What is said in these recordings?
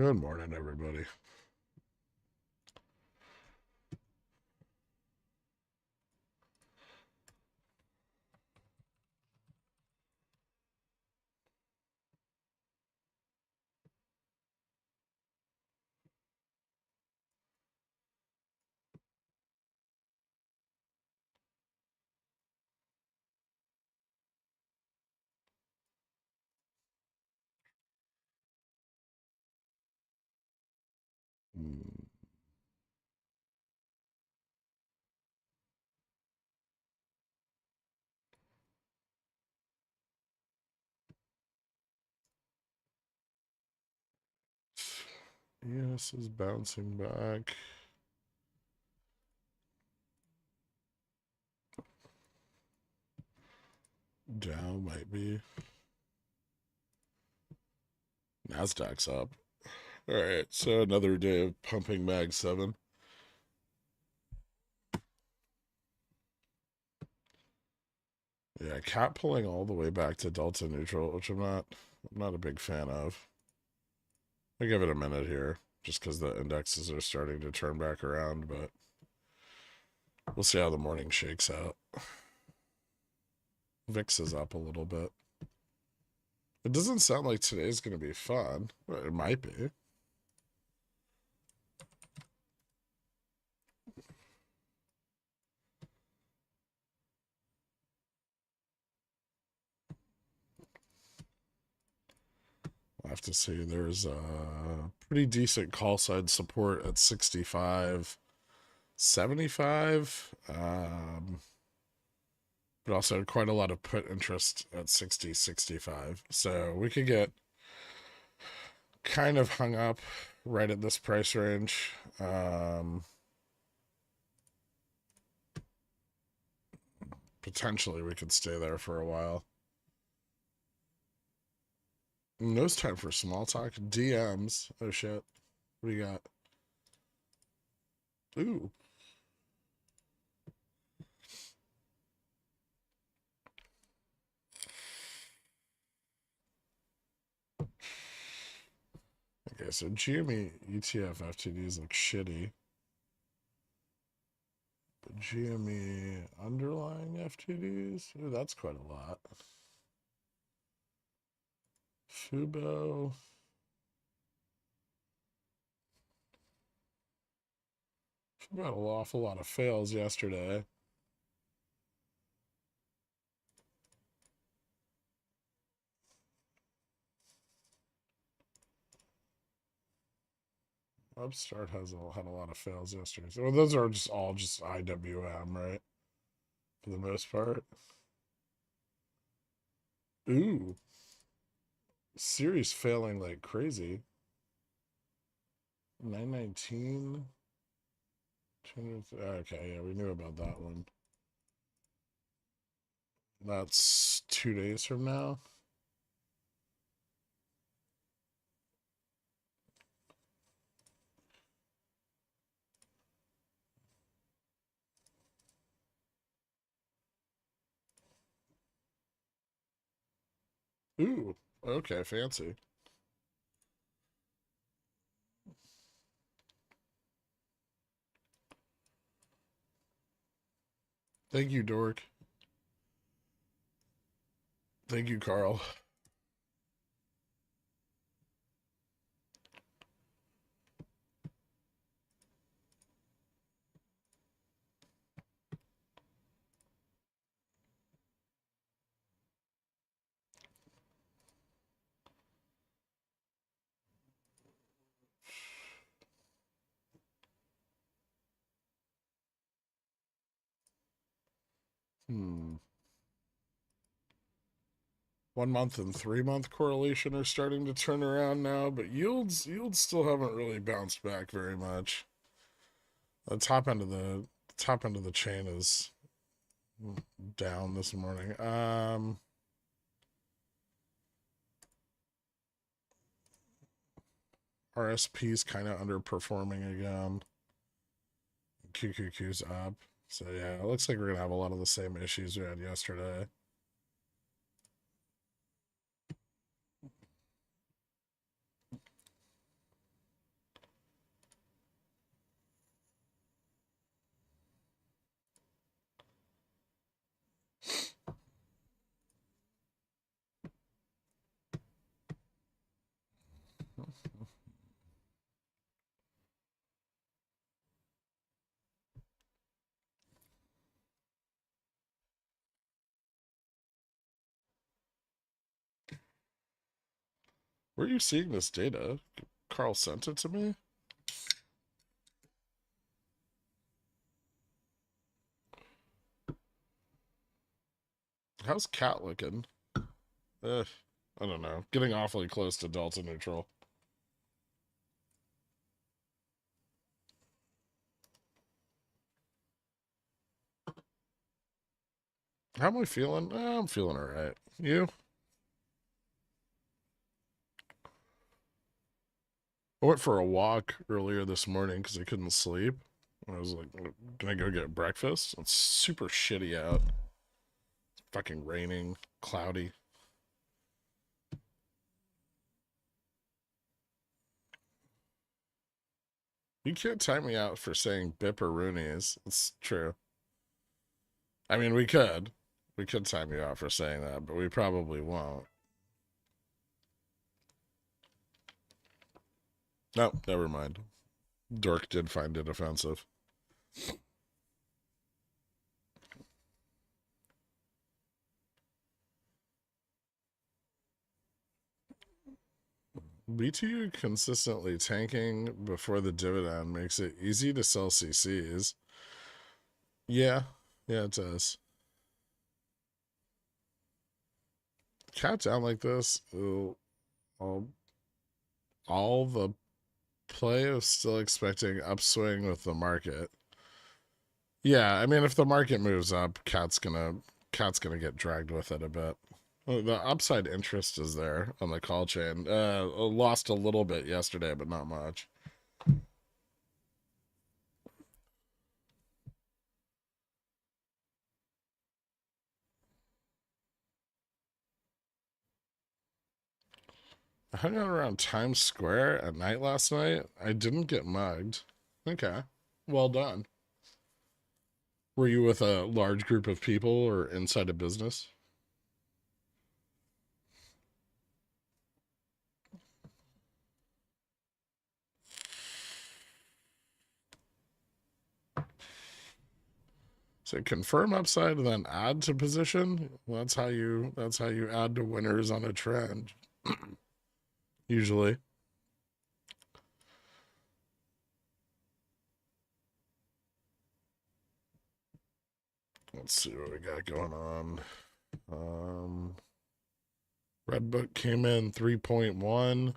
Good morning, everybody. Hmm. Yes, is bouncing back. Dow might be. Nasdaq's up. All right, so another day of pumping Mag 7. Yeah, cat pulling all the way back to delta neutral, which I'm not a big fan of. I give it a minute here, just because the indexes are starting to turn back around, but we'll see how the morning shakes out. VIX is up a little bit. It doesn't sound like today's going to be fun, but it might be. I have to say there's a pretty decent call side support at 65.75. But also quite a lot of put interest at 60.65. So we could get kind of hung up right at this price range. Potentially we could stay there for a while. No time for small talk. DMs. Oh shit. What do you got? Ooh. Okay, so GME ETF FTDs look shitty. But GME underlying FTDs? Ooh, that's quite a lot. Fubo. Fubo had an awful lot of fails yesterday. Upstart had a lot of fails yesterday. So those are just all just IWM, right? For the most part. Ooh. Series failing like crazy. 919. Okay, yeah, we knew about that one. That's 2 days from now. Ooh, okay, fancy. Thank you, Dork. Thank you, Carl. Hmm. 1 month and 3 month correlation are starting to turn around now, but yields still haven't really bounced back very much. The top end of the chain is down this morning. RSP's kind of underperforming again. QQQ's up. So yeah, it looks like we're gonna have a lot of the same issues we had yesterday. Where are you seeing this data? Carl sent it to me? How's cat looking? I don't know. Getting awfully close to delta neutral. How am I feeling? I'm feeling all right. You? I went for a walk earlier this morning because I couldn't sleep. I was like, can I go get breakfast? It's super shitty out. It's fucking raining, cloudy. You can't time me out for saying bipperoonies. It's true. I mean, we could. We could time you out for saying that, but we probably won't. No, never mind. Dork did find it offensive. BTU consistently tanking before the dividend makes it easy to sell CCs. Yeah, it does. Cat down like this, all the play of still expecting upswing with the market. Yeah, I mean, if the market moves up, cat's gonna get dragged with it a bit. The upside interest is there on the call chain. Lost a little bit yesterday, but not much. I hung out around Times Square at night last night. I didn't get mugged. Okay, well done. Were you with a large group of people or inside a business? So confirm upside and then add to position. That's how you add to winners on a trend. Usually. Let's see what we got going on. Redbook came in 3.1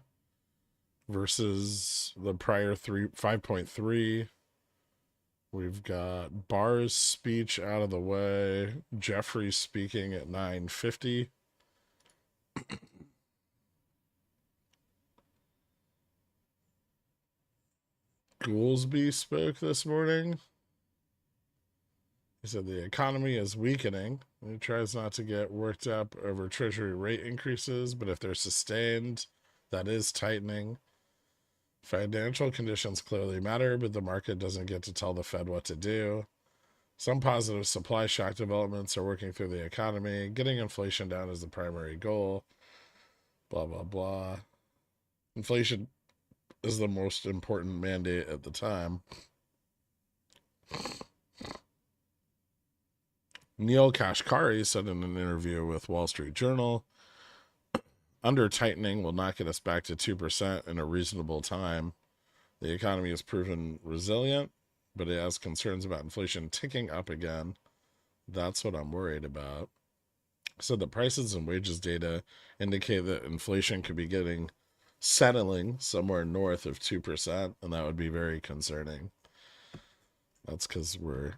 versus the prior 5.3. We've got Barr's speech out of the way. Jeffrey speaking at 9:50. Goolsby spoke this morning. He said the economy is weakening. He tries not to get worked up over Treasury rate increases, but if they're sustained, that is tightening. Financial conditions clearly matter, but the market doesn't get to tell the Fed what to do. Some positive supply shock developments are working through the economy. Getting inflation down is the primary goal. Blah, blah, blah. Inflation is the most important mandate at the time. Neil Kashkari said in an interview with Wall Street Journal, under tightening will not get us back to 2% in a reasonable time. The economy has proven resilient, but it has concerns about inflation ticking up again. That's what I'm worried about. So the prices and wages data indicate that inflation could be settling somewhere north of 2%, and that would be very concerning. That's because we're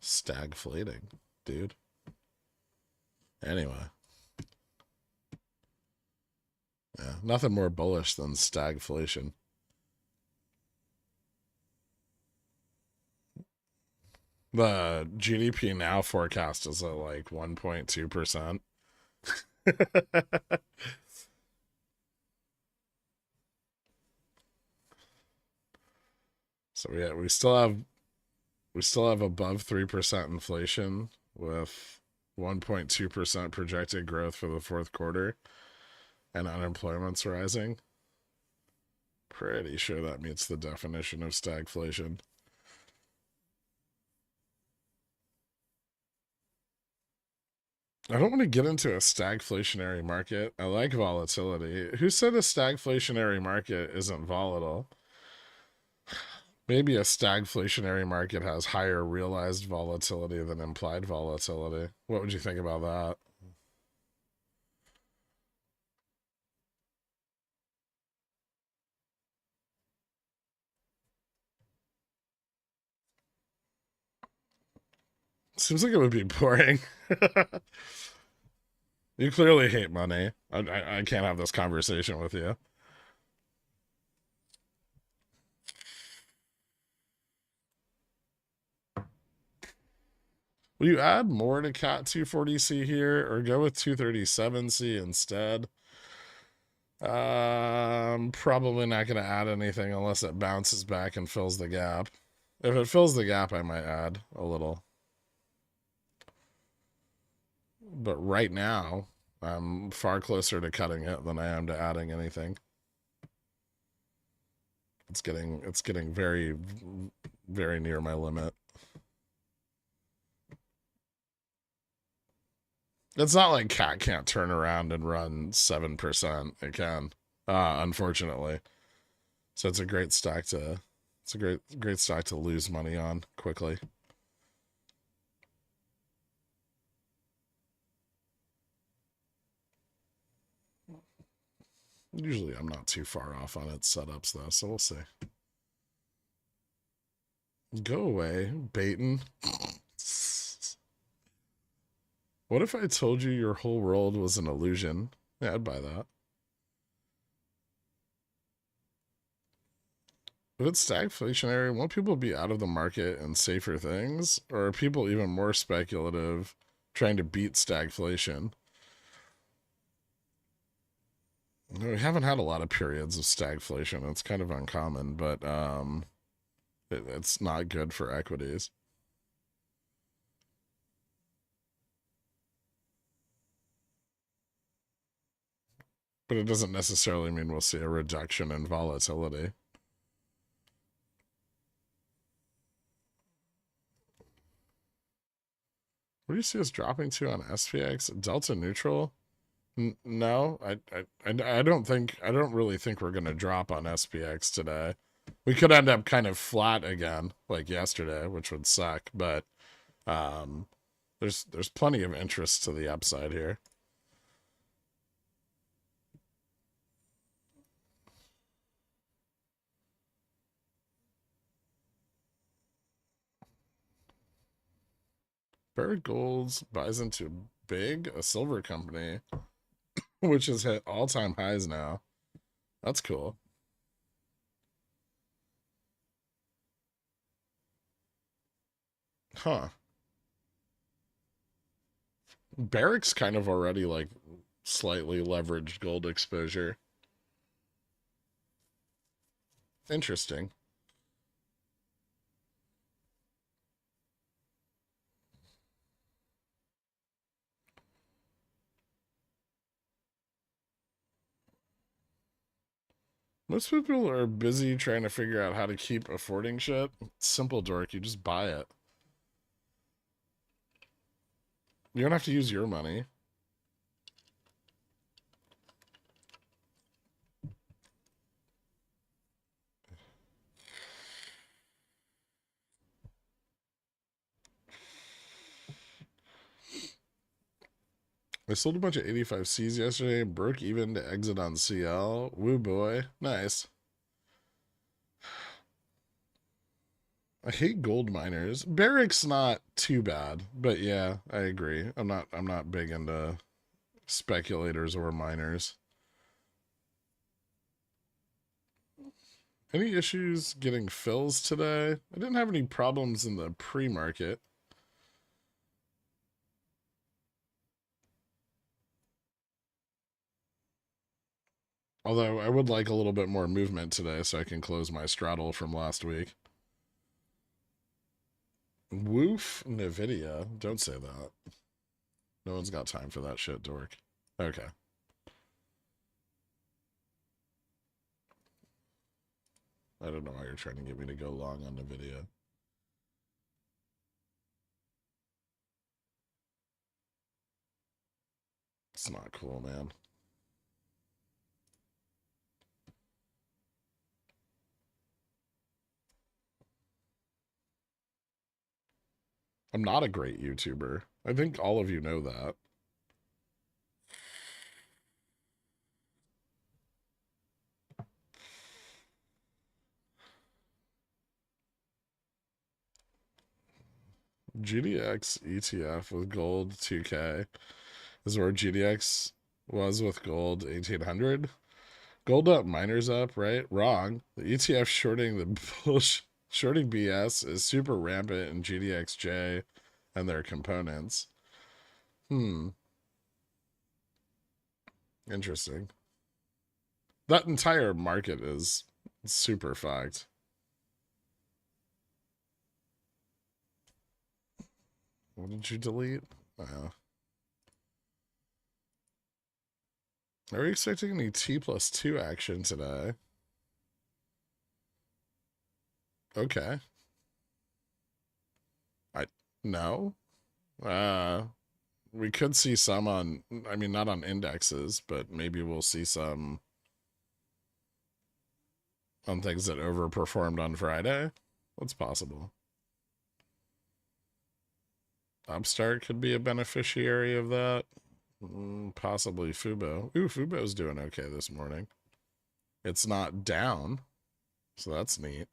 stagflating, dude. Anyway. Yeah, nothing more bullish than stagflation. The GDP now forecast is at like 1.2%. So yeah, we still have above 3% inflation with 1.2% projected growth for the fourth quarter, and unemployment's rising. Pretty sure that meets the definition of stagflation. I don't want to get into a stagflationary market. I like volatility. Who said a stagflationary market isn't volatile? Maybe a stagflationary market has higher realized volatility than implied volatility. What would you think about that? Seems like it would be boring. You clearly hate money. I can't have this conversation with you. Will you add more to Cat 240C here or go with 237C instead? Probably not going to add anything unless it bounces back and fills the gap. If it fills the gap, I might add a little. But right now, I'm far closer to cutting it than I am to adding anything. It's getting very, very near my limit. It's not like Cat can't turn around and run 7%. It can, unfortunately. So it's a great stock to, it's a great stock to lose money on quickly. Usually I'm not too far off on its setups though, so we'll see. Go away, Baton. What if I told you your whole world was an illusion? Yeah, I'd buy that. If it's stagflationary, won't people be out of the market and safer things? Or are people even more speculative trying to beat stagflation? We haven't had a lot of periods of stagflation. It's kind of uncommon, but it's not good for equities. But it doesn't necessarily mean we'll see a reduction in volatility. What do you see us dropping to on SPX? Delta neutral? No, I don't really think we're gonna drop on SPX today. We could end up kind of flat again, like yesterday, which would suck. But um, there's plenty of interest to the upside here. Barrick Gold buys into Big, a silver company, which has hit all-time highs now. That's cool. Huh. Barrick's kind of already like slightly leveraged gold exposure. Interesting. Most people are busy trying to figure out how to keep affording shit. It's simple, dork. You just buy it. You don't have to use your money. I sold a bunch of 85Cs yesterday and broke even to exit on CL. Woo boy. Nice. I hate gold miners. Barrick's not too bad, but yeah, I agree. I'm not big into speculators or miners. Any issues getting fills today? I didn't have any problems in the pre-market. Although I would like a little bit more movement today so I can close my straddle from last week. Woof Nvidia. Don't say that. No one's got time for that shit, dork. Okay. I don't know why you're trying to get me to go long on Nvidia. It's not cool, man. I'm not a great YouTuber. I think all of you know that. GDX ETF with gold 2K is where GDX was with gold 1800. Gold up, miners up, right? Wrong. The ETF shorting the shorting BS is super rampant in GDXJ and their components. Interesting. That entire market is super fucked. What did you delete? Are we expecting any T+2 action today? Okay. No. We could see some on, I mean, not on indexes, but maybe we'll see some on things that overperformed on Friday. That's possible. Upstart could be a beneficiary of that. Possibly Fubo. Ooh, Fubo's doing okay this morning. It's not down, so that's neat.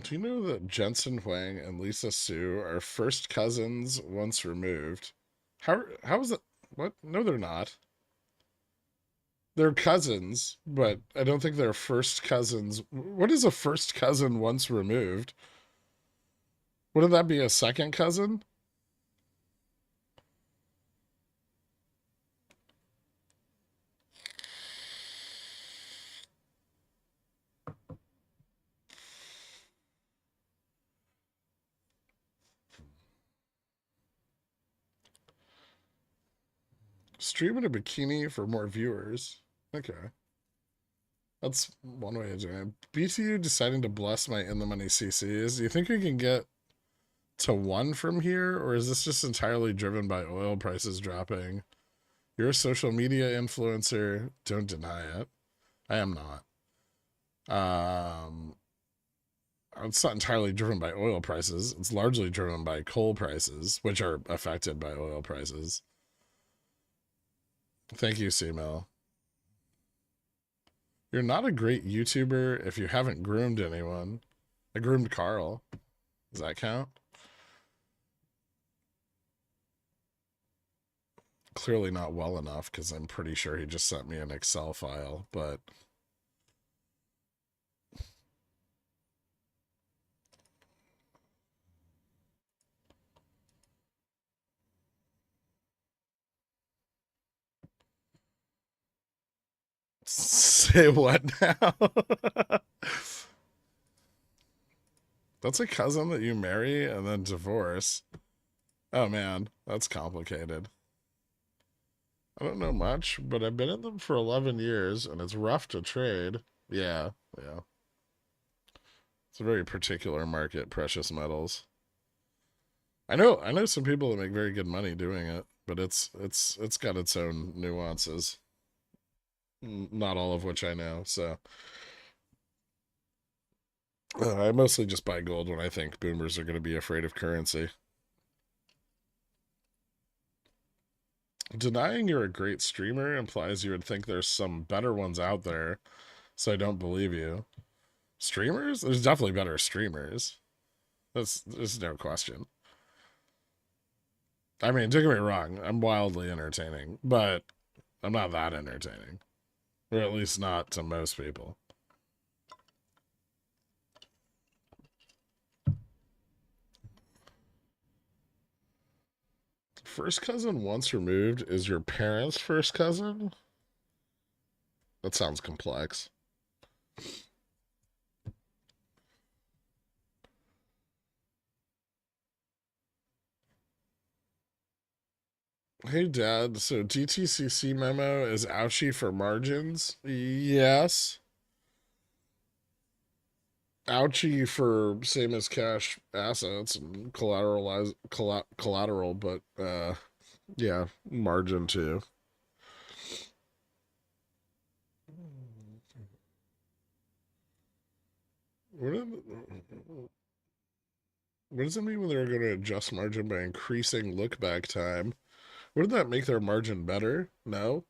Do you know that Jensen Huang and Lisa Su are first cousins once removed? How is it? What? No, they're not. They're cousins, but I don't think they're first cousins. What is a first cousin once removed? Wouldn't that be a second cousin? Stream in a bikini for more viewers. Okay. That's one way of doing it. BTU deciding to bless my in the money CCs. Do you think we can get to one from here, or is this just entirely driven by oil prices dropping? You're a social media influencer. Don't deny it. I am not. It's not entirely driven by oil prices. It's largely driven by coal prices, which are affected by oil prices. Thank you, CML. You're not a great YouTuber if you haven't groomed anyone. I groomed Carl. Does that count? Clearly not well enough because I'm pretty sure he just sent me an Excel file, but say what now? That's a cousin that you marry and then divorce. Oh man, that's complicated. I don't know much, but I've been in them for 11 years and it's rough to trade. Yeah, yeah. It's a very particular market, precious metals. I know some people that make very good money doing it, but it's got its own nuances. Not all of which I know. So I mostly just buy gold when I think boomers are going to be afraid of currency. Denying you're a great streamer implies you would think there's some better ones out there, so I don't believe you. Streamers? There's definitely better streamers. There's no question. I mean, don't get me wrong, I'm wildly entertaining, but I'm not that entertaining. Or at least not to most people. First cousin once removed is your parents' first cousin? That sounds complex. Hey, Dad. So DTCC memo is ouchie for margins? Yes. Ouchie for same as cash assets and collateral, but yeah, margin too. What, what does it mean when they're going to adjust margin by increasing look back time? Wouldn't that make their margin better? No.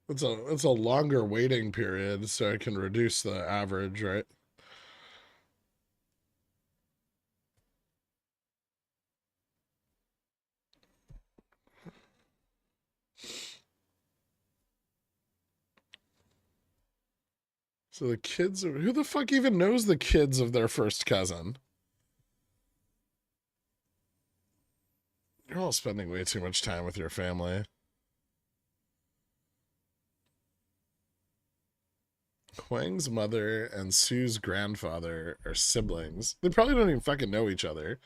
It's a longer waiting period, so it can reduce the average, right? So the kids, who the fuck even knows the kids of their first cousin? You're all spending way too much time with your family. Huang's mother and Sue's grandfather are siblings. They probably don't even fucking know each other.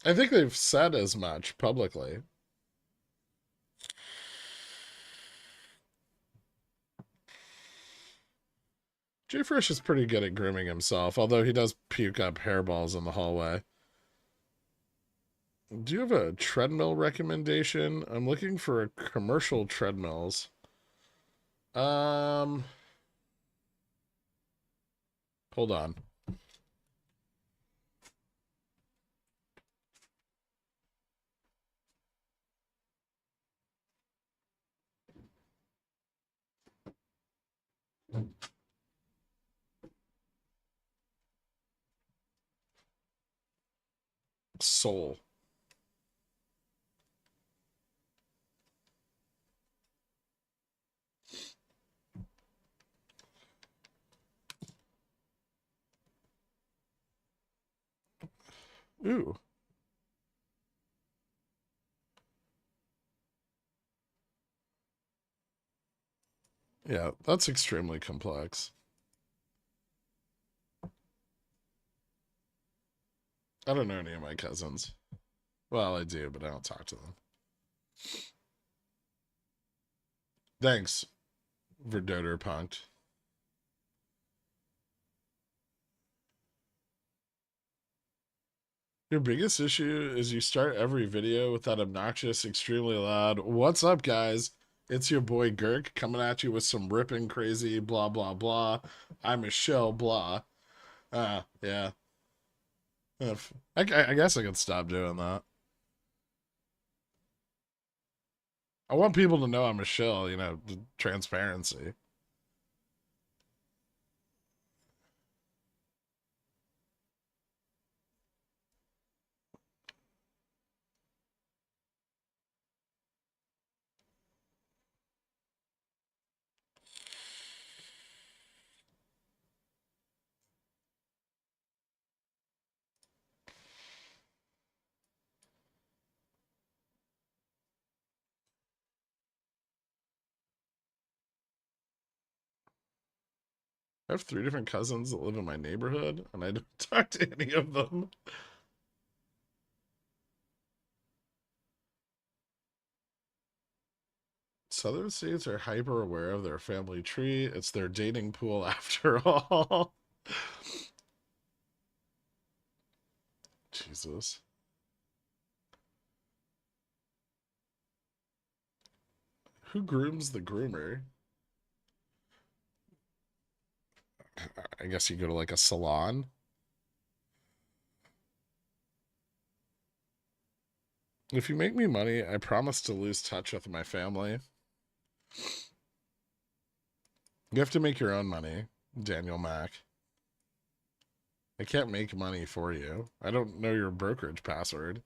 I think they've said as much publicly. Jay Fresh is pretty good at grooming himself, although he does puke up hairballs in the hallway. Do you have a treadmill recommendation? I'm looking for a commercial treadmills. Um, hold on. Soul. Ooh. Yeah, that's extremely complex. I don't know any of my cousins. Well, I do, but I don't talk to them. Thanks, Verdoder Punked. Your biggest issue is you start every video with that obnoxious, extremely loud, "What's up, guys? It's your boy Gherk coming at you with some ripping crazy blah blah blah. I'm a shell blah." Yeah. I guess I could stop doing that. I want people to know I'm a shill, transparency. I have 3 different cousins that live in my neighborhood, and I don't talk to any of them. Southern states are hyper aware of their family tree. It's their dating pool after all. Jesus. Who grooms the groomer? I guess you go to like a salon. If you make me money, I promise to lose touch with my family. You have to make your own money, Daniel Mack. I can't make money for you. I don't know your brokerage password.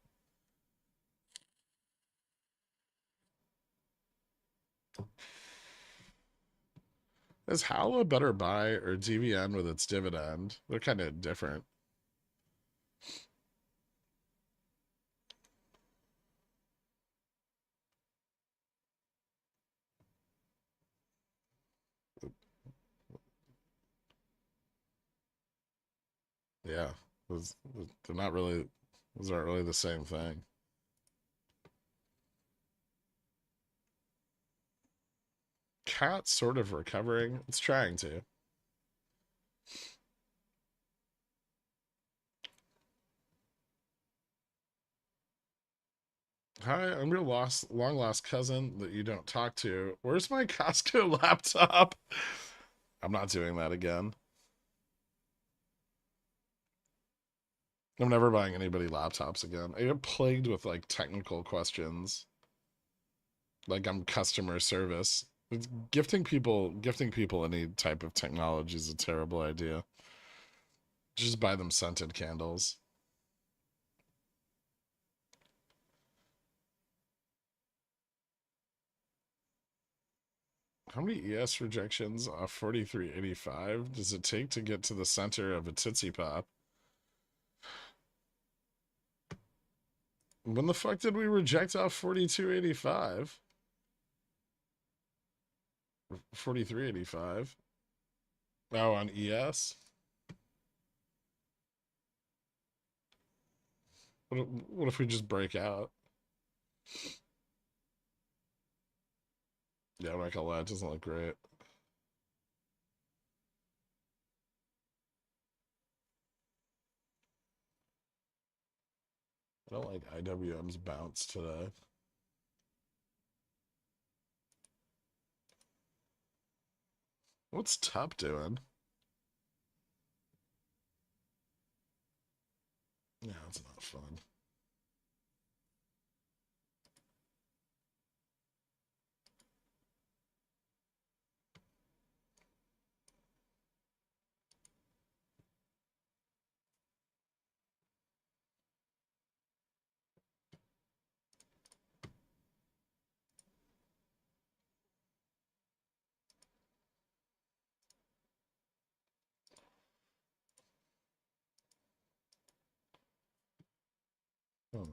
Is Howl a better buy or DVN with its dividend? They're kind of different. They're not really, those aren't really the same thing. Cat's sort of recovering. It's trying to. Hi, I'm your long lost cousin that you don't talk to. Where's my Costco laptop? I'm not doing that again. I'm never buying anybody laptops again. I get plagued with like technical questions. Like I'm customer service. It's gifting people any type of technology is a terrible idea. Just buy them scented candles. How many ES rejections off 4385 does it take to get to the center of a Tootsie Pop? When the fuck did we reject off 4285? 4385? Oh, on ES? What if we just break out? Yeah, I'm not gonna lie, it doesn't look great. I don't like IWM's bounce today. What's Tup doing? Yeah, it's not fun. Oh,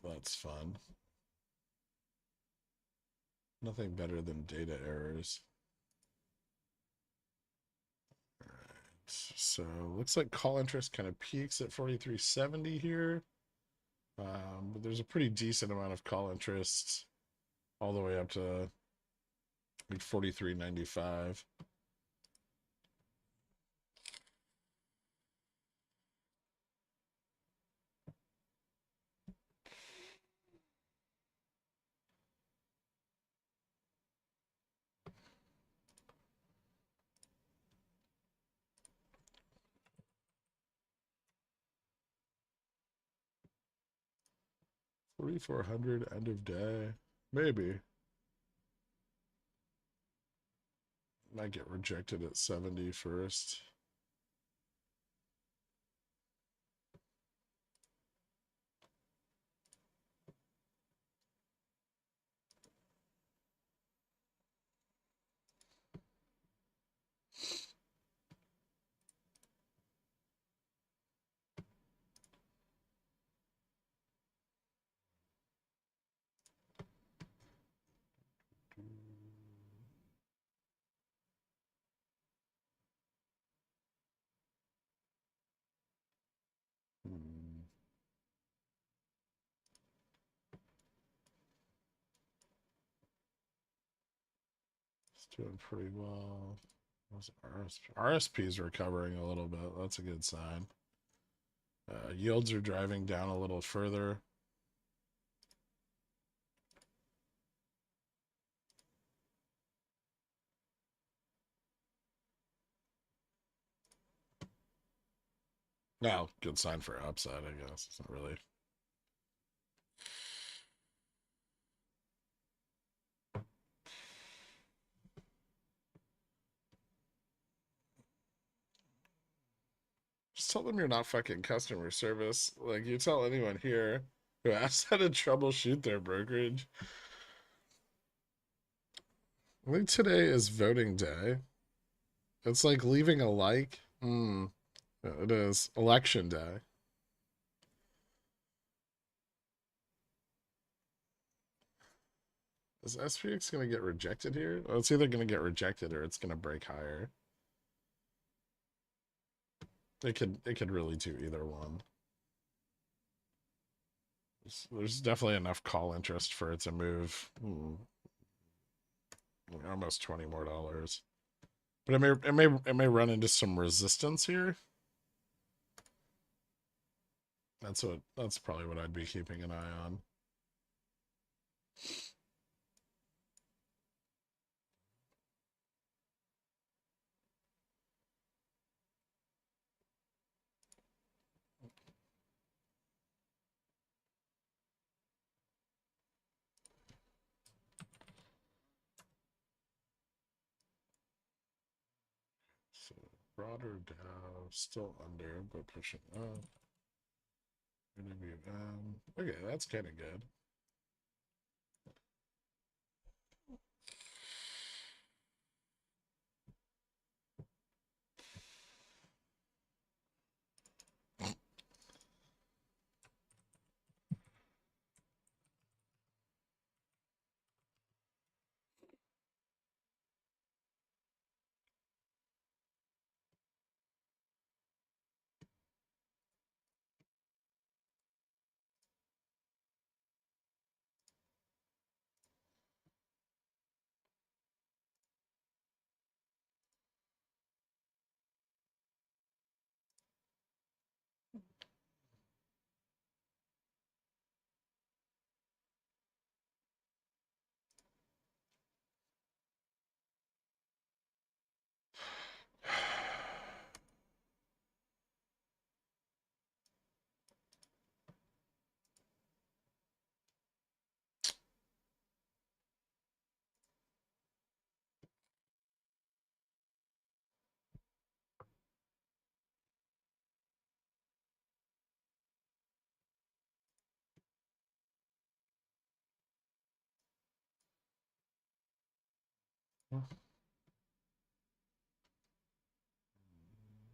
that's fun. Nothing better than data errors. All right. So looks like call interest kind of peaks at 4370 here. But there's a pretty decent amount of call interest all the way up to like 4395. $4,400 end of day. Maybe. Might get rejected at 70 first. Hmm. It's doing pretty well. RSP is recovering a little bit. That's a good sign. Yields are driving down a little further. Now, good sign for upside, I guess. It's not really. Just tell them you're not fucking customer service. Like, you tell anyone here who asks how to troubleshoot their brokerage. I think today is voting day. It's like leaving a like. It is election day. Is SPX going to get rejected here? Well, it's either going to get rejected or it's going to break higher. It could really do either one. There's definitely enough call interest for it to move. Almost $20 more. But it may run into some resistance here. That's probably what I'd be keeping an eye on. So broader Dow still under, but pushing up. Okay, that's kind of good.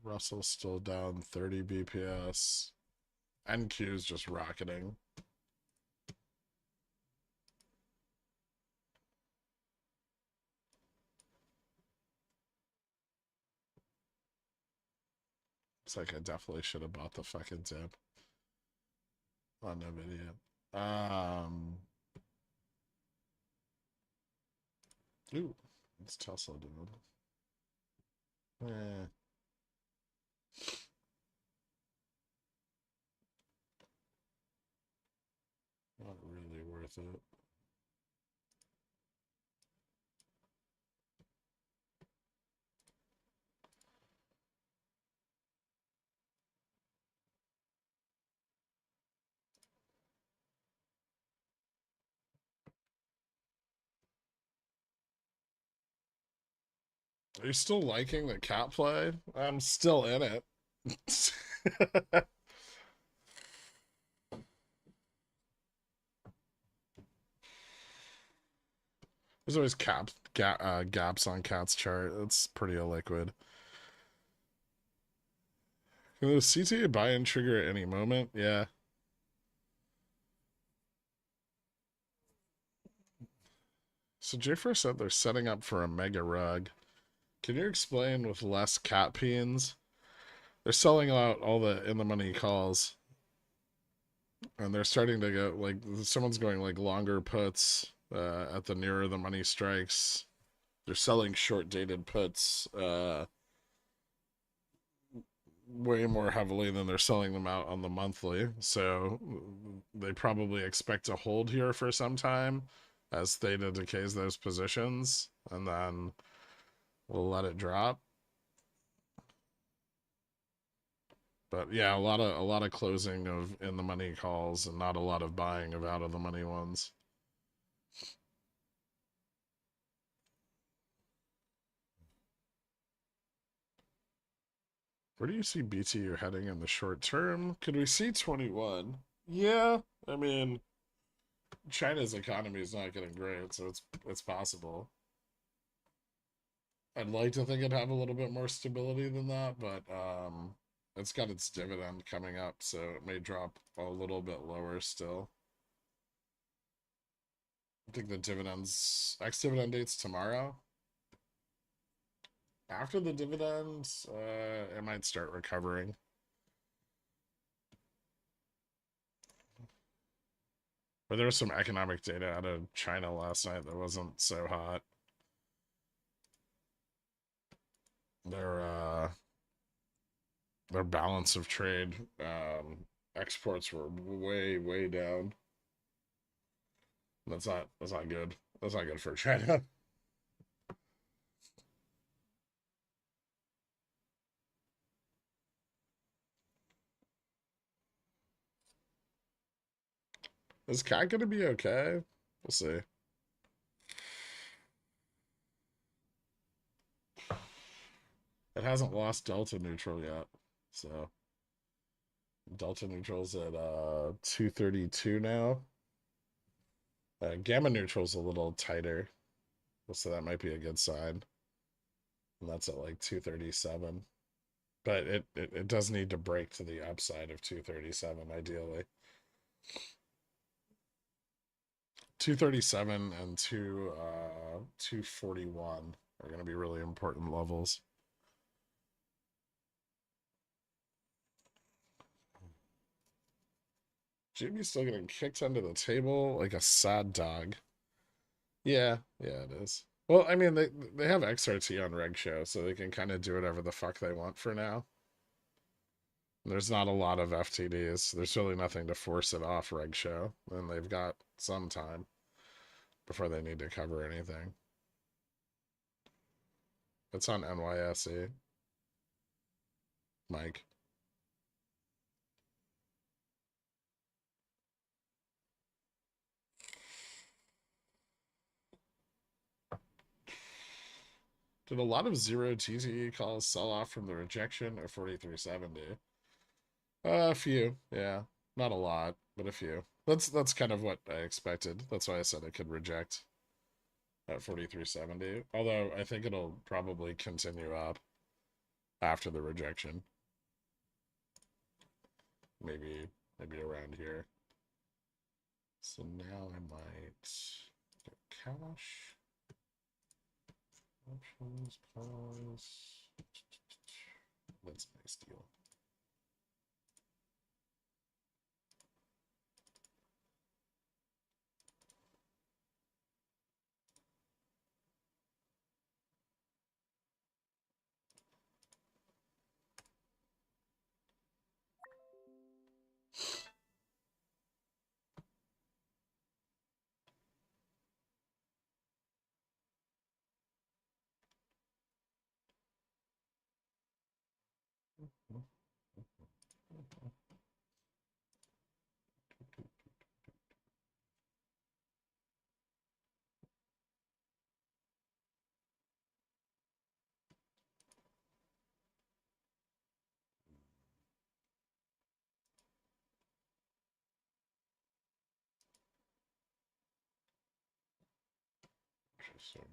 Russell's still down 30 BPS. NQ's just rocketing. It's like I definitely should have bought the fucking dip on NVIDIA. Ooh, what's Tesla doing? Eh. Not really worth it. Are you still liking the cat play? I'm still in it. There's always gaps on cat's chart. It's pretty illiquid. Can the CTA buy-in trigger at any moment? Yeah. So J4 said they're setting up for a mega rug. Can you explain with less cat peens? They're selling out all the in the money calls. And they're starting to go like someone's going like longer puts at the nearer the money strikes. They're selling short dated puts way more heavily than they're selling them out on the monthly. So they probably expect to hold here for some time as theta decays those positions, and then we'll let it drop. But yeah, a lot of closing of in the money calls and not a lot of buying of out of the money ones. Where do you see BTU heading in the short term? Could we see 21? Yeah, I mean, China's economy is not getting great, so it's possible. I'd like to think it'd have a little bit more stability than that, but it's got its dividend coming up, so it may drop a little bit lower still. I think the dividends, ex-dividend date's tomorrow. After the dividends, it might start recovering. But there was some economic data out of China last night that wasn't so hot. Their balance of trade, exports were way down. That's not good. That's not good for China. Is cat gonna be okay? We'll see. It hasn't lost delta neutral yet, so delta neutral's at 232 now. Gamma neutral's a little tighter, so that might be a good sign. And that's at like 237. But it does need to break to the upside of 237 ideally. 237 and 241 are going to be really important levels. Jimmy's still getting kicked under the table like a sad dog. Yeah, it is. Well, I mean, they have XRT on Reg Show, so they can kind of do whatever the fuck they want for now. There's not a lot of FTDs. There's really nothing to force it off Reg Show, and they've got some time before they need to cover anything. It's on NYSE. Mike. Did a lot of zero TTE calls sell off from the rejection of 4370? A few, yeah. Not a lot, but a few. That's kind of what I expected. That's why I said it could reject at 4370. Although I think it'll probably continue up after the rejection. Maybe around here. So now I might get cash. Options, pause. That's a nice deal. Interesting.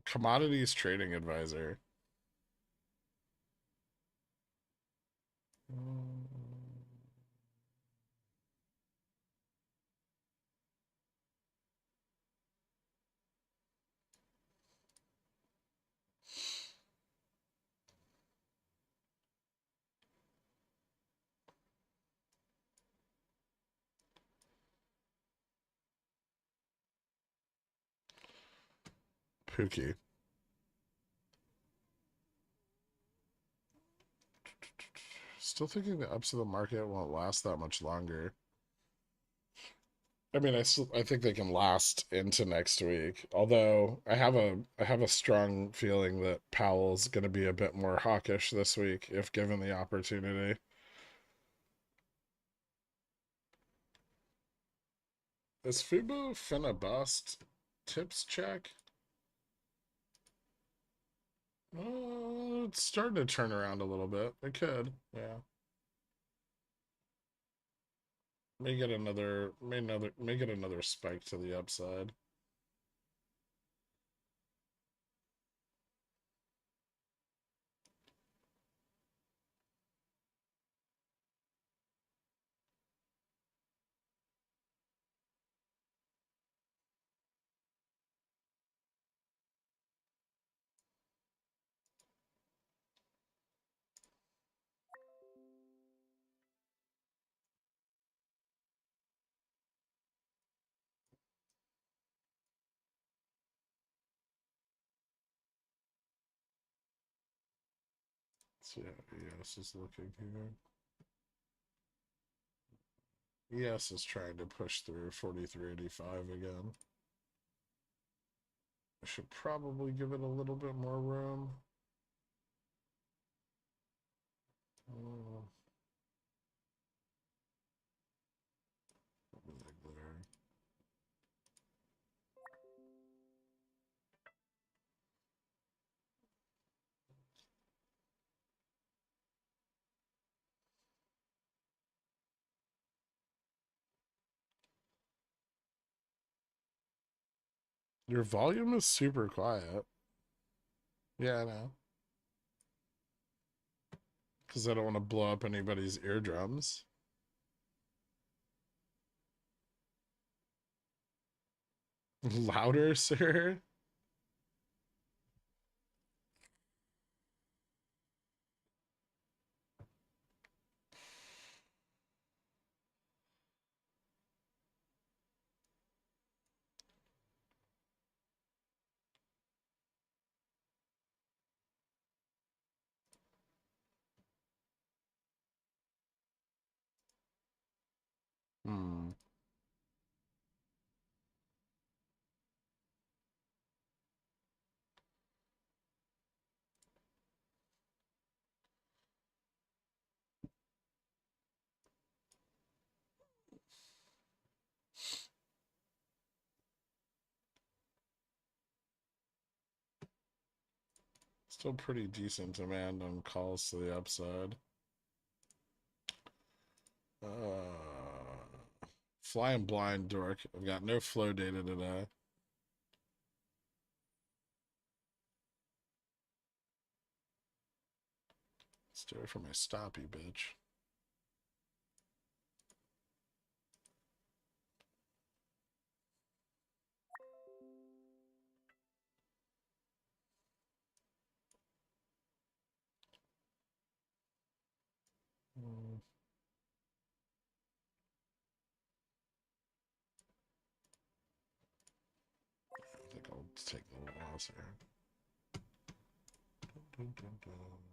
Commodities trading advisor. Pookie. Still thinking the ups of the market won't last that much longer. I mean, I think they can last into next week. Although I have a strong feeling that Powell's going to be a bit more hawkish this week if given the opportunity. Is Fubo finna bust? Tips check. It's starting to turn around a little bit. It could, yeah. May get another spike to the upside. So yeah, ES is looking here. ES is trying to push through 43.85 again. I should probably give it a little bit more room. Uh, Your volume is super quiet. Yeah, I know. Because I don't want to blow up anybody's eardrums. Louder, sir? Hmm. Still pretty decent demand on calls to the upside. Flying blind, dork. I've got no flow data today. Stay away from my stoppy, bitch. I think I'll take a little loss here. Dun, dun, dun.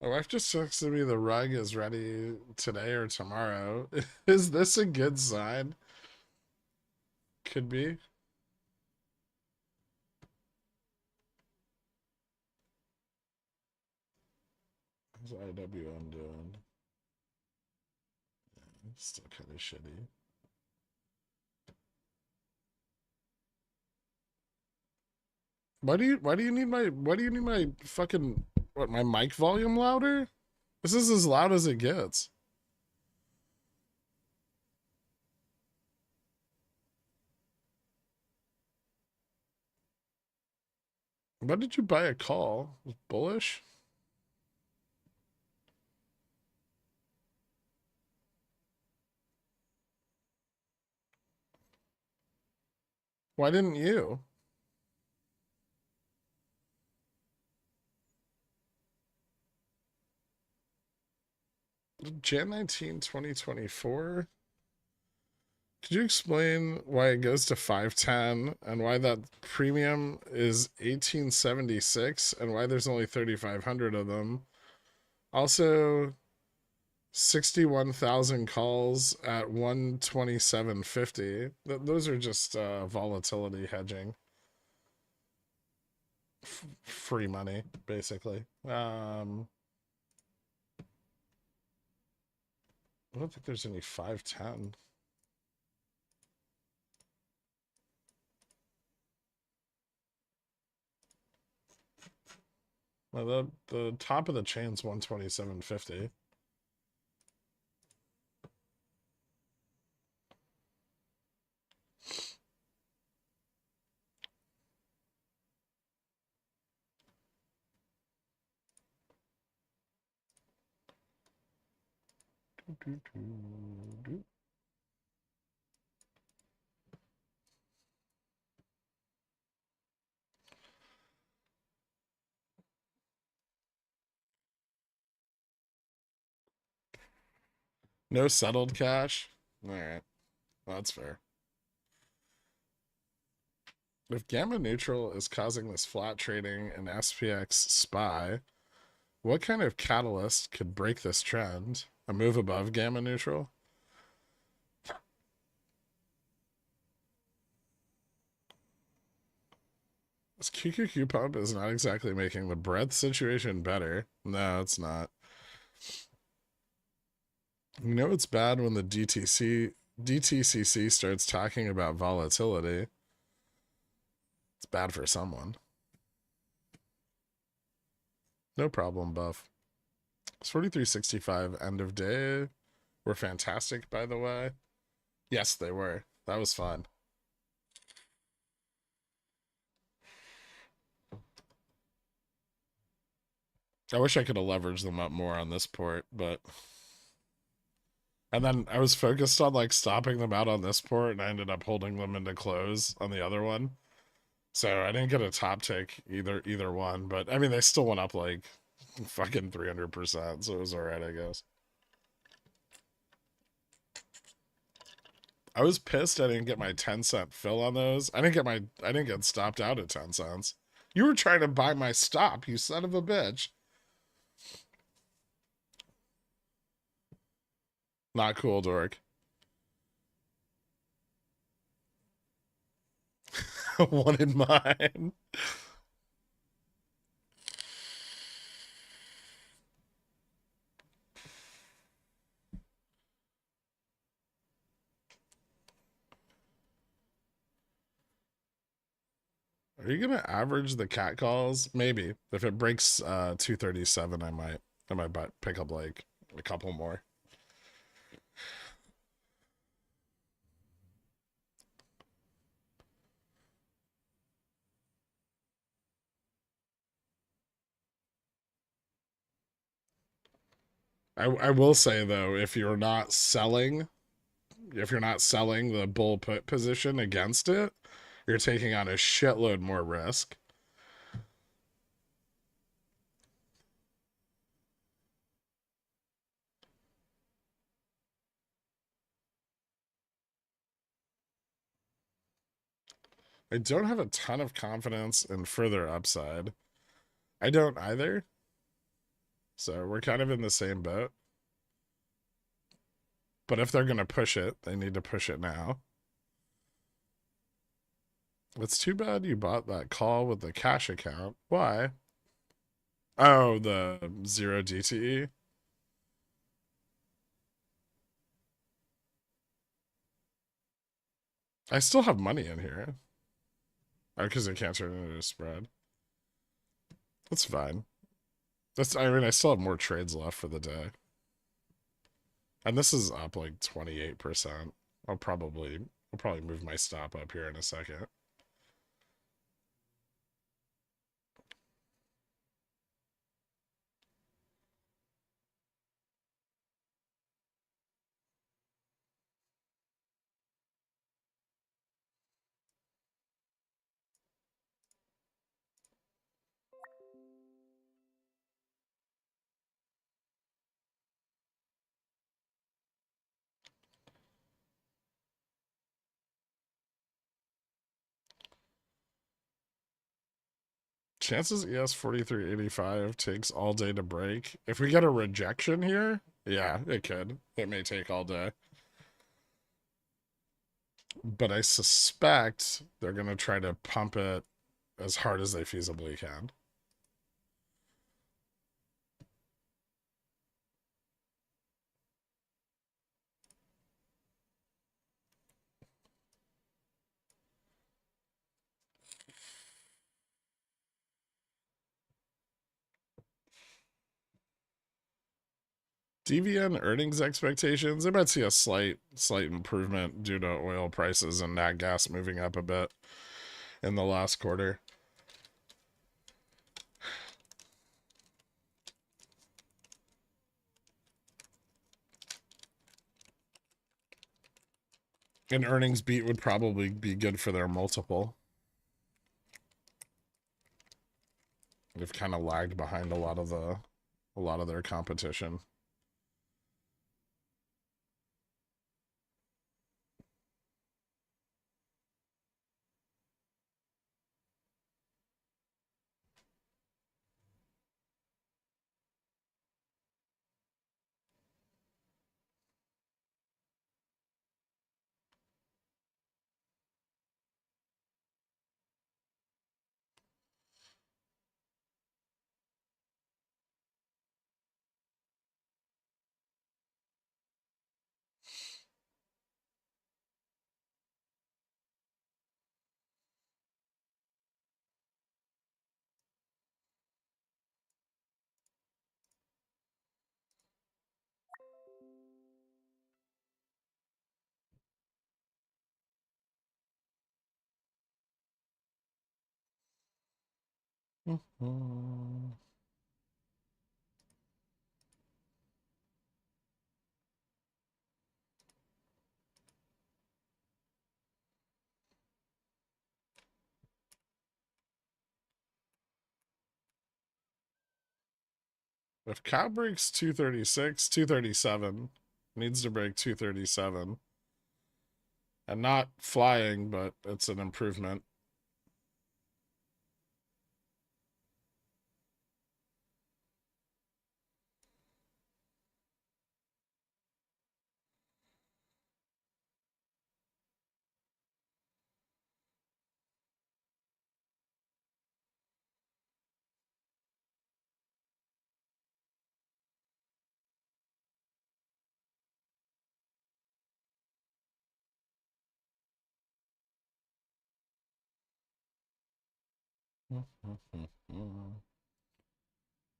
My wife just texted me the rug is ready today or tomorrow. Is this a good sign? Could be. How's IWM doing? Yeah, still kind of shitty. Why do you need my fucking what, my mic volume louder? This is as loud as it gets. Why did you buy a call? Bullish? Why didn't you? Jan 19, 2024? Could you explain why it goes to 510 and why that premium is 1876 and why there's only 3,500 of them? Also, 61,000 calls at 127.50. Those are just volatility hedging. Free money, basically. I don't think there's any 510. Well, the top of the chain's 127.50. No settled cash? Alright, that's fair. If gamma neutral is causing this flat trading in SPX SPY, what kind of catalyst could break this trend? A move above gamma neutral? This QQQ pump is not exactly making the breadth situation better. No, it's not. You know it's bad when the DTCC starts talking about volatility. It's bad for someone. No problem, Buff. It's 43.65 end of day. Were fantastic, by the way. Yes, they were. That was fun. I wish I could have leveraged them up more on this port, but... And then I was focused on, like, stopping them out on this port, and I ended up holding them into close on the other one. So I didn't get a top tick either one, but, I mean, they still went up, like, fucking 300%, so it was alright, I guess. I was pissed I didn't get my 10-cent fill on those. I didn't get stopped out at 10 cents. You were trying to buy my stop, you son of a bitch. Not cool, dork. One in mine. Are you gonna average the cat calls? Maybe. If it breaks 237, I might pick up like a couple more. I will say though, if you're not selling the bull put position against it, you're taking on a shitload more risk. I don't have a ton of confidence in further upside. I don't either. So we're kind of in the same boat. But if they're going to push it, they need to push it now. It's too bad you bought that call with the cash account. Why? Oh, the 0 DTE. I still have money in here. Because it can't turn into a spread. That's fine. I mean, I still have more trades left for the day. And this is up like 28%. I'll probably move my stop up here in a second. Chances ES 4385 takes all day to break. If we get a rejection here, yeah, it could. It may take all day. But I suspect they're going to try to pump it as hard as they feasibly can. DVN earnings expectations, I might see a slight improvement due to oil prices and nat gas moving up a bit in the last quarter. An earnings beat would probably be good for their multiple. They've kind of lagged behind a lot of their competition. If cow breaks 236, 237, needs to break 237. And not flying, but it's an improvement.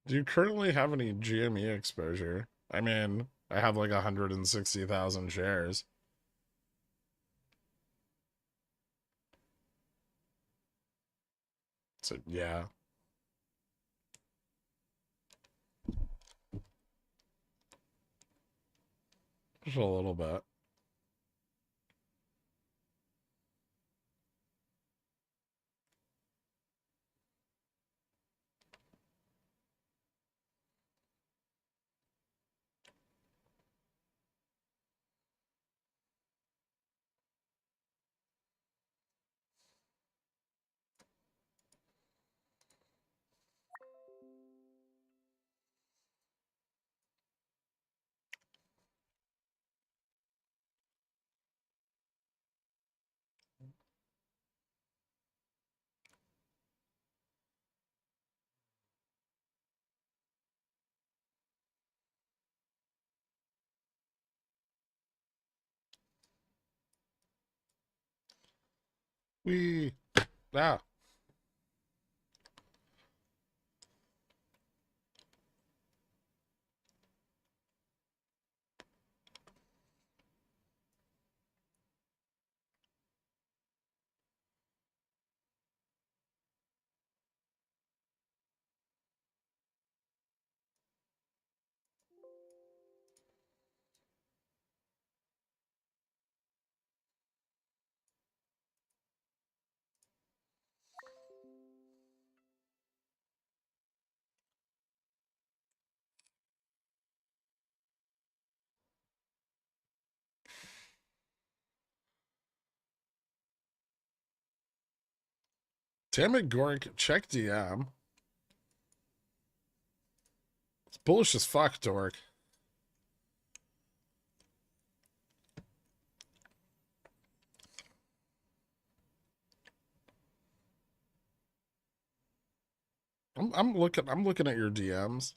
Do you currently have any GME exposure? I mean, I have like 160,000 shares. So, yeah. Just a little bit. We Ah. Damn it, Gork. Check DM. It's bullish as fuck, Dork. I'm looking at your DMs.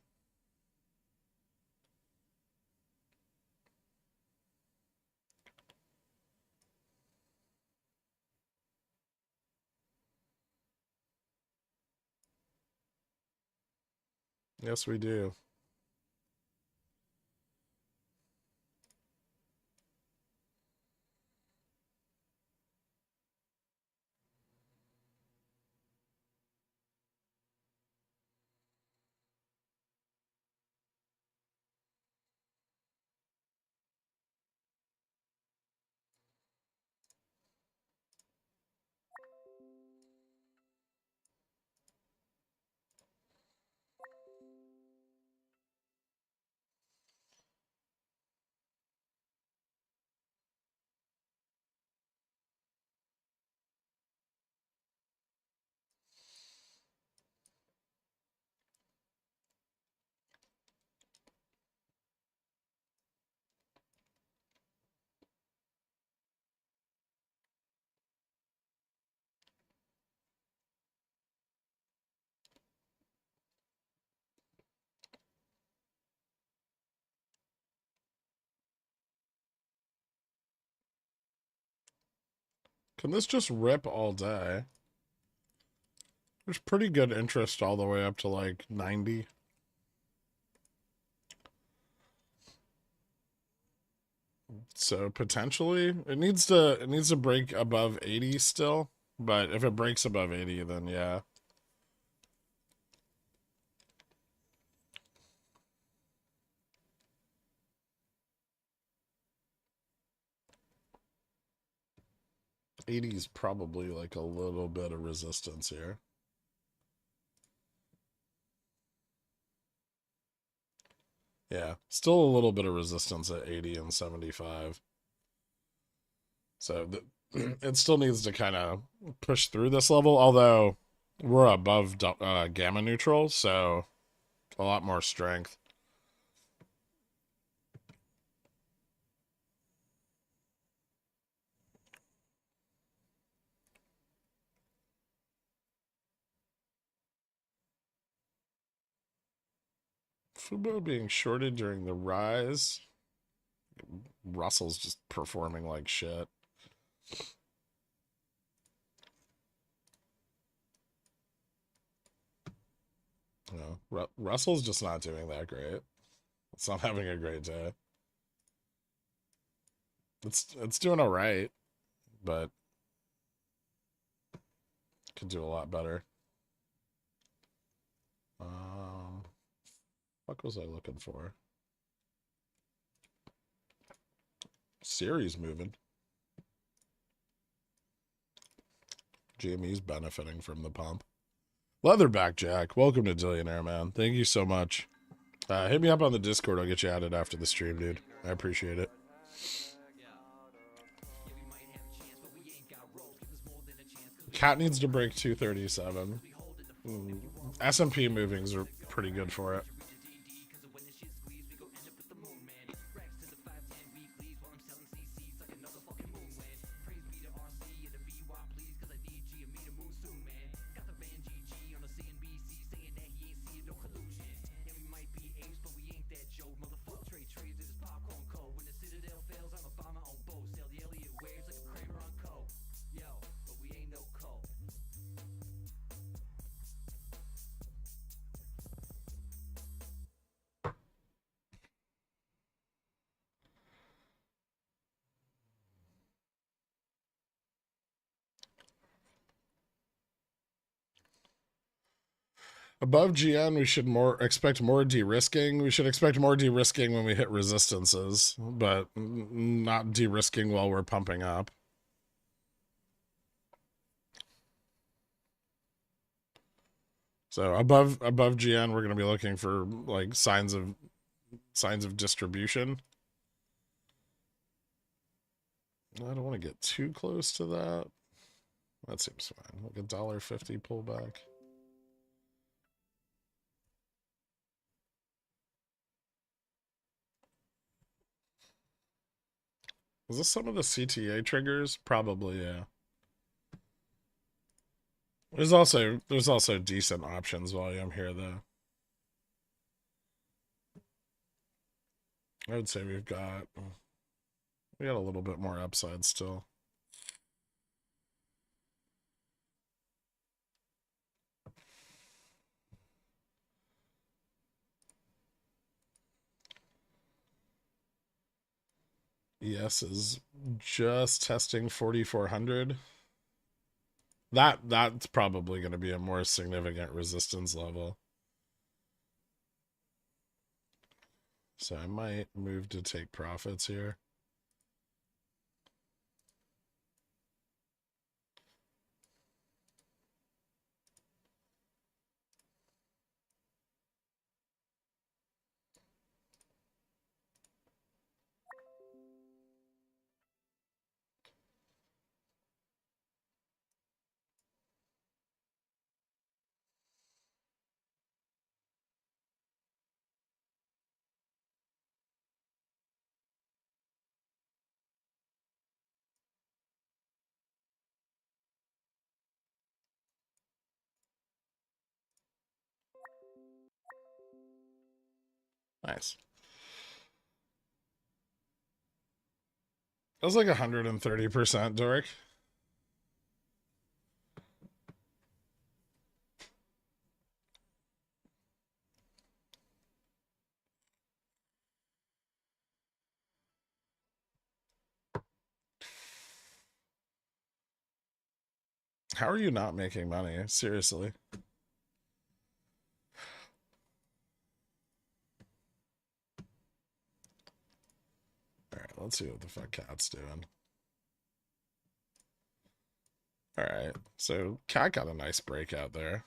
Yes, we do. Can this just rip all day? There's pretty good interest all the way up to like 90. So potentially it needs to break above 80 still, but if it breaks above 80 then yeah. '80 is probably like a little bit of resistance here. Yeah, still a little bit of resistance at 80 and 75. So it still needs to kind of push through this level, although we're above gamma neutral, so a lot more strength. Fubo being shorted during the rise. Russell's just performing like shit. No, Russell's just not doing that great. It's not having a great day. It's doing all right, but could do a lot better. What was I looking for? Series moving. GME's benefiting from the pump. Leatherback Jack, welcome to Dillionaire, man. Thank you so much. Hit me up on the Discord. I'll get you added after the stream, dude. I appreciate it. Cat needs to break 237. S&P movings are pretty good for it. Above GN, we should expect more de-risking. We should expect more de-risking when we hit resistances, but not de-risking while we're pumping up. So above GN, we're going to be looking for like signs of distribution. I don't want to get too close to that. That seems fine. Like $1.50 pullback. Is this some of the CTA triggers? Probably, yeah. There's also decent options volume here though. I would say we got a little bit more upside still. ES is just testing 4,400. That's probably going to be a more significant resistance level. So I might move to take profits here. Nice. That was like 130%, Dork. How are you not making money? Seriously. Alright, let's see what the fuck Cat's doing. Alright, so Cat got a nice breakout there.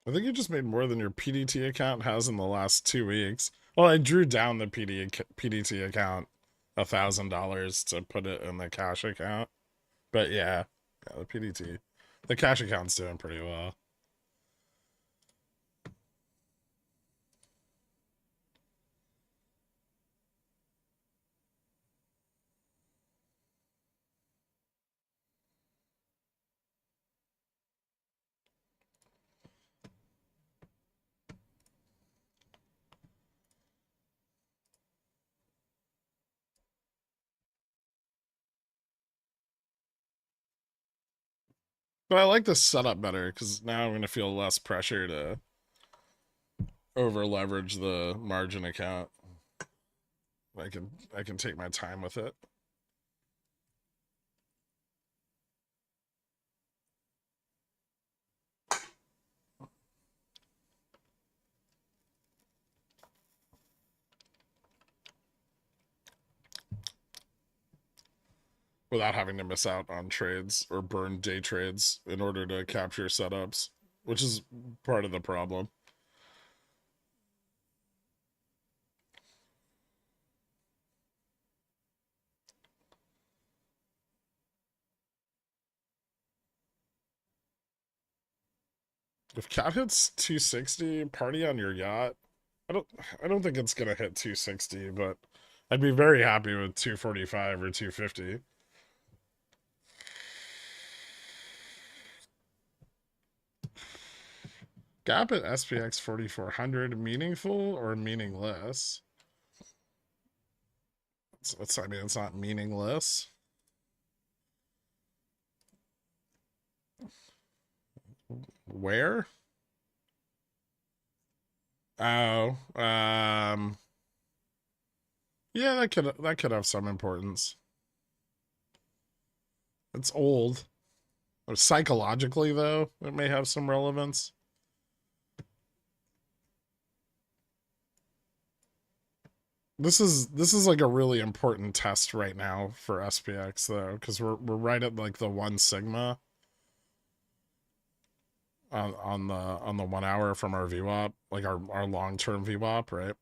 I think you just made more than your PDT account has in the last 2 weeks. Well, I drew down the PDT account $1,000 to put it in the cash account. But yeah, the PDT. The cash account's doing pretty well. But I like this setup better because now I'm going to feel less pressure to over leverage the margin account. I can take my time with it. Without having to miss out on trades or burn day trades in order to capture setups, which is part of the problem. If Cat hits 260, party on your yacht. I don't I don't think it's gonna hit 260, but I'd be very happy with 245 or 250. Gap at SPX 4400, meaningful or meaningless? I mean, it's not meaningless. Where? Oh, yeah, that could have some importance. It's old. Psychologically, though, it may have some relevance. This is like a really important test right now for SPX though, because we're right at like the 1 sigma on the 1 hour from our VWAP, like our long term VWAP, right?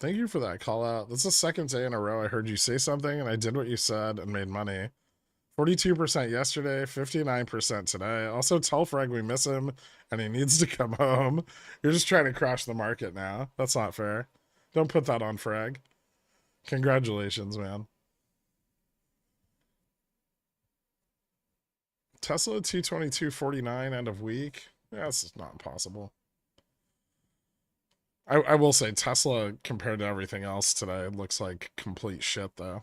Thank you for that call out. This is the second day in a row I heard you say something and I did what you said and made money. 42% yesterday, 59% today. Also, tell Freg we miss him and he needs to come home. You're just trying to crash the market now. That's not fair. Don't put that on Freg. Congratulations, man. Tesla 222.49 end of week. Yeah, this is not impossible. I will say Tesla compared to everything else today looks like complete shit though.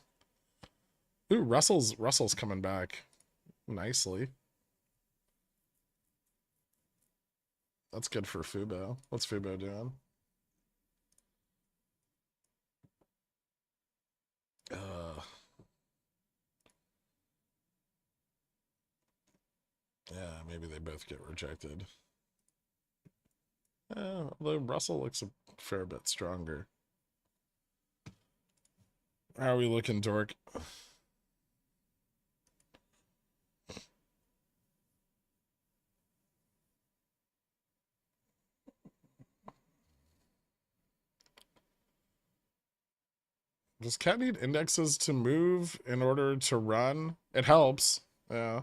Ooh, Russell's coming back nicely. That's good for Fubo. What's Fubo doing? Yeah, maybe they both get rejected. Although Russell looks a fair bit stronger. How are we looking, Dork? Does cat need indexes to move in order to run? It helps. Yeah.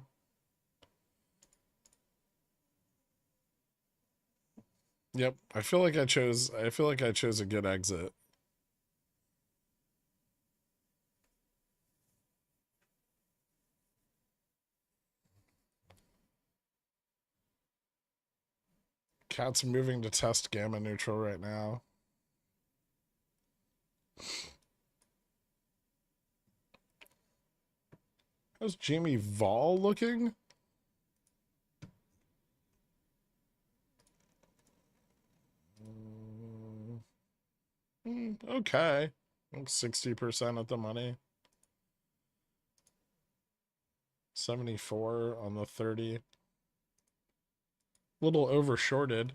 Yep. I feel like I chose a good exit. Cat's moving to test gamma neutral right now. How's Jamie Vol looking? Okay. 60% at the money. 74 on the 30. Little over shorted.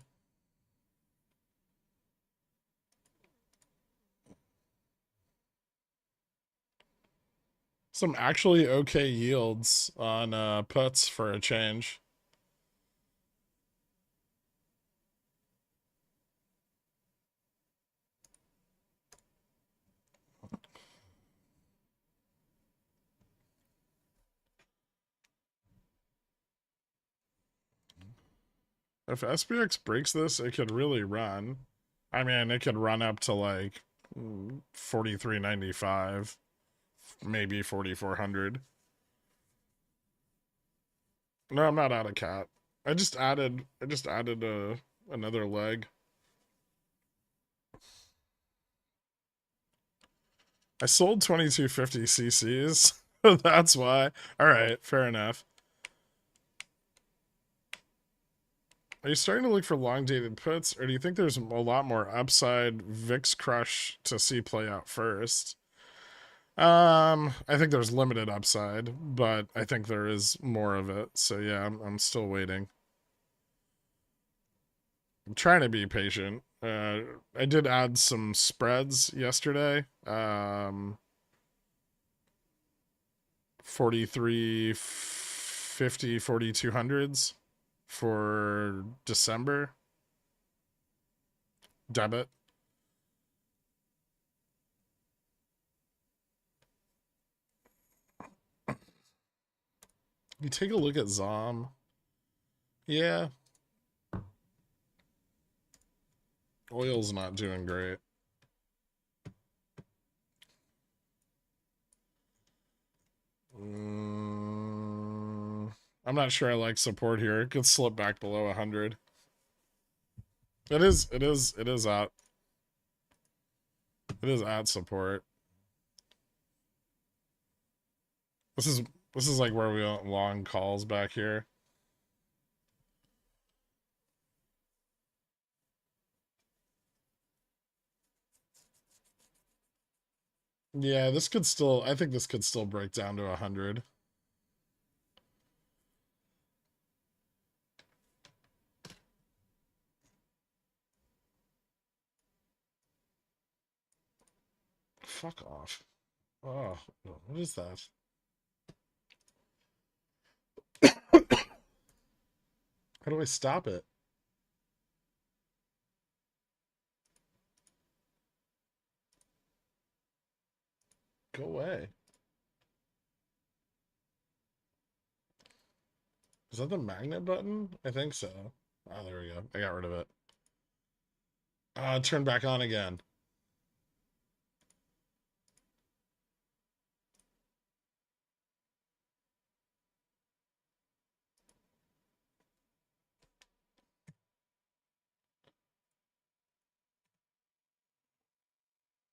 Some actually okay yields on puts for a change. If SPX breaks this, it could really run. I mean, it could run up to like 43.95, maybe 4,400. No, I'm not out of cat. I just added another leg. I sold 2250 CCs. That's why. All right, fair enough. Are you starting to look for long dated puts, or do you think there's a lot more upside VIX crush to see play out first? I think there's limited upside, but I think there is more of it. So yeah, I'm still waiting. I'm trying to be patient. I did add some spreads yesterday. 43.50, 4200s for December. Debit. You take a look at Zom. Yeah. Oil's not doing great. I'm not sure I like support here. It could slip back below 100. It is at support. This is like where we want long calls back here. Yeah, this could still, I think this could still break down to 100. Fuck off. Oh, what is that? How do I stop it? Go away. Is that the magnet button? I think so. Oh, there we go. I got rid of it. Turn back on again.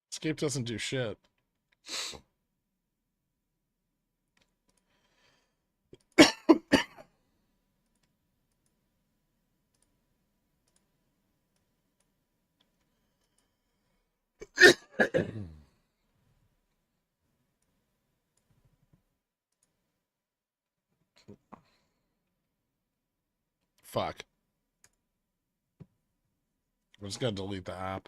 Escape doesn't do shit. Fuck. I'm just gonna delete the app.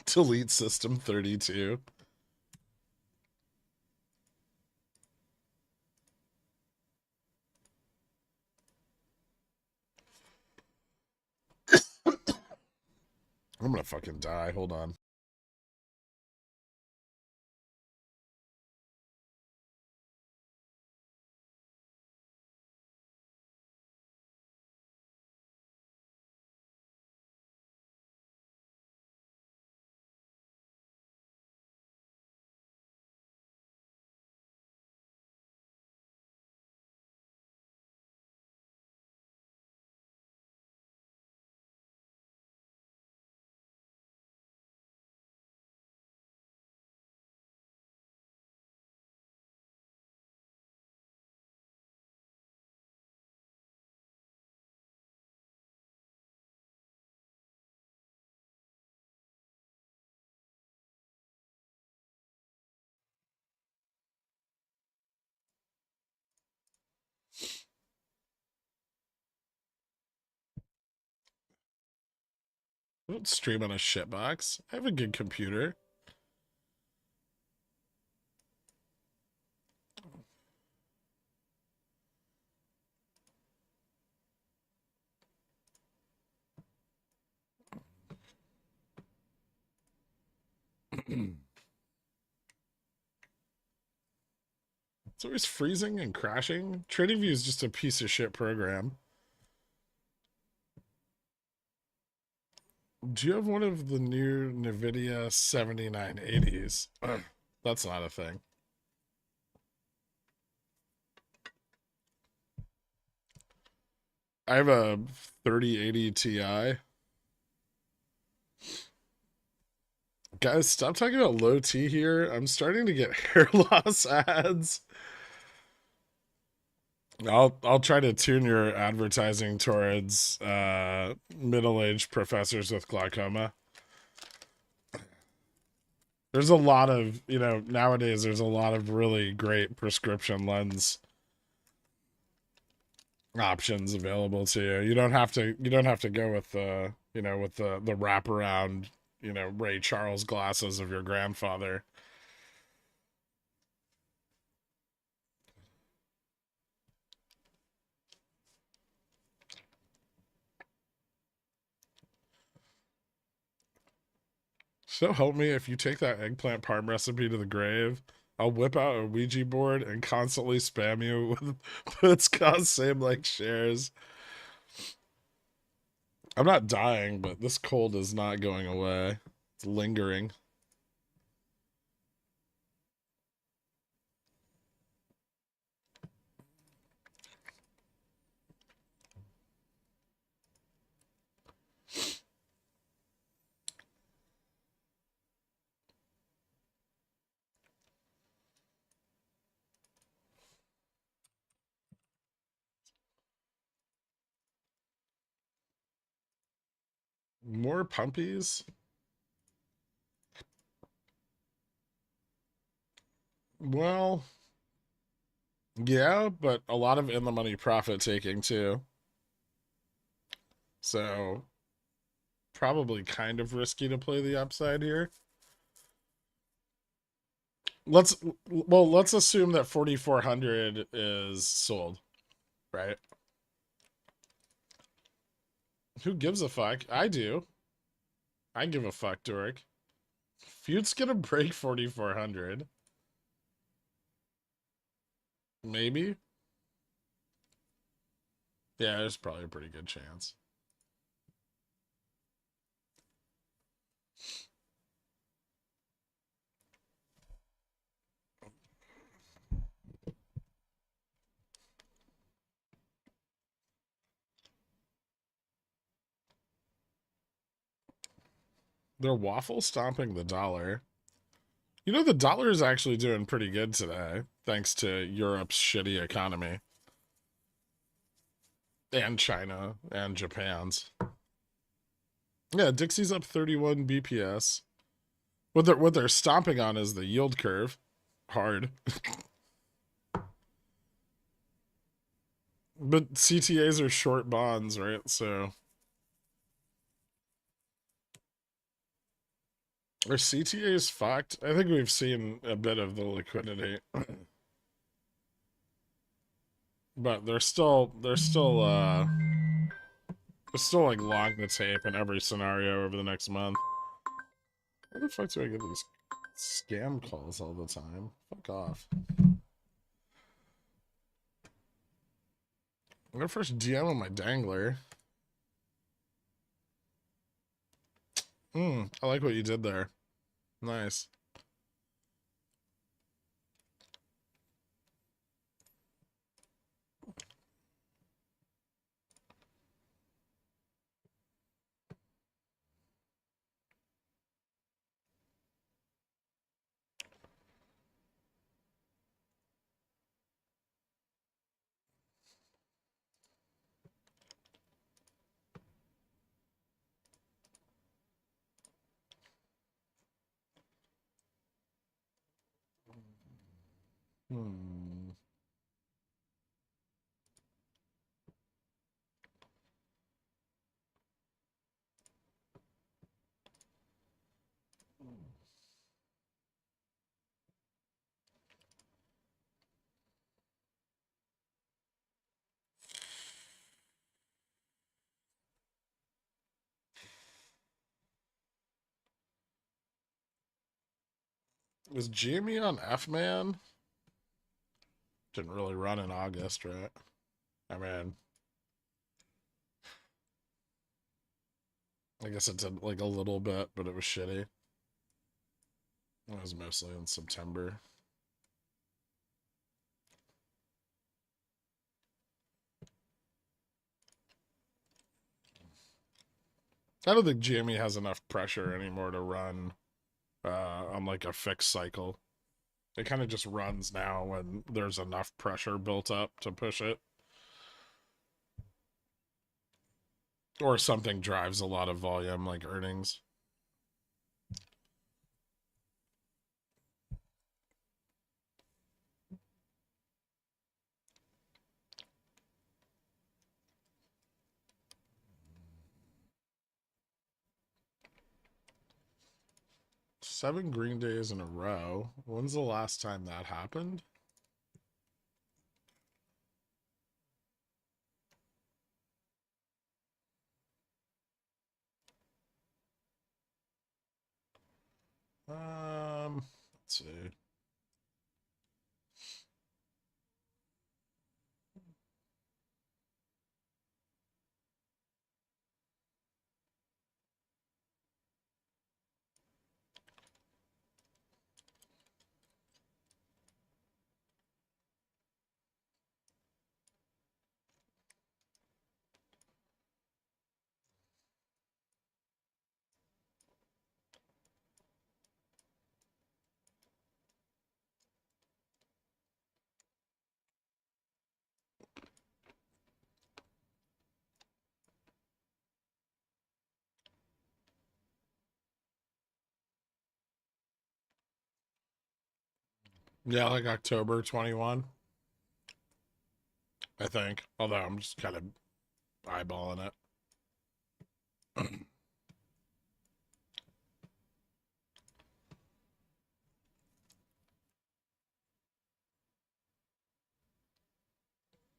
Delete system 32. I'm gonna fucking die. Hold on. I don't stream on a shitbox. I have a good computer. It's always freezing and crashing. TradingView is just a piece of shit program. Do you have one of the new NVIDIA 7980s? That's not a thing. I have a 3080 Ti. Guys, stop talking about low T here. I'm starting to get hair loss ads. I'll try to tune your advertising towards middle-aged professors with glaucoma. There's a lot of, nowadays there's a lot of really great prescription lens options available to you. You don't have to go with the, with the wraparound, Ray Charles glasses of your grandfather. So help me, if you take that eggplant parm recipe to the grave, I'll whip out a Ouija board and constantly spam you with puts cost same like shares. I'm not dying, but this cold is not going away. It's lingering. More pumpies? Well, yeah, but a lot of in the money profit taking too. So probably kind of risky to play the upside here. Let's assume that 4,400 is sold, right? Who gives a fuck? I do. I give a fuck, Dork. Feud's gonna break 4,400. Maybe. Yeah, there's probably a pretty good chance. They're waffle stomping the dollar. You know, the dollar is actually doing pretty good today, thanks to Europe's shitty economy. And China and Japan's. Yeah, Dixie's up 31 BPS. What they're stomping on is the yield curve. Hard. But CTAs are short bonds, right? So are CTAs fucked? I think we've seen a bit of the liquidity. But they're still like long the tape in every scenario over the next month. Why the fuck do I get these scam calls all the time? Fuck off. I'm gonna first DM on my dangler. I like what you did there. Nice. Hmm. Was Jamie on F-Man? Didn't really run in August, right? I mean, I guess it did like a little bit, but it was shitty. It was mostly in September. I don't think Jamie has enough pressure anymore to run on like a fixed cycle. It kind of just runs now when there's enough pressure built up to push it. Or something drives a lot of volume, like earnings. Seven green days in a row. When's the last time that happened? Let's see. Yeah, like October 21, I think. Although I'm just kind of eyeballing it.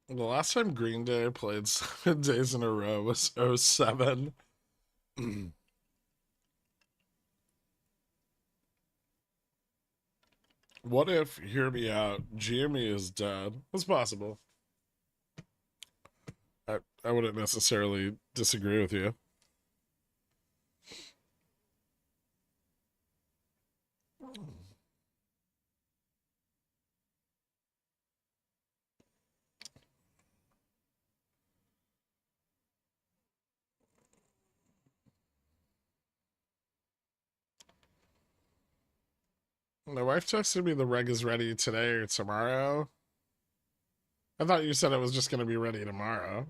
The last time Green Day played 7 days in a row was '07. What if, hear me out, GME is dead? It's possible. I wouldn't necessarily disagree with you. My wife texted me the reg is ready today or tomorrow. I thought you said it was just going to be ready tomorrow.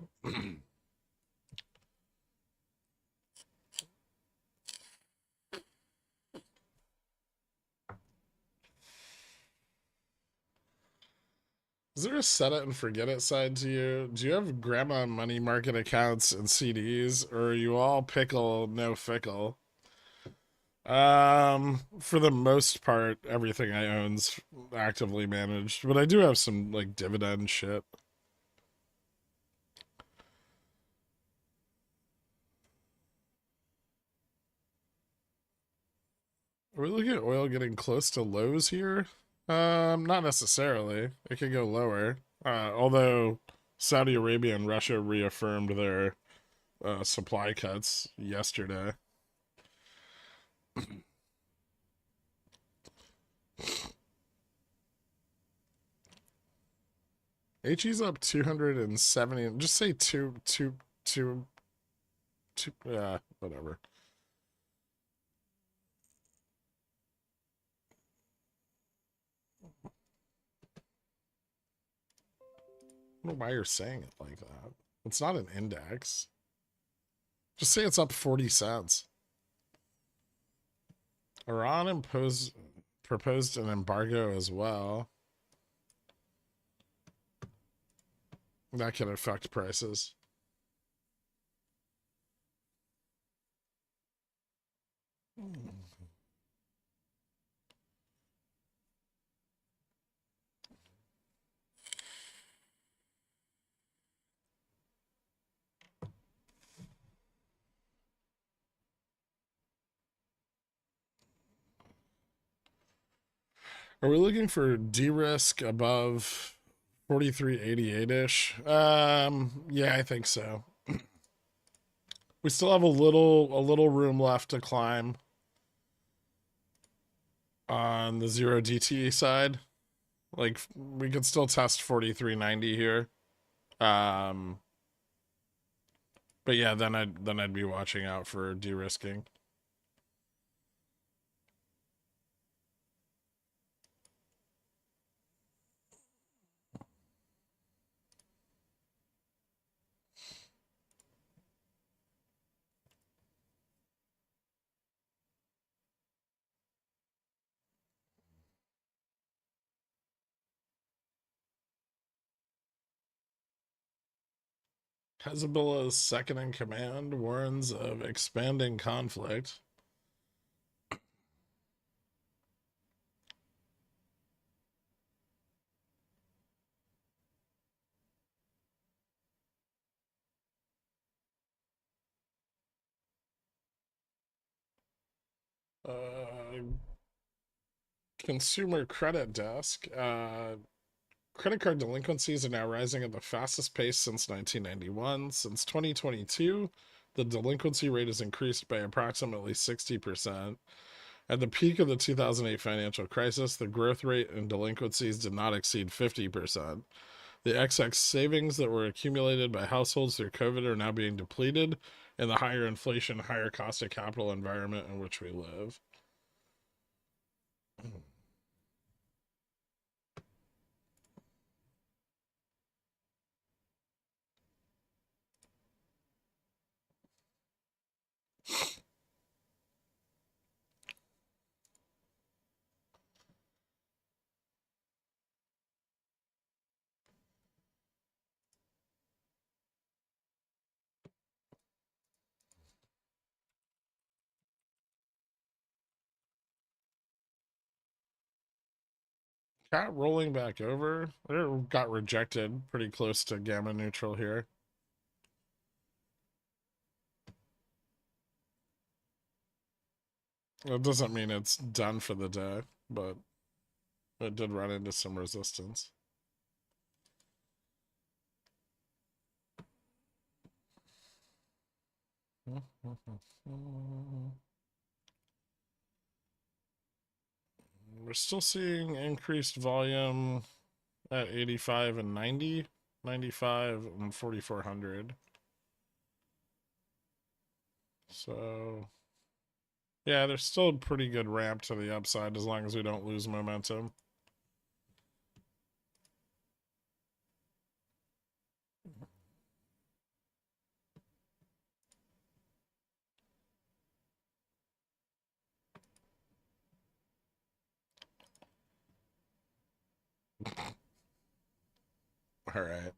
Is there a set it and forget it side to you? Do you have grandma money market accounts and CDs, or are you all pickle, no fickle? For the most part, everything I own's actively managed, but I do have some like dividend shit. Are we looking at oil getting close to lows here? Not necessarily. It could go lower. Although Saudi Arabia and Russia reaffirmed their supply cuts yesterday. HE's up 270. Just say two. Yeah, whatever. I don't know why you're saying it like that. It's not an index. Just say it's up 40 cents. Iran proposed an embargo as well. That can affect prices. Are we looking for de-risk above 43.88-ish? Yeah, I think so. We still have a little room left to climb on the 0 DTE side. Like we could still test 43.90 here. Um but yeah, then I'd be watching out for de-risking. Hezbollah's second in command warns of expanding conflict. Uh, Consumer credit desk. Credit card delinquencies are now rising at the fastest pace since 1991. Since 2022, the delinquency rate has increased by approximately 60%. At the peak of the 2008 financial crisis, the growth rate in delinquencies did not exceed 50%. The excess savings that were accumulated by households through COVID are now being depleted in the higher inflation, higher cost of capital environment in which we live. Cat rolling back over. It got rejected pretty close to gamma neutral here. It doesn't mean it's done for the day, but it did run into some resistance. We're still seeing increased volume at 85 and 90, 95 and 4400. So, yeah, there's still a pretty good ramp to the upside as long as we don't lose momentum. All right.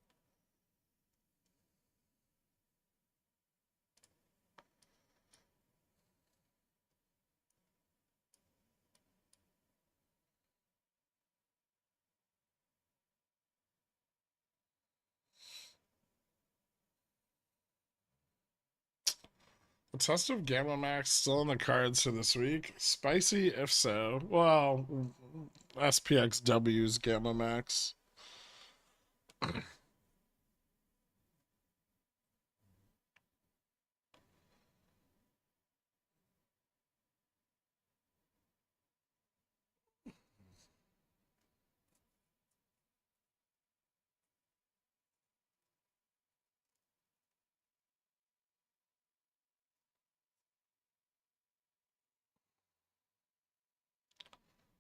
The test of Gamma Max still in the cards for this week. Spicy, if so. Well, SPXW's Gamma Max.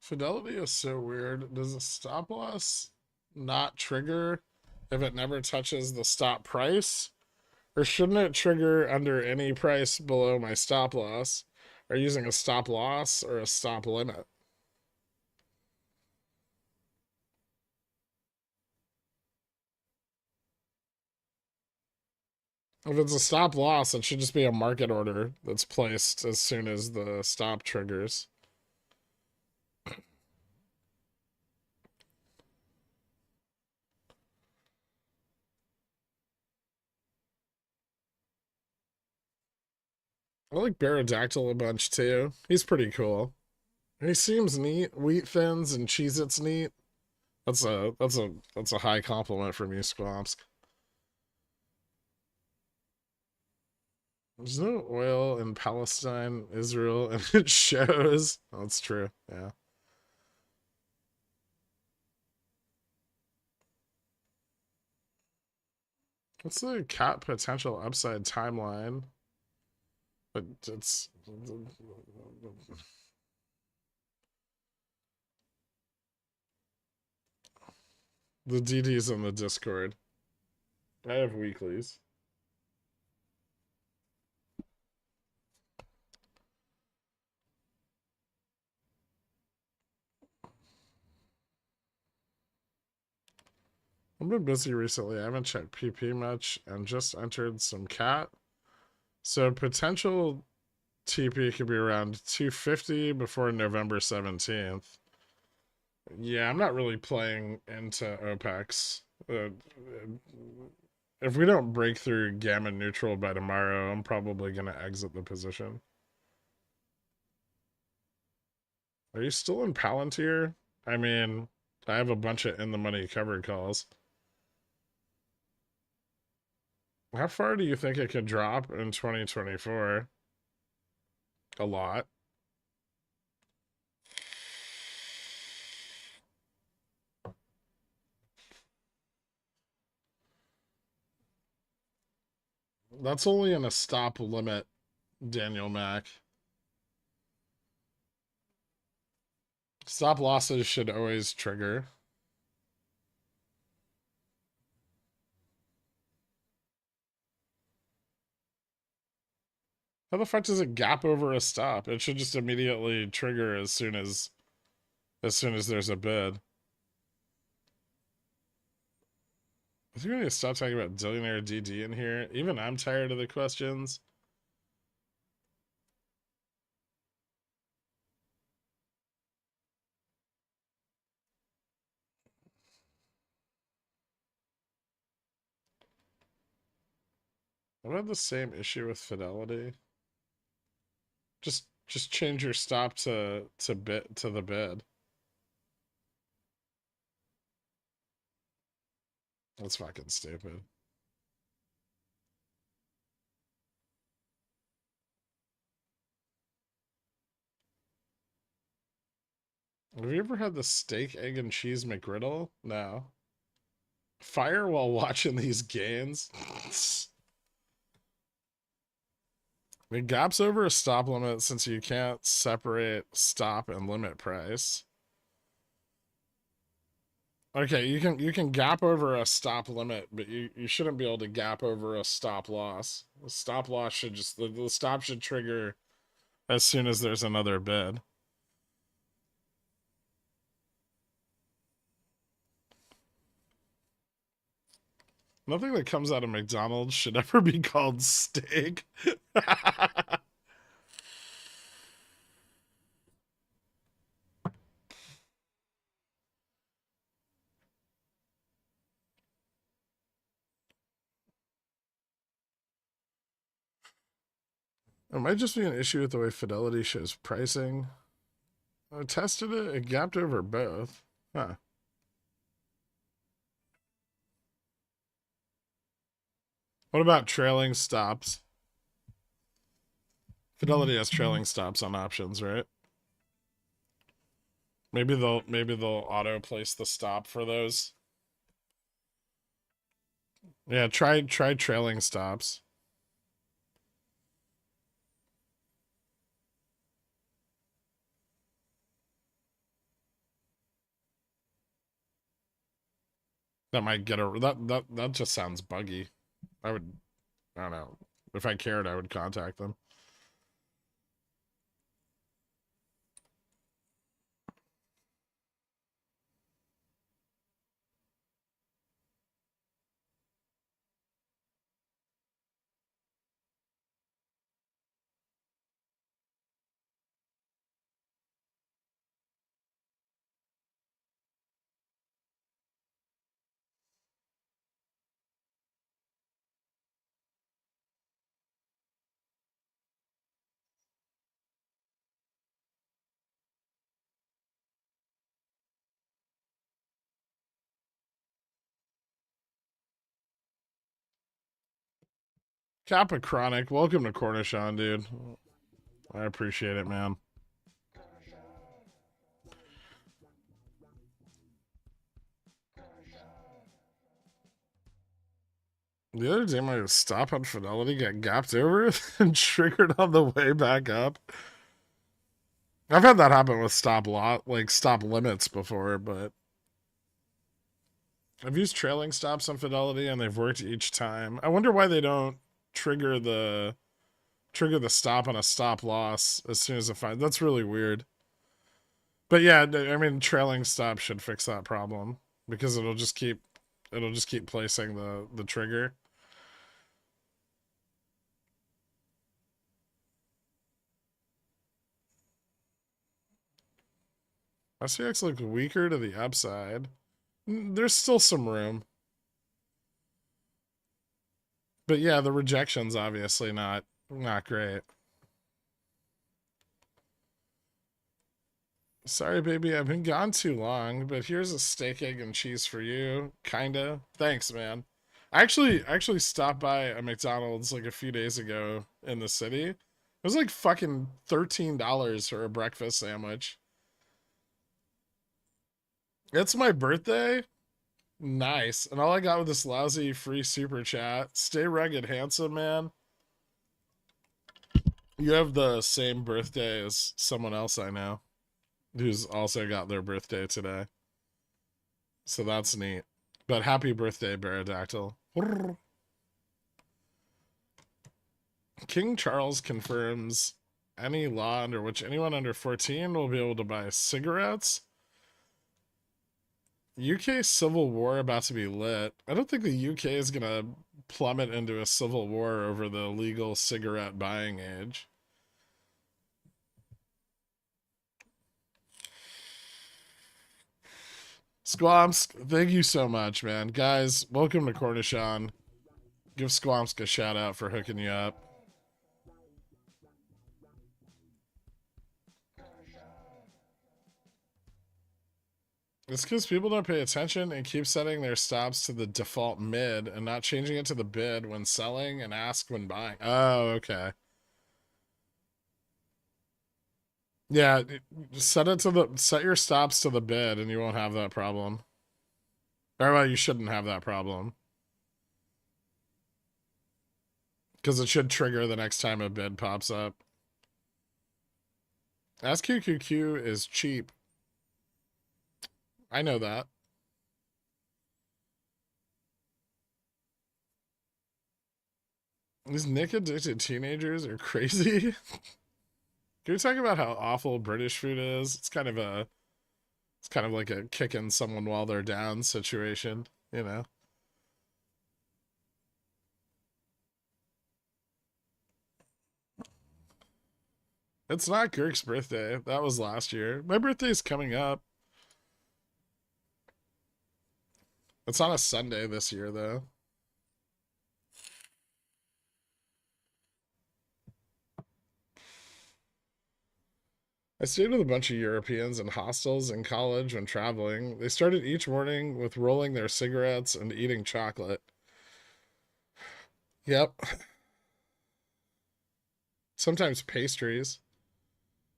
Fidelity is so weird. Does a stop loss not trigger if it never touches the stop price? Or shouldn't it trigger under any price below my stop loss? Or using a stop loss or a stop limit? If it's a stop loss, it should just be a market order that's placed as soon as the stop triggers. I like Baradactyl a bunch too. He's pretty cool. He seems neat. Wheat thins and Cheez-Its neat. That's a high compliment from you, Squamps. There's no oil in Palestine, Israel, and it shows. That's true. Yeah. What's the cat potential upside timeline? But it's the DD's in the Discord. I have weeklies. I've been busy recently. I haven't checked PP much and just entered some cat. So potential TP could be around 250 before November 17th. Yeah, I'm not really playing into OPEX. If we don't break through gamma neutral by tomorrow, I'm probably going to exit the position. Are you still in Palantir? I mean, I have a bunch of in the money covered calls. How far do you think it could drop in 2024? A lot. That's only in a stop limit, Daniel Mack. Stop losses should always trigger. How the fuck does it gap over a stop? It should just immediately trigger as soon as there's a bid. I think we need to stop talking about Billionaire DD in here. Even I'm tired of the questions. I've had the same issue with Fidelity. Just change your stop to the bid. That's fucking stupid. Have you ever had the steak, egg, and cheese McGriddle? No. Fire while watching these gains. It gaps over a stop limit since you can't separate stop and limit price. Okay, you can gap over a stop limit, but you shouldn't be able to gap over a stop loss. The stop loss should just the stop should trigger as soon as there's another bid. Nothing that comes out of McDonald's should ever be called steak. It might just be an issue with the way Fidelity shows pricing. I tested it, it gapped over both. Huh. What about trailing stops? Fidelity has trailing stops on options, right? Maybe they'll auto place the stop for those. Yeah, try trailing stops. That might get a that just sounds buggy. I don't know. If I cared, I would contact them. Kappa Chronic, welcome to Cornishon, dude. I appreciate it, man. The other day, my stop on Fidelity got gapped over and triggered on the way back up. I've had that happen with stop limits before, but I've used trailing stops on Fidelity and they've worked each time. I wonder why they don't trigger the stop on a stop loss as soon as it finds. That's really weird. But yeah, I mean, trailing stop should fix that problem because it'll just keep placing the trigger. SCX looked weaker to the upside. There's still some room. But yeah, the rejection's obviously not great. Sorry, baby, I've been gone too long, but here's a steak, egg, and cheese for you. Kinda. Thanks, man. I actually stopped by a McDonald's like a few days ago in the city. It was like fucking $13 for a breakfast sandwich. It's my birthday. Nice. And all I got with this lousy free super chat. Stay rugged, handsome, man. You have the same birthday as someone else I know who's also got their birthday today. So that's neat. But happy birthday, Baradactyl. King Charles confirms any law under which anyone under 14 will be able to buy cigarettes. UK Civil War about to be lit. I don't think the UK is going to plummet into a civil war over the legal cigarette buying age. Squamsk, thank you so much, man. Guys, welcome to Cornishon. Give Squamsk a shout out for hooking you up. It's because people don't pay attention and keep setting their stops to the default mid and not changing it to the bid when selling and ask when buying. Oh, okay. Yeah, set your stops to the bid and you won't have that problem. Or well, you shouldn't have that problem. Because it should trigger the next time a bid pops up. SQQQ is cheap. I know that. These Nick addicted teenagers are crazy. Can we talk about how awful British food is? It's kind of like a kicking someone while they're down situation, you know? It's not Girk's birthday. That was last year. My birthday's coming up. It's on a Sunday this year, though. I stayed with a bunch of Europeans in hostels in college when traveling. They started each morning with rolling their cigarettes and eating chocolate. Yep. Sometimes pastries.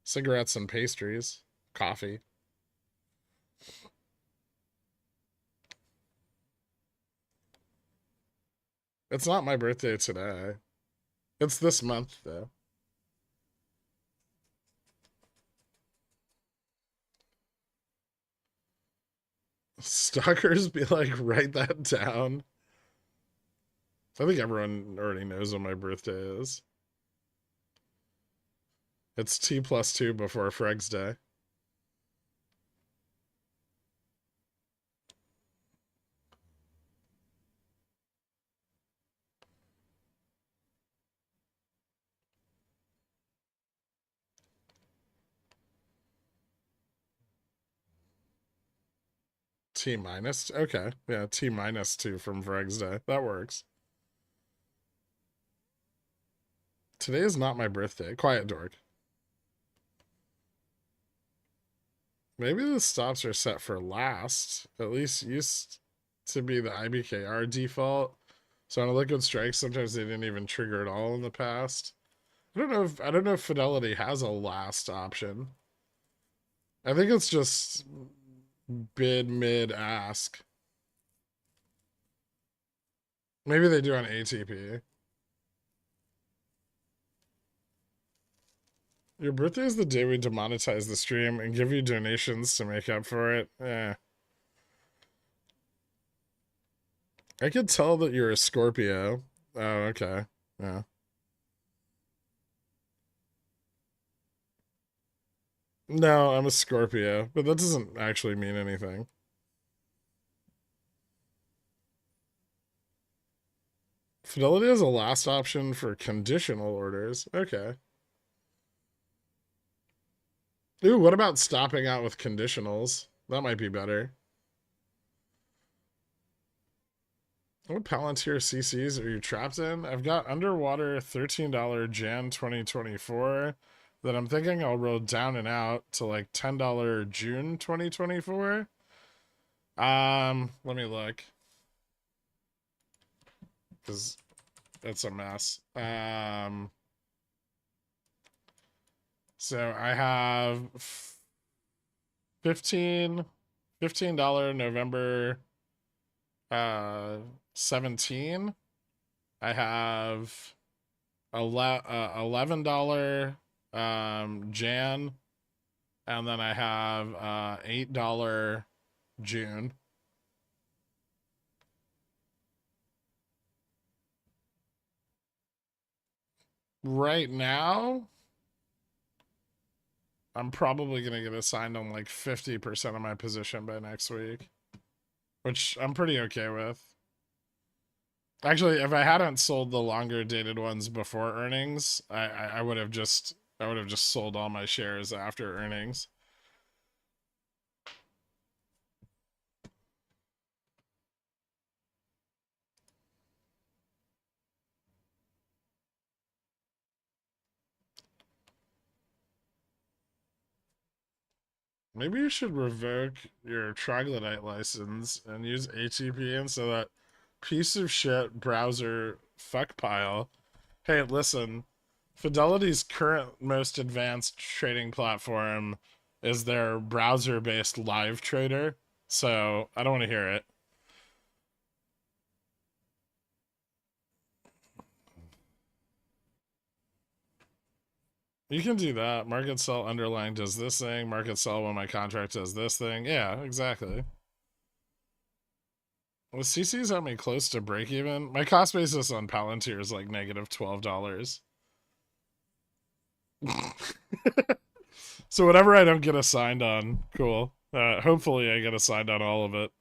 Cigarettes and pastries. Coffee. It's not my birthday today. It's this month, though. Stalkers be like, write that down. I think everyone already knows when my birthday is. It's T+2 before Freg's Day. T minus? Okay. Yeah, T-2 from Freg's Day. That works. Today is not my birthday. Quiet dork. Maybe the stops are set for last. At least used to be the IBKR default. So on a liquid strike, sometimes they didn't even trigger at all in the past. I don't know if Fidelity has a last option. I think it's just bid, mid, ask. Maybe they do on ATP. Your birthday is the day we demonetize the stream and give you donations to make up for it. Eh. I could tell that you're a Scorpio. Oh, okay. Yeah. No, I'm a Scorpio, but that doesn't actually mean anything. Fidelity has a last option for conditional orders. Okay. Ooh, what about stopping out with conditionals? That might be better. What Palantir CCs are you trapped in? I've got underwater $13 Jan 2024, that I'm thinking I'll roll down and out to like $10 June 2024. Let me look, because it's a mess. So I have 15 $15 November 17. I have $11 Jan, and then I have $8 June. Right now, I'm probably gonna get assigned on like 50% of my position by next week, which I'm pretty okay with. Actually, if I hadn't sold the longer dated ones before earnings, I would have just sold all my shares after earnings. Maybe you should revoke your troglodyte license and use HTTP instead of that piece of shit browser fuck pile. Hey, listen, Fidelity's current most advanced trading platform is their browser-based live trader, so I don't want to hear it. You can do that. Market sell underlying does this thing. Market sell when my contract does this thing. Yeah, exactly. Well, CC's at me close to break even. My cost basis on Palantir is like negative $12. So whatever I don't get assigned on, cool. Hopefully I get assigned on all of it.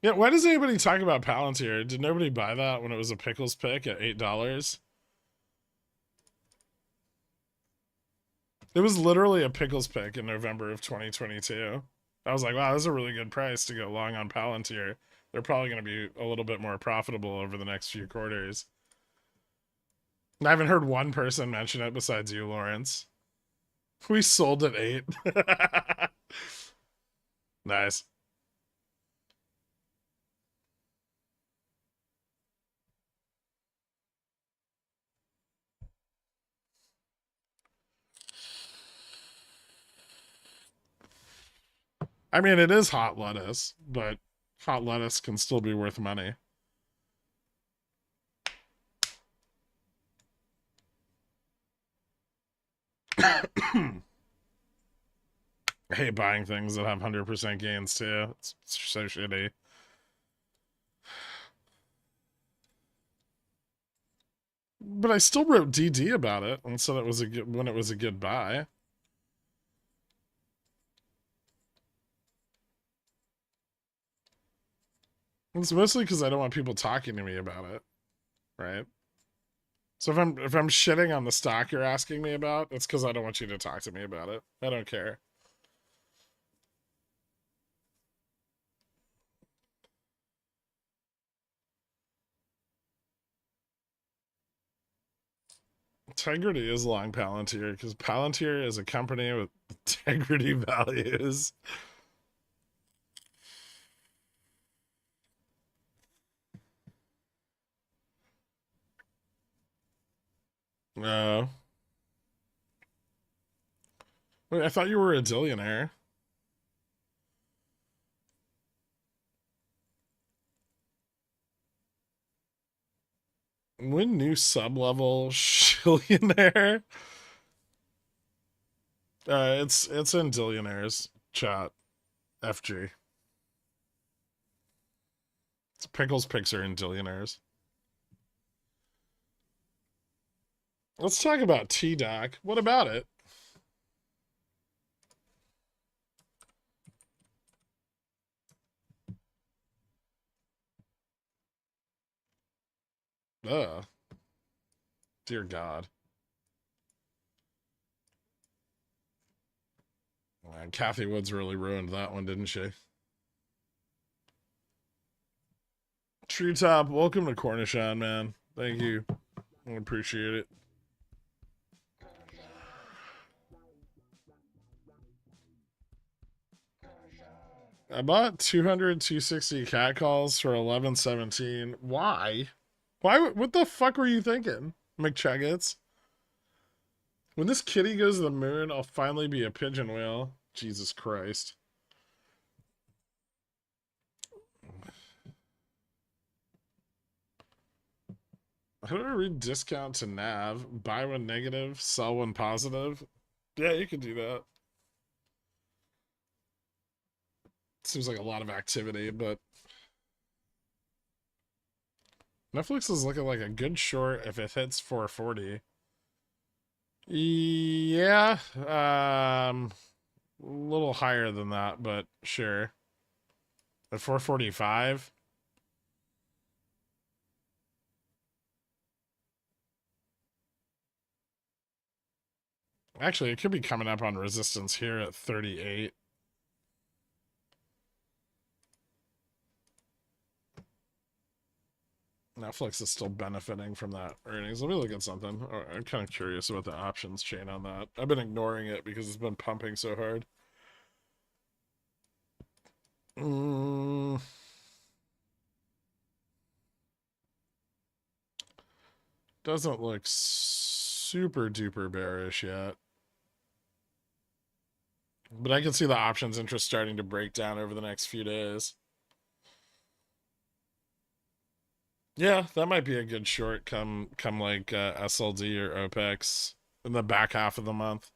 Yeah, why does anybody talk about Palantir? Did nobody buy that when it was a pickles pick at $8? It was literally a pickles pick in November of 2022. I was like, wow, this is a really good price to go long on Palantir. They're probably going to be a little bit more profitable over the next few quarters. And I haven't heard one person mention it besides you, Lawrence. We sold at 8. Nice. I mean, it is hot lettuce, but hot lettuce can still be worth money. I hate buying things that have 100% gains too. It's so shitty. But I still wrote DD about it and said it was a good when it was a good buy. It's mostly because I don't want people talking to me about it, right? So if I'm shitting on the stock you're asking me about, it's because I don't want you to talk to me about it. I don't care. Integrity is long Palantir because Palantir is a company with integrity values. No. Wait, I thought you were a billionaire. When new sub-level shillionaire? It's in billionaires chat. FG. It's Pickles picks are in billionaires. Let's talk about T-Doc. What about it? Ugh. Dear God. Man, Kathy Woods really ruined that one, didn't she? True Top, welcome to Cornishon, man. Thank you. I appreciate it. I bought 200, 260 cat calls for 11.17. Why? Why? What the fuck were you thinking, McChuggets? When this kitty goes to the moon, I'll finally be a pigeon whale. Jesus Christ. How do I read discount to NAV? Buy one negative, sell one positive? Yeah, you can do that. Seems like a lot of activity, but Netflix is looking like a good short if it hits 440. Yeah, a little higher than that, but sure. At 445? Actually, it could be coming up on resistance here at 38. Netflix is still benefiting from that earnings. Let me look at something. Oh, I'm kind of curious about the options chain on that. I've been ignoring it because it's been pumping so hard. Doesn't look super duper bearish yet. But I can see the options interest starting to break down over the next few days. Yeah, that might be a good short come like SLD or OPEX in the back half of the month.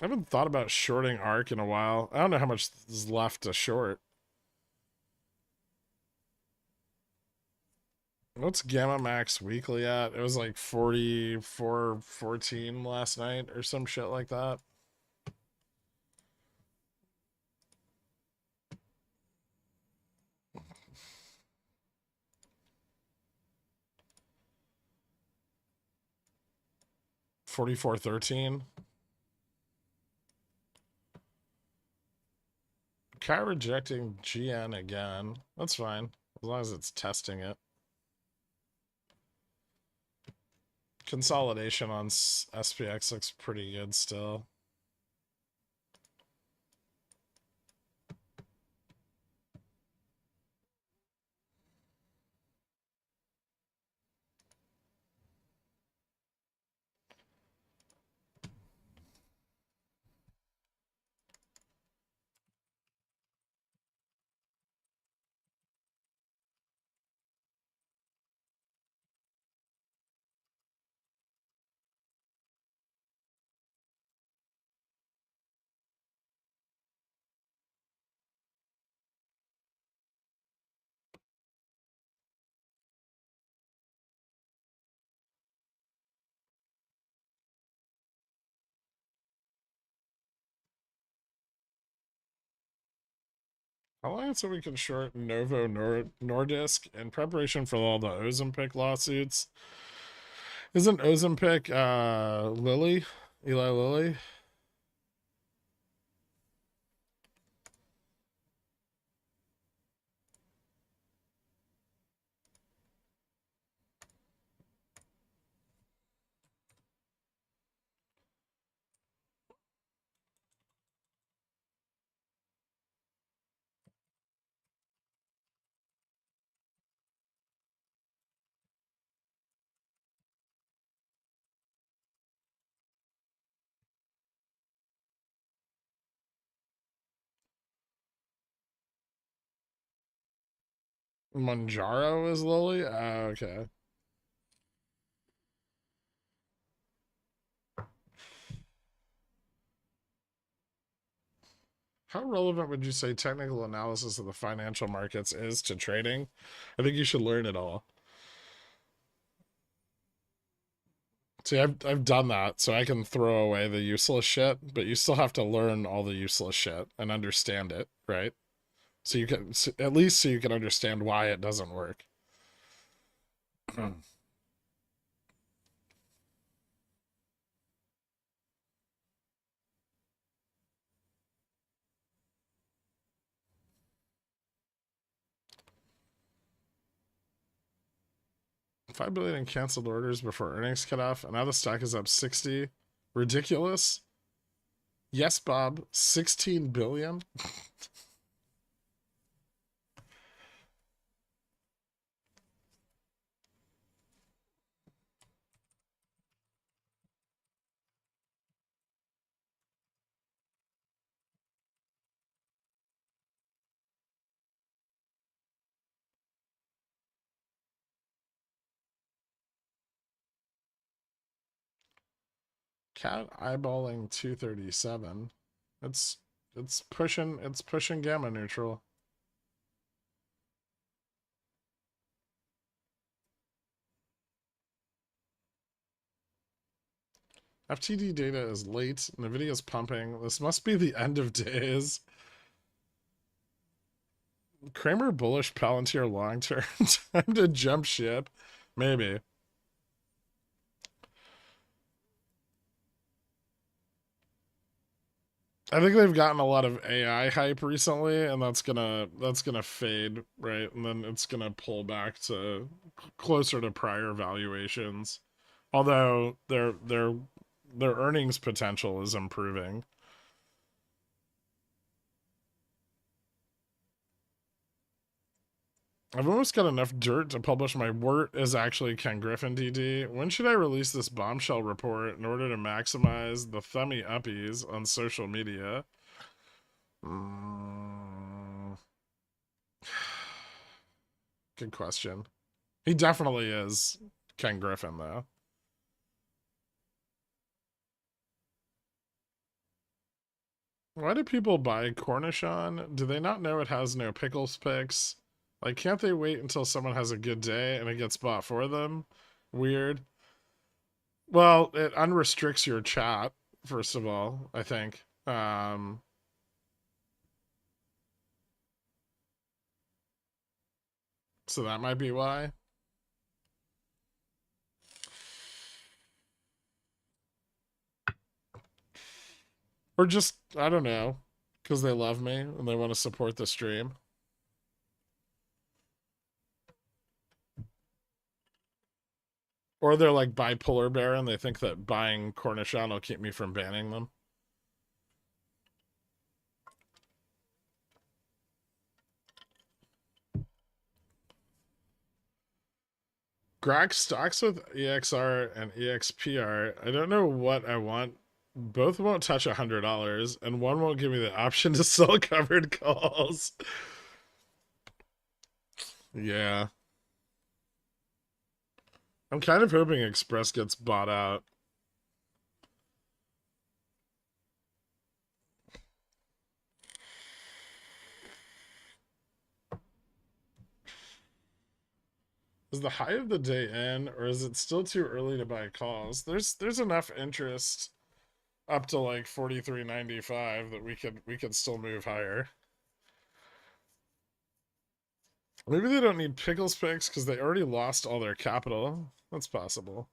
I haven't thought about shorting ARK in a while. I don't know how much is left to short. What's Gamma Max weekly at? It was like 44.14 last night or some shit like that. $44.13. Cat rejecting GN again. That's fine. As long as it's testing it. Consolidation on SPX looks pretty good still. How long until we can short Novo Nordisk in preparation for all the Ozempic lawsuits? Isn't Ozempic Lilly? Eli Lilly? Manjaro is Lilly? Okay. How relevant would you say technical analysis of the financial markets is to trading? I think you should learn it all. See, I've done that, so I can throw away the useless shit, but you still have to learn all the useless shit and understand it, right? So you can at least so you can understand why it doesn't work. 5 billion in canceled orders before earnings cut off, and now the stock is up 60. Ridiculous. Yes, Bob. 16 billion. Cat eyeballing 237. It's it's pushing gamma neutral. FTD data is late. Nvidia is pumping. This must be the end of days. Kramer bullish Palantir long term. Time to jump ship. Maybe. I think they've gotten a lot of AI hype recently, and that's gonna fade, right? And then it's gonna pull back to closer to prior valuations. Although their earnings potential is improving. I've almost got enough dirt to publish my wort is actually Ken Griffin DD. When should I release this bombshell report in order to maximize the thummy uppies on social media? Mm, good question. He definitely is Ken Griffin, though. Why do people buy Cornichon? Do they not know it has no pickles picks? Like, can't they wait until someone has a good day and it gets bought for them? Weird. Well, it unrestricts your chat, first of all, I think. So that might be why. Or just, I don't know, because they love me and they want to support the stream. Or they're like bipolar bear and they think that buying Cornichon will keep me from banning them. Grok stocks with EXR and EXPR. I don't know what I want. Both won't touch $100, and one won't give me the option to sell covered calls. Yeah. I'm kind of hoping Express gets bought out. Is the high of the day in, or is it still too early to buy calls? There's enough interest up to like 43.95 that we could still move higher. Maybe they don't need pickles picks because they already lost all their capital. That's possible.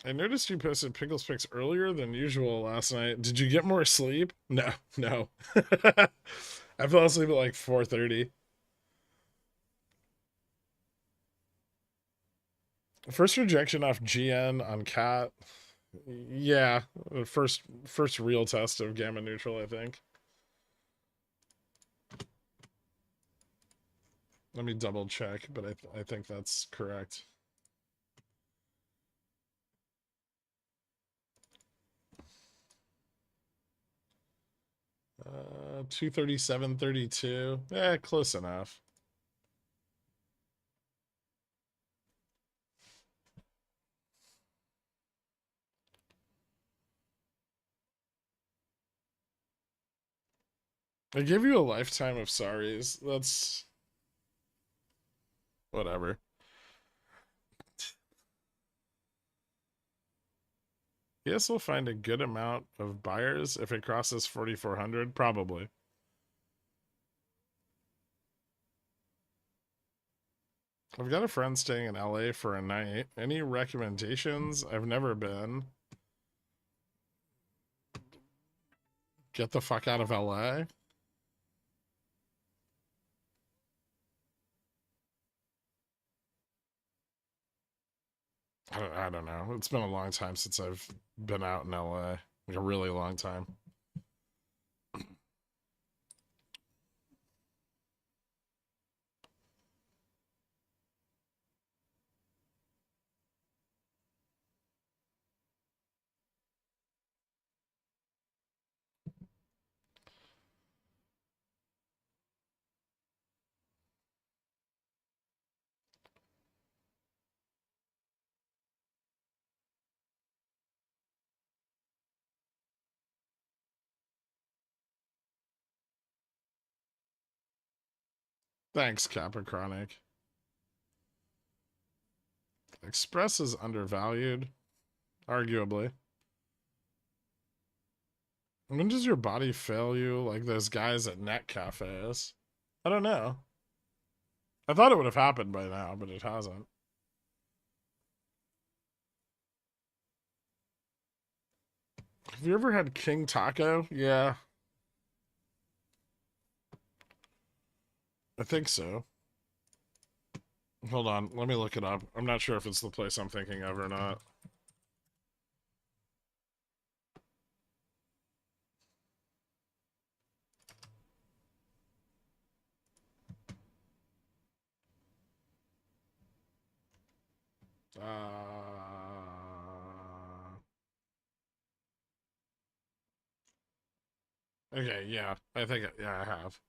I noticed you posted pickles picks earlier than usual last night. Did you get more sleep? No, no. I fell asleep at like 4:30. First rejection off GN on cat. Yeah, first real test of gamma neutral, I think. Let me double check, but I think that's correct. Uh, 237.32. Yeah, close enough. I give you a lifetime of sorries. That's whatever. Yes, we'll find a good amount of buyers if it crosses 4,400, probably. I've got a friend staying in LA for a night. Any recommendations? I've never been. Get the fuck out of LA. I don't know. It's been a long time since I've been out in LA. Like a really long time. Thanks, Caprichronic. Express is undervalued, arguably. When does your body fail you like those guys at net cafes? I don't know. I thought it would have happened by now, but it hasn't. Have you ever had King Taco? Yeah, I think so. Hold on, let me look it up. I'm not sure if it's the place I'm thinking of or not. Okay, yeah, I think, yeah, I have.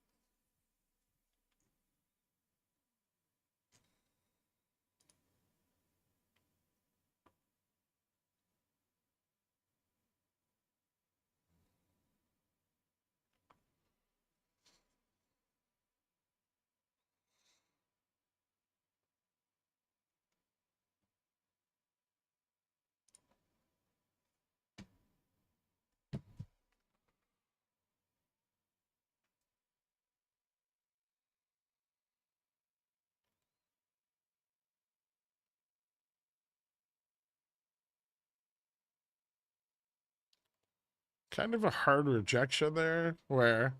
Kind of a hard rejection there, where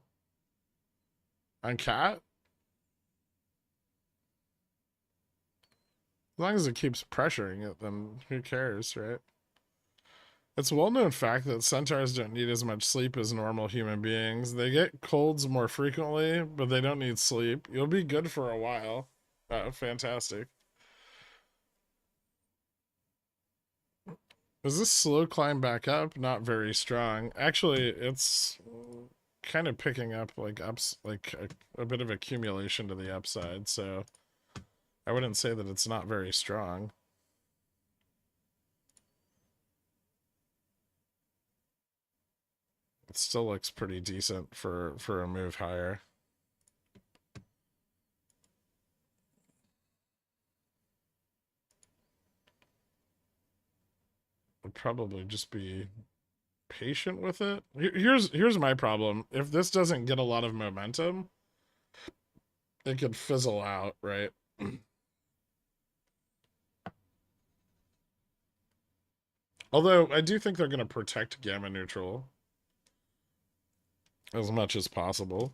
on cat, as long as it keeps pressuring it, then who cares, right? It's a well-known fact that centaurs don't need as much sleep as normal human beings. They get colds more frequently, but they don't need sleep. You'll be good for a while. Oh, fantastic. Is this slow climb back up? Not very strong. Actually, it's kind of picking up like ups, like a bit of accumulation to the upside. So I wouldn't say that it's not very strong. It still looks pretty decent for a move higher. Would probably just be patient with it. Here's my problem. If this doesn't get a lot of momentum, it could fizzle out, right? Although I do think they're going to protect gamma neutral as much as possible.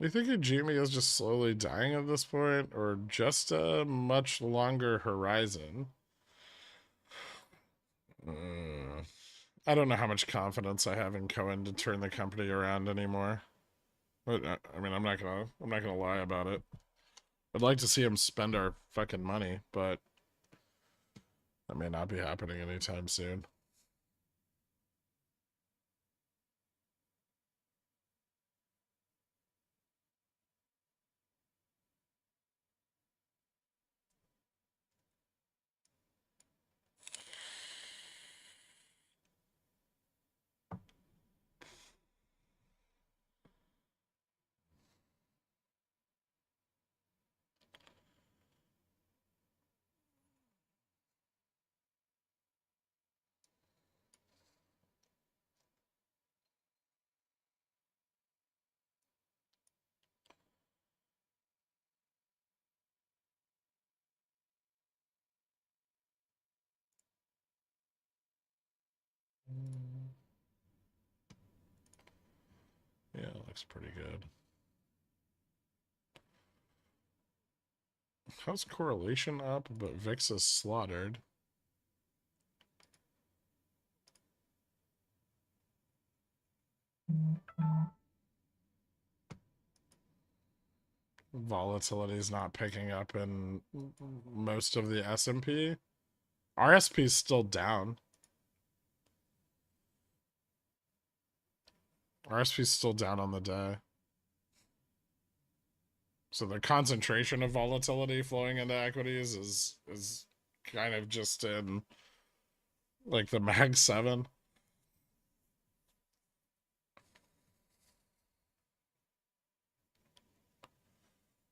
Do you think Ujimi is just slowly dying at this point, or just a much longer horizon? I don't know how much confidence I have in Cohen to turn the company around anymore. But I mean, I'm not gonna lie about it. I'd like to see him spend our fucking money, but that may not be happening anytime soon. Yeah, it looks pretty good. How's correlation up, but VIX is slaughtered? Volatility is not picking up in most of the S&P. RSP is still down. RSP is still down on the day. So the concentration of volatility flowing into equities is kind of just in like the Mag 7.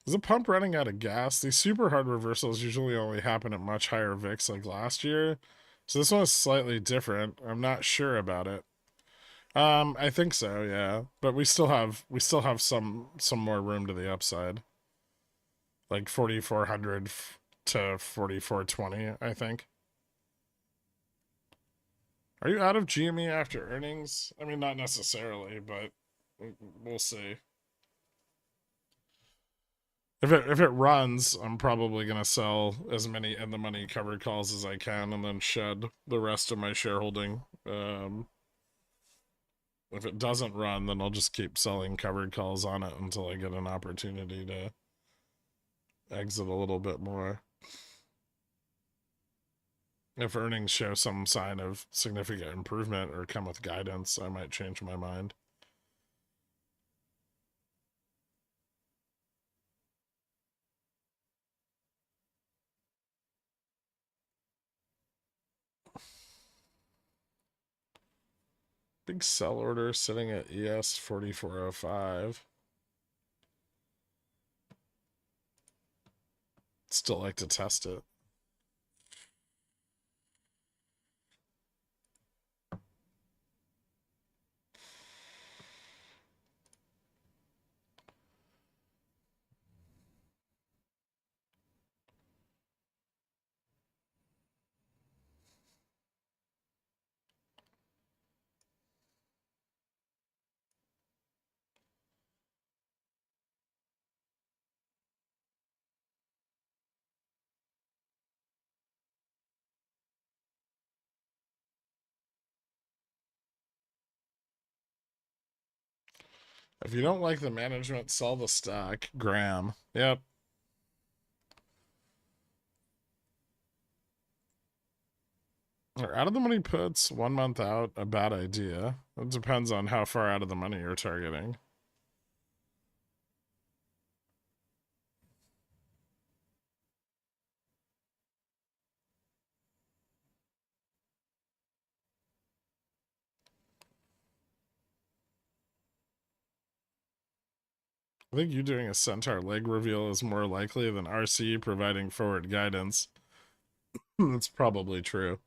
Is the pump running out of gas? These super hard reversals usually only happen at much higher VIX like last year. So this one is slightly different. I'm not sure about it. I think so, yeah. But we still have some more room to the upside. Like 4,400 to 4,420, I think. Are you out of GME after earnings? I mean, not necessarily, but we'll see. If it runs, I'm probably gonna sell as many in the money covered calls as I can, and then shed the rest of my shareholding. If it doesn't run, then I'll just keep selling covered calls on it until I get an opportunity to exit a little bit more. If earnings show some sign of significant improvement or come with guidance, I might change my mind. Big sell order sitting at ES 4405. Still like to test it. If you don't like the management, sell the stock. Graham. Yep. Are out of the money puts 1 month out a bad idea? It depends on how far out of the money you're targeting. I think you doing a centaur leg reveal is more likely than RC providing forward guidance. That's probably true.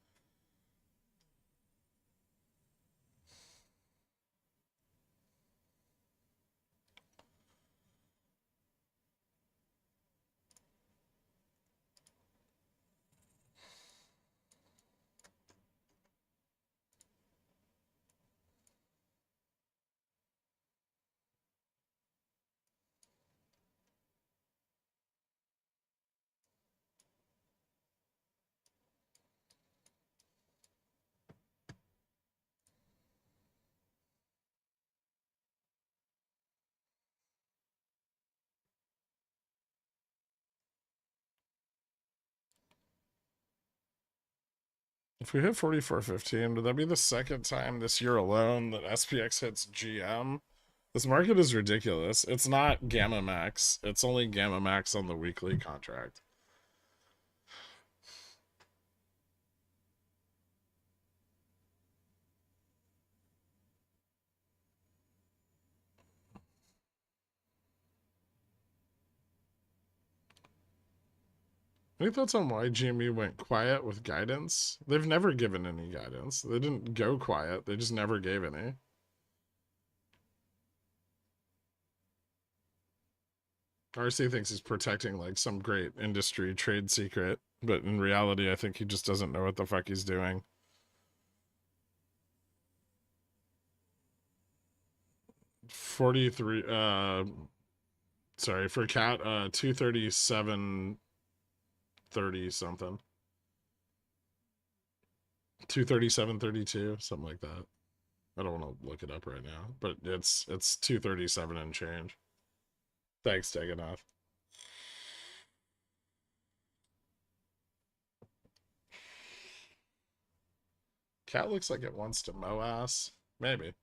If we hit 44.15, would that be the second time this year alone that SPX hits GM? This market is ridiculous. It's not Gamma Max. It's only Gamma Max on the weekly contract. Any thoughts on why GME went quiet with guidance? They've never given any guidance. They didn't go quiet. They just never gave any. RC thinks he's protecting like some great industry trade secret, but in reality, I think he just doesn't know what the fuck he's doing. 43, sorry, for Cat, 237.30 something. 237.32, something like that. I don't want to look it up right now, but it's 237 and change. Thanks, Deganoff. Cat looks like it wants to mow ass. Maybe.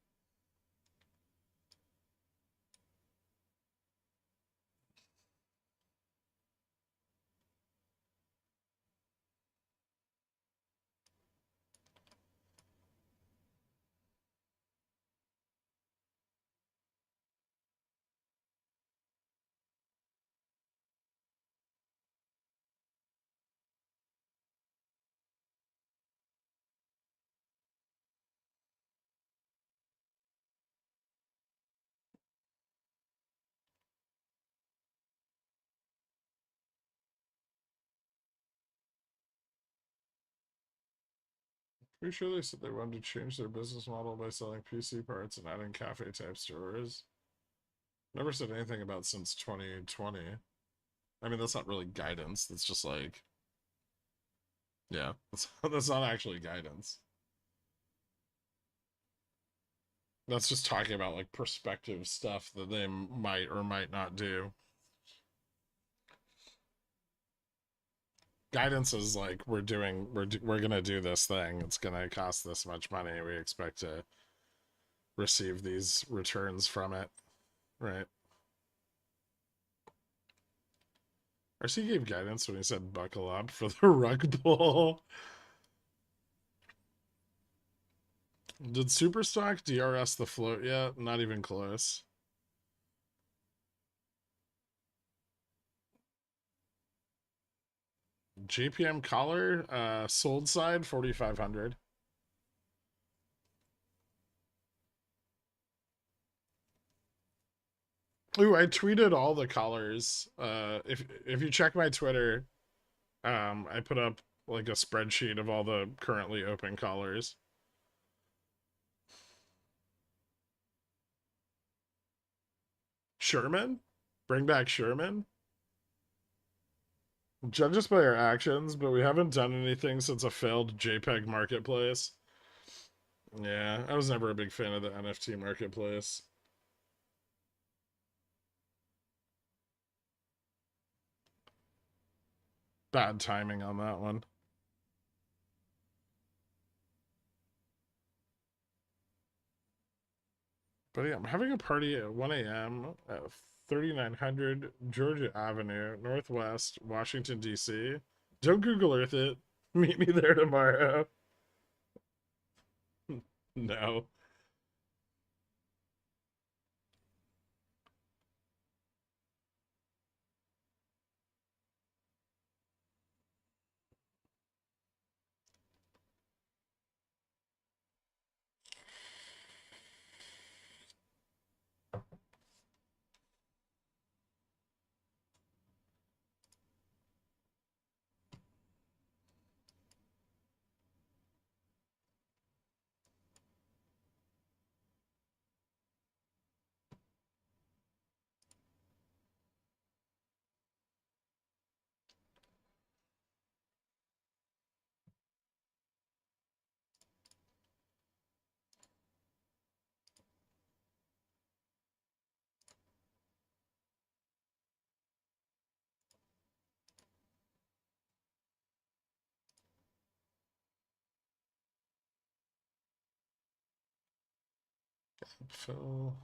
Pretty sure they said they wanted to change their business model by selling PC parts and adding cafe type stores. Never said anything about since 2020. I mean, that's not really guidance. That's just like, yeah, that's not actually guidance. That's just talking about like prospective stuff that they might or might not do. Guidance is like we're gonna do this thing. It's gonna cost this much money. We expect to receive these returns from it, right? RC gave guidance when he said buckle up for the rug pull. Did Superstock DRS the float yet? Not even close. JPM collar, sold side 4,500. Ooh, I tweeted all the collars. If you check my Twitter, I put up like a spreadsheet of all the currently open collars. Sherman? Bring back Sherman? Judge us by our actions, but we haven't done anything since a failed JPEG marketplace. Yeah, I was never a big fan of the NFT marketplace. Bad timing on that one. But yeah, I'm having a party at 1 a.m. at 3900 Georgia Avenue, Northwest, Washington, D.C. Don't Google Earth it. Meet me there tomorrow. No. Fill.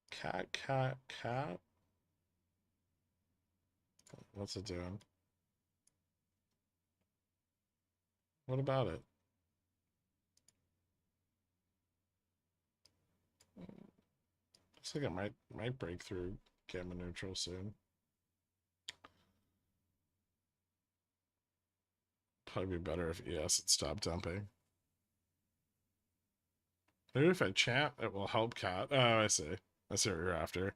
Cat, cat, cat. What's it doing? What about it? Looks like it might break through gamma neutral soon. Probably be better if ES had stopped dumping. Maybe if I chant, it will help cat. Oh, I see. I see what you're after.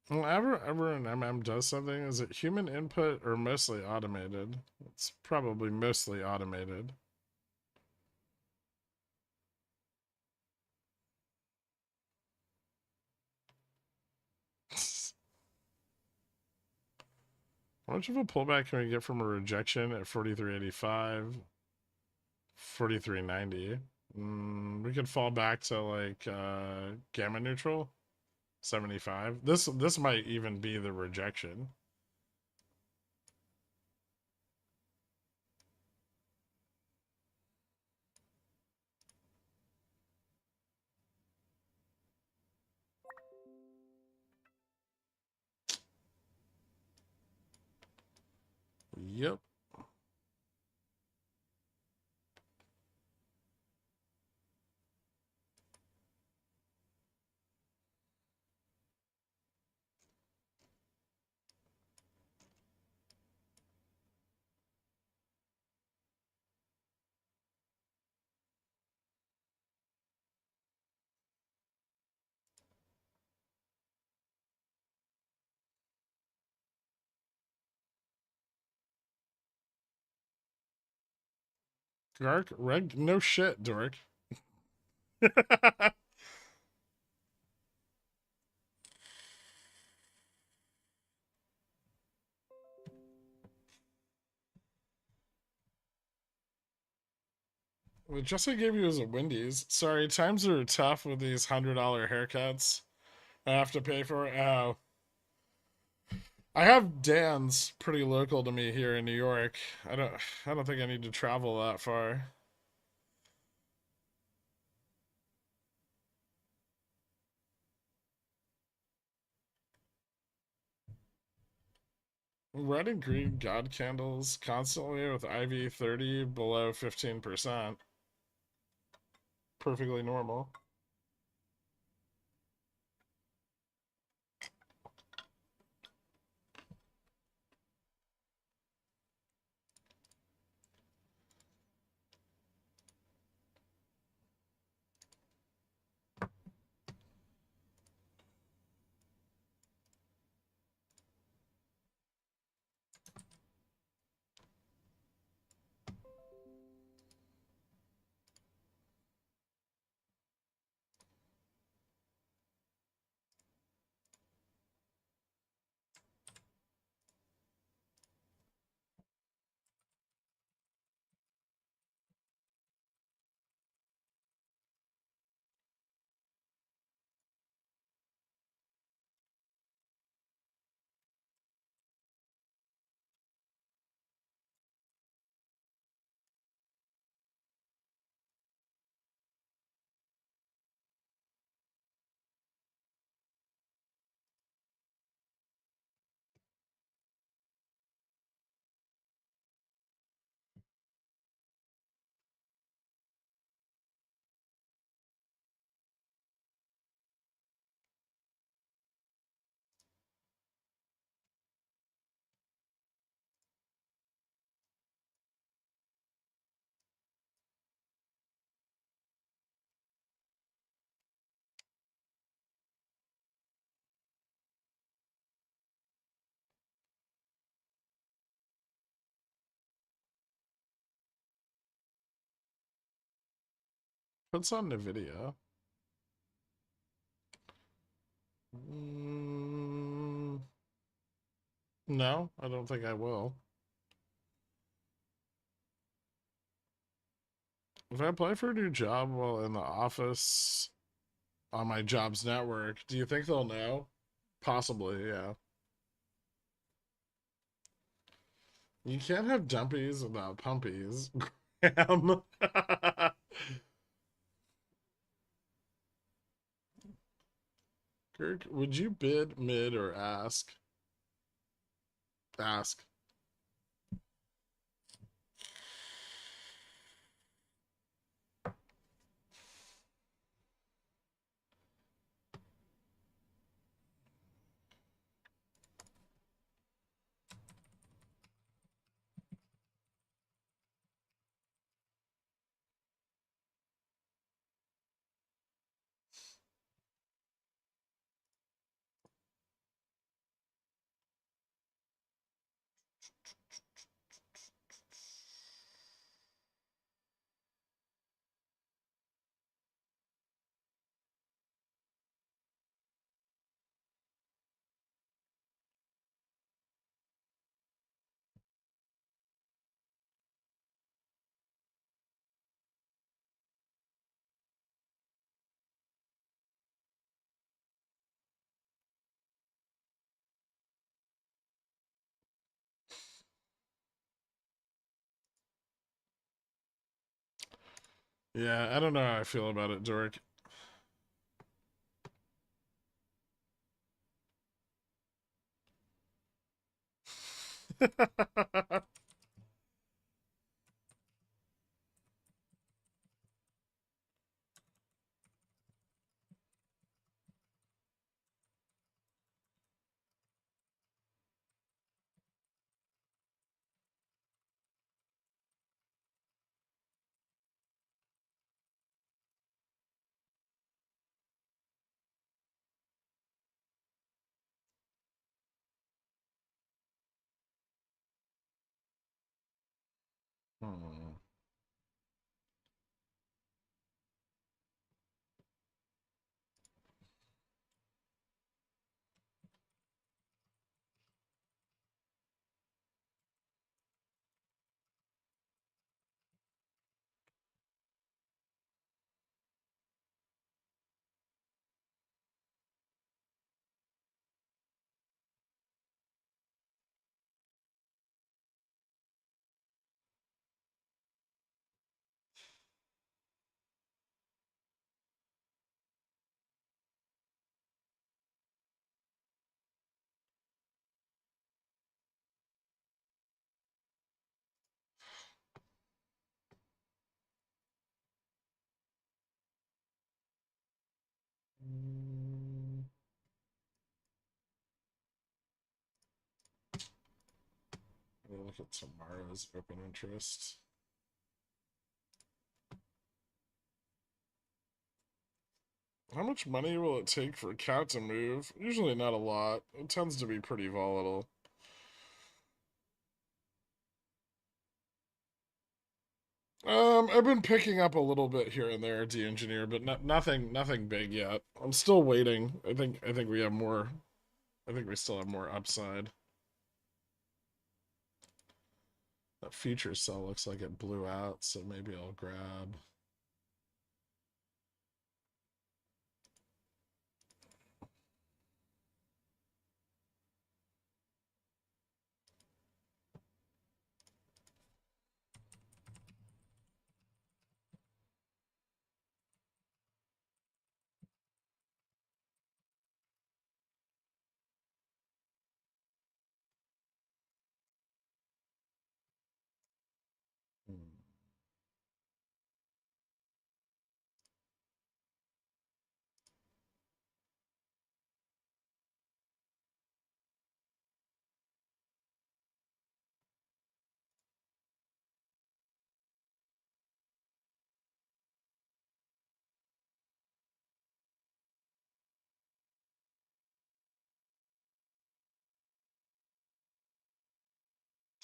Whenever an MM does something, is it human input or mostly automated? It's probably mostly automated. How much of a pullback can we get from a rejection at 43.85, 43.90? We could fall back to like gamma neutral, 75. This might even be the rejection. Yep. Gark, reg, no shit, Dork. What Jessica gave you was a Wendy's. Sorry, times are tough with these $100 haircuts. I have to pay for it. Oh, I have Dan's pretty local to me here in New York. I don't think I need to travel that far. Red and green god candles constantly with IV 30 below 15%. Perfectly normal. Puts on NVIDIA. Mm, no, I don't think I will. If I apply for a new job while in the office on my jobs network, do you think they'll know? Possibly, yeah. You can't have dumpies without pumpies. Graham. Kirk, would you bid, mid, or ask? Ask. Yeah, I don't know how I feel about it, Dork. Hmm. Mm, let me look at tomorrow's open interest. How much money will it take for a cat to move? Usually not a lot. It tends to be pretty volatile. I've been picking up a little bit here and there, de-engineer, but nothing big yet. I'm still waiting. I think we have more. I think we still have more upside. That future cell looks like it blew out, so maybe I'll grab. Hmm.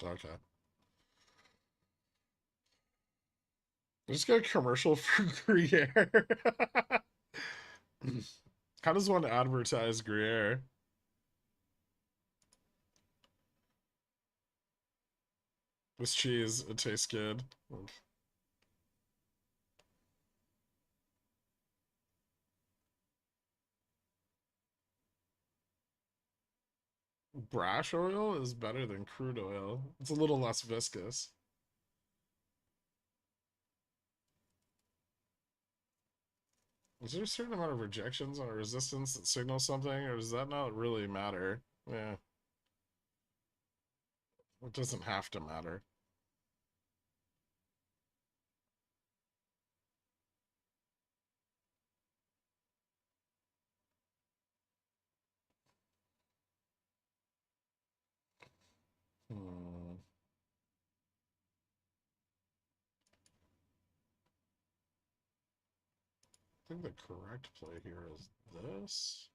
Okay. I just got a commercial for Gruyere. How does one advertise Gruyere? This cheese, it tastes good. Brash oil is better than crude oil. It's a little less viscous. Is there a certain amount of rejections on a resistance that signals something, or does that not really matter? Yeah, it doesn't have to matter. Hmm. I think the correct play here is this.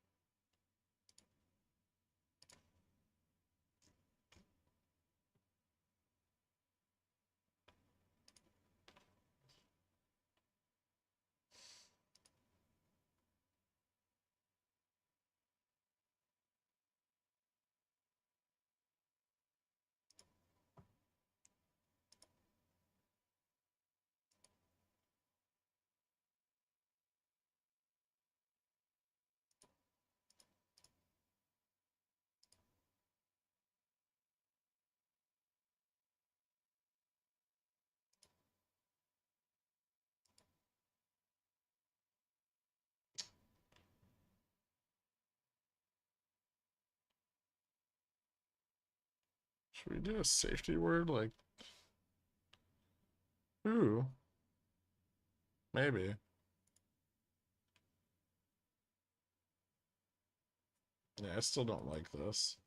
Should we do a safety word like ooh? Maybe. Yeah, I still don't like this.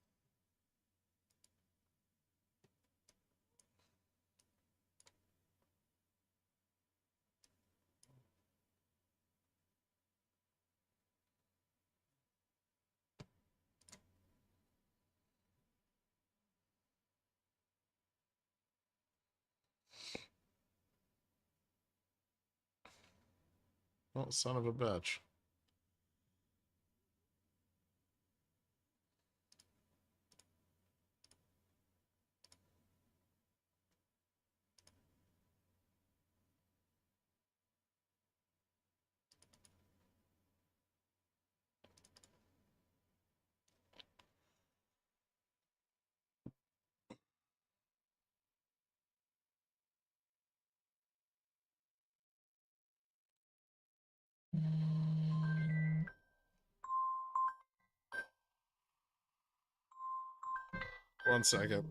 Oh, son of a bitch. One second.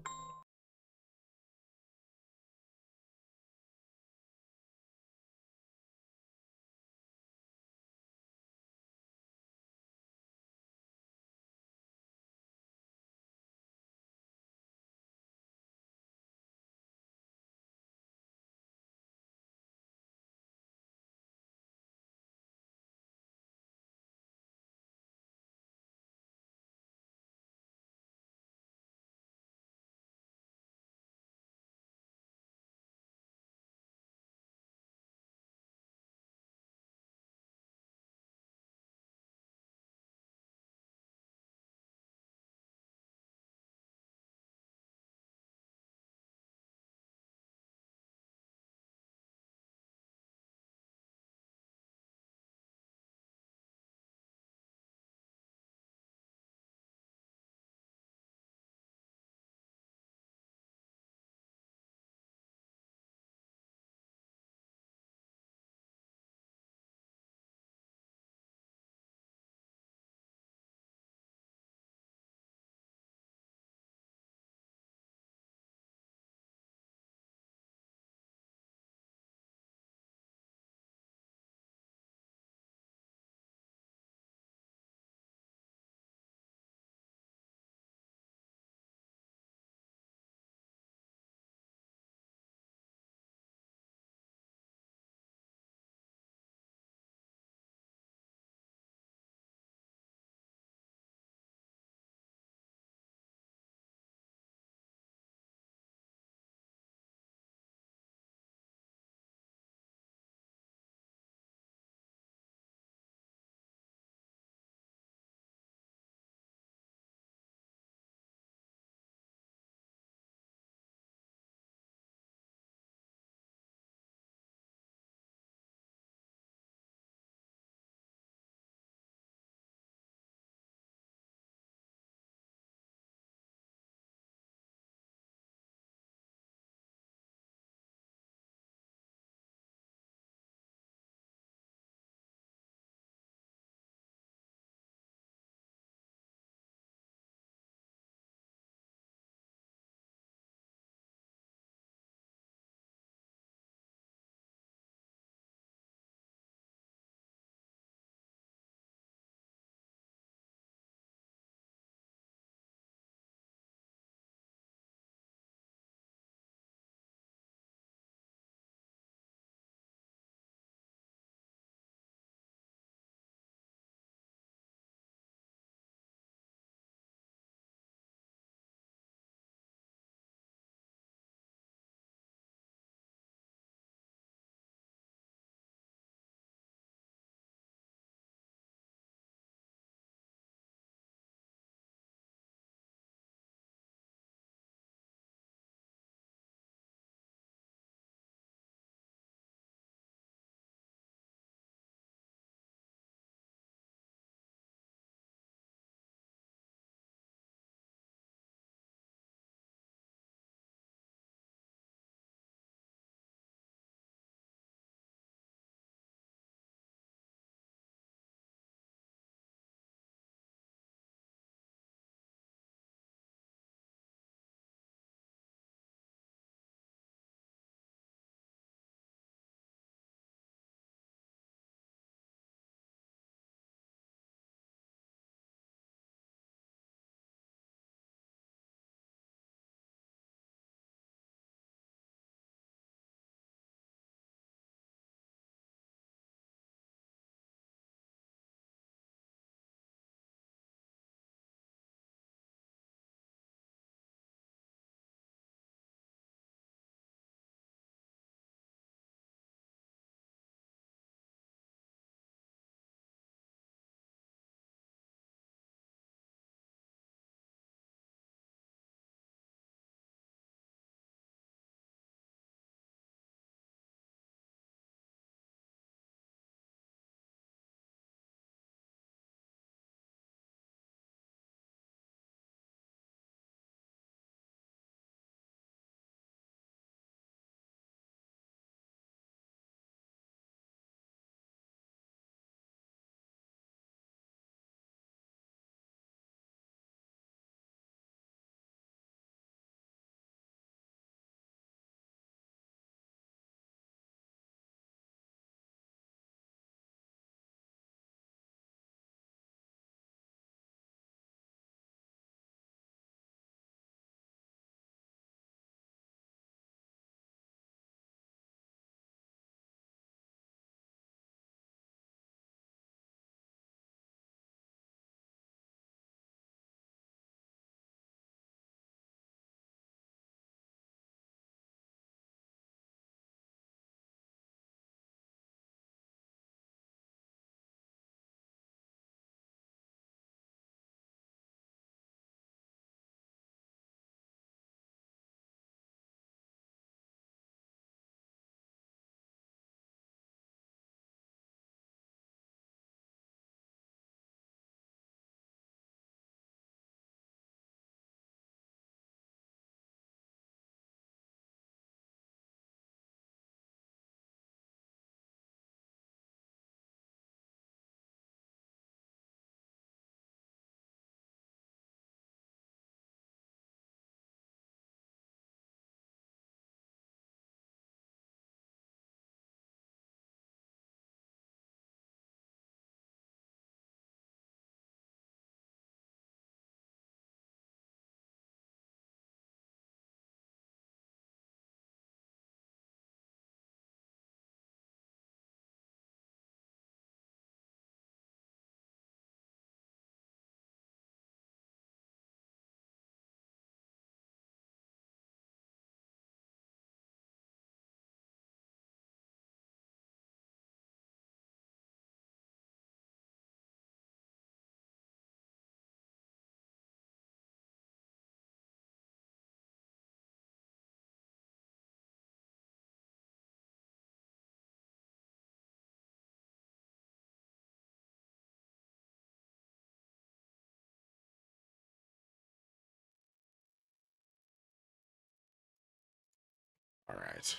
All right.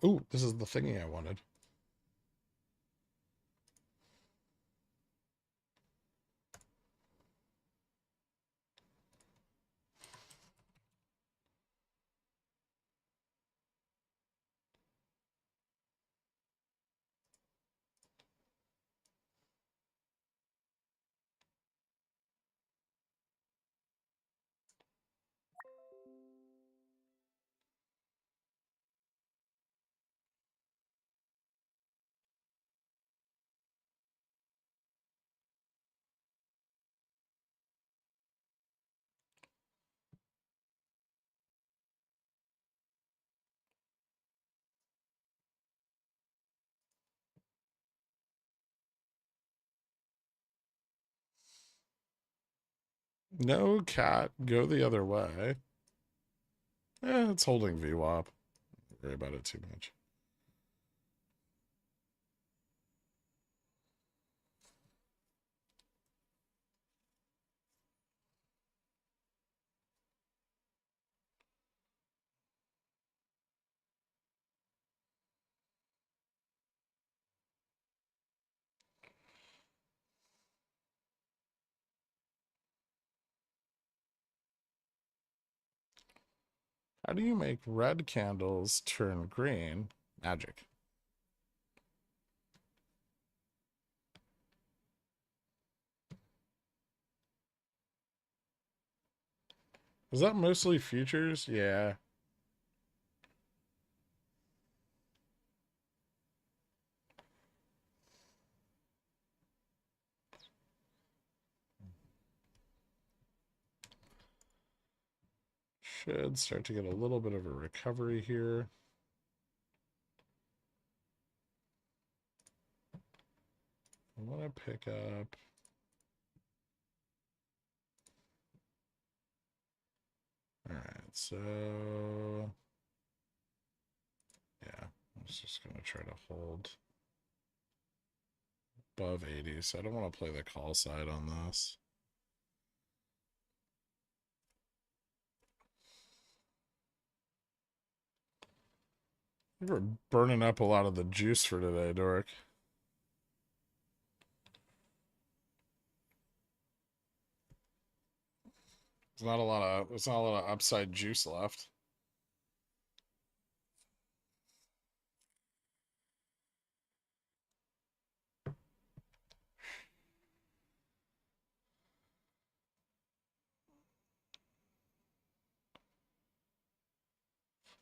Ooh, this is the thingy I wanted. No, cat, go the other way. It's holding VWAP. Don't worry about it too much. How do you make red candles turn green? Magic. Is that mostly futures? Yeah. Should start to get a little bit of a recovery here. I want to pick up. All right, so yeah, I was just going to try to hold above 80, so I don't want to play the call side on this. We're burning up a lot of the juice for today, Doric. There's not a lot of upside juice left.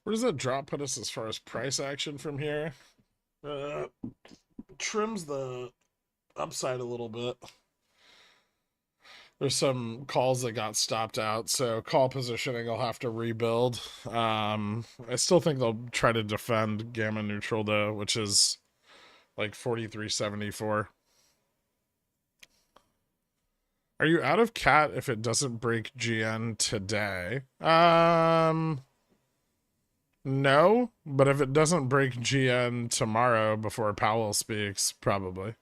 Where does that drop put us as far as price action from here? Trims the upside a little bit. There's some calls that got stopped out, so call positioning will have to rebuild. I still think they'll try to defend gamma neutral though, which is like 43.74. Are you out of cat if it doesn't break GN today? No, but if it doesn't break GN tomorrow before Powell speaks, probably.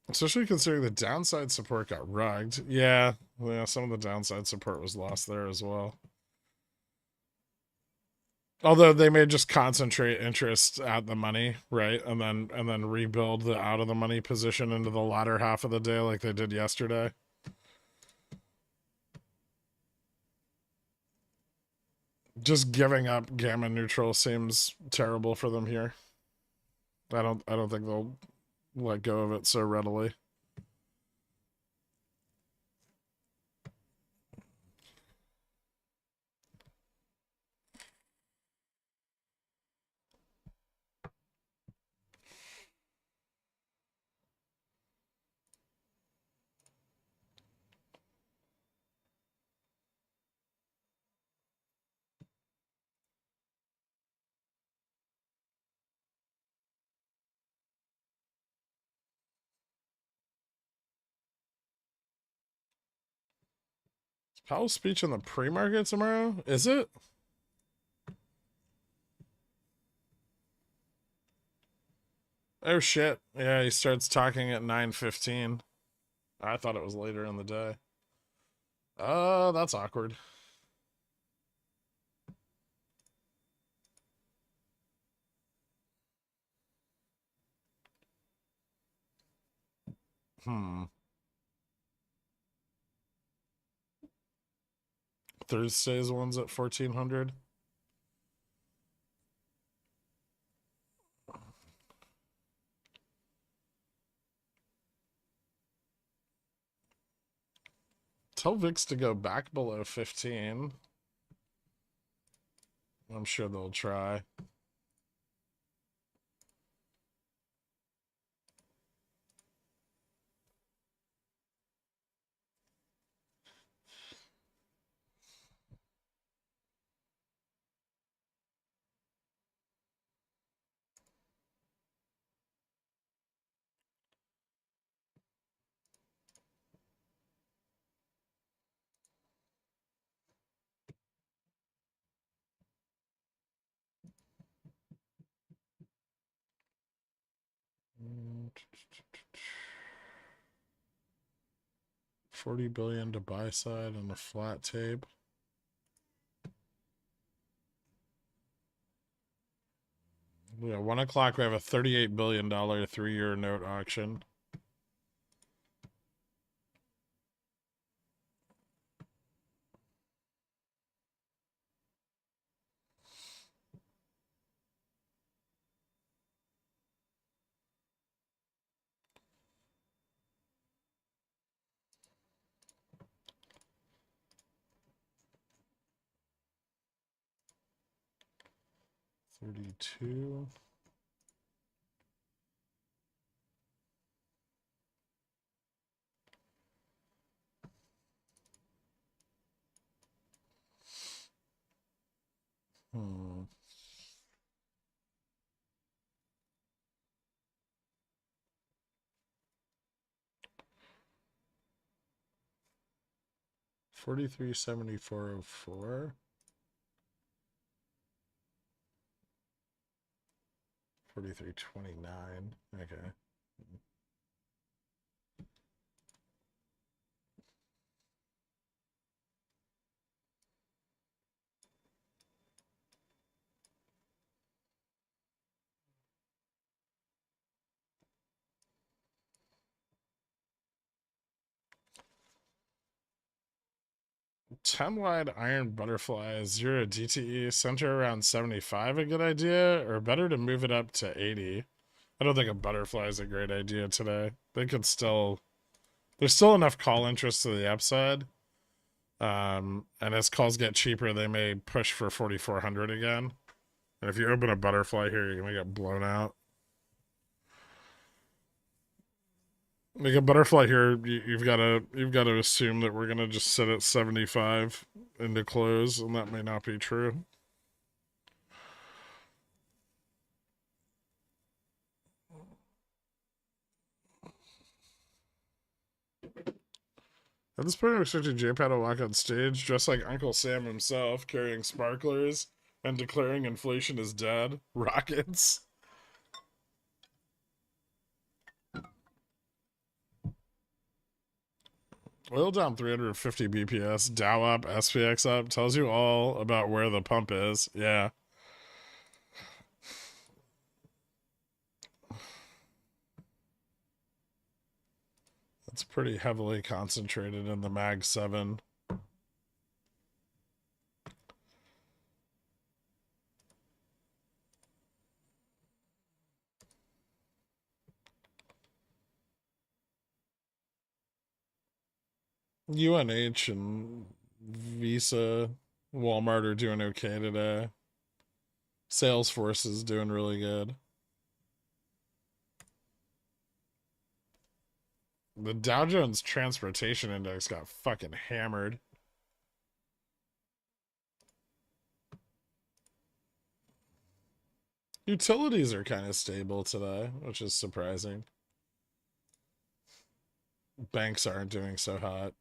Especially considering the downside support got rugged. Yeah, some of the downside support was lost there as well. Although they may just concentrate interest at the money, right? And then rebuild the out of the money position into the latter half of the day like they did yesterday. Just giving up gamma neutral seems terrible for them here. I don't think they'll let go of it so readily. Powell's speech in the pre-market tomorrow? Is it? Oh shit. Yeah, he starts talking at 9:15. I thought it was later in the day. That's awkward. Thursday's one's at 1400. Tell VIX to go back below 15. I'm sure they'll try. $40 billion to buy side on the flat tape. Yeah, 1 o'clock we have a $38 billion 3-year note auction. $32. Hmm. $43.7404. 43.29. Okay. Ten wide iron butterfly 0 DTE center around 75 a good idea, or better to move it up to 80? I don't think a butterfly is a great idea today. They could still, there's still enough call interest to the upside. And as calls get cheaper, they may push for 4,400 again. And if you open a butterfly here, you're gonna get blown out. Like a butterfly here, you've got to assume that we're gonna just sit at 75 into close, and that may not be true. At this point, I'm expecting J-Pad to walk on stage dressed like Uncle Sam himself, carrying sparklers and declaring inflation is dead. Rockets. Oil down 350 BPS, Dow up, SPX up, tells you all about where the pump is. Yeah. It's pretty heavily concentrated in the Mag 7. UNH and Visa, Walmart are doing okay today. Salesforce is doing really good. The Dow Jones Transportation Index got fucking hammered. Utilities are kind of stable today, which is surprising. Banks aren't doing so hot.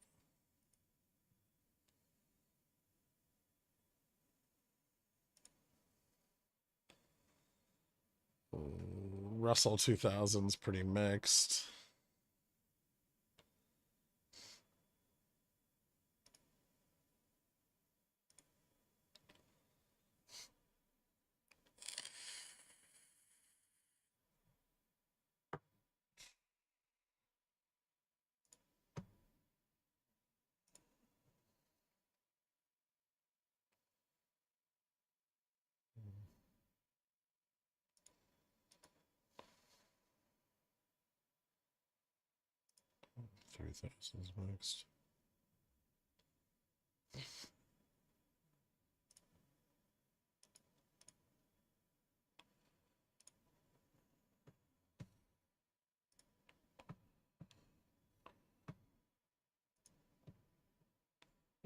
Russell 2000's pretty mixed. 3000s next.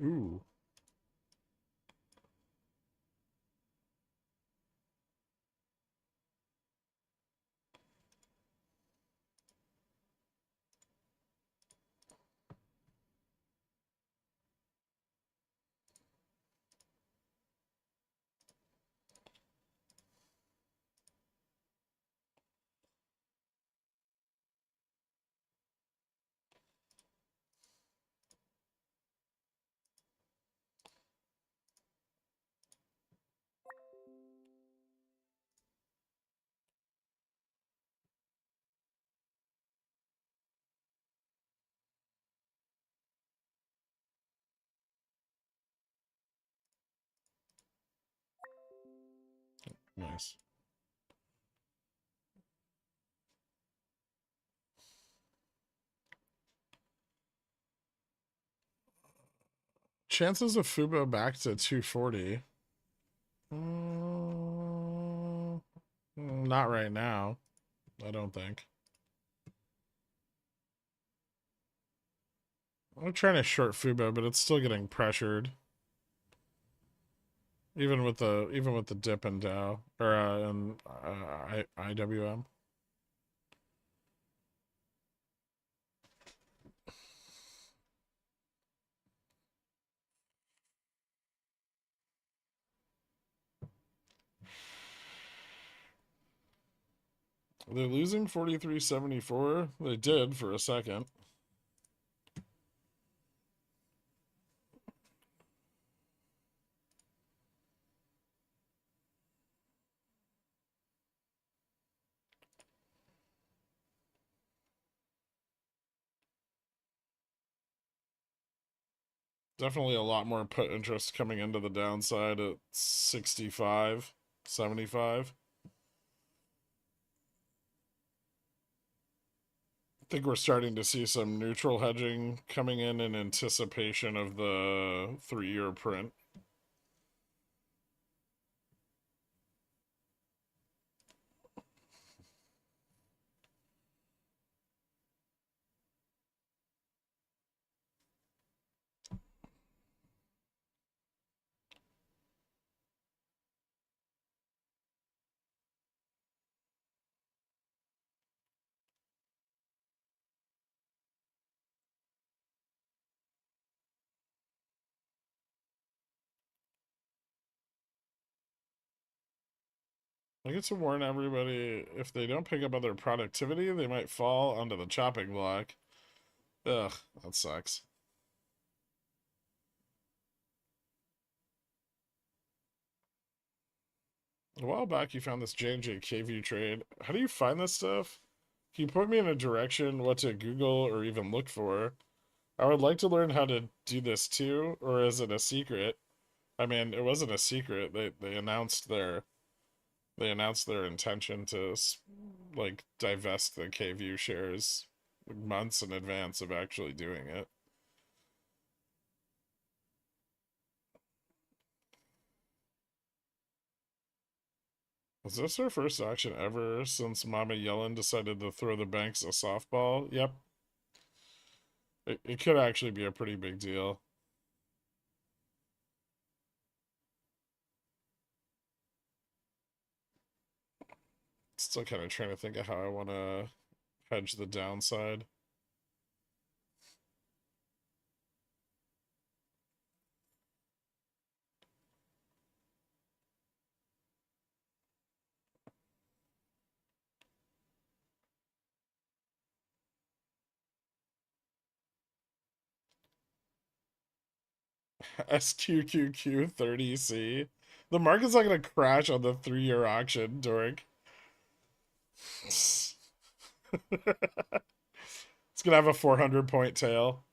Ooh. Nice. Chances of Fubo back to 240. Not right now. I don't think. I'm trying to short Fubo, but it's still getting pressured. Even with the dip in Dow or IWM. They're losing 43.74. They did for a second. Definitely a lot more put interest coming into the downside at 65, 75. I think we're starting to see some neutral hedging coming in anticipation of the 3-year print. I get to warn everybody, if they don't pick up on their productivity, they might fall onto the chopping block. Ugh, that sucks. A while back, you found this J&J KView trade. How do you find this stuff? Can you point me in a direction what to Google or even look for? I would like to learn how to do this too, or is it a secret? I mean, it wasn't a secret. They announced their intention to like divest the KView shares months in advance of actually doing it. Was this our first action ever since Mama Yellen decided to throw the banks a softball? Yep. It could actually be a pretty big deal. Still kind of trying to think of how I want to hedge the downside. SQQQ30C. The market's not going to crash on the 3-year auction, Dork. It's going to have a 400-point tail.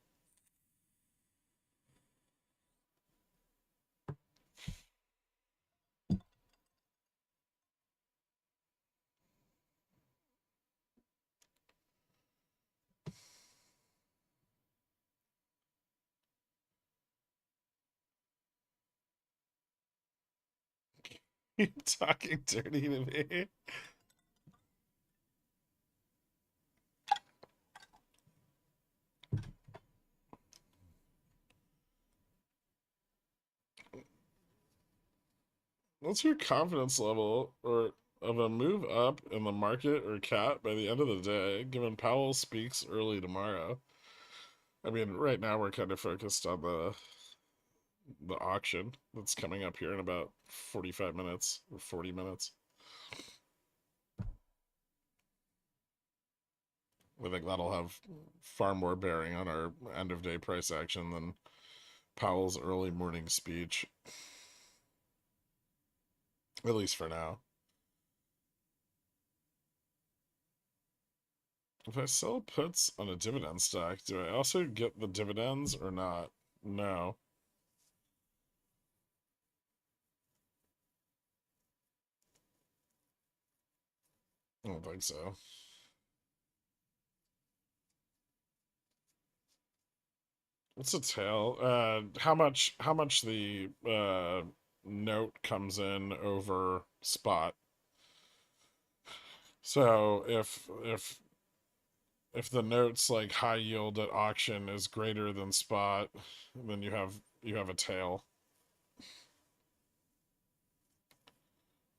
You're talking dirty to me. What's your confidence level or of a move up in the market or cat by the end of the day, given Powell speaks early tomorrow? I mean, right now we're kind of focused on the auction that's coming up here in about 45 minutes or 40 minutes. I think that'll have far more bearing on our end of day price action than Powell's early morning speech, at least for now. If I sell puts on a dividend stock, do I also get the dividends or not? No. I don't think so. What's a tail? How much the note comes in over spot. So if the note's like high yield at auction is greater than spot, then you have a tail.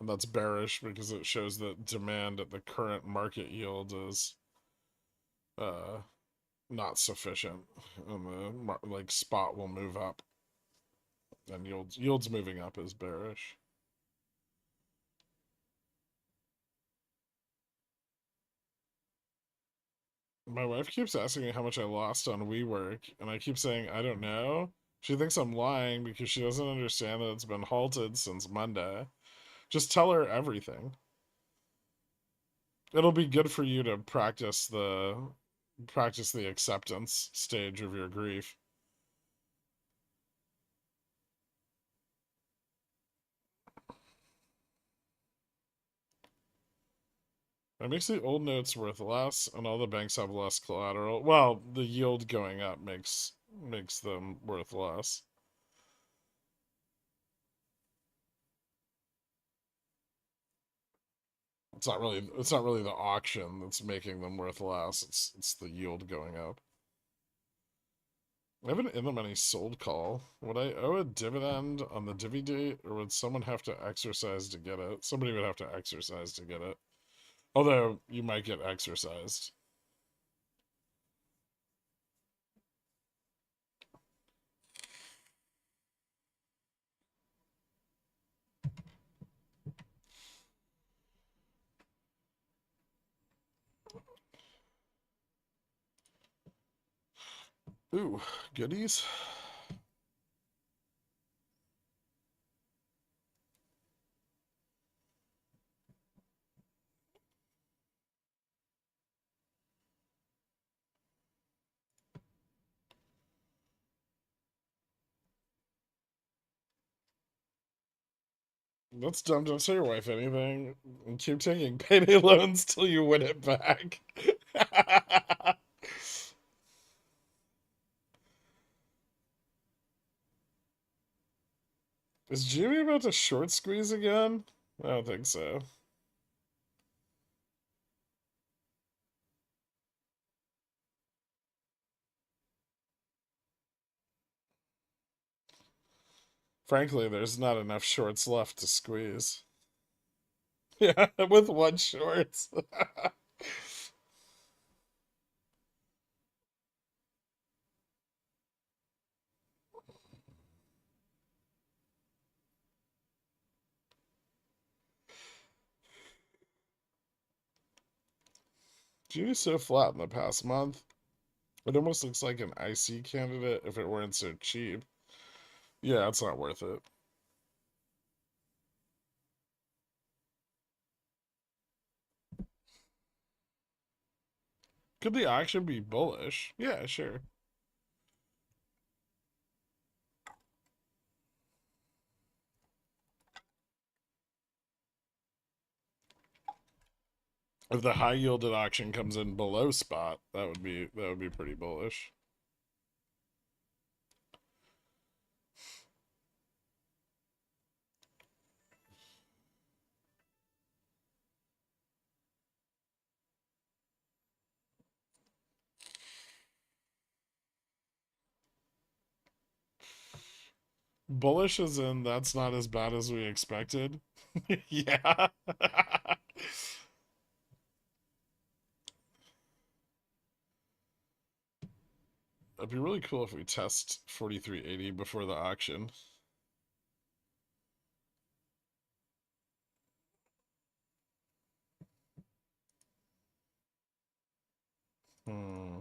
And that's bearish because it shows that demand at the current market yield is uh not sufficient, and the like spot will move up, and yields moving up is bearish. My wife keeps asking me how much I lost on WeWork, and I keep saying I don't know. She thinks I'm lying because she doesn't understand that it's been halted since Monday. Just tell her everything. It'll be good for you to practice the acceptance stage of your grief. It makes the old notes worth less, and all the banks have less collateral. Well, the yield going up makes them worth less. It's not really the auction that's making them worth less. It's the yield going up. I have an in the money sold call. Would I owe a dividend on the divvy date, or would someone have to exercise to get it? Somebody would have to exercise to get it. Although you might get exercised. Ooh, goodies. That's dumb. Don't tell your wife anything. And keep taking payday loans till you win it back. Is Jimmy about to short squeeze again? I don't think so. Frankly, there's not enough shorts left to squeeze. Yeah, with one shorts. Jimmy's so flat in the past month. It almost looks like an IC candidate if it weren't so cheap. Yeah, it's not worth it. Could the auction be bullish? Yeah, sure. If the high yielded auction comes in below spot, that would be pretty bullish. Bullish is in that's not as bad as we expected. Yeah. It'd be really cool if we test 4380 before the auction. Hmm.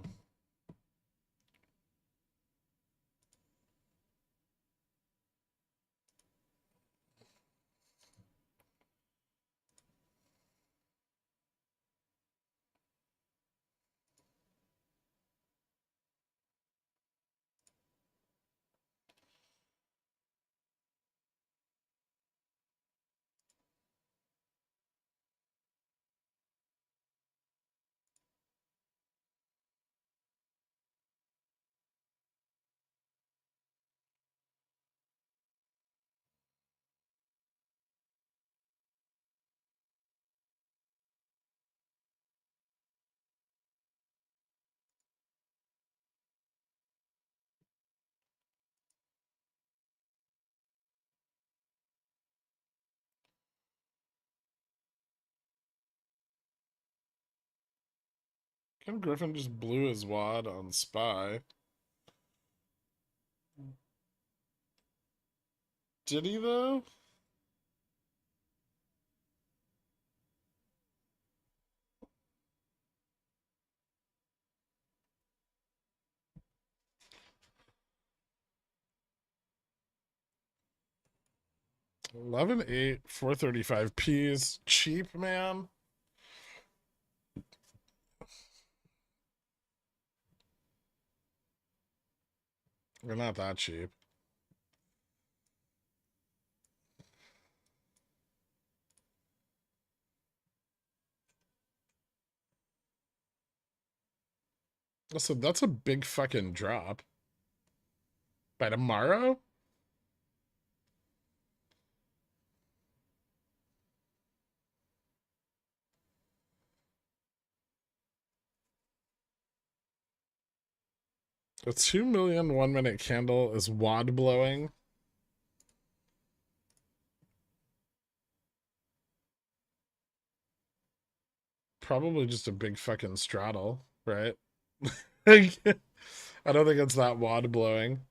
Ken Griffin just blew his wad on Spy. Did he though? Eleven eight 435 P's cheap, man. They're not that cheap. Listen, that's a big fucking drop. By tomorrow? A 2 million 1 minute candle is wad blowing. Probably just a big fucking straddle, right? I don't think it's that wad blowing.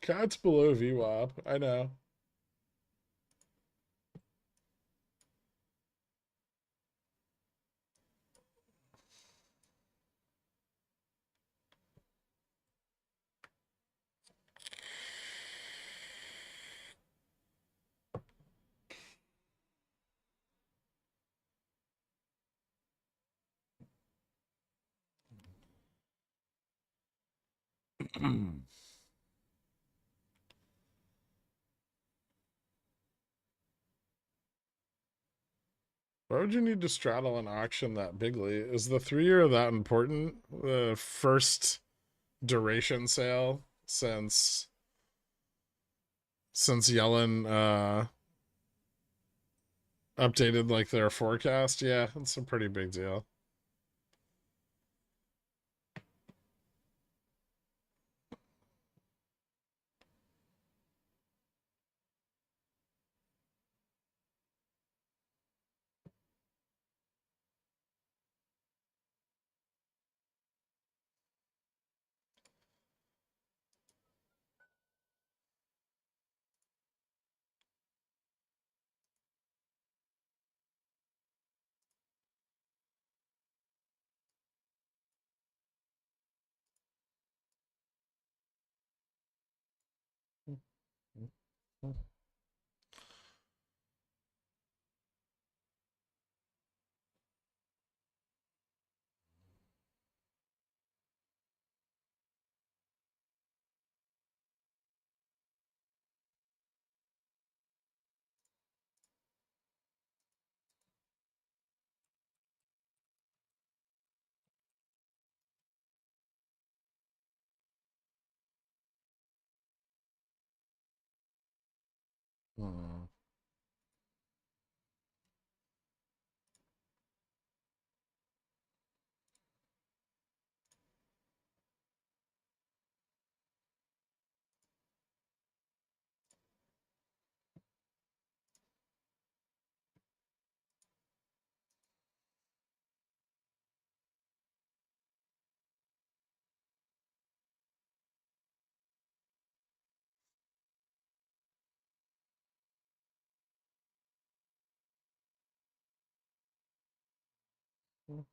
Cat's below VWAP. I know. Why would you need to straddle an auction that bigly? Is the 3 year that important? The first duration sale since Yellen updated like their forecast. Yeah, it's a pretty big deal. Hmm. Oh.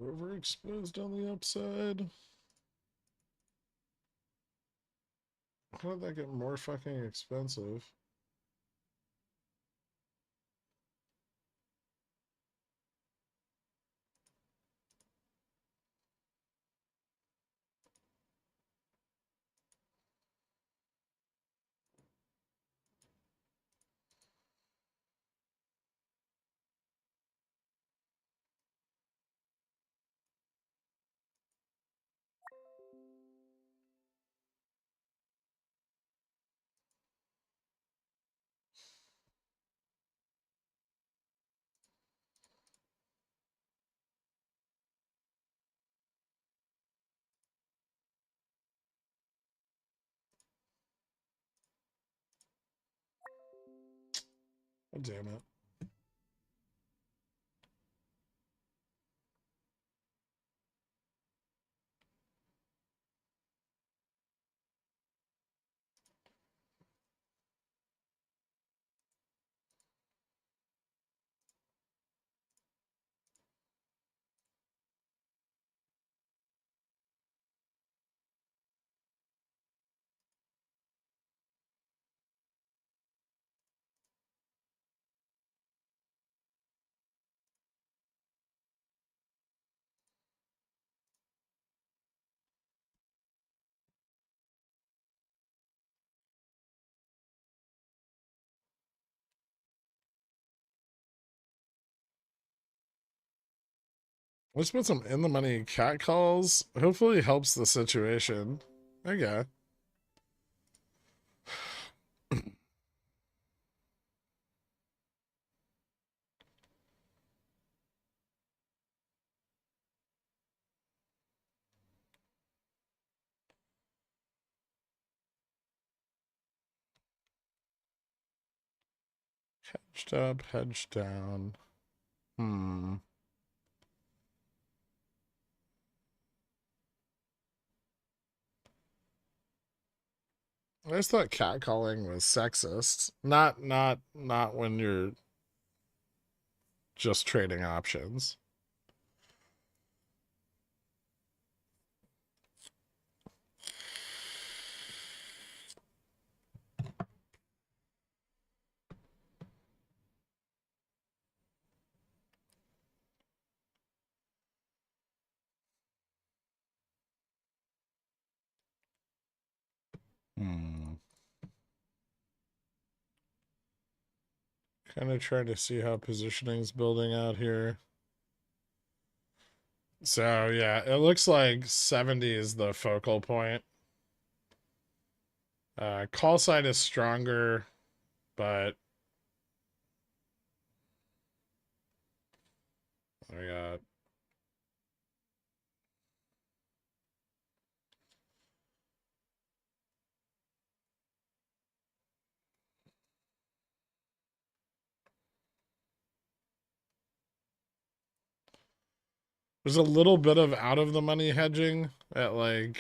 Overexposed on the upside. How did that get more fucking expensive? Oh, damn it. Let's put some in the money cat calls. Hopefully helps the situation. Okay. Hedged up, hedged down. I just thought catcalling was sexist. Not when you're just trading options. Kind of trying to see how positioning's building out here. So yeah, it looks like 70 is the focal point. Call side is stronger, but I got there's a little bit of out of the money hedging at like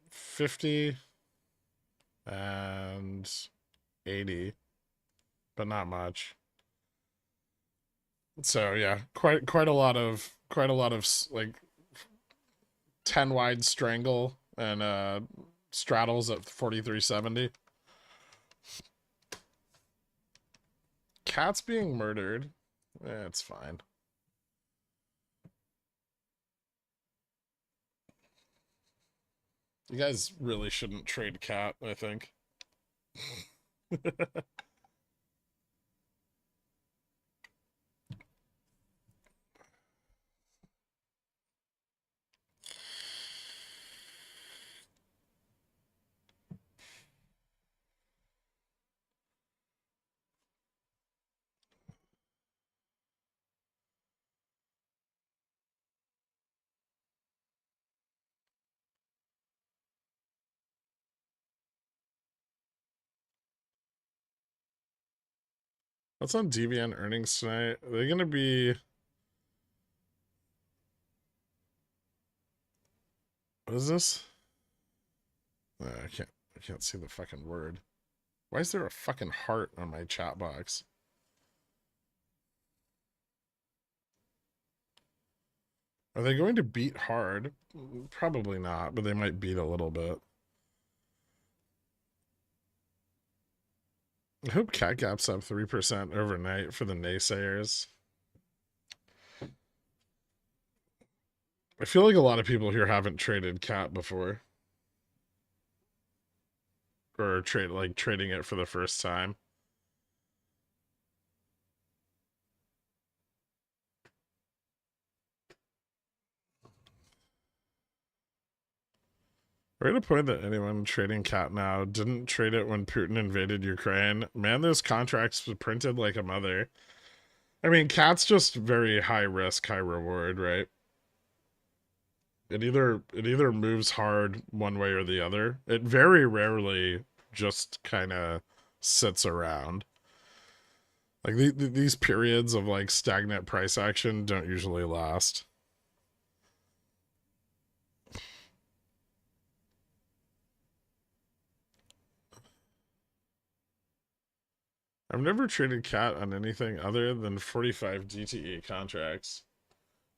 50 and 80, but not much. So yeah, quite a lot of like 10 wide strangle and straddles at 43.70. Cat's being murdered. It's fine. You guys really shouldn't trade cat, I think. What's on DVN earnings tonight? Are they gonna be? What is this? I can't see the fucking word. Why is there a fucking heart on my chat box? Are they going to beat hard? Probably not, but they might beat a little bit. I hope cat gap's up 3% overnight for the naysayers. I feel like a lot of people here haven't traded cat before. Or trading it for the first time. We're at a point that anyone trading cat now didn't trade it when Putin invaded Ukraine. Man, those contracts were printed like a mother. I mean, cat's just very high risk, high reward, right? It either moves hard one way or the other. It very rarely just kind of sits around. Like these periods of like stagnant price action don't usually last. I've never traded cat on anything other than 45 DTE contracts.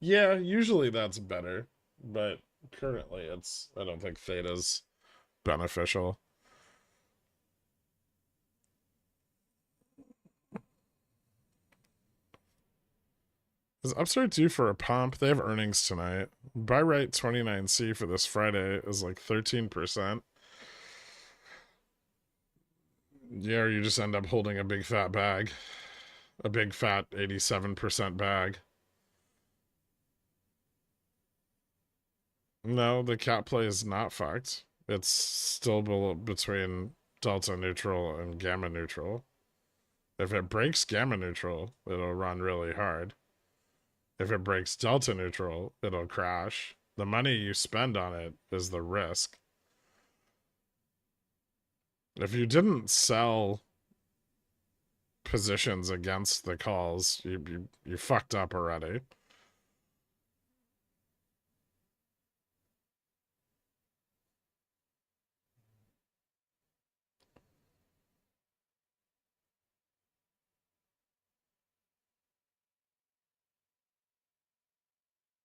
Yeah, usually that's better, but currently I don't think theta's beneficial. Is Upstart due for a pump? They have earnings tonight. Buy right 29C for this Friday is like 13%. Yeah, or you just end up holding a big fat bag. A big fat 87% bag. No, the cat play is not fucked. It's still between delta neutral and gamma neutral. If it breaks gamma neutral, it'll run really hard. If it breaks delta neutral, it'll crash. The money you spend on it is the risk. If you didn't sell positions against the calls, you fucked up already.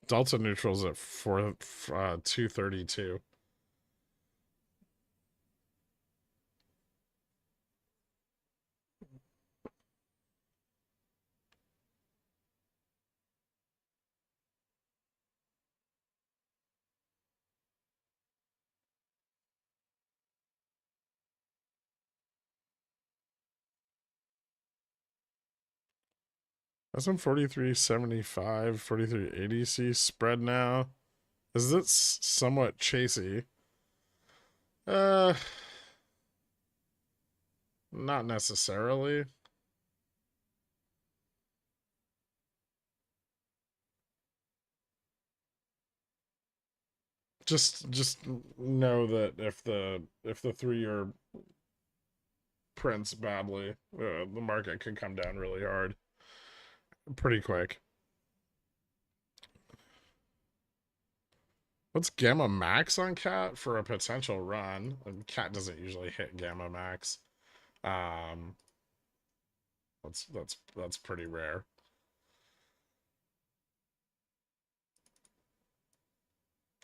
Delta neutral's at 232. That's on 43.75, 43.80C spread now. Is this somewhat chasey? Uh, Not necessarily. Just know that if the 3 year prints badly, the market could come down really hard, pretty quick. What's gamma max on cat for a potential run? Cat doesn't usually hit gamma max. Um, that's pretty rare.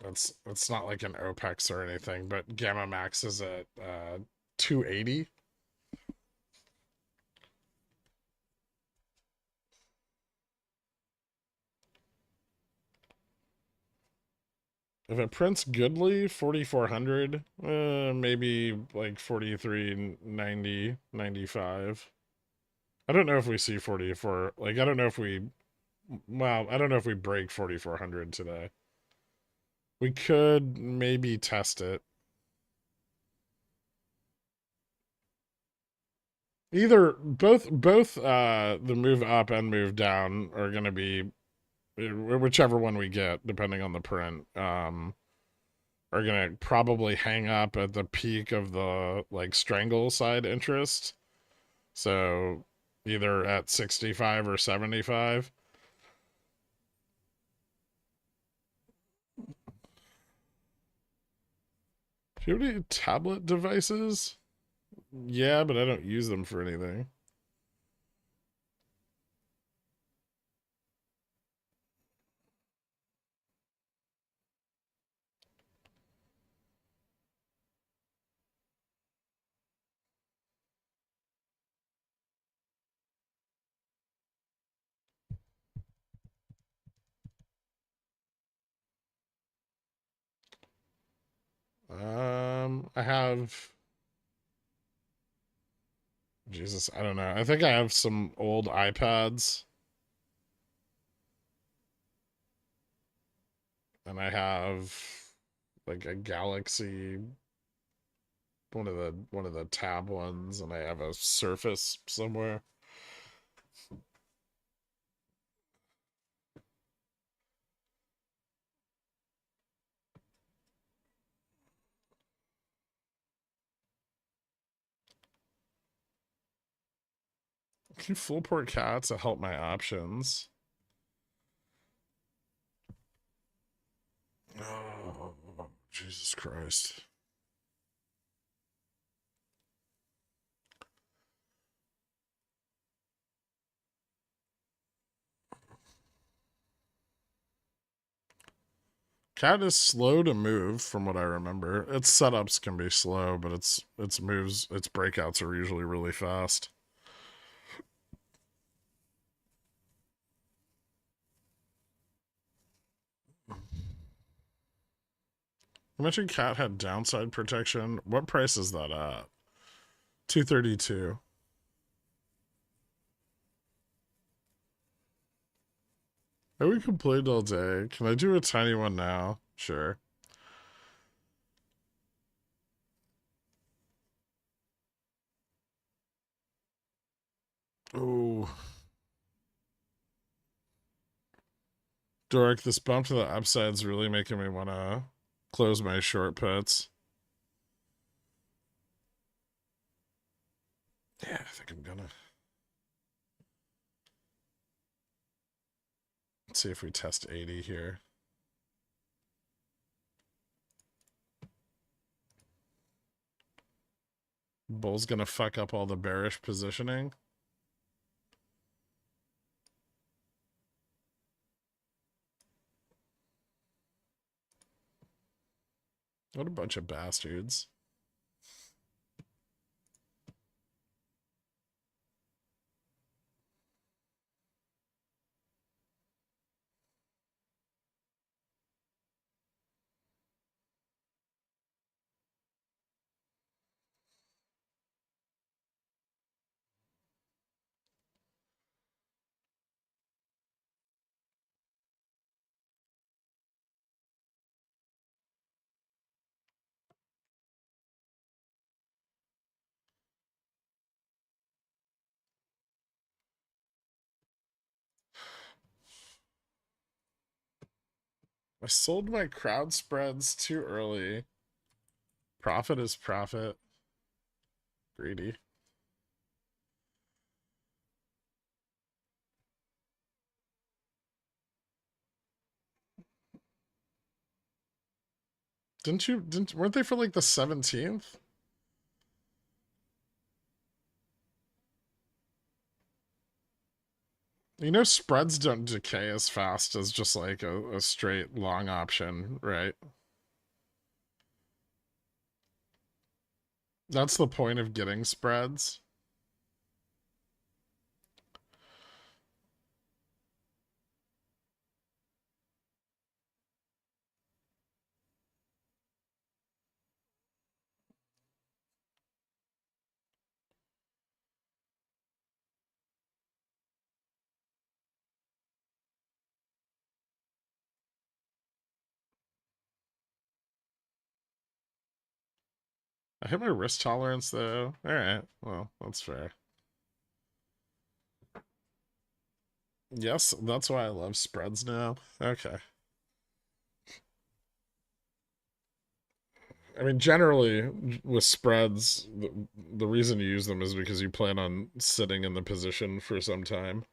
It's not like an OPEX or anything, but gamma max is at 280. If it prints goodly, 4,400, maybe like 4390, 95. I don't know if we see 44. Like, I don't know if we. Well, I don't know if we break 4,400 today. We could maybe test it. Either both the move up and move down are going to be whichever one we get, depending on the print. Are going to probably hang up at the peak of the like strangle side interest. So either at 65 or 75. Do you have any tablet devices? Yeah, but I don't use them for anything. I have Jesus, I don't know. I think I have some old iPads, and I have like a Galaxy, one of the tab ones, and I have a Surface somewhere. Can you full port cats to help my options? Oh, Jesus Christ. Cat is slow to move from what I remember. Its setups can be slow, but its moves, its breakouts are usually really fast. You mentioned cat had downside protection. What price is that at? 232. We complained all day. Can I do a tiny one now? Sure. Oh, Dork, this bump to the upside's really making me want to close my short puts. Yeah, I think I'm gonna. Let's see if we test 80 here. Bull's gonna fuck up all the bearish positioning. What a bunch of bastards. I sold my crowd spreads too early. Profit is profit. Greedy. Weren't they for like the 17th? You know, spreads don't decay as fast as just like a straight long option, right? That's the point of getting spreads. I hit my risk tolerance though. All right, well, that's fair. Yes, that's why I love spreads now. Okay. I mean, generally with spreads, the reason you use them is because you plan on sitting in the position for some time.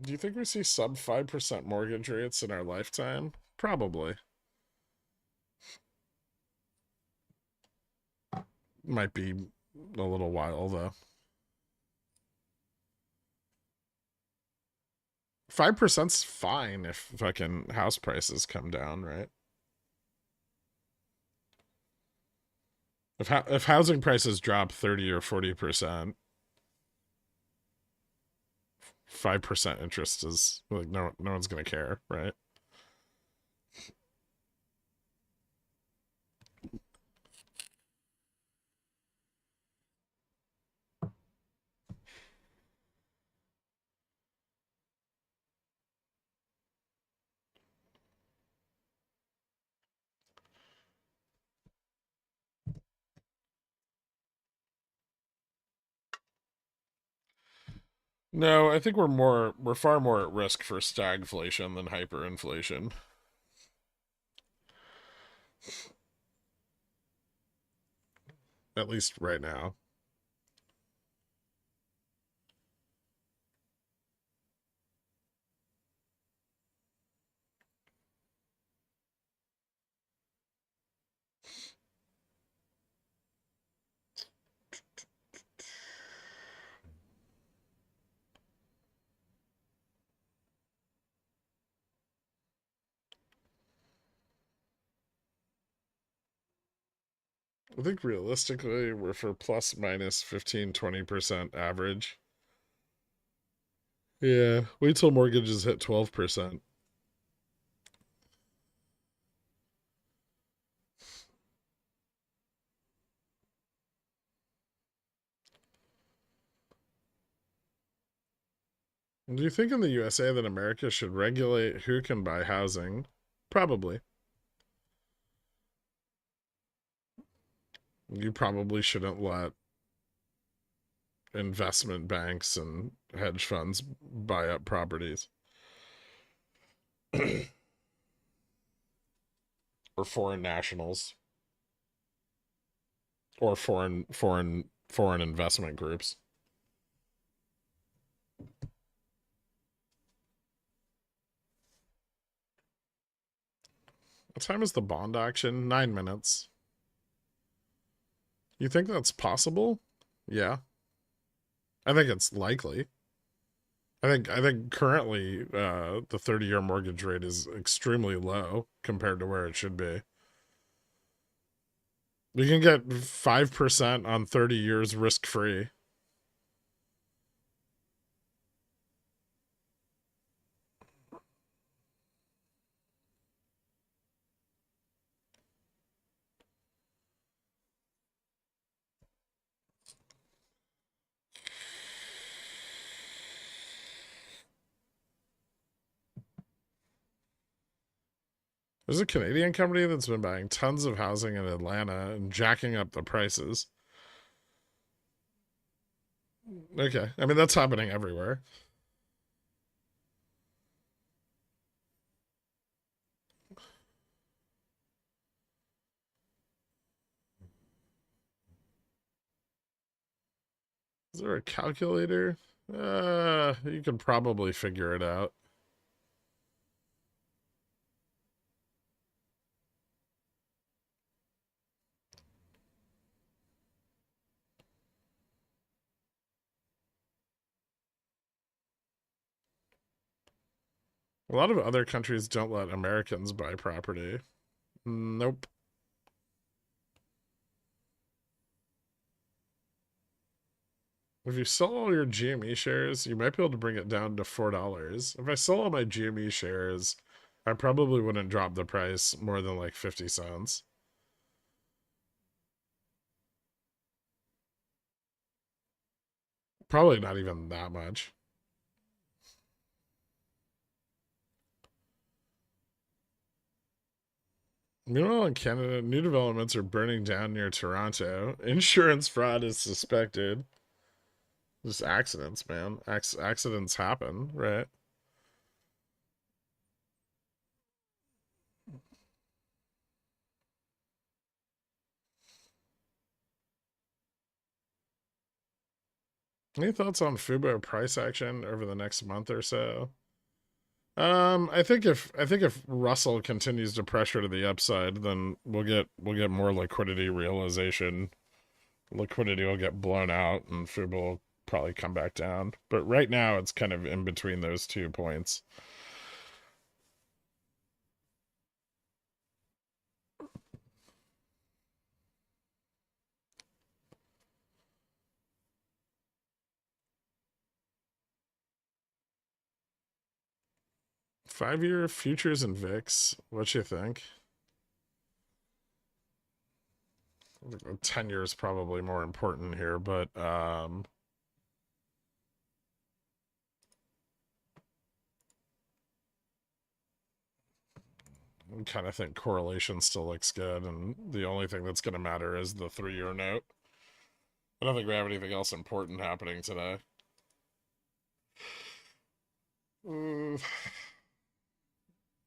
Do you think we see sub 5% mortgage rates in our lifetime? Probably. Might be a little while though. 5%'s fine if fucking house prices come down, right? If housing prices drop 30 or 40%, 5% interest is like no one's gonna care, right? No, I think we're far more at risk for stagflation than hyperinflation. At least right now. I think realistically we're for plus minus 15-20% average. Yeah, wait till mortgages hit 12%. Do you think in the USA that America should regulate who can buy housing? Probably. You probably shouldn't let investment banks and hedge funds buy up properties. Or foreign nationals or foreign investment groups. What time is the bond auction? 9 minutes. You think that's possible? Yeah, I think it's likely. I think currently the 30-year mortgage rate is extremely low compared to where it should be. You can get 5% on 30 years risk free. There's a Canadian company that's been buying tons of housing in Atlanta and jacking up the prices. Okay. I mean, that's happening everywhere. Is there a calculator? You can probably figure it out. A lot of other countries don't let Americans buy property. Nope. If you sell all your GME shares, you might be able to bring it down to $4. If I sell all my GME shares, I probably wouldn't drop the price more than like 50 cents. Probably not even that much. Meanwhile, in Canada, new developments are burning down near Toronto. Insurance fraud is suspected. Just accidents, man. Accidents happen, right? Any thoughts on Fubo price action over the next month or so? I think if Russell continues to pressure to the upside, then we'll get more liquidity realization. Liquidity will get blown out, and Fubo will probably come back down. But right now, it's kind of in between those 2 points. 5-year futures and VIX. What you think? 10 years probably more important here, but I kind of think correlation still looks good, and the only thing that's going to matter is the 3-year note. I don't think we have anything else important happening today.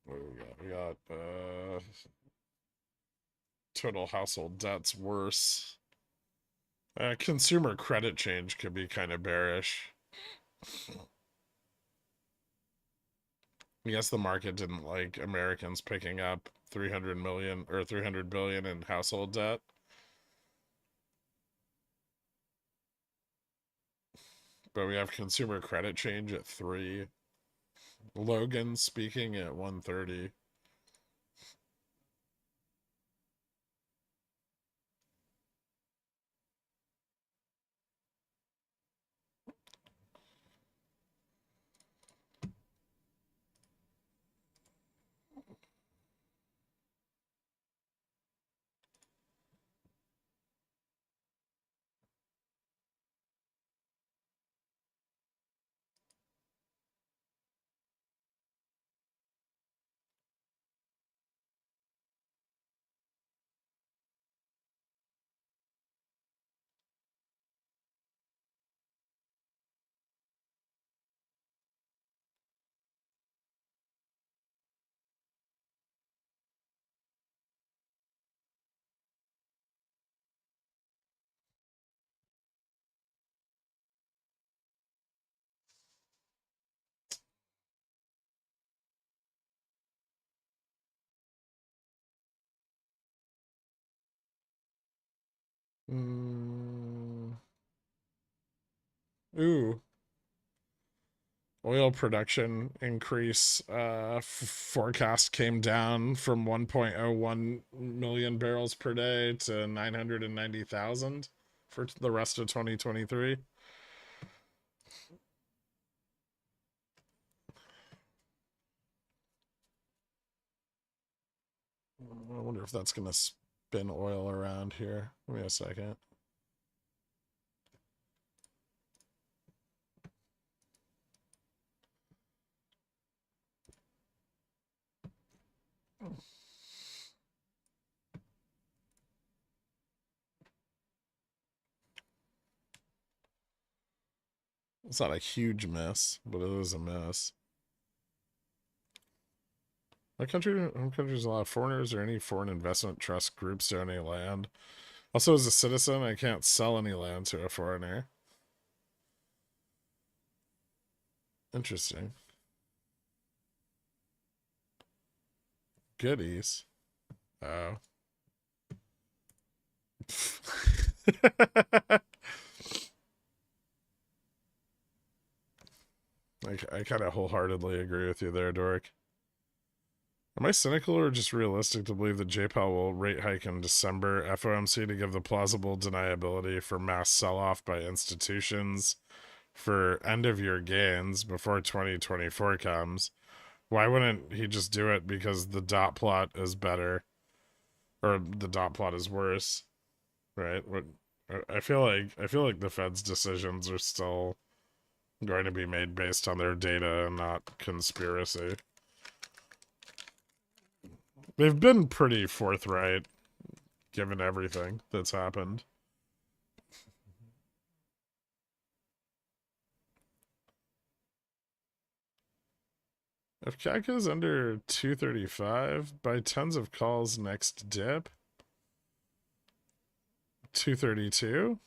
What do we got? We got total household debts worse. Consumer credit change could be kind of bearish. I guess the market didn't like Americans picking up 300 million or 300 billion in household debt. But we have consumer credit change at 3. Logan speaking at 1:30. Ooh. Oil production increase forecast came down from 1.01 million barrels per day to 990,000 for the rest of 2023. I wonder if that's going to spin oil around here. Give me a second. It's not a huge miss, but it is a miss. My country's a lot of foreigners or any foreign investment trust groups own any land. Also, as a citizen, I can't sell any land to a foreigner. Interesting. Goodies. Oh. I kind of wholeheartedly agree with you there, Dork. Am I cynical or just realistic to believe that J-Powell will rate hike in December FOMC to give the plausible deniability for mass sell-off by institutions for end-of-year gains before 2024 comes? Why wouldn't he just do it because the dot plot is better or the dot plot is worse, right? I feel like the Fed's decisions are still going to be made based on their data and not conspiracy. They've been pretty forthright given everything that's happened. If CAC is under 235 by tens of calls next dip, 232.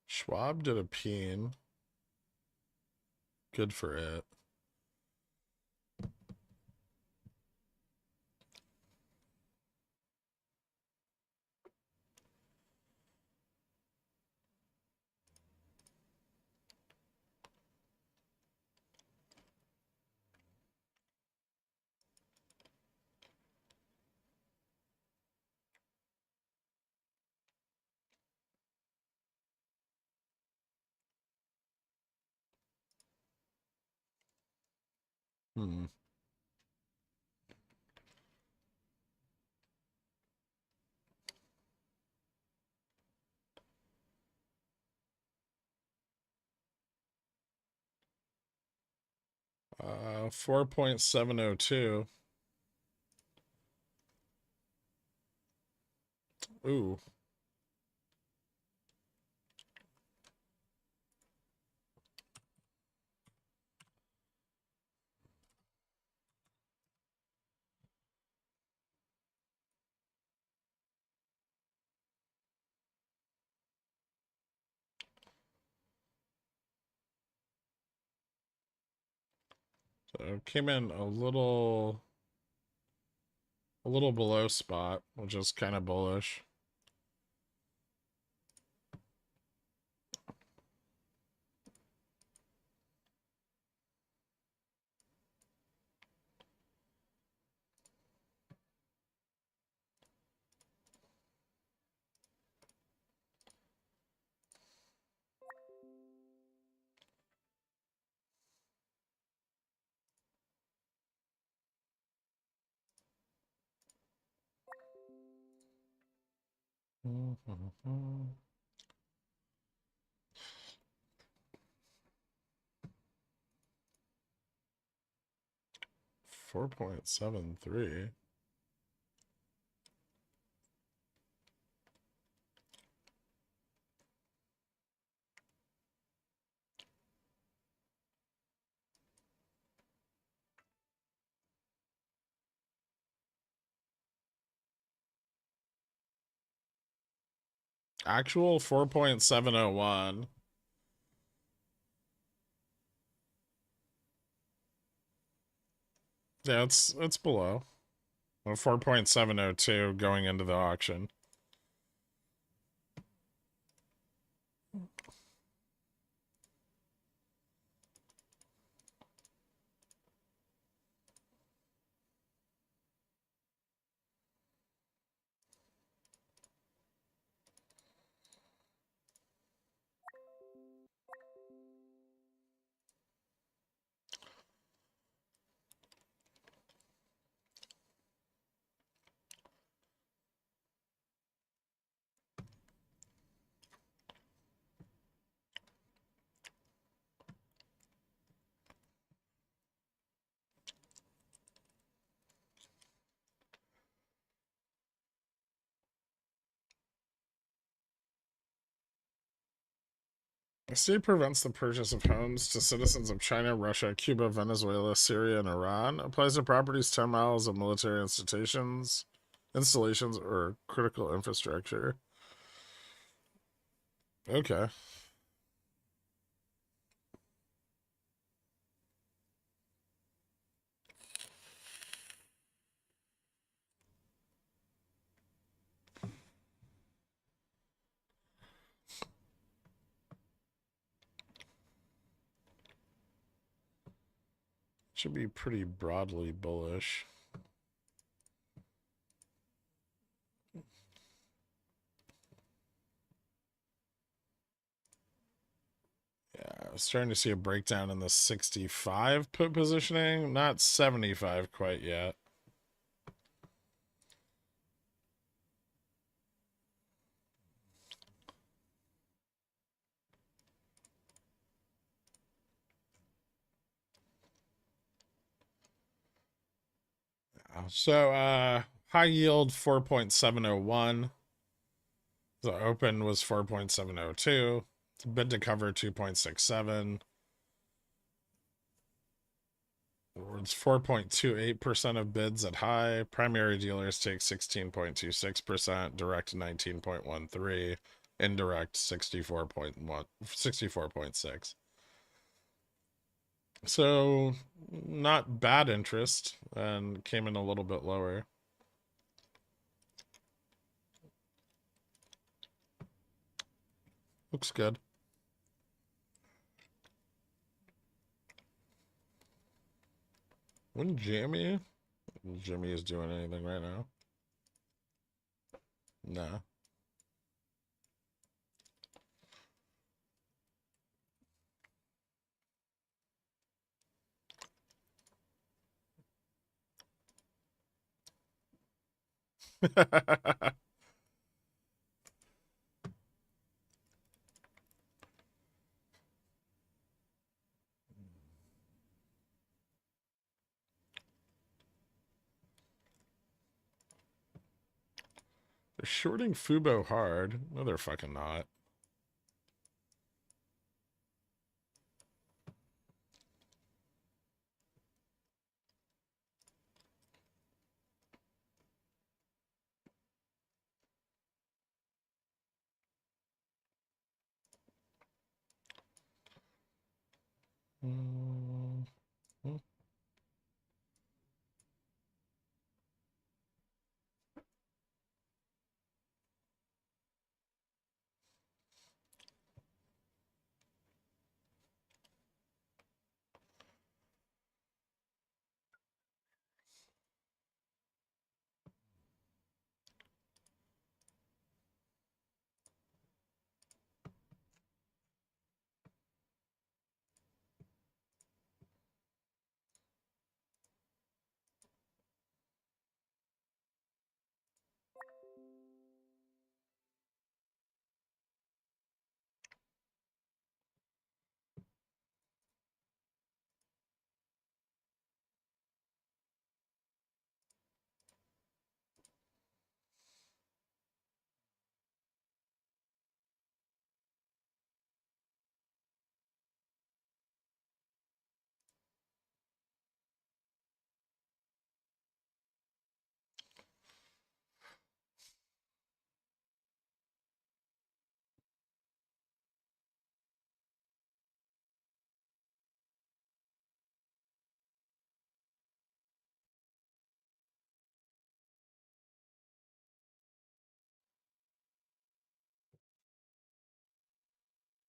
Schwab did a peen. Good for it. Hmm. 4.702. Ooh. So came in a little below spot, which is kind of bullish. Mm-hmm. 4.73. Actual 4.701. Yeah, it's below. 4.702 going into the auction. The state prevents the purchase of homes to citizens of China, Russia, Cuba, Venezuela, Syria, and Iran. Applies to properties 10 miles of military installations, or critical infrastructure. Okay. Should be pretty broadly bullish. Yeah, I was starting to see a breakdown in the 65 put positioning. Not 75 quite yet. So high yield 4.701. The open was 4.702. Bid to cover 2.67. It's 4.28% of bids at high. Primary dealers take 16.26%, direct 19.13, indirect 64.6. So not bad interest, and came in a little bit lower. Looks good. When Jimmy is doing anything right now? No. They're shorting Fubo hard. No, they're fucking not. Mm-hmm.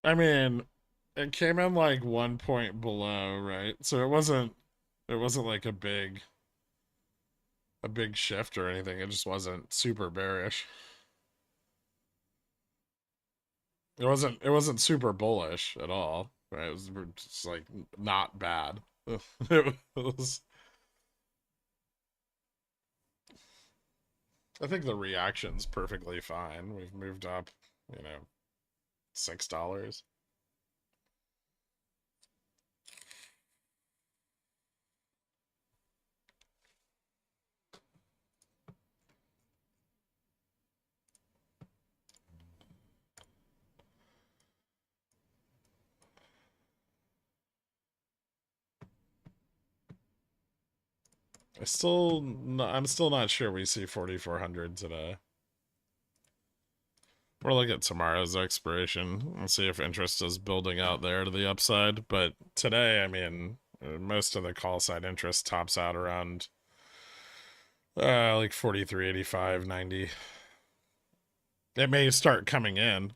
I mean, it came in like 1 point below, right? So it wasn't like a big shift or anything. It just wasn't super bearish. It wasn't super bullish at all. Right? It was just like not bad. It was. I think the reaction's perfectly fine. We've moved up, $6. I'm still not sure we see 4,400 today. We'll look at tomorrow's expiration and see if interest is building out there to the upside. But today, I mean, most of the call side interest tops out around like 43, 85, 90. It may start coming in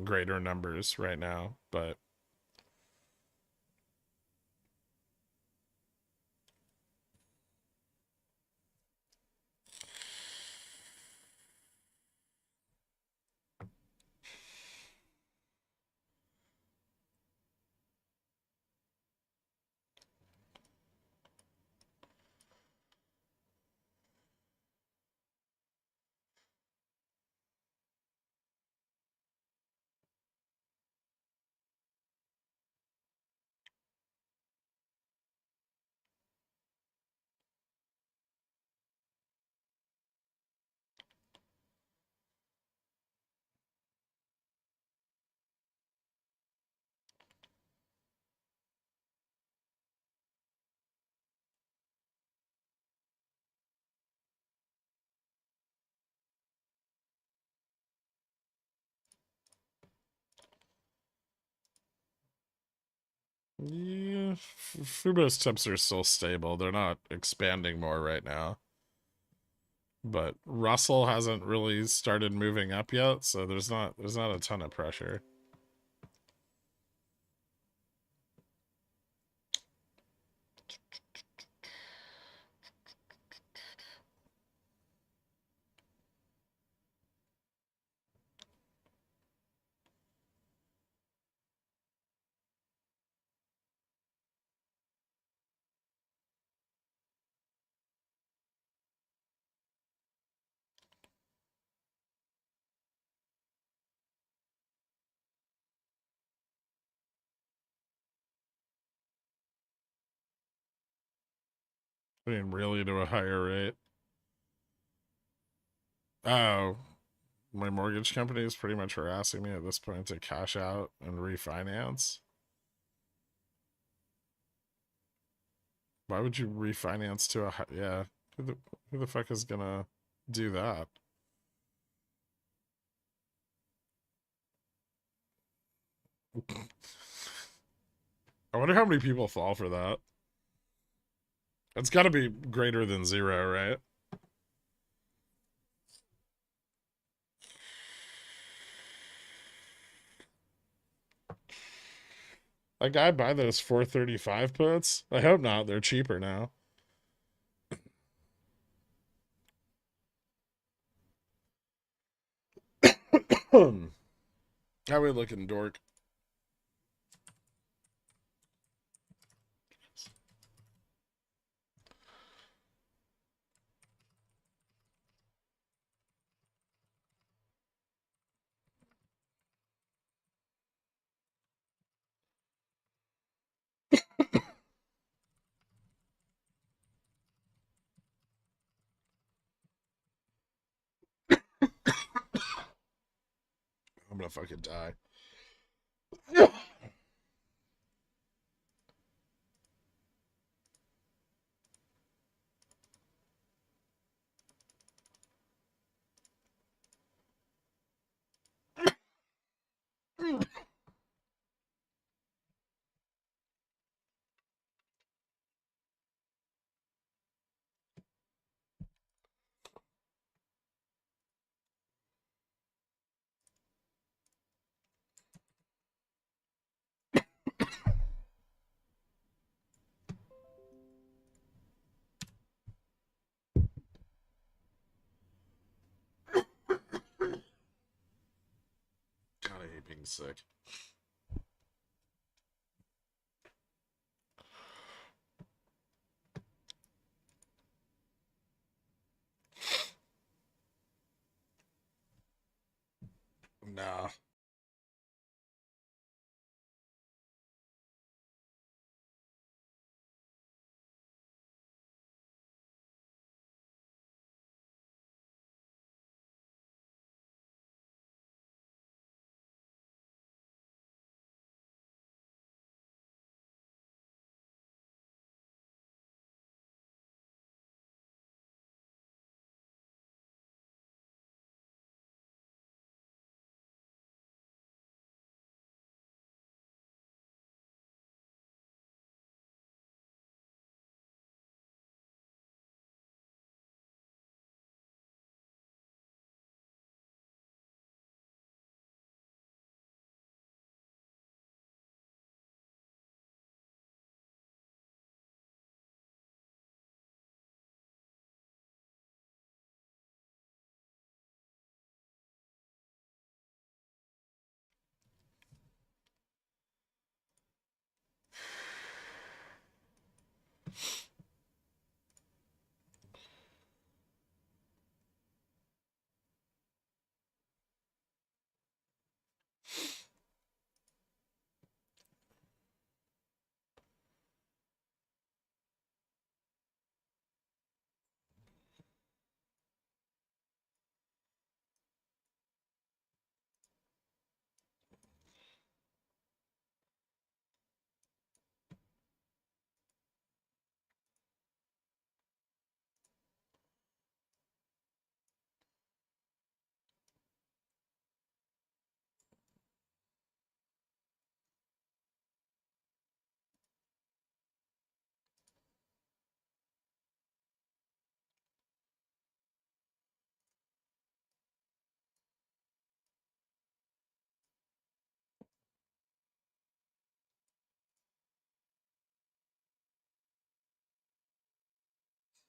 greater numbers right now, but yeah, Fubo's tips are still stable. They're not expanding more right now. But Russell hasn't really started moving up yet, so there's not a ton of pressure. I mean, really to a higher rate. Oh, my mortgage company is pretty much harassing me at this point to cash out and refinance. Why would you refinance to a yeah? Who the fuck is gonna do that? I wonder how many people fall for that. It's got to be greater than zero, right? That guy buy those 435 puts? I hope not. They're cheaper now. How we looking, dork? I'm gonna fucking die. God, I hate being sick. Nah.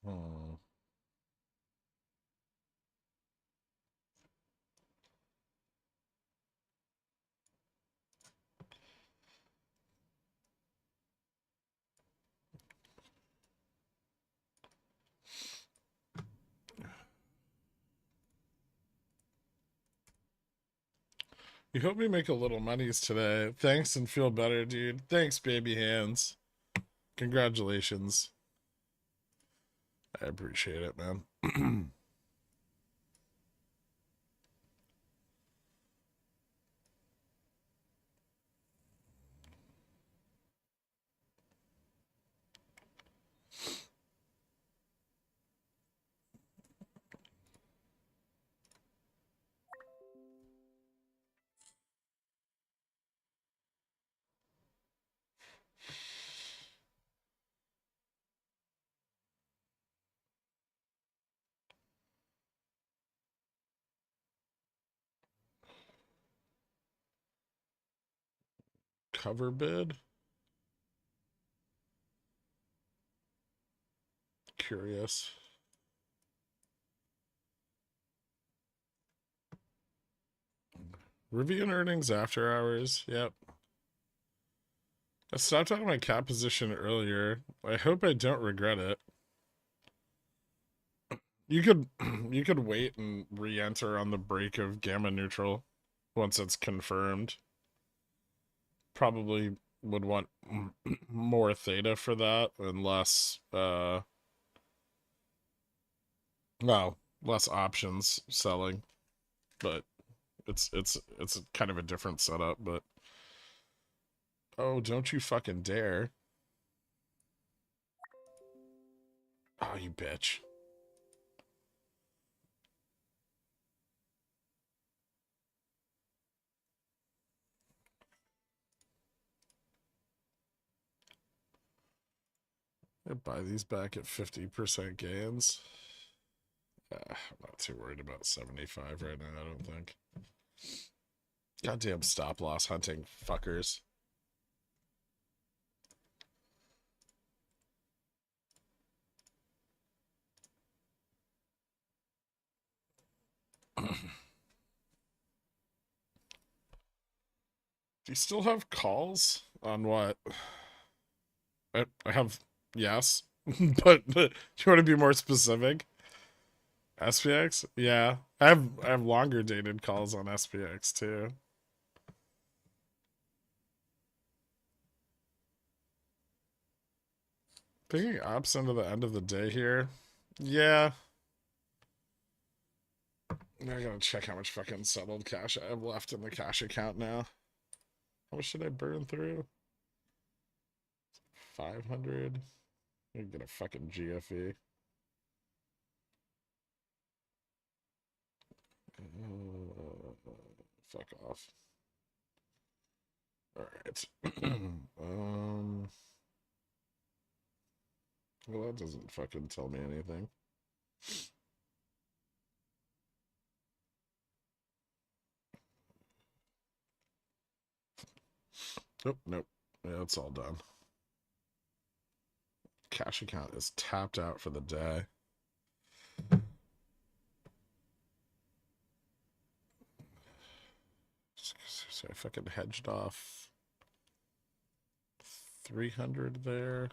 Hmm. You hope we make a little monies today. Thanks and feel better, dude. Thanks, baby hands. Congratulations. I appreciate it, man. Cover bid? Curious. Reviewing earnings after hours. Yep. I stopped out of my cap position earlier. I hope I don't regret it. You could you could wait and re-enter on the break of gamma neutral once it's confirmed. Probably would want more theta for that and less less options selling. But it's kind of a different setup, but oh, don't you fucking dare. Oh, you bitch. I buy these back at 50% gains. I'm not too worried about 75 right now, I don't think. Goddamn stop loss hunting fuckers. Do you still have calls on what? I have, yes, but do you want to be more specific? SPX? Yeah, I have longer dated calls on SPX too. Picking ops into the end of the day here. Yeah. I gotta check how much fucking settled cash I have left in the cash account now. How much should I burn through? 500? I get a fucking GFE. Fuck off. Alright. Well, that doesn't fucking tell me anything. Oh, nope. Yeah, it's all done. Cash account is tapped out for the day. So I fucking hedged off 300 there.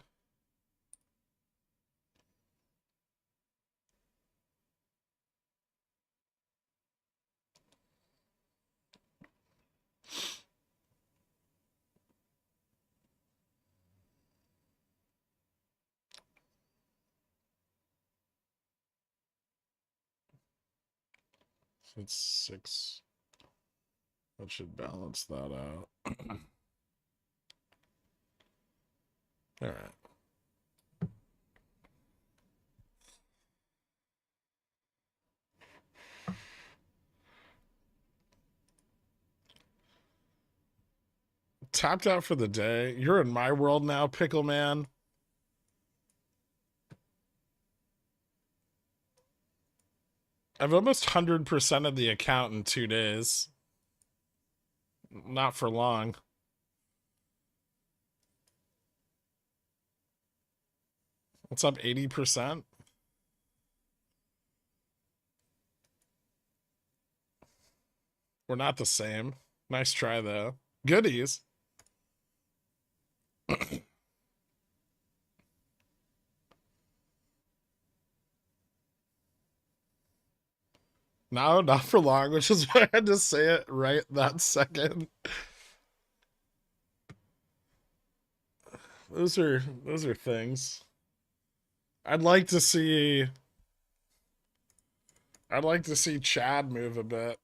It's 6. That should balance that out. All right. Tapped out for the day. You're in my world now, Pickle Man. I've almost 100% of the account in 2 days. Not for long. What's up, 80%? We're not the same. Nice try, though. Goodies. No, not for long, which is why I had to say it right that second. Those are things. I'd like to see Chad move a bit.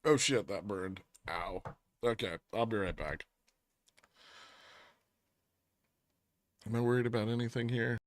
Oh shit, that burned. Ow. Okay, I'll be right back. Am I worried about anything here?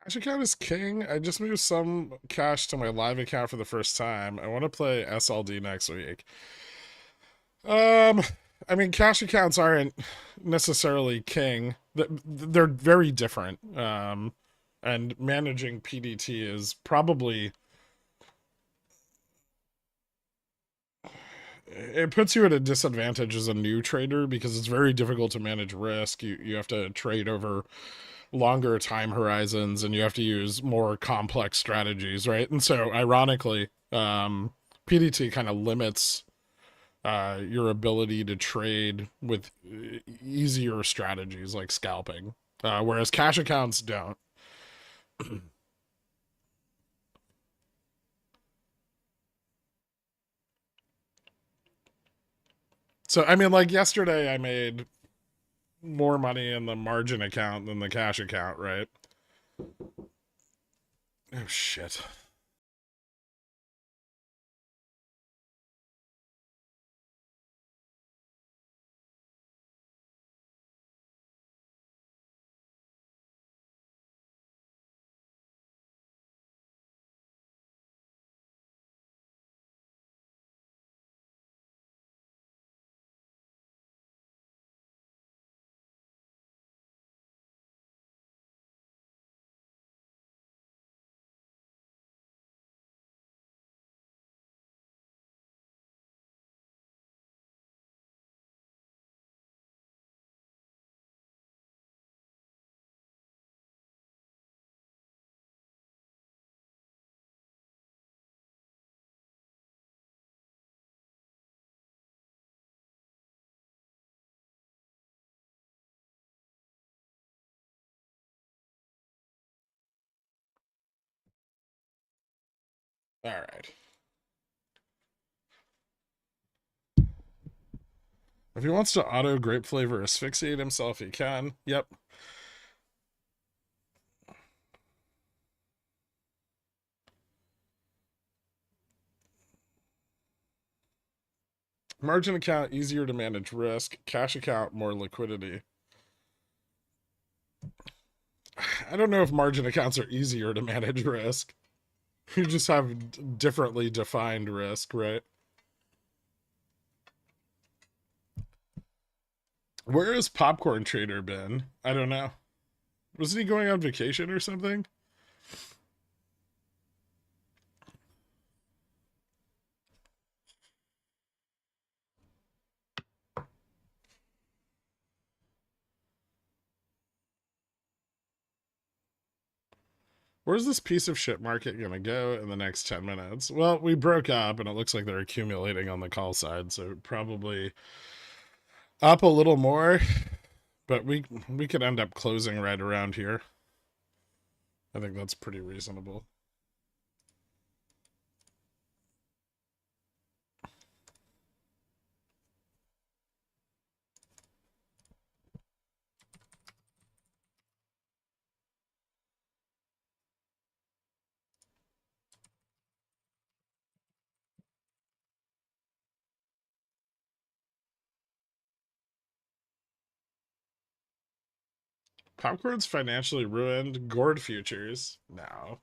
Cash account is king. I just moved some cash to my live account for the first time. I want to play SLD next week. Um, I mean, cash accounts aren't necessarily king. They're very different. And managing PDT is probably, it puts you at a disadvantage as a new trader because it's very difficult to manage risk. You have to trade over longer time horizons and you have to use more complex strategies, right? And so, ironically, PDT kind of limits your ability to trade with easier strategies like scalping, whereas cash accounts don't. So, I mean, like yesterday, I made more money in the margin account than the cash account, right? Oh, shit. All right. If he wants to auto grape flavor asphyxiate himself, he can. Yep. Margin account, easier to manage risk. Cash account, more liquidity. I don't know if margin accounts are easier to manage risk. You just have differently defined risk, right? Where has Popcorn Trader been? I don't know. Wasn't he going on vacation or something? Where's this piece of shit market gonna go in the next 10 minutes? Well, we broke up and it looks like they're accumulating on the call side, so probably up a little more, but we could end up closing right around here. I think that's pretty reasonable. Popcorn's financially ruined. Gourd futures. No.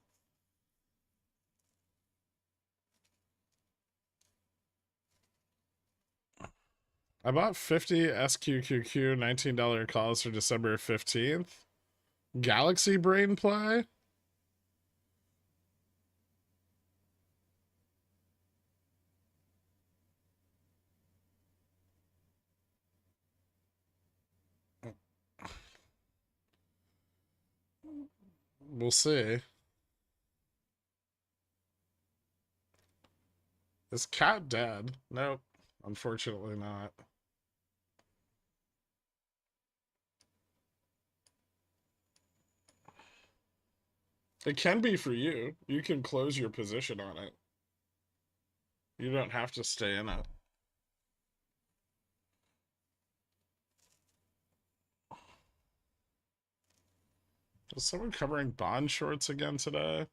I bought 50 SQQQ $19 calls for December 15th. Galaxy Brain play? We'll see. Is cat dead? Nope. Unfortunately not. It can be for you. You can close your position on it. You don't have to stay in it. Is someone covering bond shorts again today?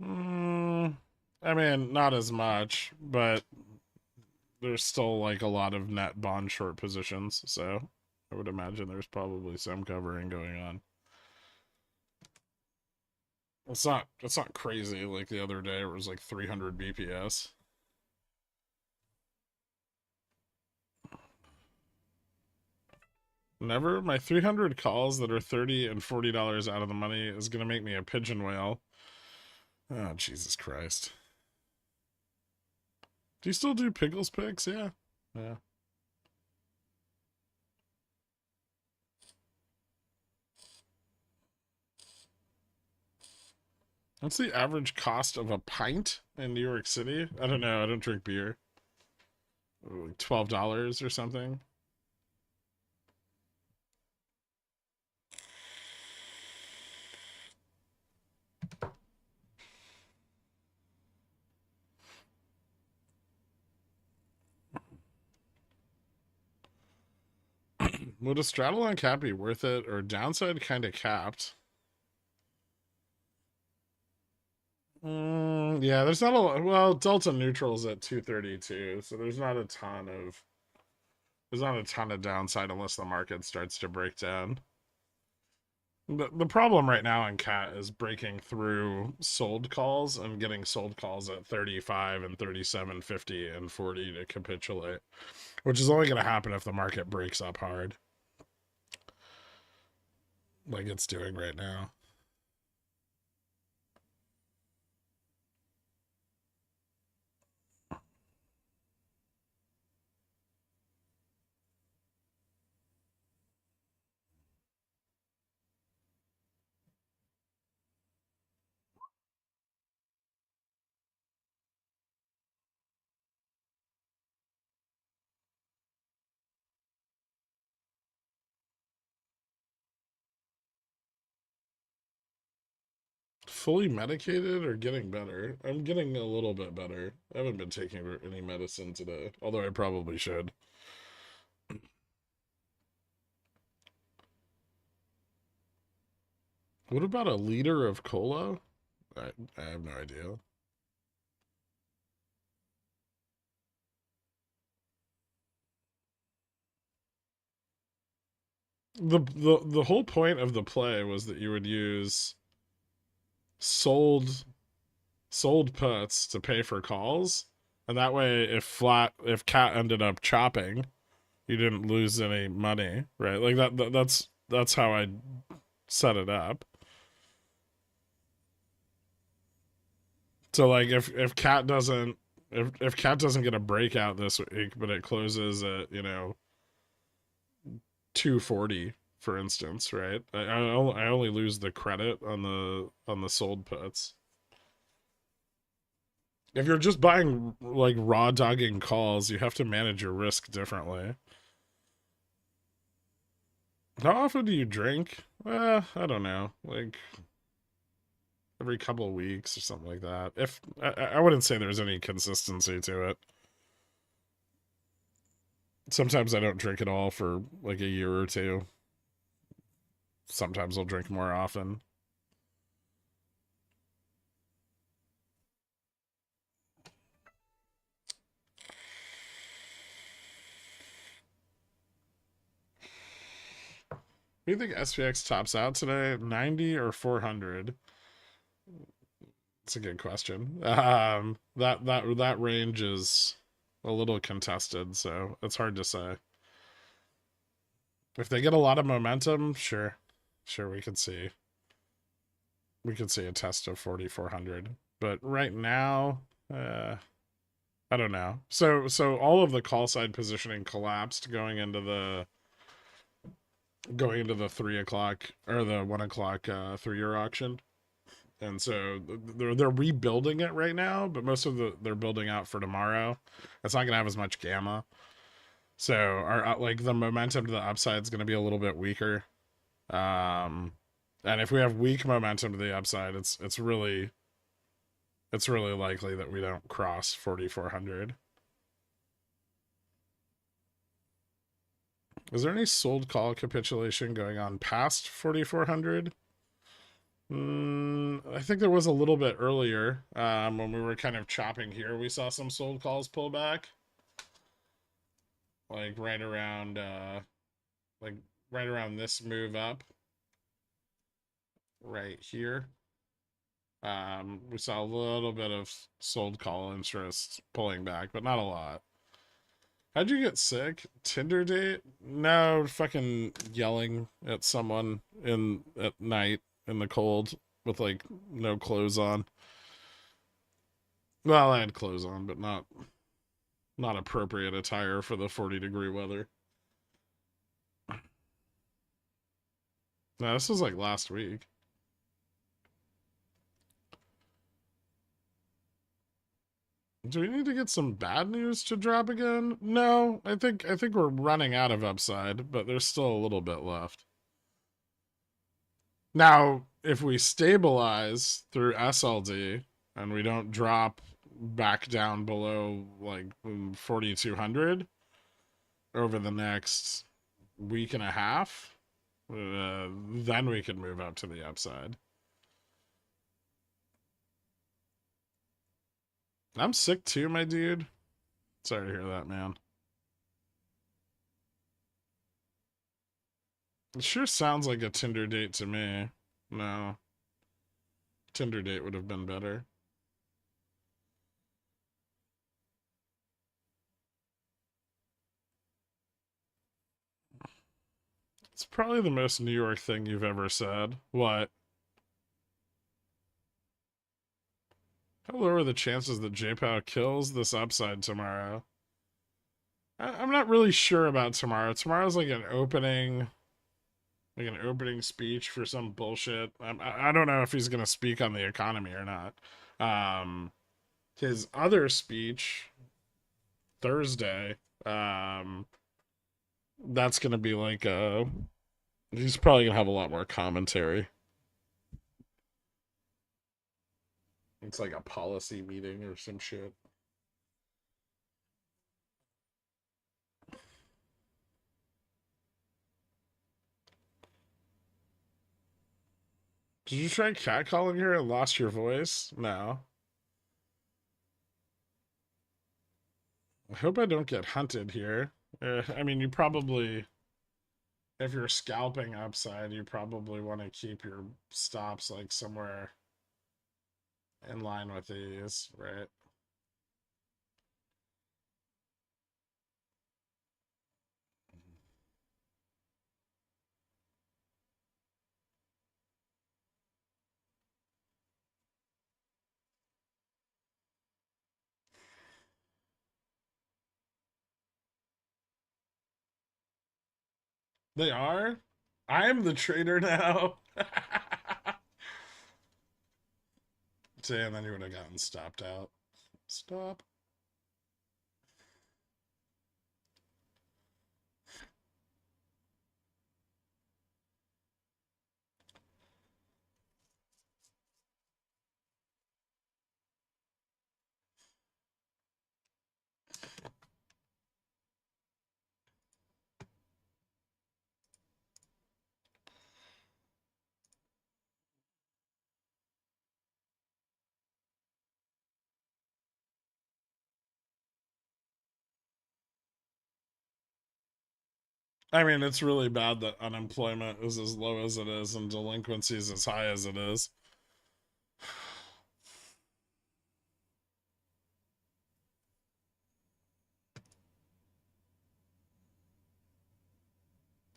I mean, not as much, but there's still like a lot of net bond short positions, so I would imagine there's probably some covering going on. It's not crazy like the other day where it was like 300 BPS. Never. My 300 calls that are $30 and $40 out of the money is gonna make me a pigeon whale. Oh, Jesus Christ. Do you still do Pickles picks? Yeah. Yeah. What's the average cost of a pint in New York City? I don't know. I don't drink beer. Like $12 or something. Would a straddle on cap be worth it or downside kind of capped? Yeah, there's not a lot. Well, delta neutral's at 232, so there's not a ton of downside unless the market starts to break down. The problem right now in cat is breaking through sold calls and getting sold calls at 35 and 37.50 and 40 to capitulate, which is only going to happen if the market breaks up hard like it's doing right now. Fully medicated or getting better? I'm getting a little bit better. I haven't been taking any medicine today, although I probably should. What about a liter of cola? I have no idea. The whole point of the play was that you would use sold sold puts to pay for calls, and that way, if cat ended up chopping, you didn't lose any money, right? Like that's how I set it up. So like if cat doesn't get a breakout this week, but it closes at 240 for instance, right? I only lose the credit on the sold puts. If you're just buying like raw dogging calls, you have to manage your risk differently. How often do you drink? I don't know, like every couple of weeks or something like that. If I wouldn't say there's any consistency to it. Sometimes I don't drink at all for like a year or two. Sometimes I'll drink more often. Do you think SPX tops out today? 90 or 400? It's a good question. That range is a little contested, so it's hard to say. If they get a lot of momentum, sure we could see a test of 4,400. But right now, I don't know. So all of the call side positioning collapsed going into the 3 o'clock or the 1 o'clock 3 year auction. And so they're rebuilding it right now, but most of they're building out for tomorrow. It's not gonna have as much gamma, so our like the momentum to the upside is gonna be a little bit weaker. Um, and if we have weak momentum to the upside, it's really likely that we don't cross 4,400. Is there any sold call capitulation going on past 4,400? I think there was a little bit earlier when we were kind of chopping here. We saw some sold calls pull back, like like right around this move up, right here. We saw a little bit of sold call interest pulling back, but not a lot. How'd you get sick? Tinder date? No, fucking yelling at someone in at night in the cold with like no clothes on. Well, I had clothes on, but not appropriate attire for the 40-degree weather. No, this was like last week. Do we need to get some bad news to drop again? No, I think we're running out of upside, but there's still a little bit left. Now, if we stabilize through SLD and we don't drop back down below like 4,200 over the next week and a half, then we could move up to the upside. I'm sick too, my dude. Sorry to hear that, man. It sure sounds like a Tinder date to me. No, Tinder date would have been better. It's probably the most New York thing you've ever said. What? How low are the chances that JPOW kills this upside tomorrow? I'm not really sure about tomorrow. Tomorrow's like an opening speech for some bullshit. I don't know if he's gonna speak on the economy or not. Um, his other speech Thursday, that's gonna be like he's probably gonna have a lot more commentary. It's like a policy meeting or some shit. Did you try catcalling her and lost your voice? No. I hope I don't get hunted here. I mean, you probably, if you're scalping upside, you probably want to keep your stops like somewhere in line with these, right? They are? I am the trader now. Damn, then you would have gotten stopped out. Stop. I mean, it's really bad that unemployment is as low as it is and delinquency is as high as it is.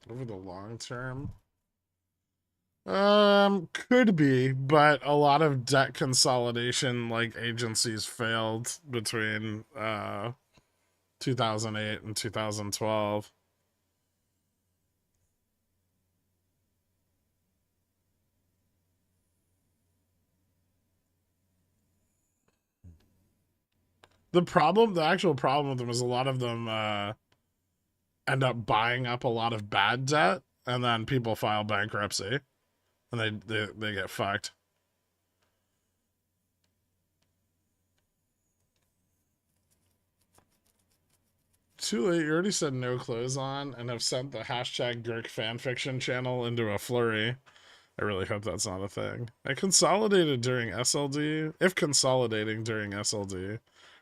Over the long term, could be, but a lot of debt consolidation like agencies failed between 2008 and 2012. The actual problem with them is a lot of them end up buying up a lot of bad debt, and then people file bankruptcy, and they get fucked. Too late. You already said no clothes on, and have sent the hashtag Gherk fanfiction channel into a flurry. I really hope that's not a thing. I consolidated during SLD. If consolidating during SLD,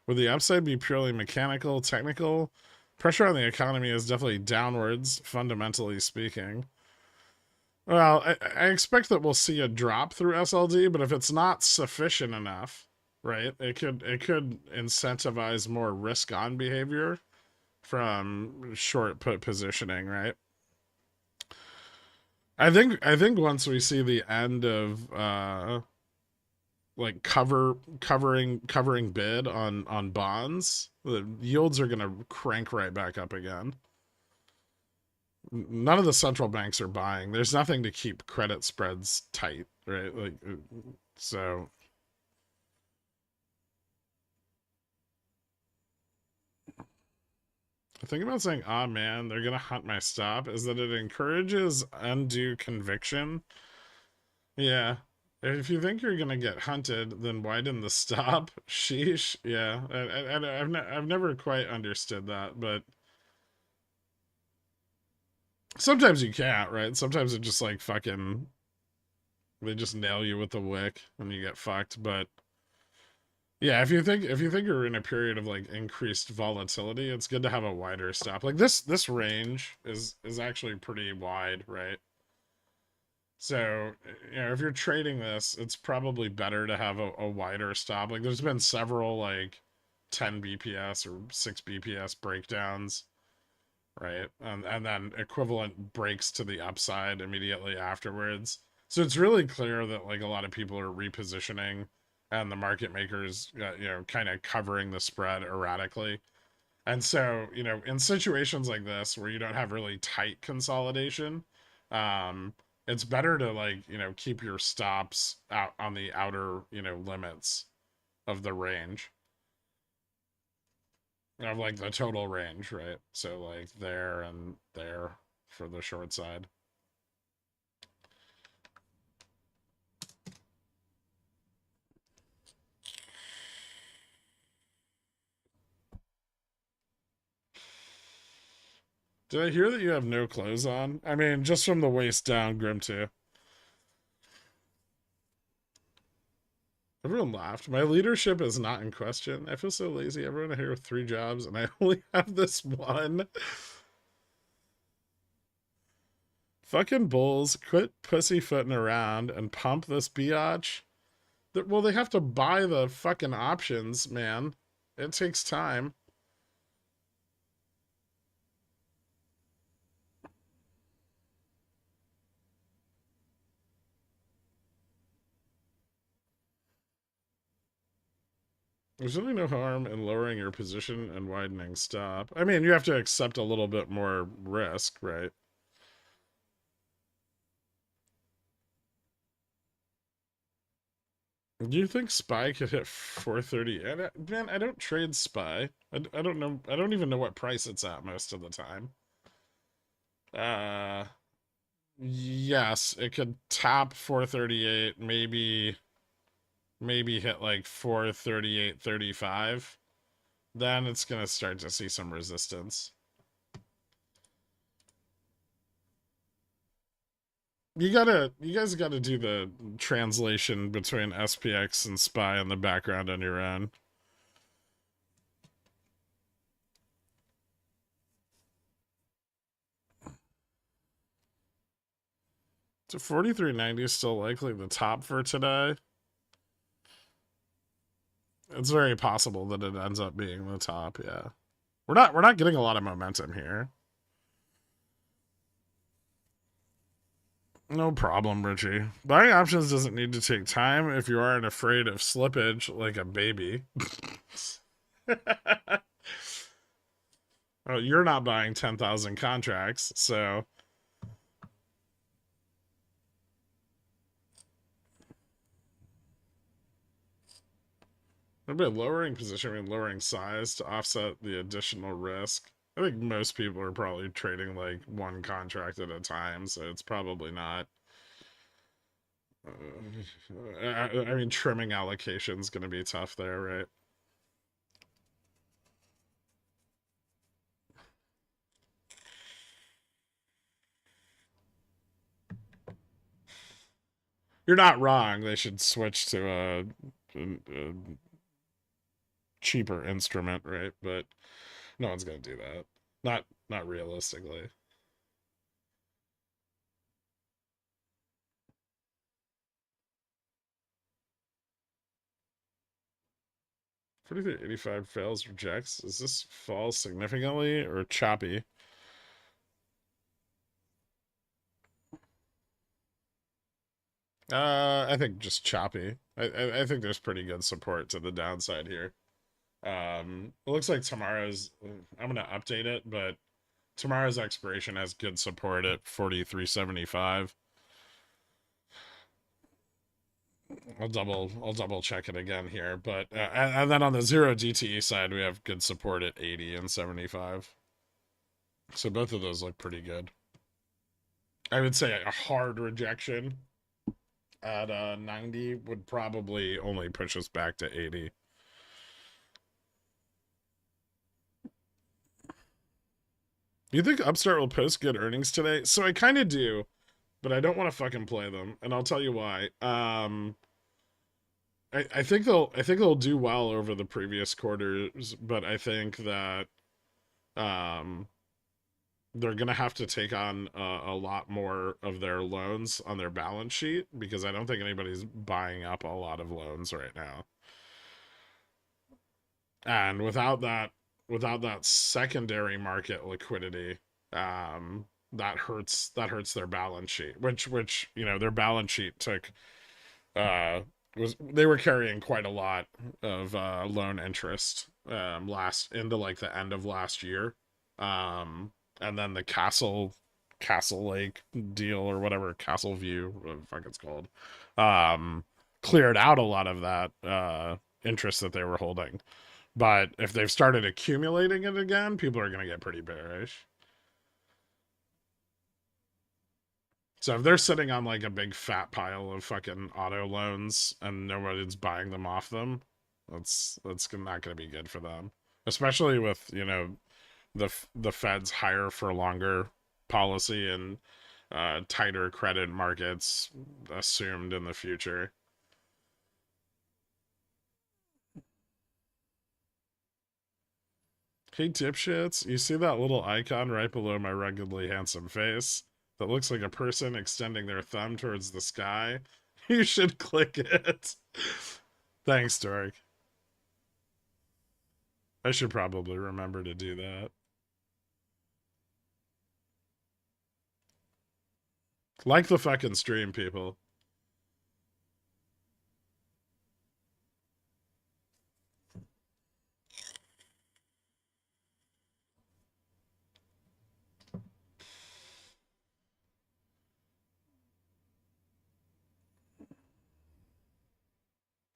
would the upside be purely mechanical, technical? Pressure on the economy is definitely downwards, fundamentally speaking. Well, I expect that we'll see a drop through SLD, but if it's not sufficient enough, right, it could incentivize more risk on behavior from short put positioning, right? I think once we see the end of like covering bid on bonds, the yields are gonna crank right back up again. None of the central banks are buying. There's nothing to keep credit spreads tight, right? Like so the thing about saying, "Ah, man, they're gonna hunt my stop," is that it encourages undue conviction. Yeah. If you think you're gonna get hunted, then widen the stop. Sheesh. Yeah. I've never quite understood that, but sometimes you can't, right? Sometimes it just like fucking they just nail you with the wick and you get fucked. But yeah, if you think you're in a period of like increased volatility, it's good to have a wider stop. Like this range is actually pretty wide, right? So, if you're trading this, it's probably better to have a wider stop. Like, there's been several, like, 10 BPS or 6 BPS breakdowns, right? And then equivalent breaks to the upside immediately afterwards. So it's really clear that, like, a lot of people are repositioning and the market makers, kind of covering the spread erratically. And so, in situations like this where you don't have really tight consolidation, um, it's better to like, keep your stops out on the outer, limits of the range of like the total range, right? So like there and there for the short side. Did I hear that you have no clothes on? I mean, just from the waist down, Grim too. Everyone laughed. My leadership is not in question. I feel so lazy. Everyone here with 3 jobs, and I only have this one. Fucking bulls, quit pussyfooting around and pump this biatch. Well, they have to buy the fucking options, man. It takes time. There's really no harm in lowering your position and widening stop. I mean, you have to accept a little bit more risk, right? Do you think SPY could hit 430? Man, I don't trade SPY. I don't know. I don't even know what price it's at most of the time. Uh, yes, it could tap 438, maybe hit like 438.35. Then it's gonna start to see some resistance. You guys gotta do the translation between SPX and SPY in the background on your own. So 43.90 is still likely the top for today. It's very possible that it ends up being the top, yeah. We're not getting a lot of momentum here. No problem, Richie. Buying options doesn't need to take time if you aren't afraid of slippage like a baby. Oh, you're not buying 10,000 contracts, so by lowering position, I mean lowering size to offset the additional risk. I think most people are probably trading like one contract at a time, so it's probably not. I mean, trimming allocation is going to be tough there, right? You're not wrong. They should switch to a cheaper instrument, right? But no one's going to do that. Not realistically. 43.85 fails, rejects. Is this fall significantly or choppy? I think just choppy. I think there's pretty good support to the downside here. It looks like tomorrow's. I'm gonna update it, but tomorrow's expiration has good support at 43.75. I'll double check it again here, but and then on the zero DTE side, we have good support at 80 and 75. So both of those look pretty good. I would say a hard rejection at 90 would probably only push us back to 80. You think Upstart will post good earnings today? So I kind of do, but I don't want to fucking play them, and I'll tell you why. I think they'll do well over the previous quarters, but I think that um they're gonna have to take on a lot more of their loans on their balance sheet because I don't think anybody's buying up a lot of loans right now. And without that secondary market liquidity, that hurts their balance sheet, which their balance sheet took was they were carrying quite a lot of loan interest last into like the end of last year. And then the Castle Lake deal or whatever, Castle View, what the fuck it's called, um cleared out a lot of that interest that they were holding. But if they've started accumulating it again, people are going to get pretty bearish. So if they're sitting on like a big fat pile of fucking auto loans and nobody's buying them off them, that's not going to be good for them. Especially with, the Fed's higher for longer policy and tighter credit markets assumed in the future. Hey dipshits, you see that little icon right below my ruggedly handsome face that looks like a person extending their thumb towards the sky? You should click it. Thanks, Dork. I should probably remember to do that. Like the fucking stream, people.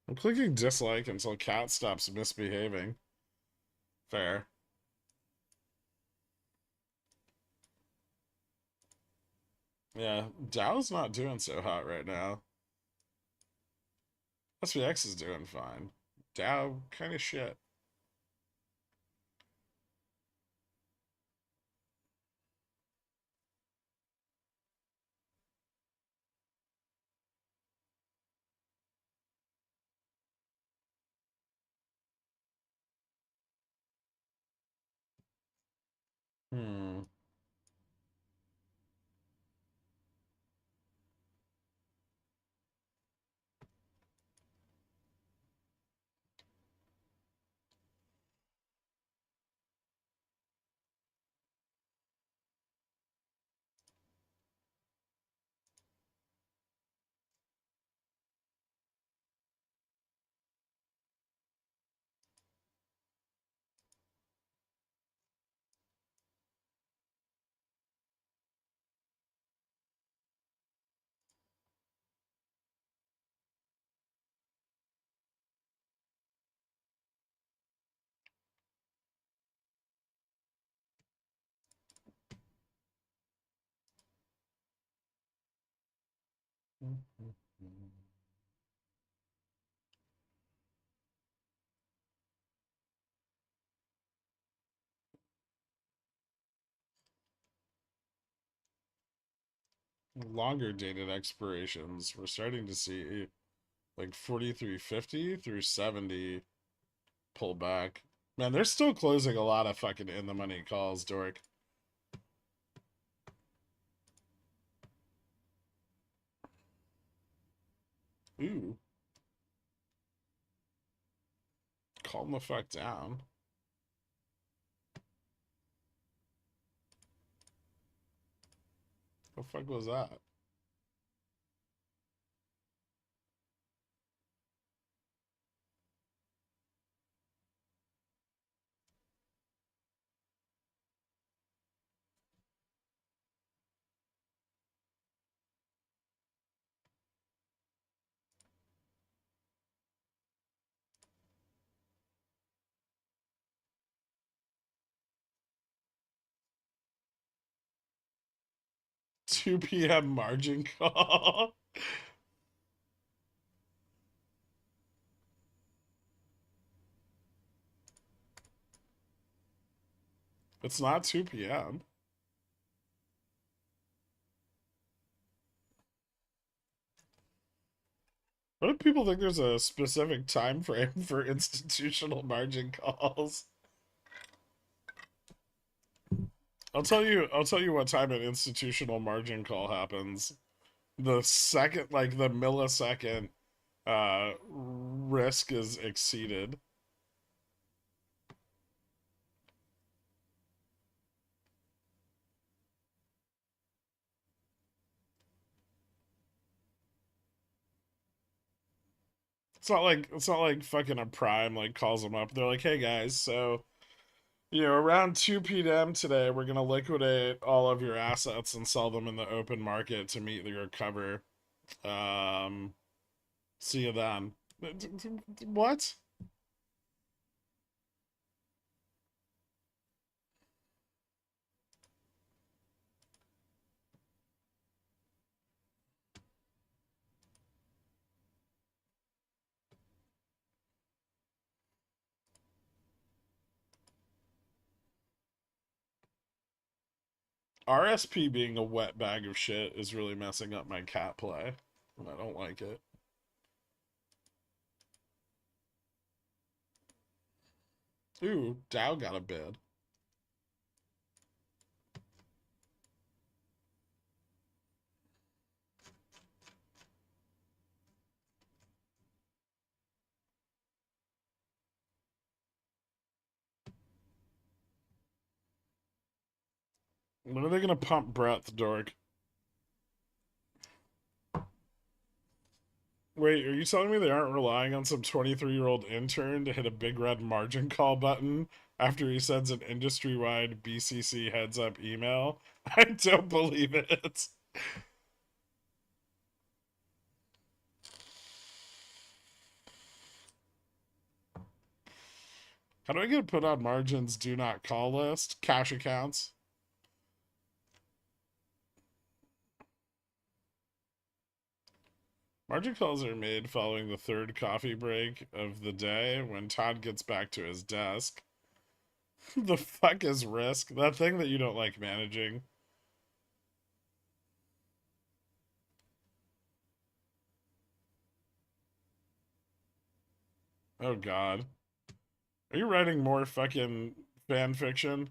I'm clicking dislike until cat stops misbehaving. Fair. Yeah, Dow's not doing so hot right now. SPX is doing fine. Dow kind of shit. Hmm. Longer dated expirations. We're starting to see like 43.50 through 70 pull back. Man, they're still closing a lot of fucking in the money calls, Dork. Ooh. calm the fuck down. The fuck was that? Two p.m. margin call. It's not 2 p.m. What do people think there's a specific time frame for institutional margin calls? I'll tell you what time an institutional margin call happens. The second, like the millisecond risk is exceeded. It's not like fucking a prime like calls them up. They're like, "Hey guys, so around 2 p.m. today, we're gonna liquidate all of your assets and sell them in the open market to meet your cover. Um, See you then." What? RSP being a wet bag of shit is really messing up my cat play. I don't like it. Ooh, Dow got a bid. When are they gonna pump breadth, Dork? Wait, are you telling me they aren't relying on some 23-year-old intern to hit a big red margin call button after he sends an industry-wide BCC heads-up email? I don't believe it. How do I get put on margins do not call list? Cash accounts? Margin calls are made following the third coffee break of the day when Todd gets back to his desk. The fuck is risk? That thing that you don't like managing. Oh god. Are you writing more fucking fan fiction?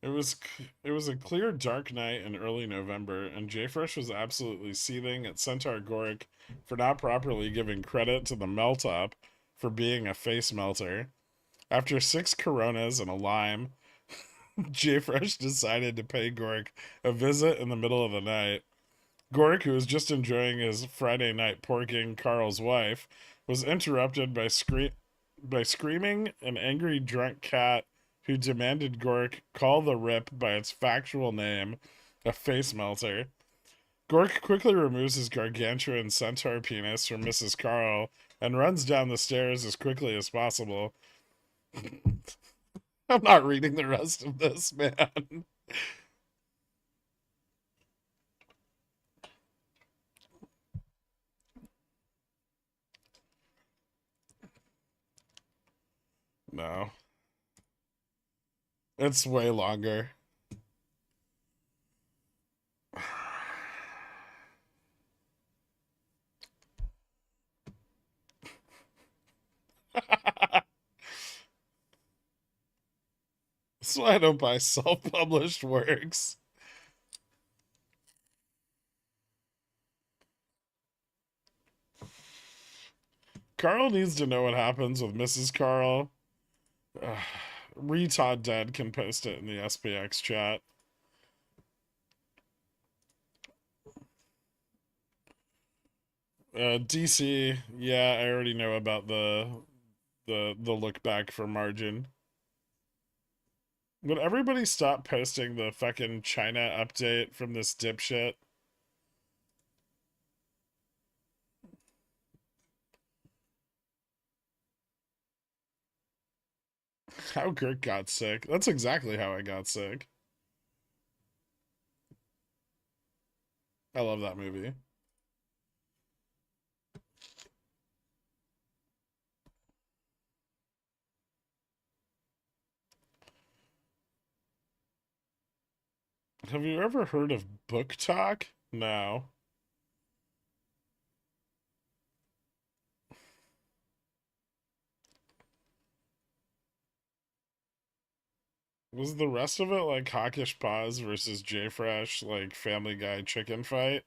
It was it was a clear dark night in early November, and Jfresh was absolutely seething at Centaur Goric for not properly giving credit to the melt up for being a face melter. After 6 Coronas and a lime, Jfresh decided to pay Goric a visit in the middle of the night. Goric, who was just enjoying his Friday night porking Carl's wife, was interrupted by screaming an angry drunk cat who demanded Goric call the rip by its factual name, a face melter. Goric quickly removes his gargantuan centaur penis from Mrs. Carl and runs down the stairs as quickly as possible. I'm not reading the rest of this, man. No. It's way longer. That's why I don't buy self-published works. Carl needs to know what happens with Mrs. Carl. Retard Dead can post it in the SPX chat. DC, yeah, I already know about the look back for margin. Would everybody stop posting the fucking China update from this dipshit? How Kirk got sick. That's exactly how I got sick. I love that movie. Have you ever heard of Book Talk? No. Was the rest of it like Hawkish Paws versus J Fresh, like Family Guy chicken fight?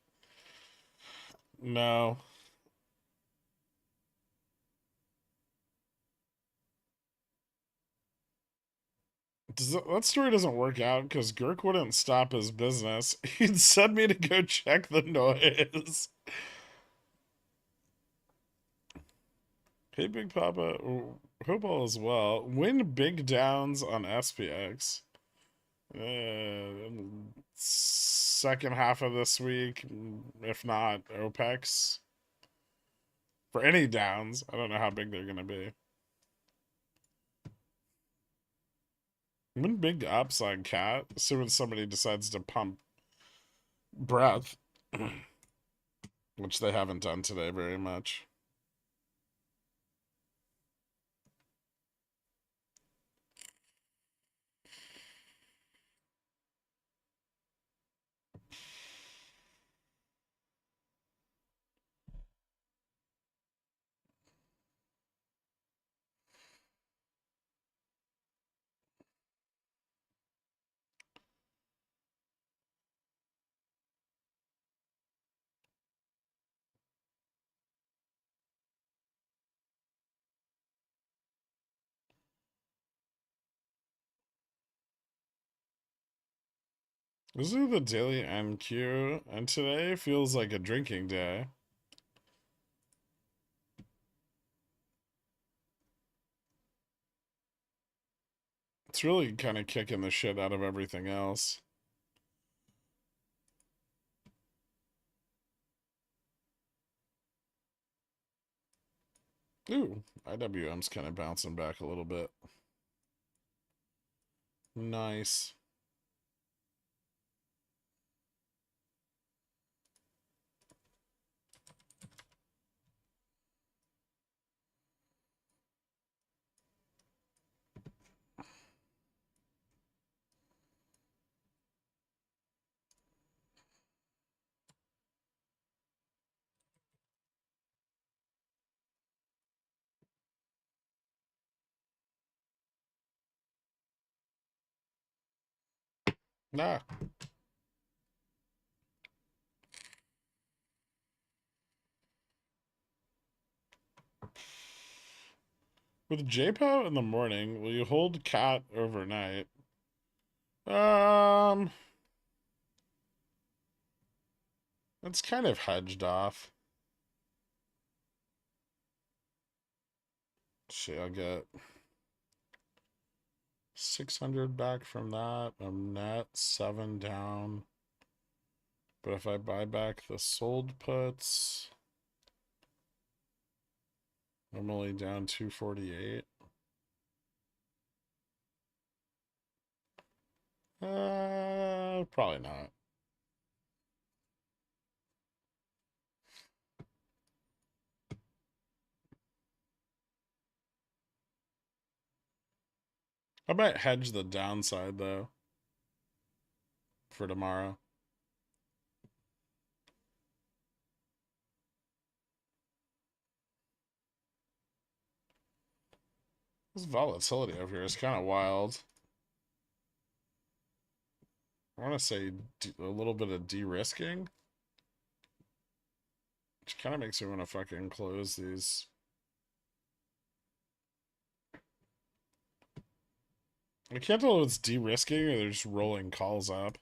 No. That story doesn't work out because Girk wouldn't stop his business. He'd send me to go check the noise. Hey, Big Papa. Hope all is well. Win big downs on SPX. Second half of this week, if not OPEX. For any downs, I don't know how big they're going to be. Win big ups on Cat, assuming somebody decides to pump breath, which they haven't done today very much. This is the daily NQ, and today feels like a drinking day. It's really kind of kicking the shit out of everything else. Ooh, IWM's kind of bouncing back a little bit. Nice. Nah. With JPO in the morning, will you hold Cat overnight? It's kind of hedged off. Shit, I'll get 600 back from that. I'm net 7 down. But if I buy back the sold puts, I'm only down 248. Probably not. I might hedge the downside though for tomorrow. This volatility over here is kind of wild. I want to say a little bit of de-risking, which kind of makes me want to fucking close these I can't tell if it's de-risking or they're just rolling calls up.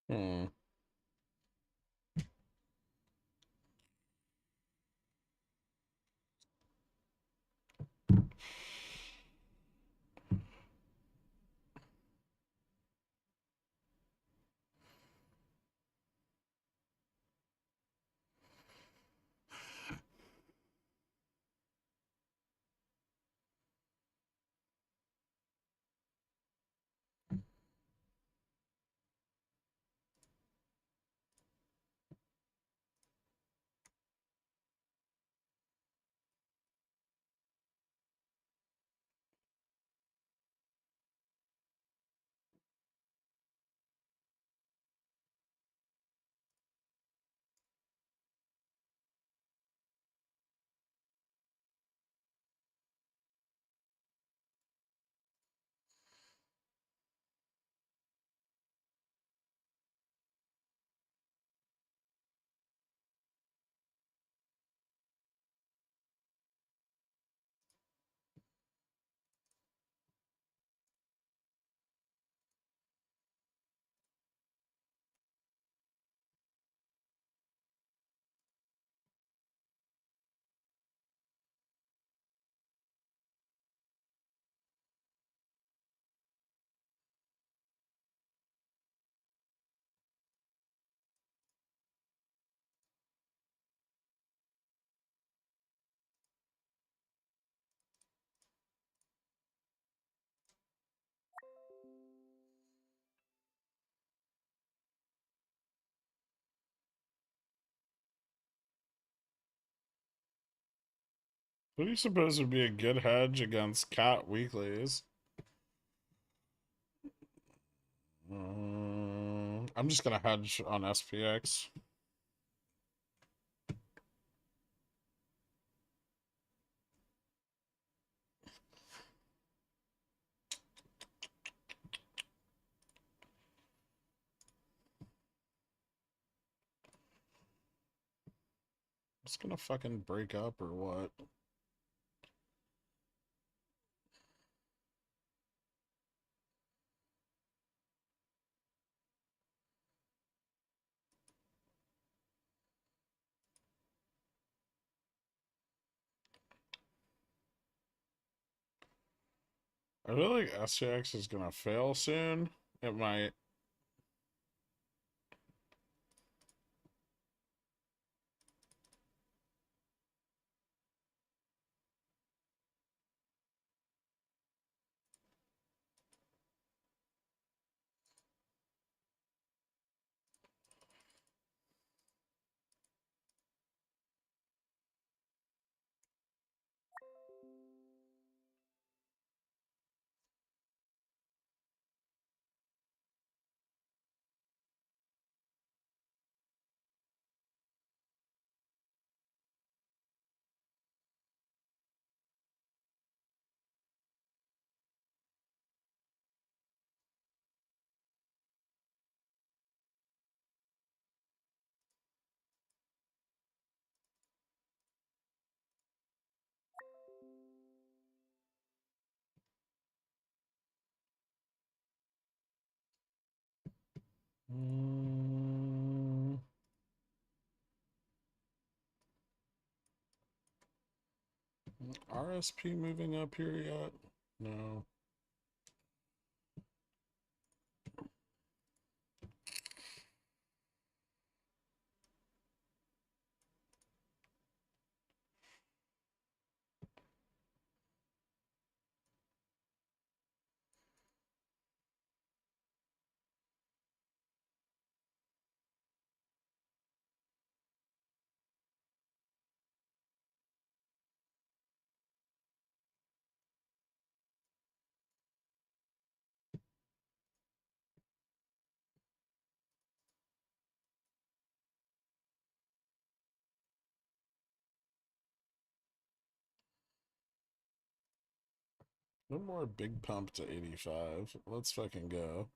Hmm. What do you suppose would be a good hedge against cat weeklies? I'm just gonna hedge on SPX. It's gonna fucking break up or what? I feel like SPX is gonna fail soon. It might. RSP moving up here yet? No. No more big pump to 85. Let's fucking go.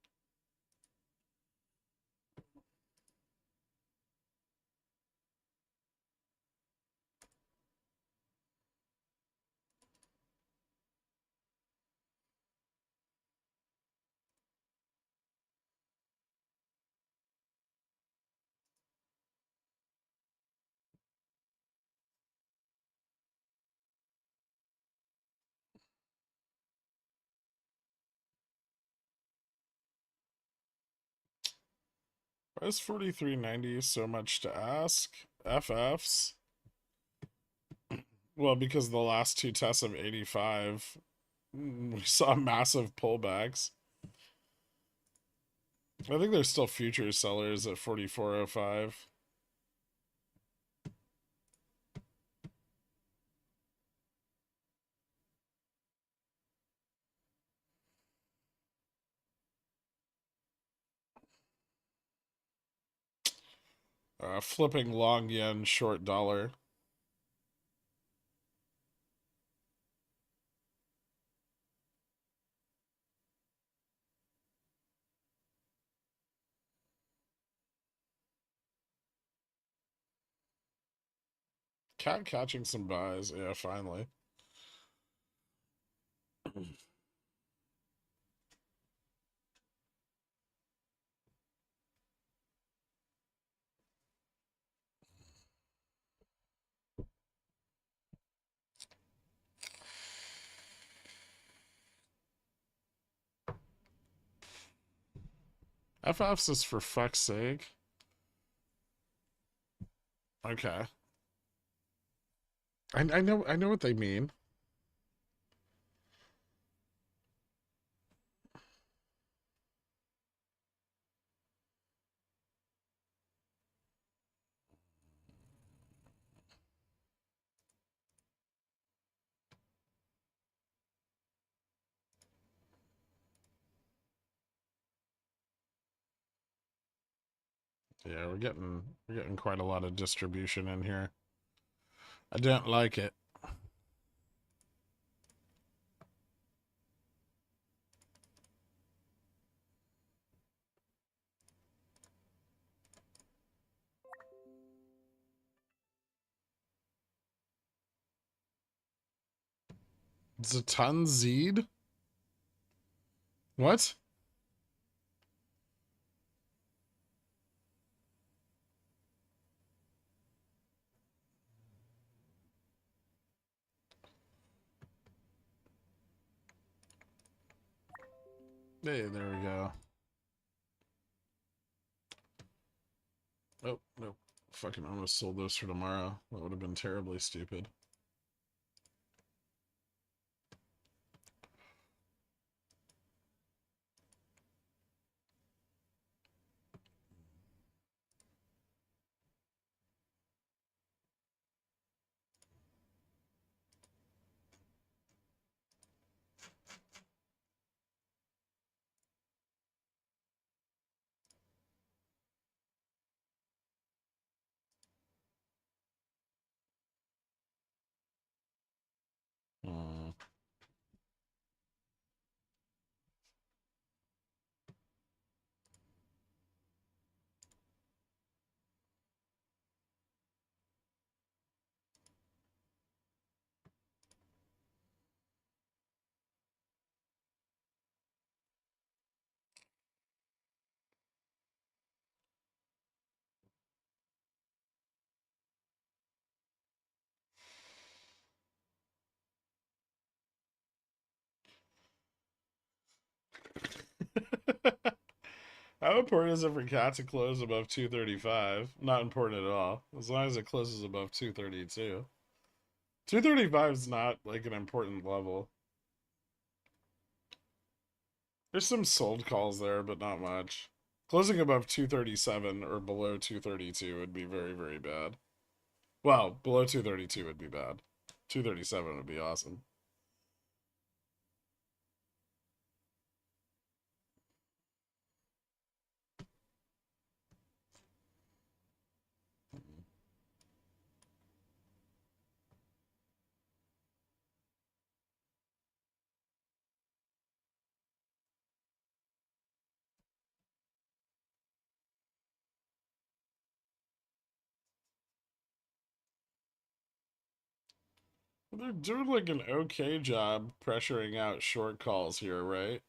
Why is 43.90 so much to ask? FFs? Well, because the last two tests of 85, we saw massive pullbacks. I think there's still future sellers at 44.05. Flipping long yen, short dollar. Cat catching some buys. Yeah, finally. FFs is for fuck's sake. Okay. I know what they mean. Yeah, we're getting quite a lot of distribution in here. I don't like it. Zatan Zed? What? Hey, there we go. Oh, no. Fucking almost sold those for tomorrow. That would have been terribly stupid. How important is it for cat to close above 235? Not important at all. As long as it closes above 232. 235 is not like an important level. There's some sold calls there, but not much. Closing above 237 or below 232 would be very, very bad. Well, below 232 would be bad. 237 would be awesome. They're doing like an okay job pressuring out short calls here, right?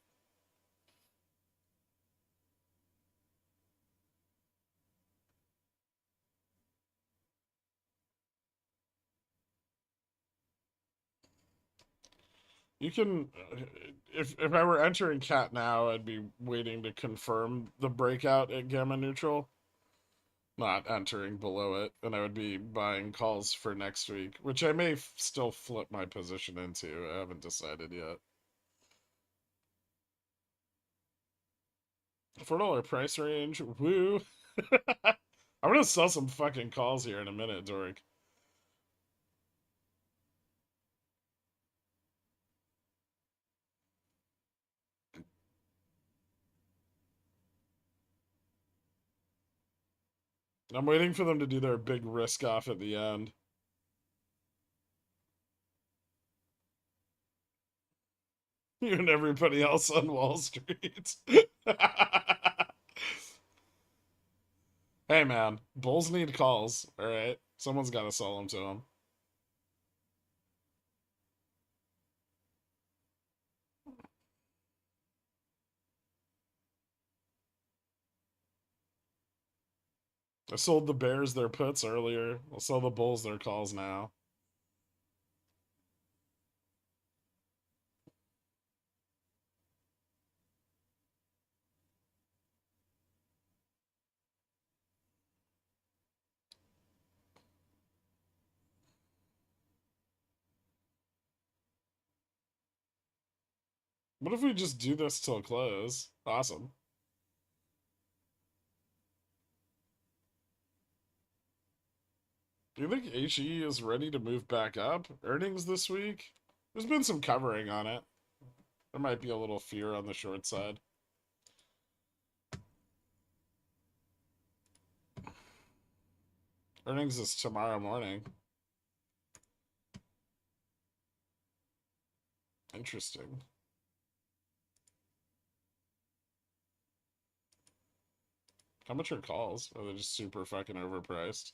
You can, if I were entering cat now, I'd be waiting to confirm the breakout at gamma neutral, not entering below it, and I would be buying calls for next week, which I may still flip my position into. I haven't decided yet. $4 price range, woo. I'm gonna sell some fucking calls here in a minute, Doric. I'm waiting for them to do their big risk off at the end. You and everybody else on Wall Street. Hey man, bulls need calls, alright? Someone's gotta sell them to them. I sold the Bears their puts earlier. I'll sell the Bulls their calls now. What if we just do this till close? Awesome. Do you think HE is ready to move back up? Earnings this week? There's been some covering on it. There might be a little fear on the short side. Earnings is tomorrow morning. Interesting. How much are calls? Are they just super fucking overpriced?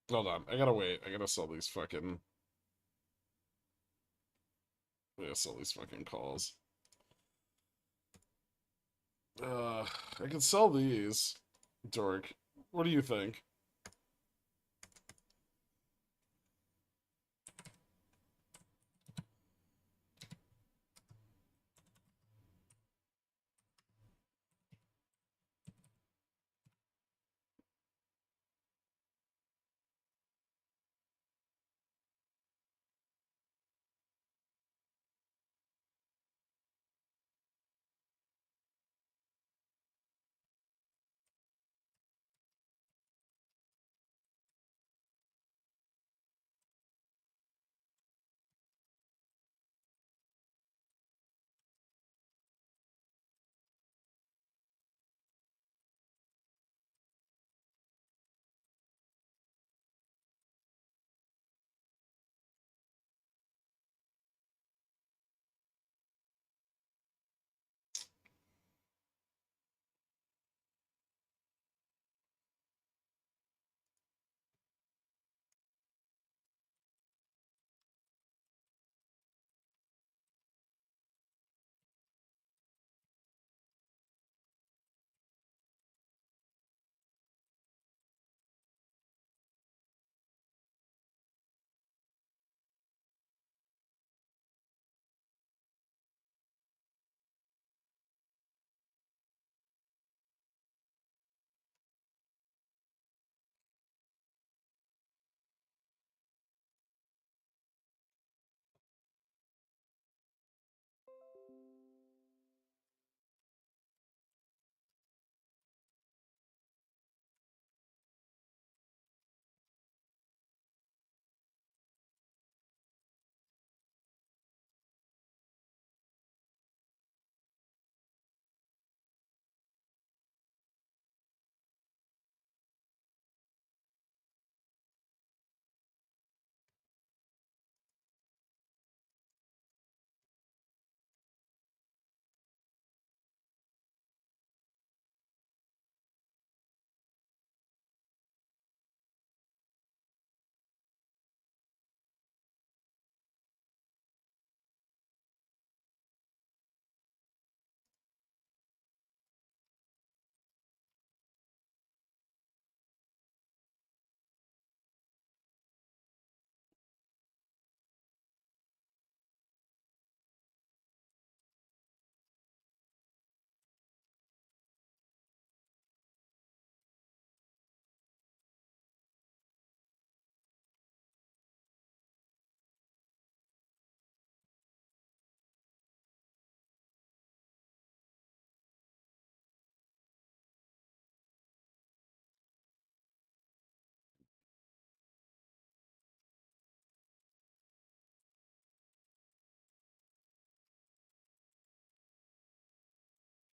Hold on. I gotta wait. I gotta sell these fucking. I gotta sell these fucking calls. I can sell these. Dork. What do you think?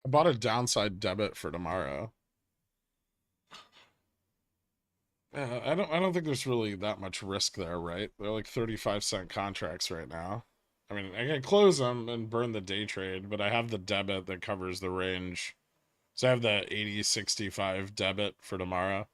I bought a downside debit for tomorrow. I don't think there's really that much risk there, right? They're like 35-cent contracts right now. I mean, I can close them and burn the day trade, but I have the debit that covers the range. So I have the 80.65 debit for tomorrow.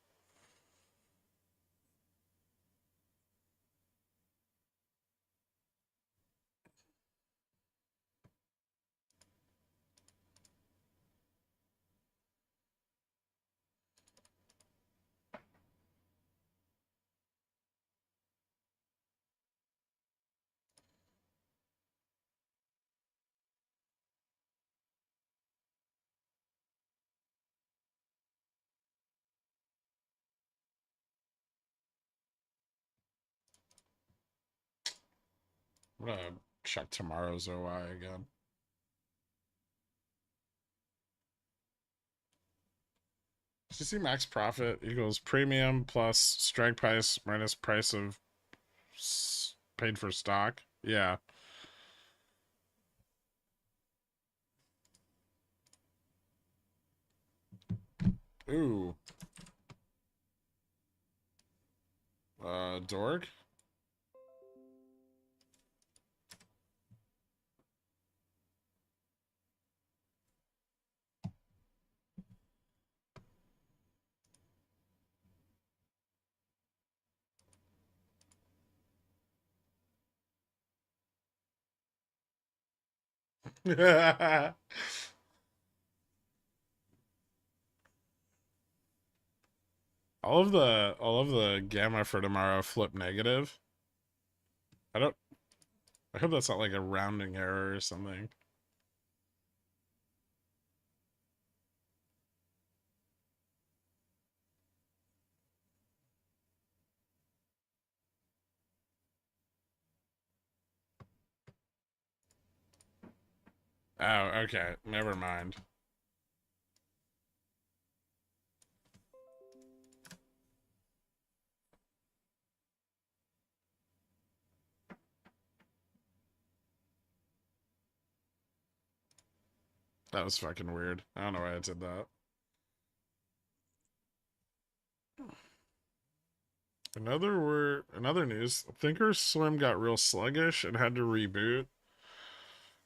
I'm gonna check tomorrow's OI again. Did you see max profit equals premium plus strike price minus price of paid for stock? Yeah. Ooh. Dork? all of the gamma for tomorrow flip negative. I don't I hope that's not like a rounding error or something. Oh, okay. Never mind. That was fucking weird. I don't know why I did that. Another news. Thinkorswim got real sluggish and had to reboot.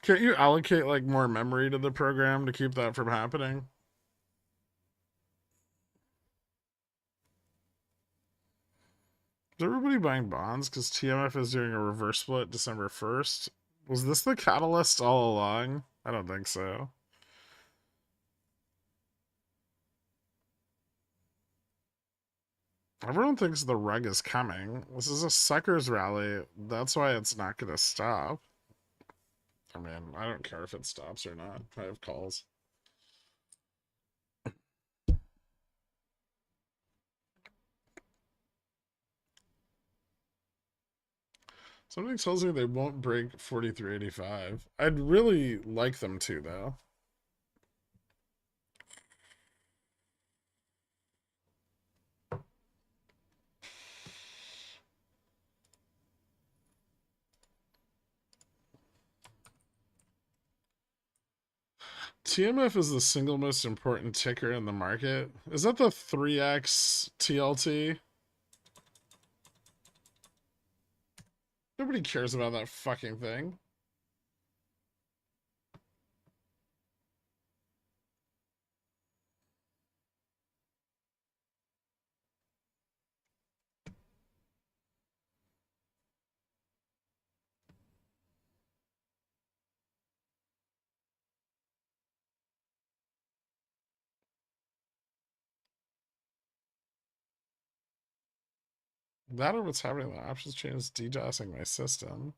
Can't you allocate like more memory to the program to keep that from happening? Is everybody buying bonds because TMF is doing a reverse split December 1st? Was this the catalyst all along? I don't think so. Everyone thinks the rug is coming. This is a suckers rally. That's why it's not going to stop. I mean, I don't care if it stops or not. I have calls. Something tells me they won't break 43.85. I'd really like them to, though. TMF is the single most important ticker in the market. Is that the 3x TLT? Nobody cares about that fucking thing. That or what's happening, the options chain is DDoSing my system.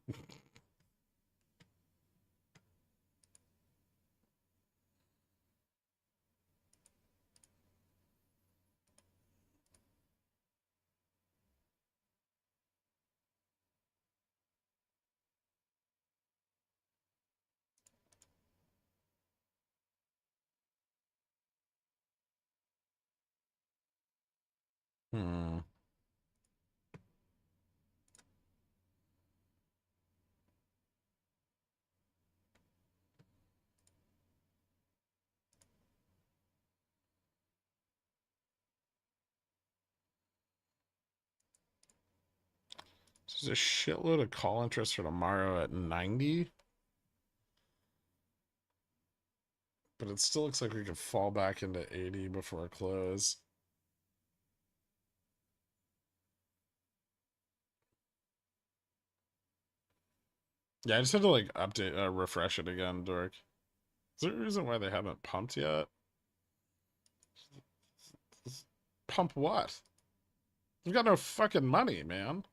Hmm. There's a shitload of call interest for tomorrow at 90. But it still looks like we could fall back into 80 before close. Yeah, I just had to like update, refresh it again, Dork. Is there a reason why they haven't pumped yet? Pump what? We've got no fucking money, man.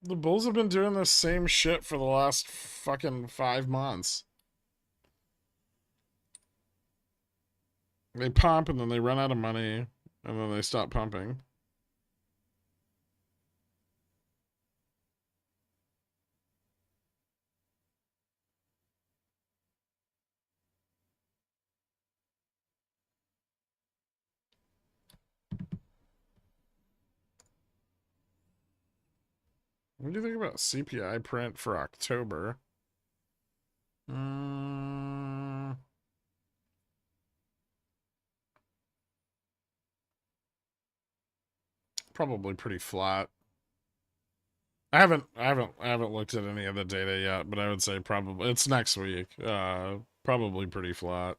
The Bulls have been doing this same shit for the last fucking 5 months. They pump and then they run out of money and then they stop pumping. What do you think about CPI print for October? Probably pretty flat. I haven't looked at any of the data yet, but I would say probably it's next week. Probably pretty flat.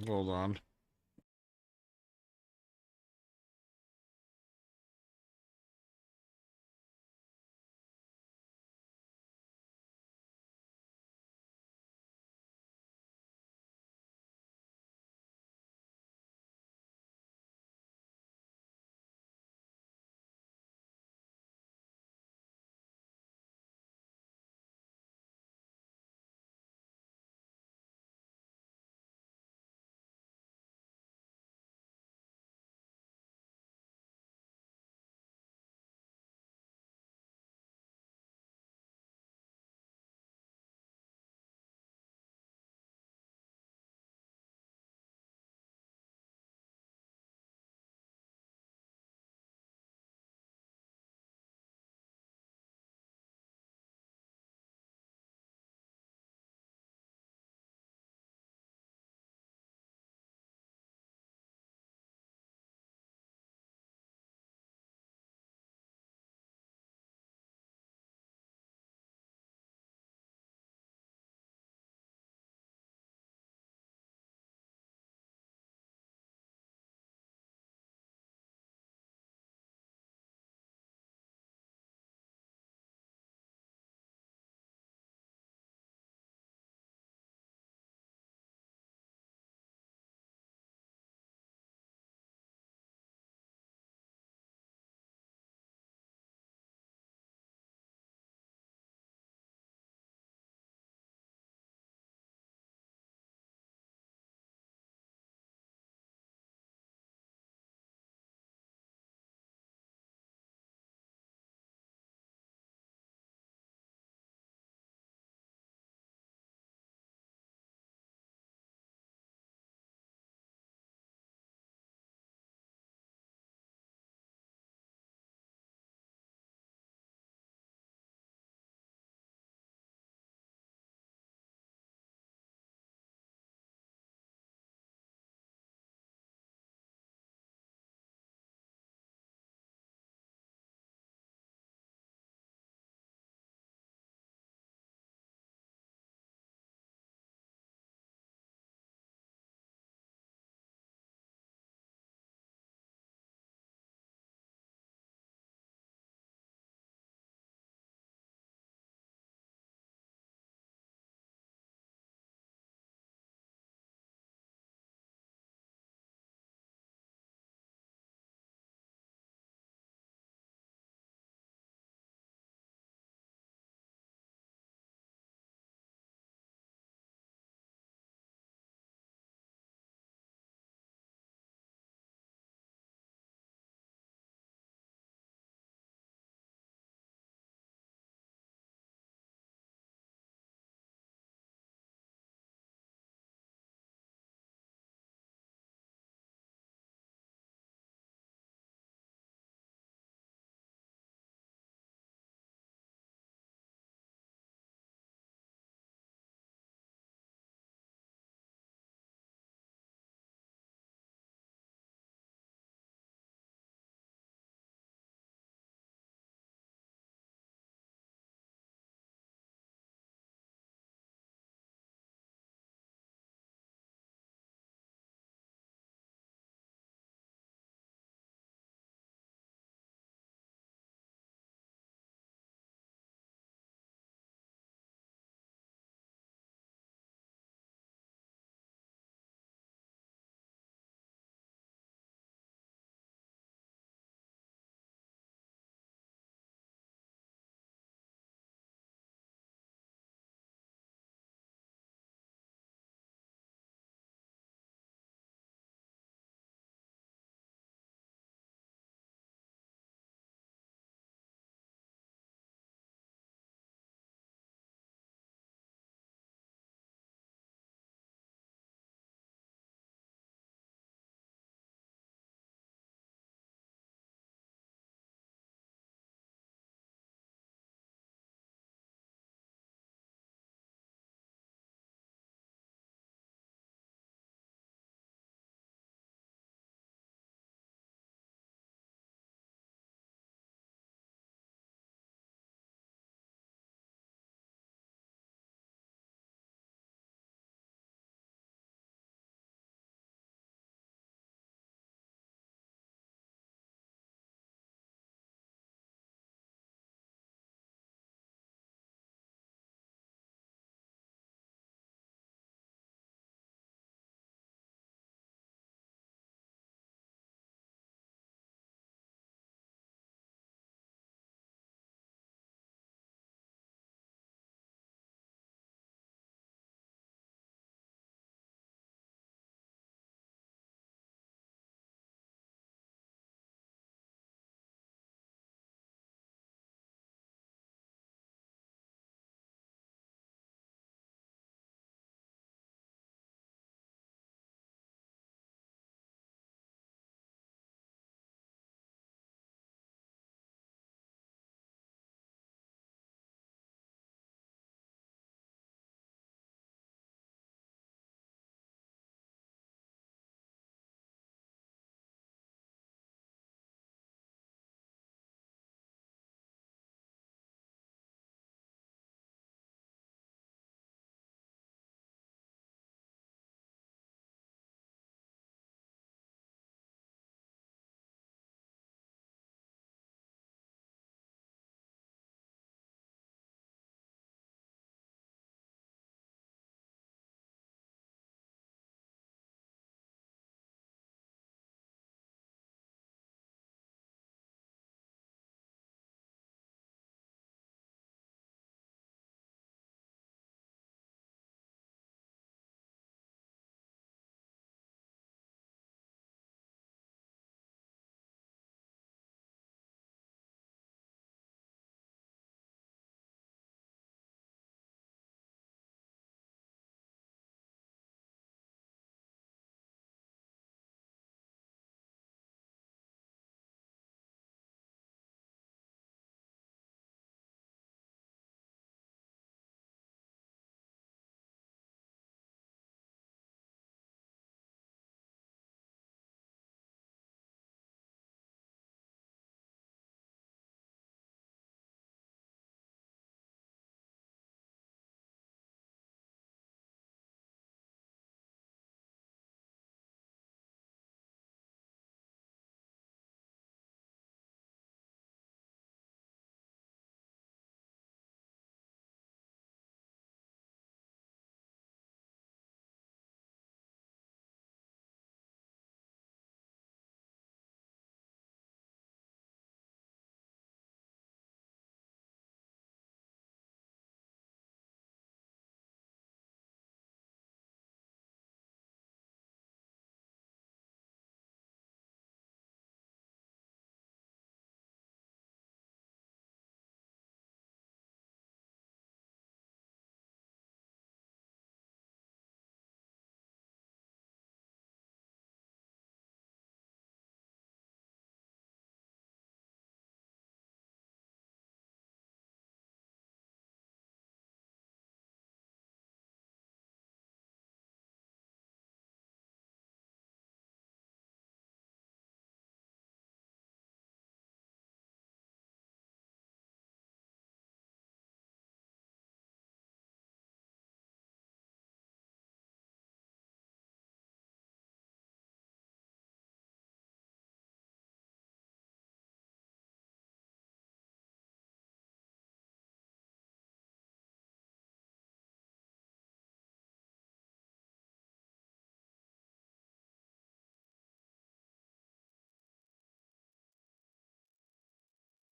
Hold on.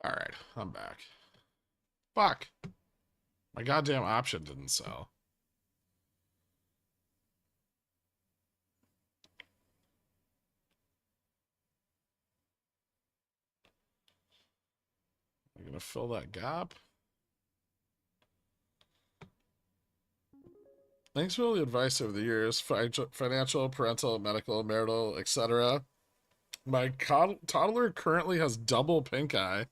All right, I'm back. Fuck. My goddamn option didn't sell. I'm gonna fill that gap. Thanks for all the advice over the years. Financial, parental, medical, marital, etc. My toddler currently has double pink eye.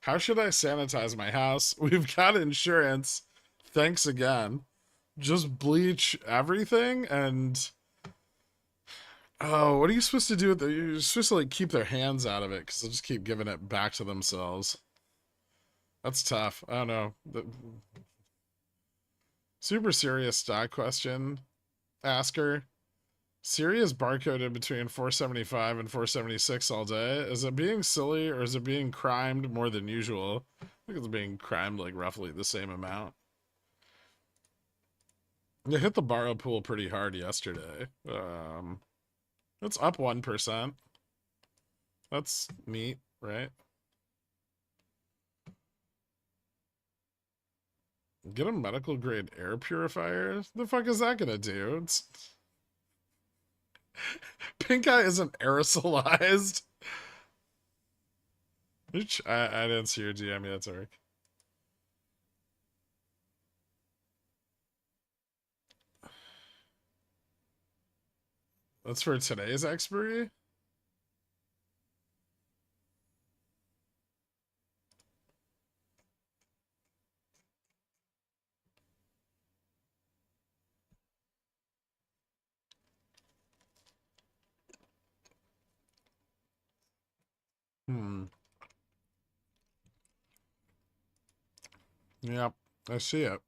How should I sanitize my house? We've got insurance. Thanks again. Just bleach everything and oh, what are you supposed to do with it? You're supposed to like keep their hands out of it because they'll just keep giving it back to themselves. That's tough. I don't know. Super serious stock question. Asker. Sirius barcoded between 475 and 476 all day. Is it being silly or is it being crimed more than usual? I think it's being crimed like roughly the same amount. It hit the borrow pool pretty hard yesterday. It's up 1%. That's neat, right? Get a medical grade air purifier? The fuck is that gonna do? It's pink eye isn't aerosolized. I didn't see your DM yet, Eric. That's for today's expiry? Hmm. Yep, I see it.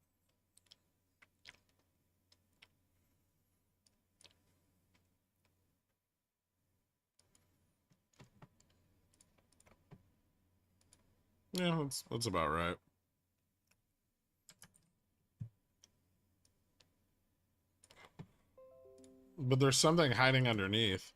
Yeah, that's about right. But there's something hiding underneath.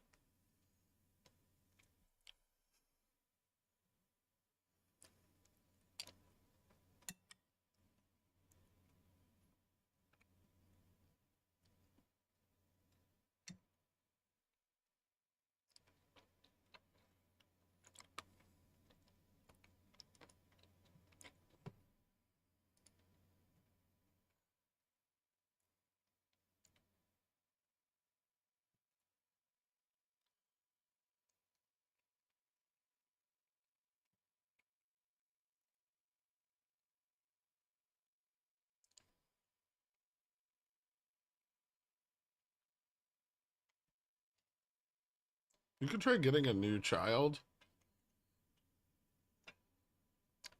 You could try getting a new child.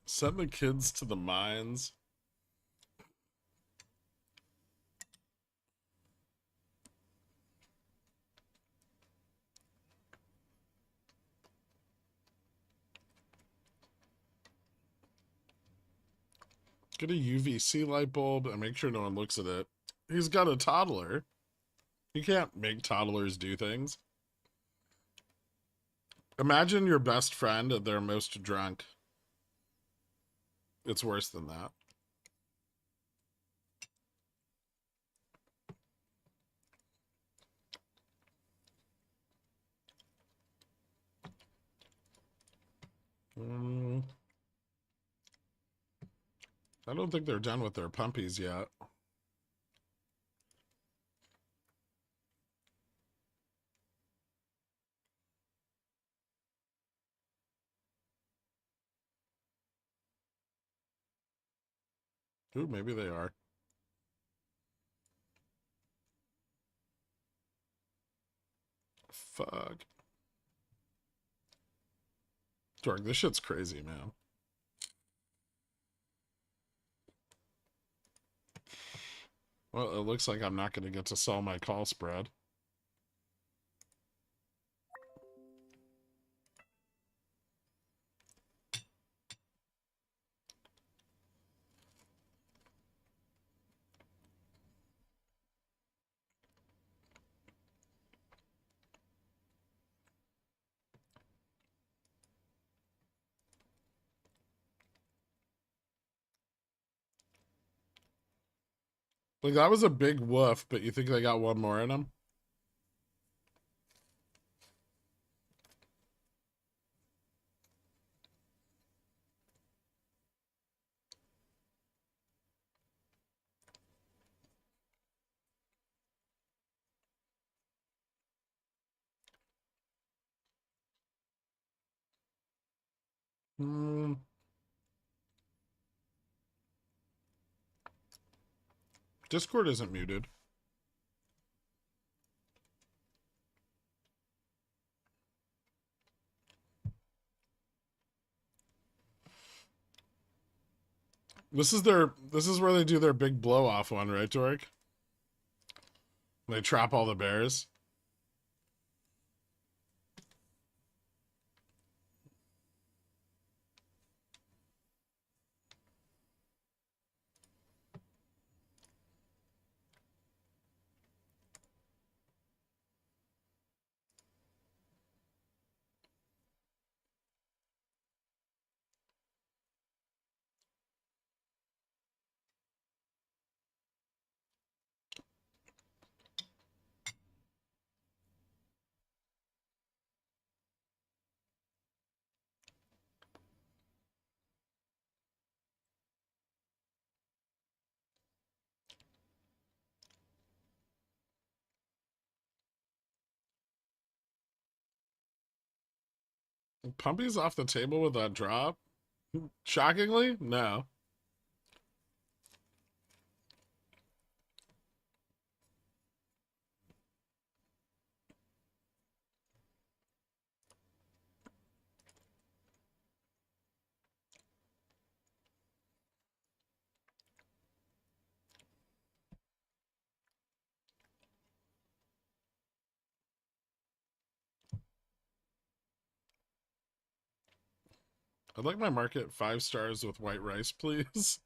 Send the kids to the mines. Get a UVC light bulb and make sure no one looks at it. He's got a toddler. You can't make toddlers do things. Imagine your best friend at their most drunk. It's worse than that. I don't think they're done with their pumpies yet. Ooh, maybe they are. Fuck. Dork, this shit's crazy, man. Well, it looks like I'm not going to get to sell my call spread. Like, that was a big woof, but you think they got one more in them? Hmm. Discord isn't muted. This is where they do their big blow off one, right, Dork? They trap all the bears. Pumpy's off the table with that drop. Shockingly, no. I'd like my market 5 stars with white rice, please.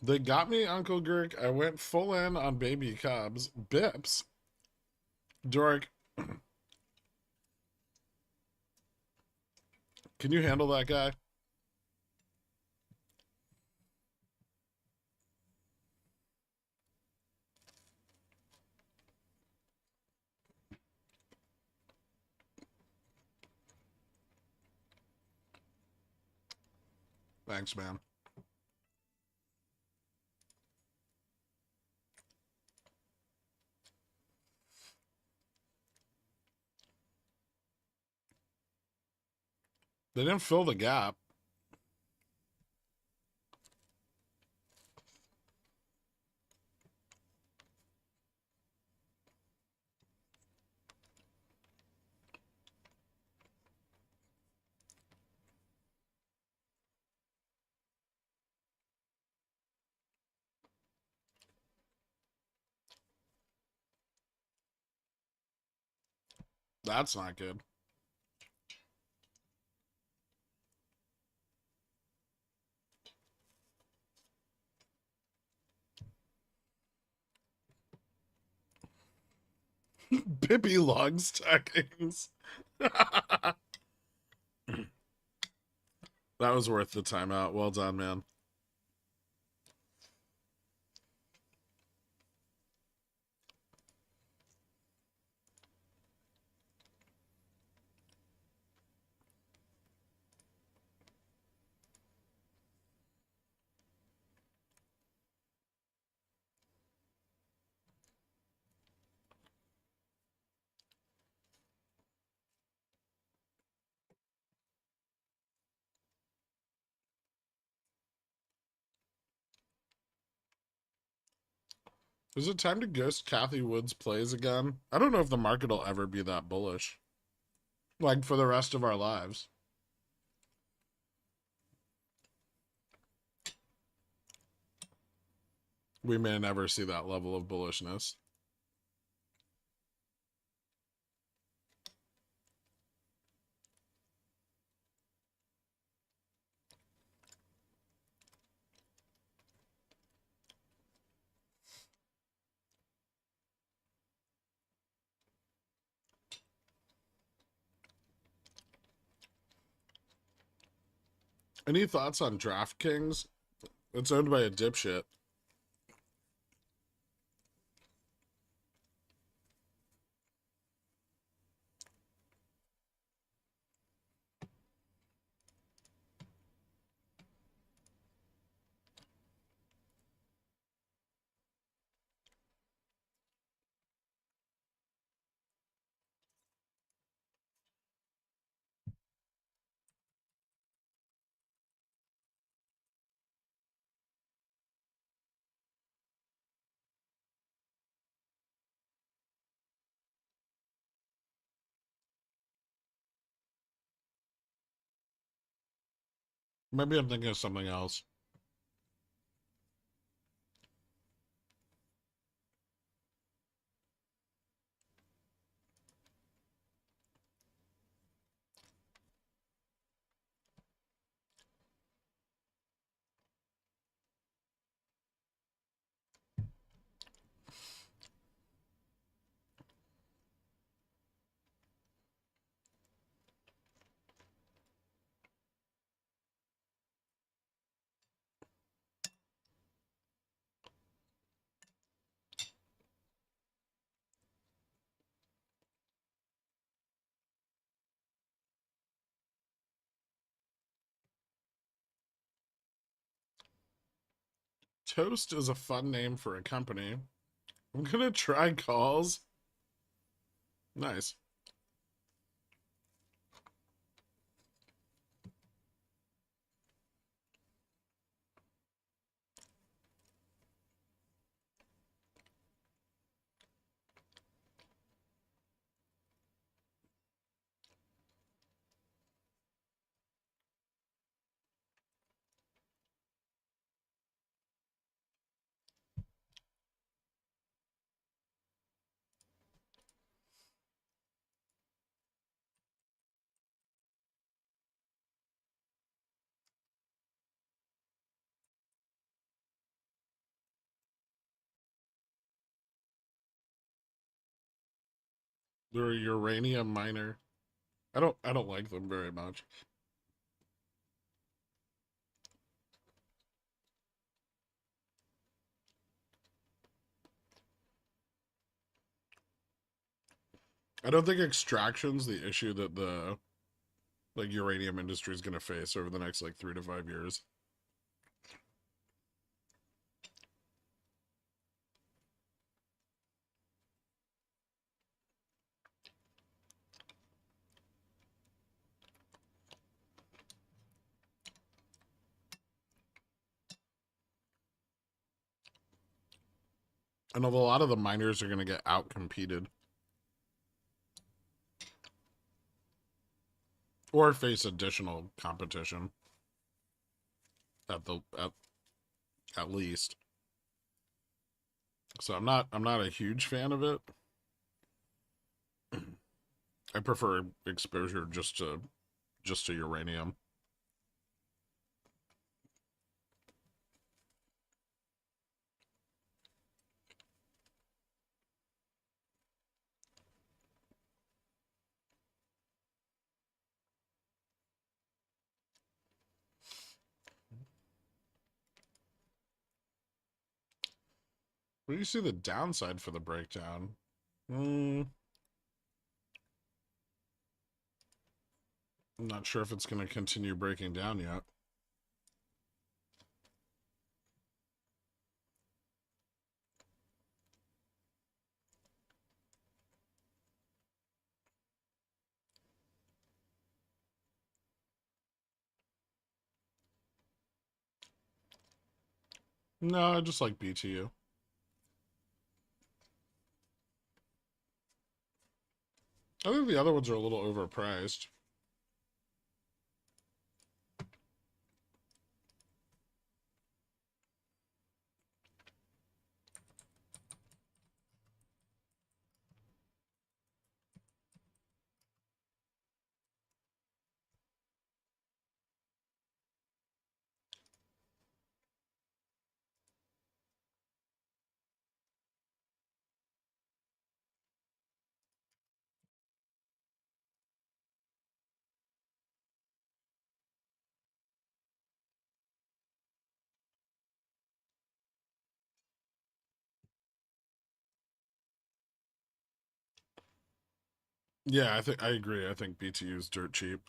They got me, Uncle Gurk. I went full in on baby cubs. Bips. Dork, can you handle that guy? Thanks, man. They didn't fill the gap. That's not good. Pippi log stackings. That was worth the timeout. Well done, man. Is it time to ghost Kathy Wood's plays again? I don't know if the market will ever be that bullish. Like, for the rest of our lives. We may never see that level of bullishness. Any thoughts on DraftKings? It's owned by a dipshit. Maybe I'm thinking of something else. Toast is a fun name for a company. I'm gonna try calls. Nice. They're a uranium miner. I don't like them very much. I don't think extraction's the issue that the like uranium industry is gonna face over the next like 3 to 5 years. And a lot of the miners are gonna get out competed or face additional competition at least. So I'm not a huge fan of it. I prefer exposure just to uranium. Where do you see the downside for the breakdown? I'm not sure if it's going to continue breaking down yet. No, I just like BTU. I think the other ones are a little overpriced. Yeah, I agree. I think BTU is dirt cheap.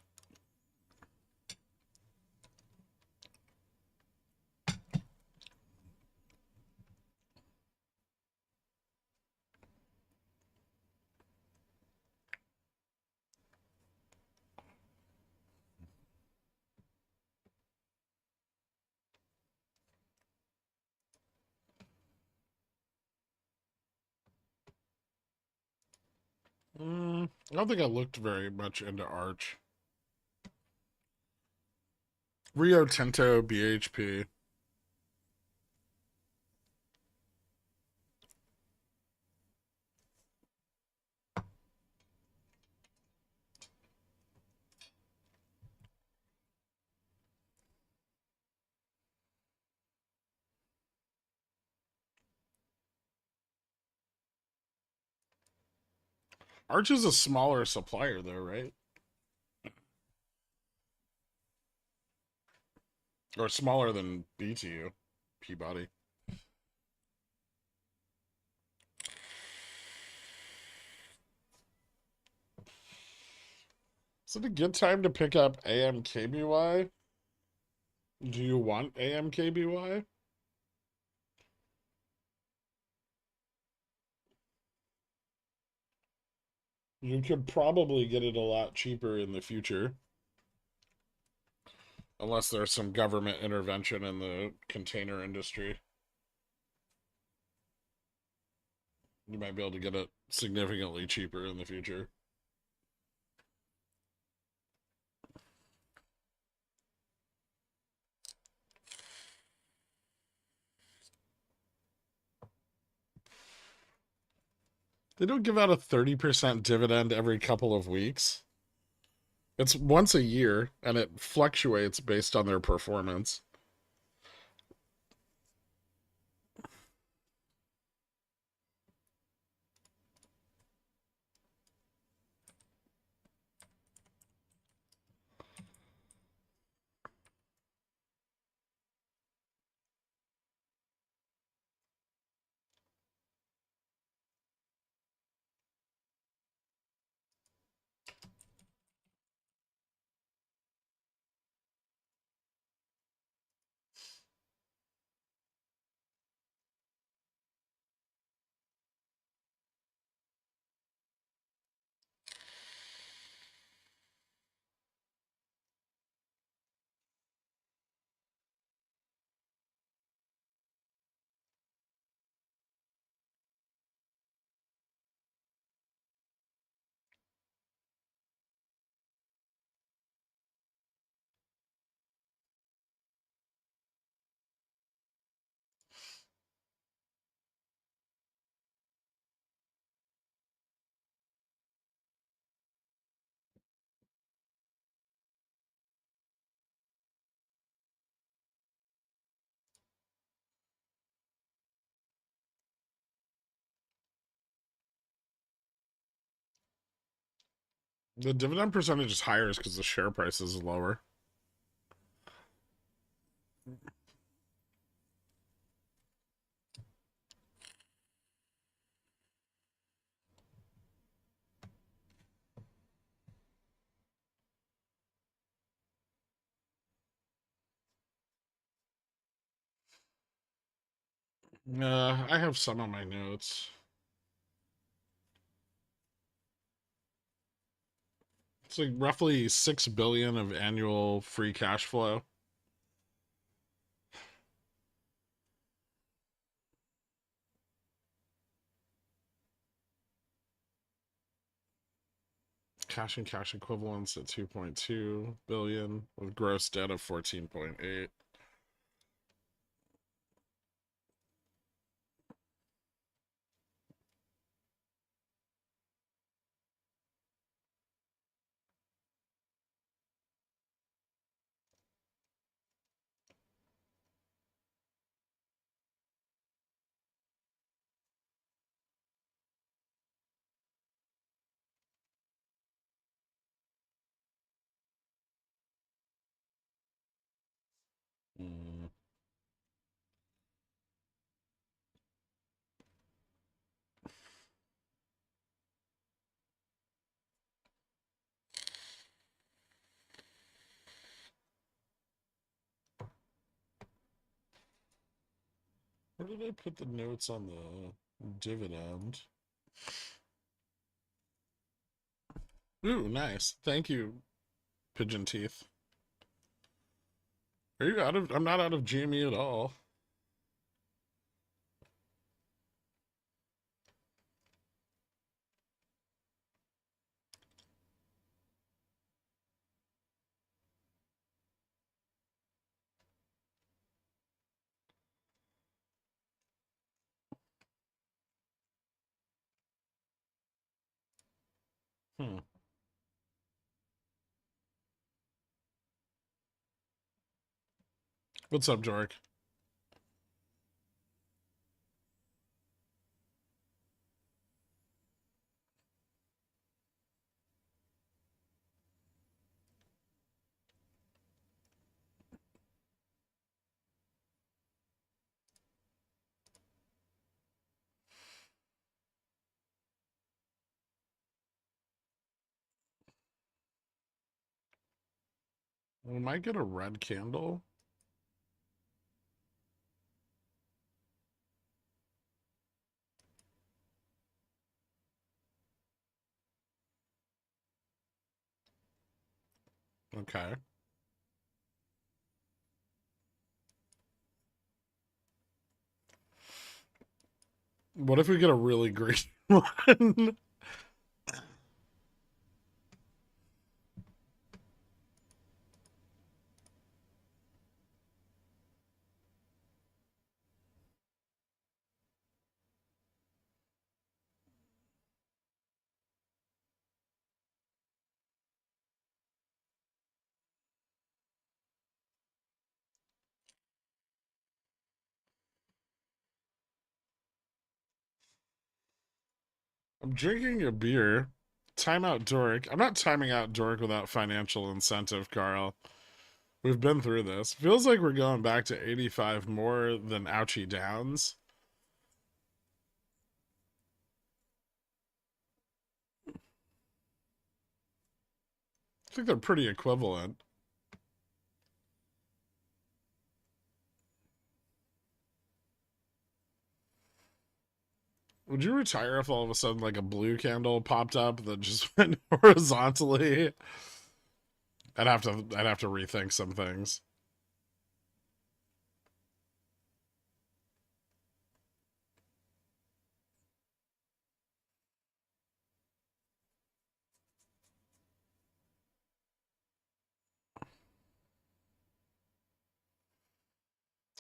I don't think I looked very much into Arch. Rio Tinto, BHP. Arch is a smaller supplier, though, right? Or smaller than BTU, Peabody. Is it a good time to pick up AMKBY? Do you want AMKBY? You could probably get it a lot cheaper in the future. Unless there's some government intervention in the container industry. You might be able to get it significantly cheaper in the future. They don't give out a 30% dividend every couple of weeks. It's once a year, and it fluctuates based on their performance. The dividend percentage is higher because the share price is lower. I have some on my notes. It's like roughly 6 billion of annual free cash flow. Cash and cash equivalents at 2.2 billion with gross debt of 14.8. Where did I put the notes on the dividend? Ooh, nice. Thank you, Pigeon Teeth. Are you out of? I'm not out of GME at all. Hmm. What's up, Jork? We might get a red candle. Okay. What if we get a really green one? I'm drinking a beer. Time out Dork. I'm not timing out Dork without financial incentive, Carl. We've been through this. Feels like we're going back to 85 more than ouchie downs. I think they're pretty equivalent. Would you retire if all of a sudden like a blue candle popped up that just went horizontally? I'd have to rethink some things.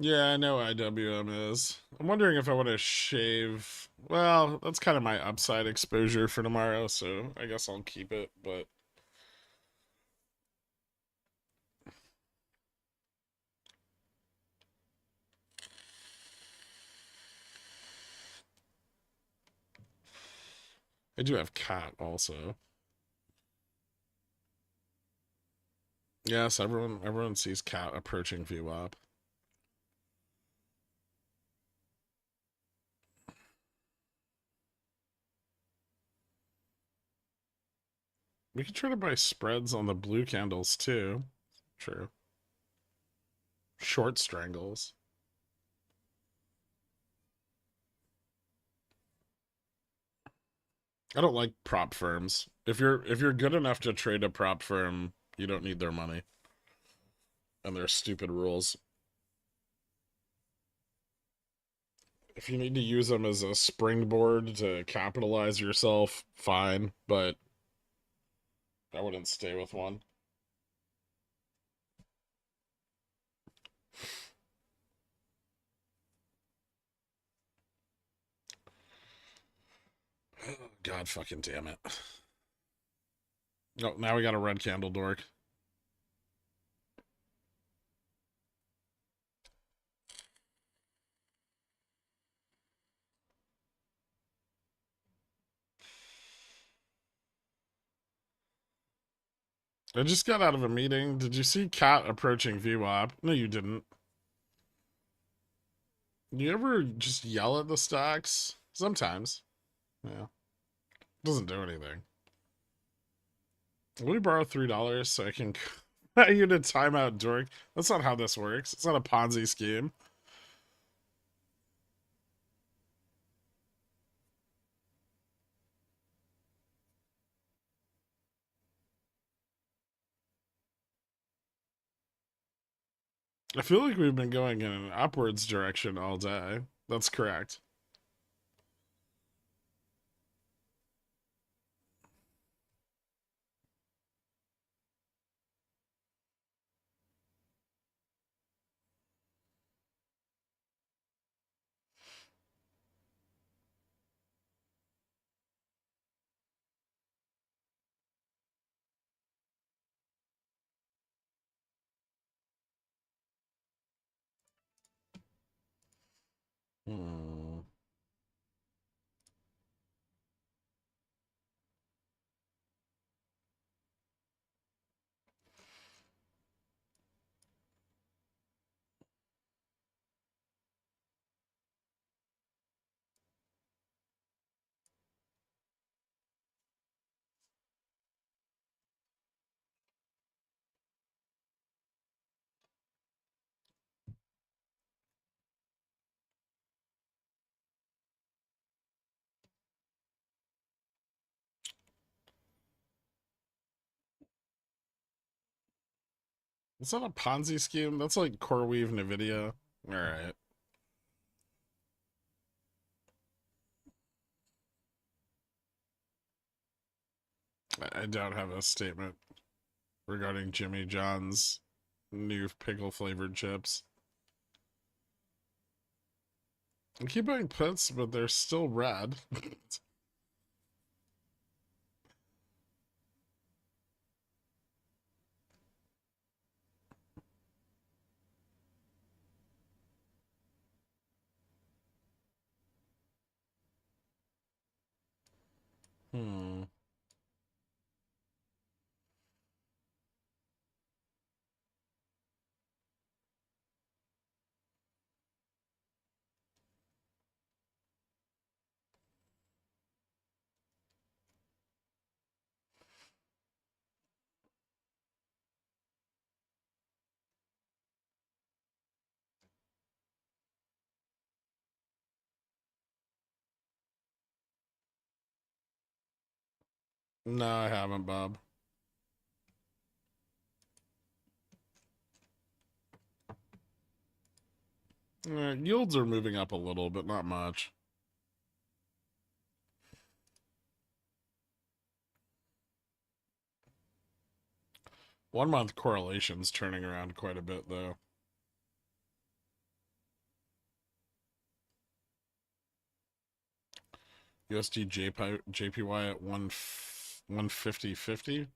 Yeah, I know IWM is. I'm wondering if I want to shave. Well, that's kind of my upside exposure for tomorrow, so I guess I'll keep it, but I do have cat also. Yes, everyone sees cat approaching VWAP. We could try to buy spreads on the blue candles too. True. Short strangles. I don't like prop firms. If you're good enough to trade a prop firm, you don't need their money and their stupid rules. If you need to use them as a springboard to capitalize yourself, fine, but I wouldn't stay with one. God fucking damn it. Oh, now we got a red candle dork. I just got out of a meeting. Did you see Cat approaching VWAP? No, you didn't. You ever just yell at the stocks? Sometimes. Yeah. Doesn't do anything. Will we borrow $3 so I can buy you to timeout dork? That's not how this works. It's not a Ponzi scheme. I feel like we've been going in an upwards direction all day. That's correct. Hmm. Is that a Ponzi scheme? That's like CoreWeave NVIDIA. All right. I don't have a statement regarding Jimmy John's new pickle flavored chips. I keep buying puts, but they're still red. Hmm. No, I haven't, Bob. Yields are moving up a little, but not much. 1 month correlation's turning around quite a bit, though. USD JPY at 150.50.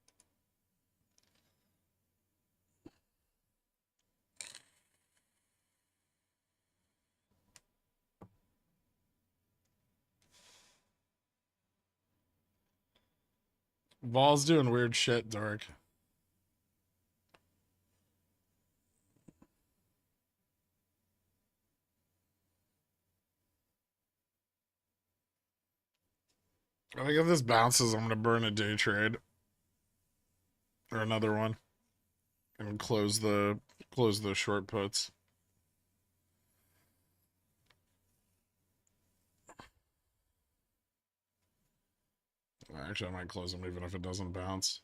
Vol's doing weird shit, Dork. I think if this bounces, I'm gonna burn a day trade or another one and close the short puts. Actually, I might close them even if it doesn't bounce.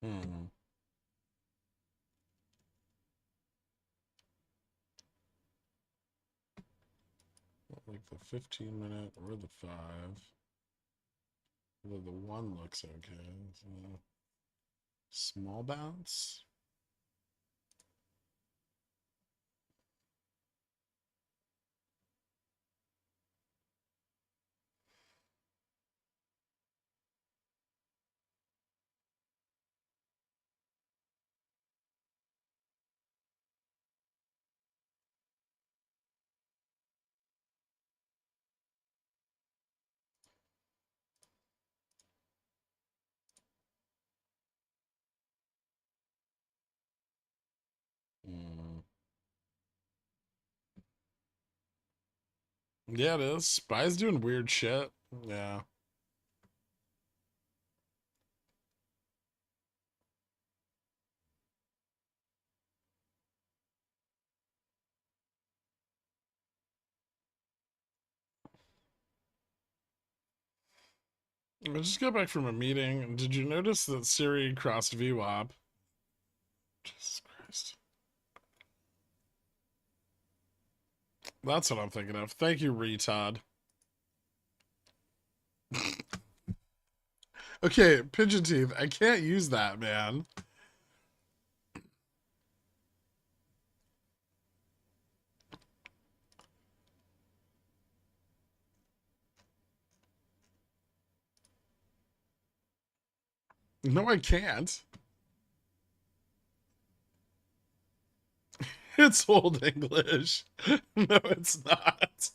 Hmm. Like the 15-minute or the 5. Although the 1 looks okay. So small bounce. Yeah, it is. Spy's doing weird shit. Yeah. I just got back from a meeting. Did you notice that Siri crossed VWAP? Jesus Christ. That's what I'm thinking of. Thank you, retard. Okay, pigeon teeth. I can't use that, man. No, I can't. It's Old English. No, it's not.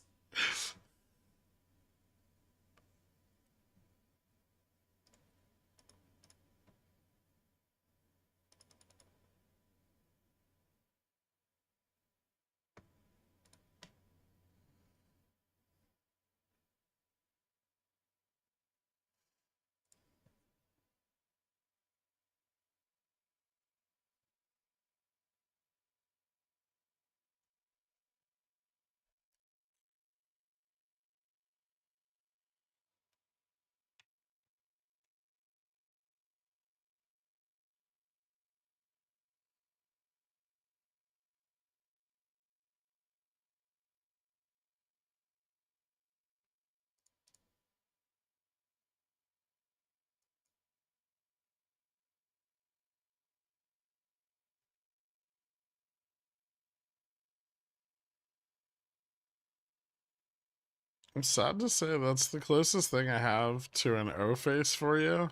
I'm sad to say that's the closest thing I have to an O face for you.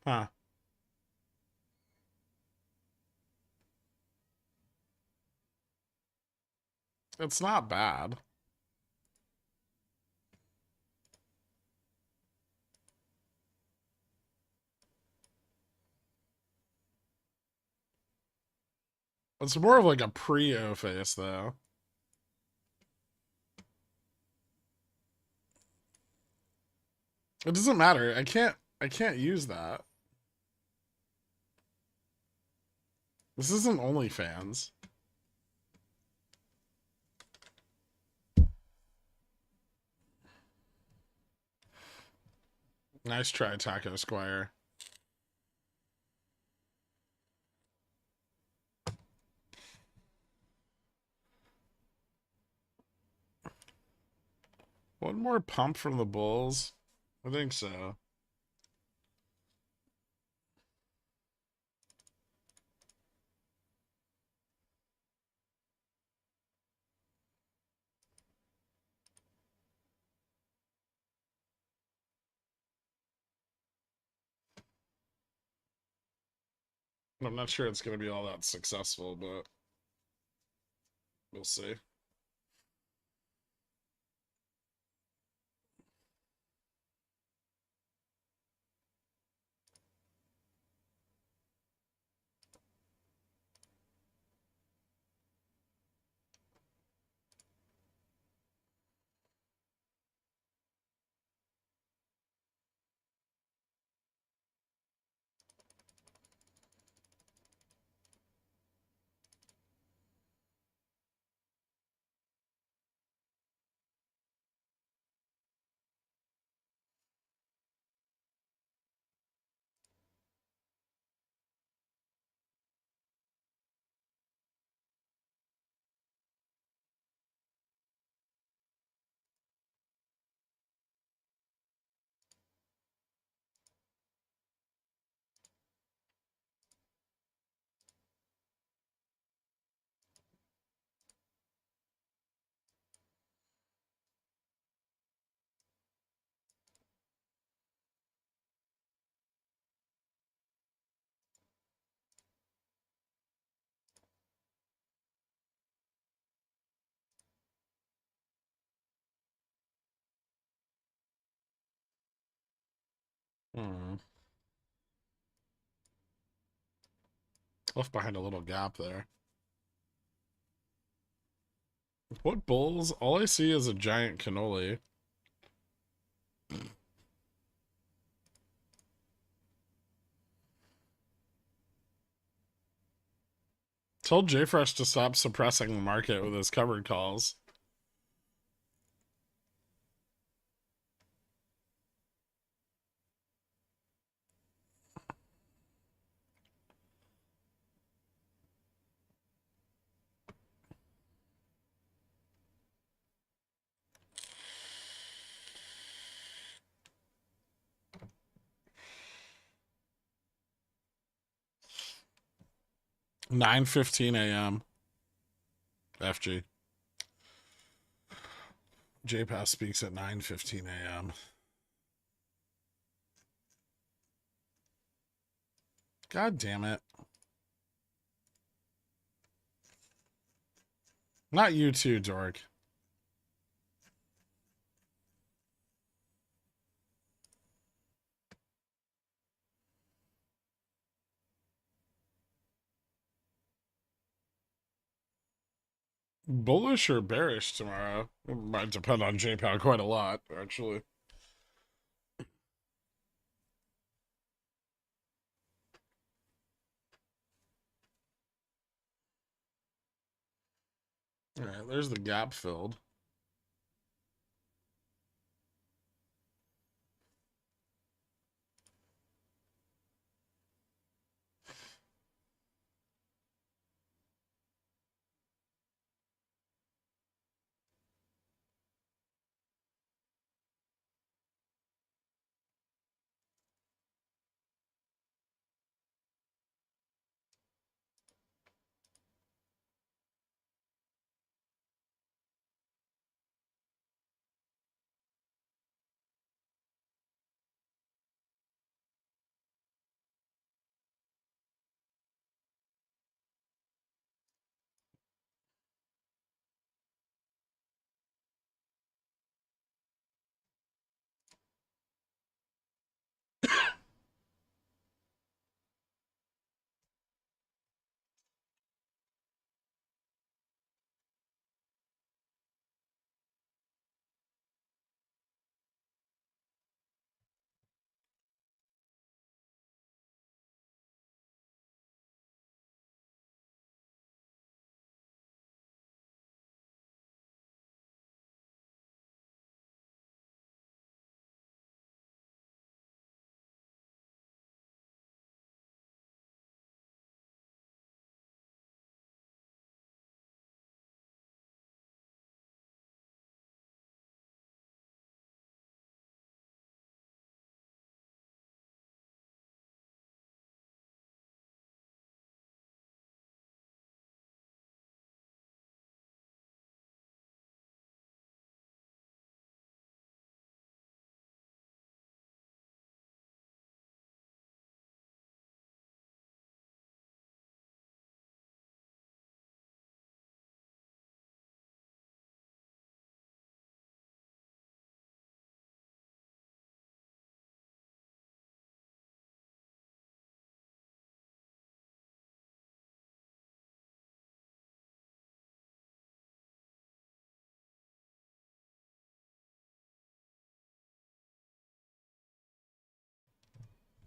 Huh. It's not bad. It's more of like a pre-O face, though. It doesn't matter. I can't use that. This isn't OnlyFans. Nice try, Taco Squire. One more pump from the Bulls? I think so. I'm not sure it's going to be all that successful, but we'll see. Hmm. Left behind a little gap there. What bulls? All I see is a giant cannoli. Told JFresh to stop suppressing the market with his covered calls. (9:15 a.m.) FG. JPass speaks at 9:15 a.m. God damn it. Not you too, dork. Bullish or bearish tomorrow? It might depend on JPAL quite a lot, actually. All right, there's the gap filled.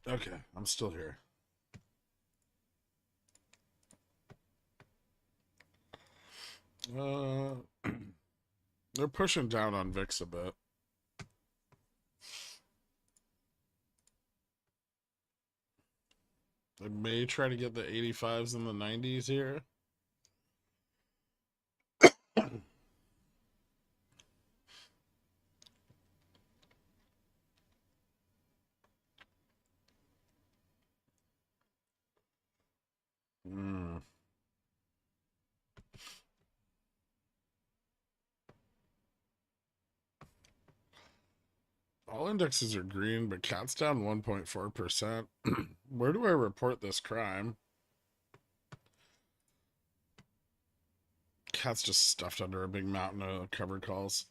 Okay, I'm still here. They're pushing down on VIX a bit. They may try to get the 85s and the 90s here. Mm. All indexes are green, but cat's down 1.4%. Where do I report this crime? Cat's just stuffed under a big mountain of covered calls.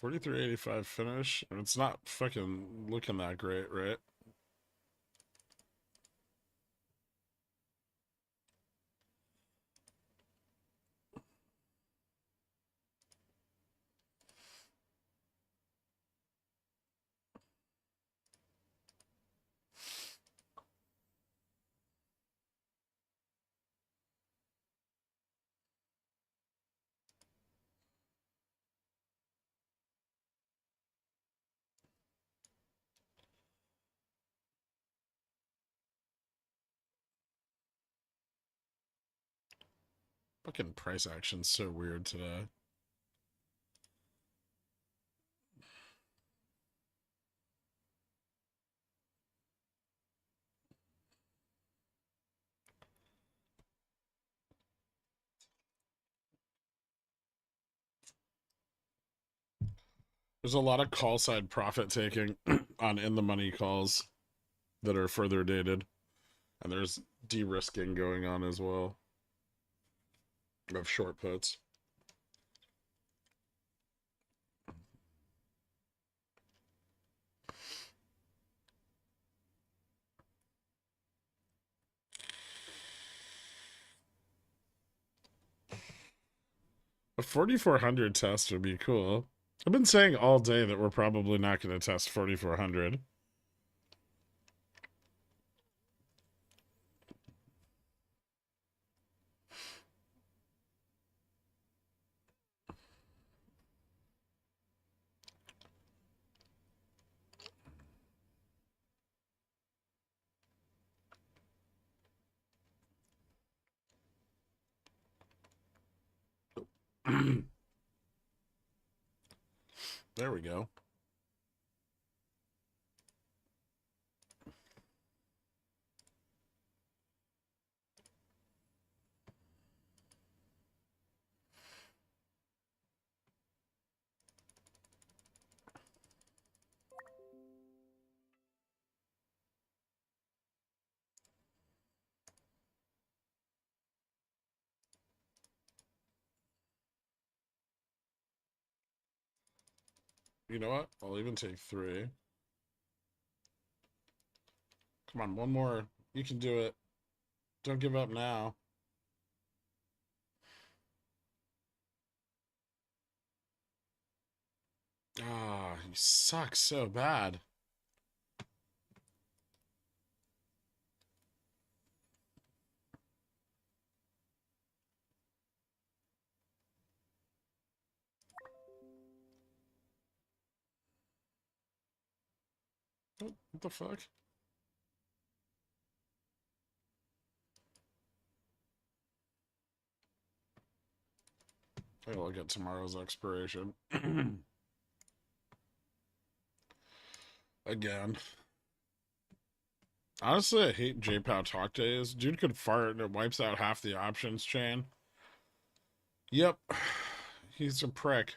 43.85 finish. It's not fucking looking that great, right? Fucking price action's so weird today. There's a lot of call side profit taking on in the money calls that are further dated. And there's de-risking going on as well of short puts. A 4,400 test would be cool. I've been saying all day that we're probably not going to test 4,400. There we go. You know what? I'll even take 3. Come on, one more. You can do it. Don't give up now. Ah, you suck so bad. What the fuck? I'll look at tomorrow's expiration. Again. Honestly, I hate JPOW talk days. Dude could fart and it wipes out half the options chain. Yep. He's a prick.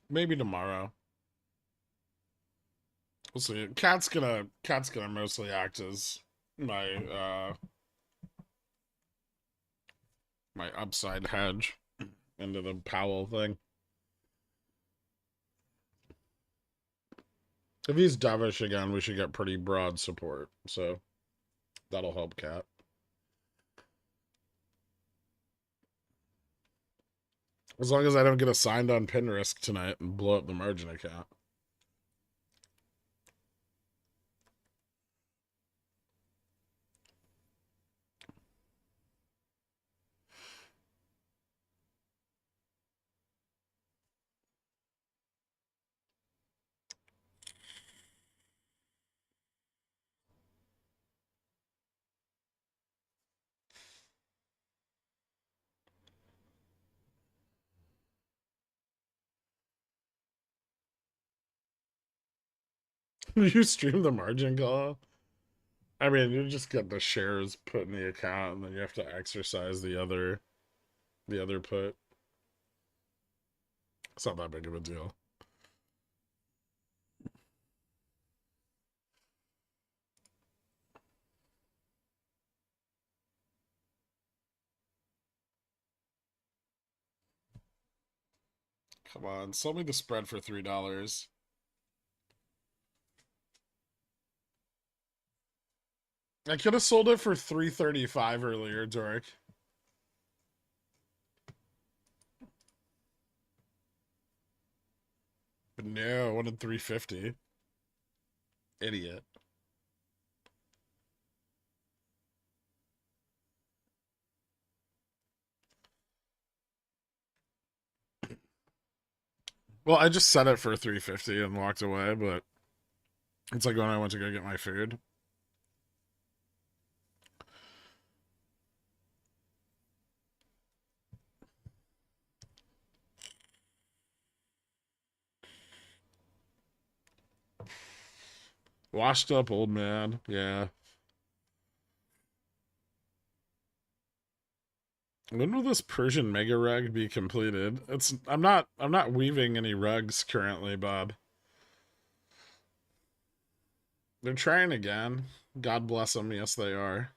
Maybe tomorrow. We'll see. Cat's gonna mostly act as my upside hedge into the Powell thing. If he's dovish again, we should get pretty broad support. So that'll help Cat. As long as I don't get assigned on pin risk tonight and blow up the margin account. You stream the margin call? I mean, you just get the shares put in the account, and then you have to exercise the other put. It's not that big of a deal. Come on, sell me the spread for $3. I could have sold it for 335 earlier, Dork. But no, I wanted 350. Idiot. Well, I just set it for 350 and walked away, but it's like when I went to go get my food. Washed up old man. Yeah. When will this Persian mega rug be completed? I'm not weaving any rugs currently, Bob. They're trying again. God bless them. Yes, they are.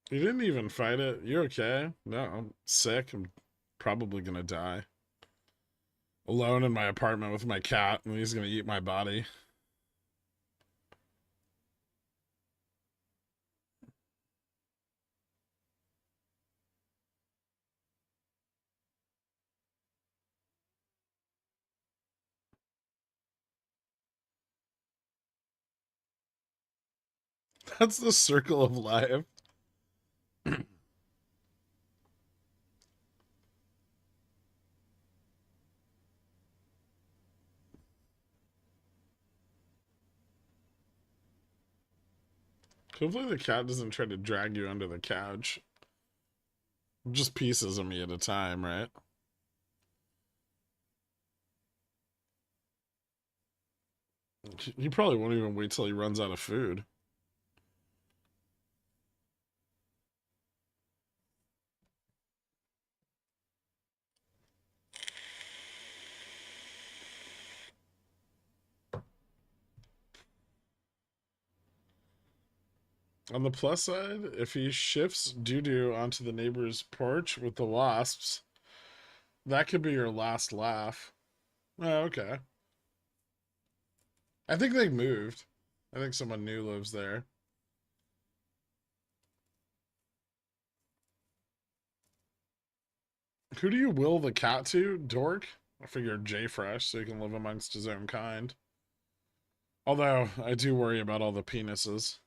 You didn't even fight it. You okay? No, I'm sick. I'm probably gonna die. Alone in my apartment with my cat, and he's gonna eat my body. That's the circle of life. Hopefully the cat doesn't try to drag you under the couch. Just pieces of me at a time, right? He probably won't even wait till he runs out of food. On the plus side, if he shifts doo-doo onto the neighbor's porch with the wasps, that could be your last laugh. Oh, okay. I think they moved. I think someone new lives there. Who do you will the cat to? Dork? I figured J Fresh so he can live amongst his own kind. Although, I do worry about all the penises.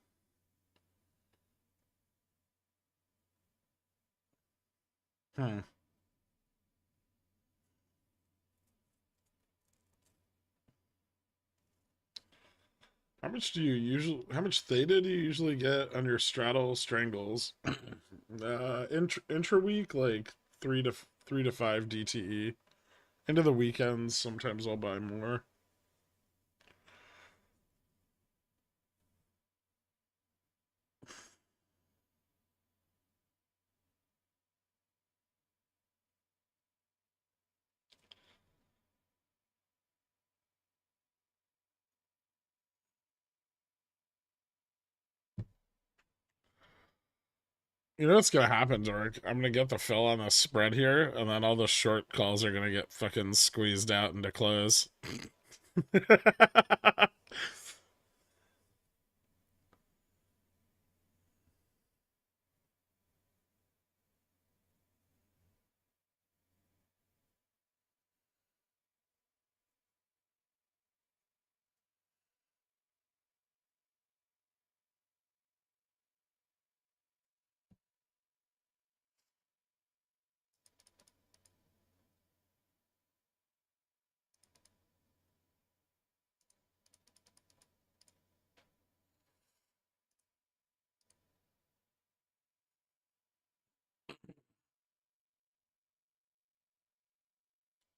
Hmm. How much theta do you usually get on your straddle strangles? Intra week, like 3 to 5 DTE. Into the weekends, sometimes I'll buy more. You know what's gonna happen, Dork? I'm gonna get the fill on the spread here, and then all the short calls are gonna get fucking squeezed out into close.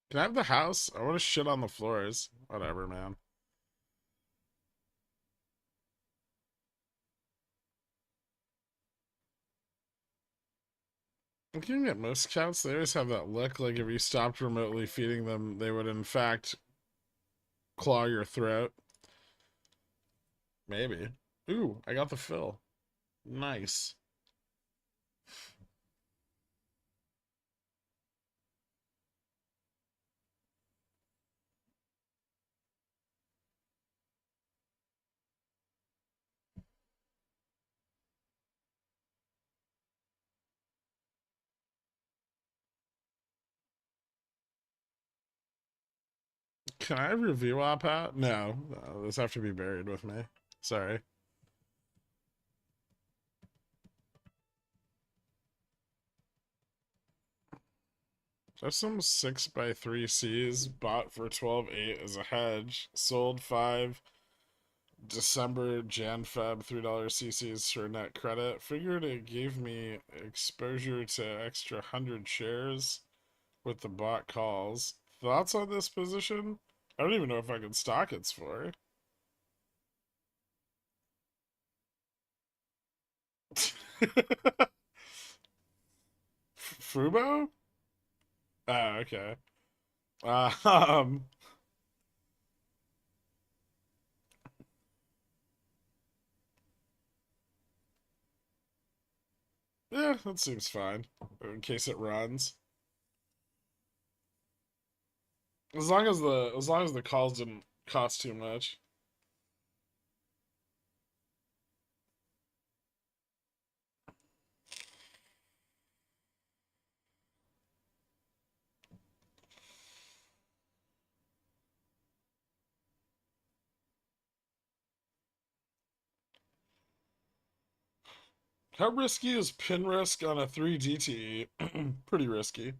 Can I have the house? I want to shit on the floors. Whatever, man. Looking at most cats, they always have that look like if you stopped remotely feeding them, they would in fact claw your throat. Maybe. Ooh, I got the fill. Nice. Can I have your VWAP out? No, those have to be buried with me. Sorry. There's some 6x3 Cs bought for 12.8 as a hedge. Sold 5 December, Jan, Feb, $3 CCs for net credit. Figured it gave me exposure to extra 100 shares with the bot calls. Thoughts on this position? I don't even know if I can stock it's for. Fubo? Oh, okay. Uh, um, yeah, that seems fine. In case it runs. As long as the calls didn't cost too much. 'How risky is pin risk on a 3 DTE? Pretty risky.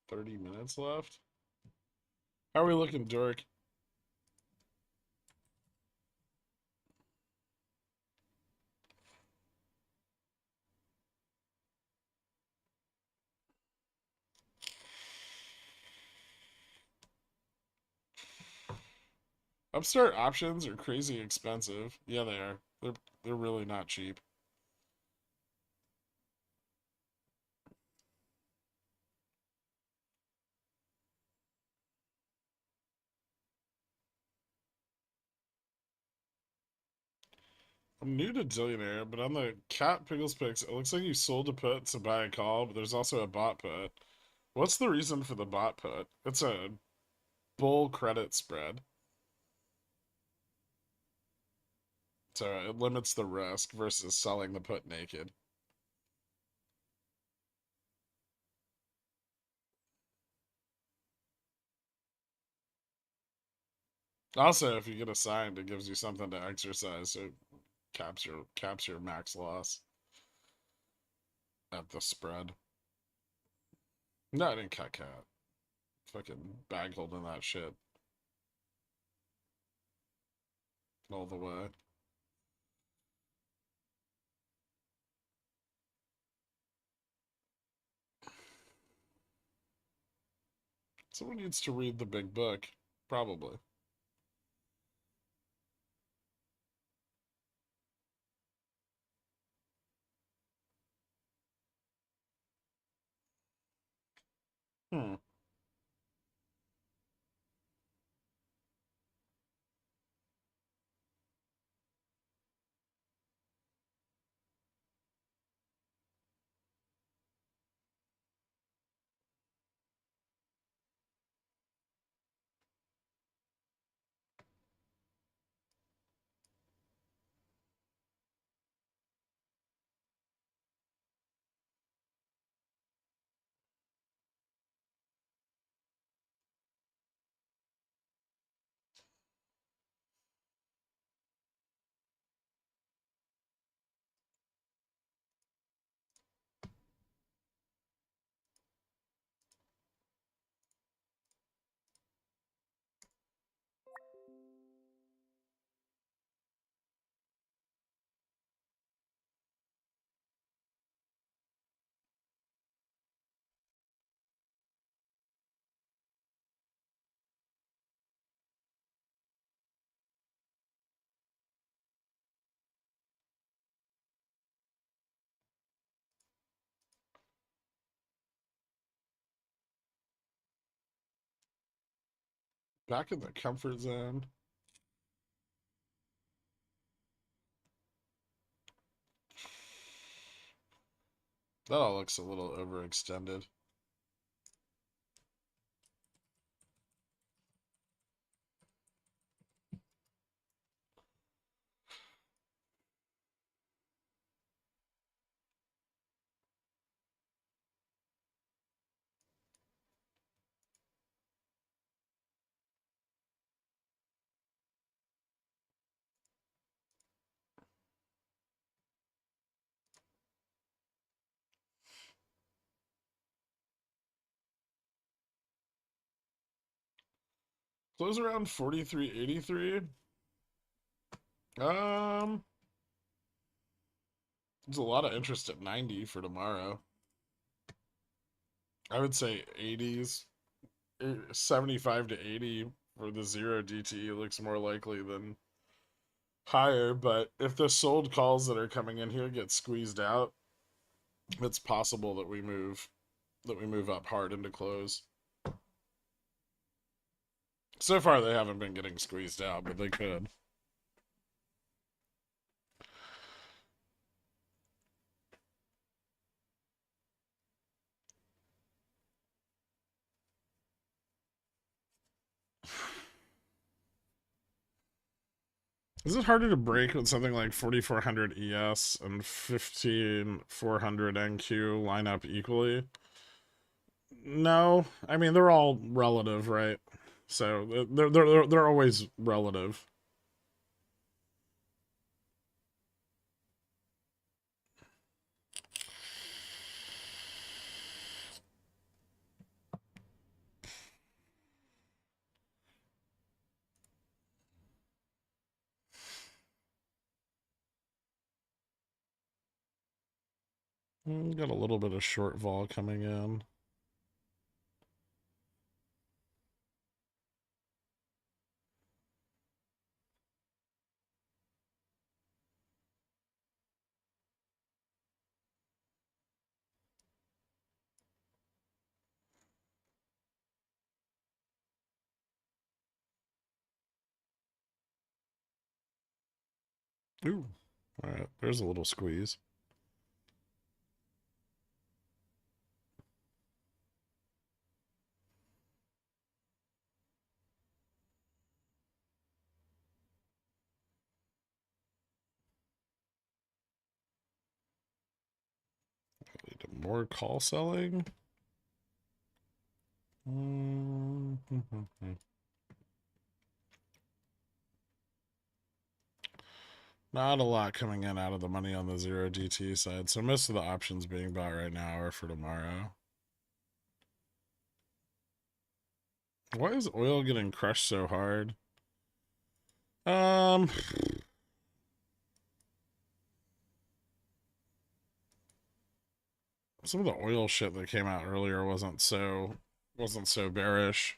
30 minutes left. How are we looking, Dork? Upstart options are crazy expensive. Yeah, they are. They're really not cheap. I'm new to Dillionaire, but on the Cat Pickles picks, it looks like you sold a put to buy a call, but there's also a bot put. What's the reason for the bot put? It's a bull credit spread, so it limits the risk versus selling the put naked. Also, if you get assigned, it gives you something to exercise, so it caps your max loss at the spread. No, I didn't cut cat. Fucking bag holding that shit all the way. Someone needs to read the big book. Probably. Hmm. Back in the comfort zone. That all looks a little overextended. Close around 43.83. Um, there's a lot of interest at 90 for tomorrow. I would say 80s, 75 to 80 for the 0 DTE looks more likely than higher. But if the sold calls that are coming in here get squeezed out, it's possible that we move up hard into close. So far, they haven't been getting squeezed out, but they could. Is it harder to break with something like 4400 ES and 15400 NQ line up equally? No, I mean they're all relative, right? So they're always relative. Got a little bit of short vol coming in. Ooh, all right. There's a little squeeze. More call selling. Not a lot coming in out of the money on the 0 DT side, so most of the options being bought right now are for tomorrow. Why is oil getting crushed so hard? Um, some of the oil shit that came out earlier wasn't so bearish.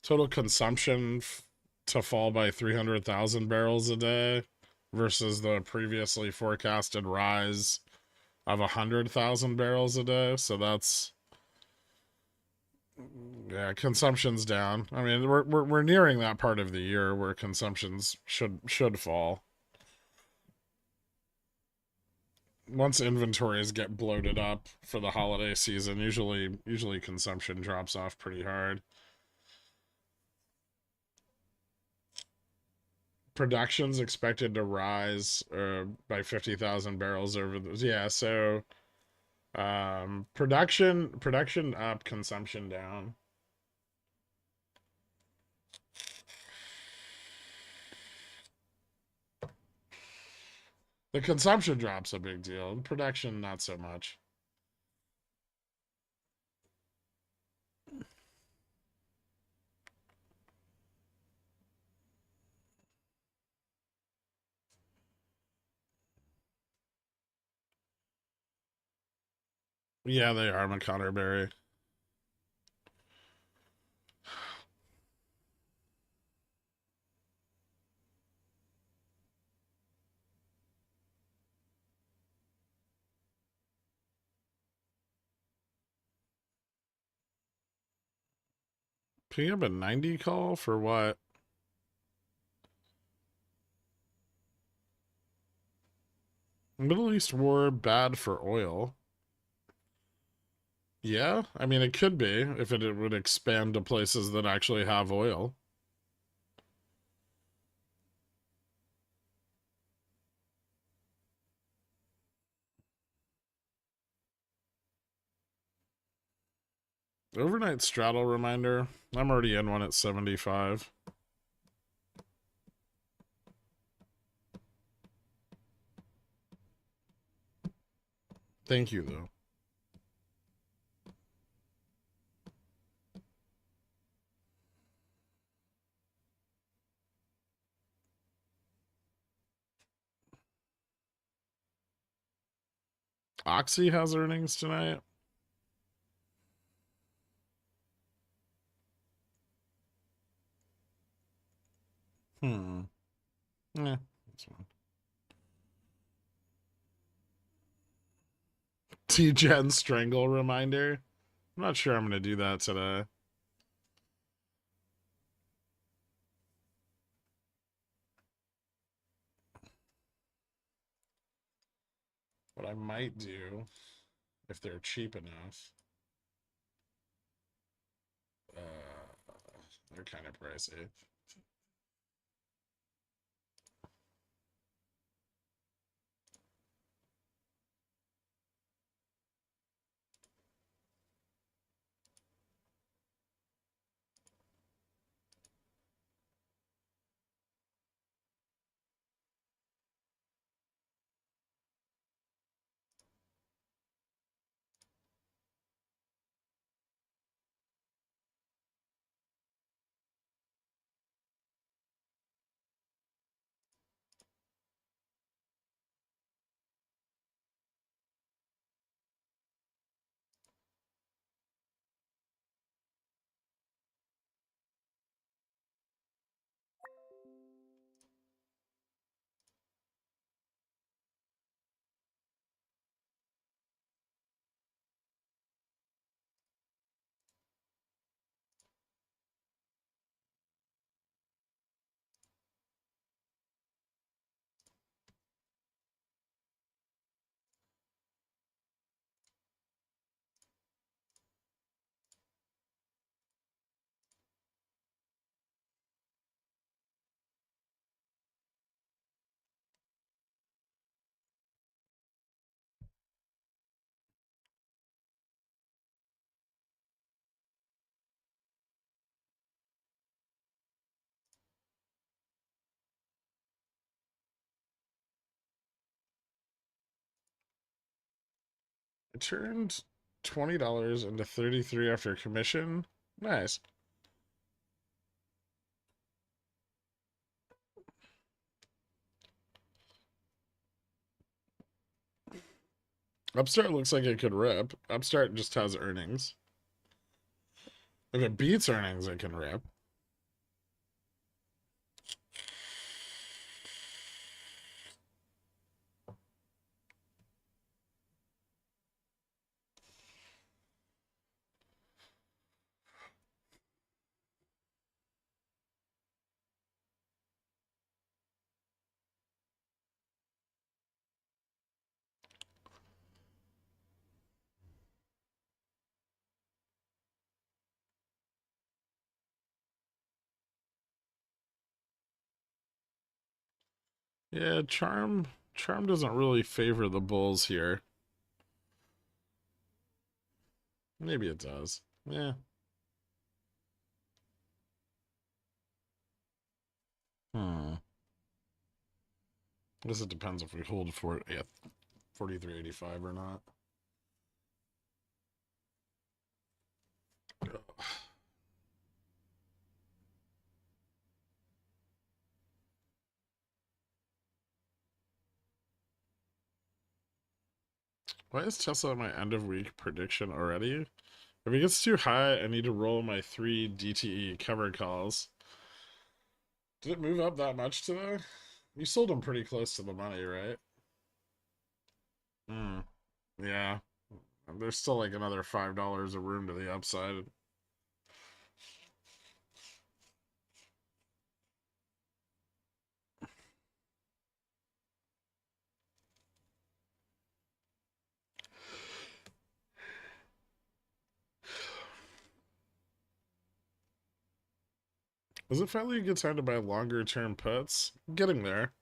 Total consumption to fall by 300,000 barrels a day versus the previously forecasted rise of 100,000 barrels a day. So that's, yeah, consumption's down. I mean, we're nearing that part of the year where consumptions should fall. Once inventories get bloated up for the holiday season, usually consumption drops off pretty hard. Production's expected to rise by 50,000 barrels over the, yeah, so production up, consumption down. The consumption drop's a big deal. Production not so much. Yeah, they are McConaughey. Picking up a 90 call for what? Middle East war bad for oil. Yeah, I mean, it could be if it would expand to places that actually have oil. Overnight straddle reminder. I'm already in one at 75. Thank you, though. Oxy has earnings tonight. Hmm. Yeah, that's fine. T-Gen strangle reminder. I'm not sure I'm going to do that today. What I might do, if they're cheap enough, they're kind of pricey. I turned $20 into 33 after commission. Nice. Upstart looks like it could rip. Upstart just has earnings. If it beats earnings, it can rip. Yeah, Charm doesn't really favor the bulls here. Maybe it does. Yeah. Hmm. I guess it depends if we hold for it at 43.85 or not. Why is Tesla my end of week prediction already? If it gets too high, I need to roll my 3 DTE cover calls. Did it move up that much today? You sold them pretty close to the money, right? Hmm. Yeah. There's still like another $5 of room to the upside. Is it finally a good time to buy longer term puts? Getting there.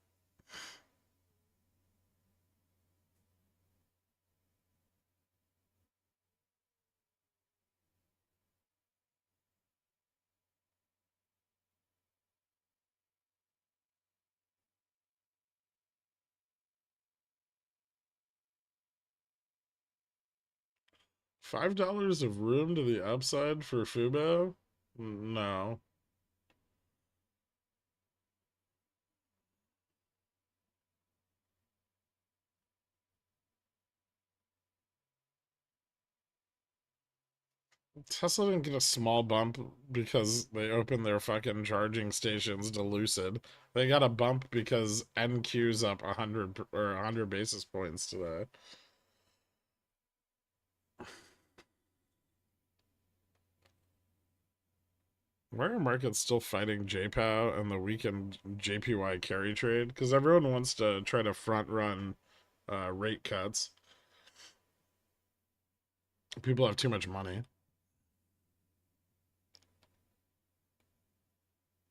$5 of room to the upside for Fubo? No. Tesla didn't get a small bump because they opened their fucking charging stations to Lucid. They got a bump because NQ's up 100 basis points today. Why are markets still fighting JPOW and the weekend JPY carry trade? Because everyone wants to try to front run rate cuts. People have too much money.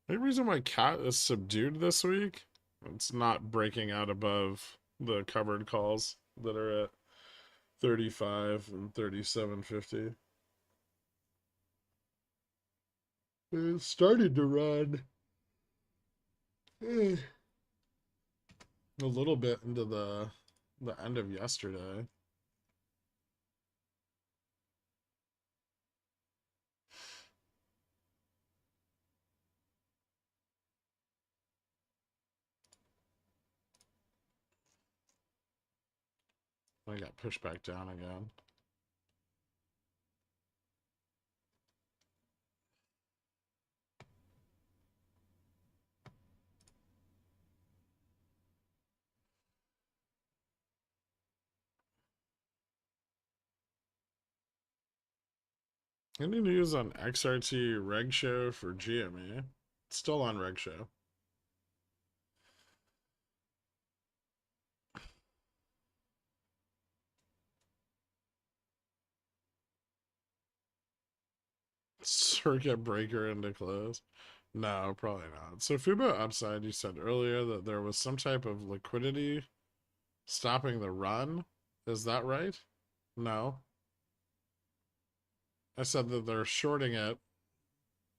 The reason why cat is subdued this week, it's not breaking out above the covered calls that are at 35 and 37.50. It started to run a little bit into the end of yesterday. I got pushed back down again. Any news on XRT Reg Show for GME? It's still on Reg Show. Circuit breaker into close. No, probably not. So Fubo upside, you said earlier that there was some type of liquidity stopping the run. Is that right? No. I said that they're shorting it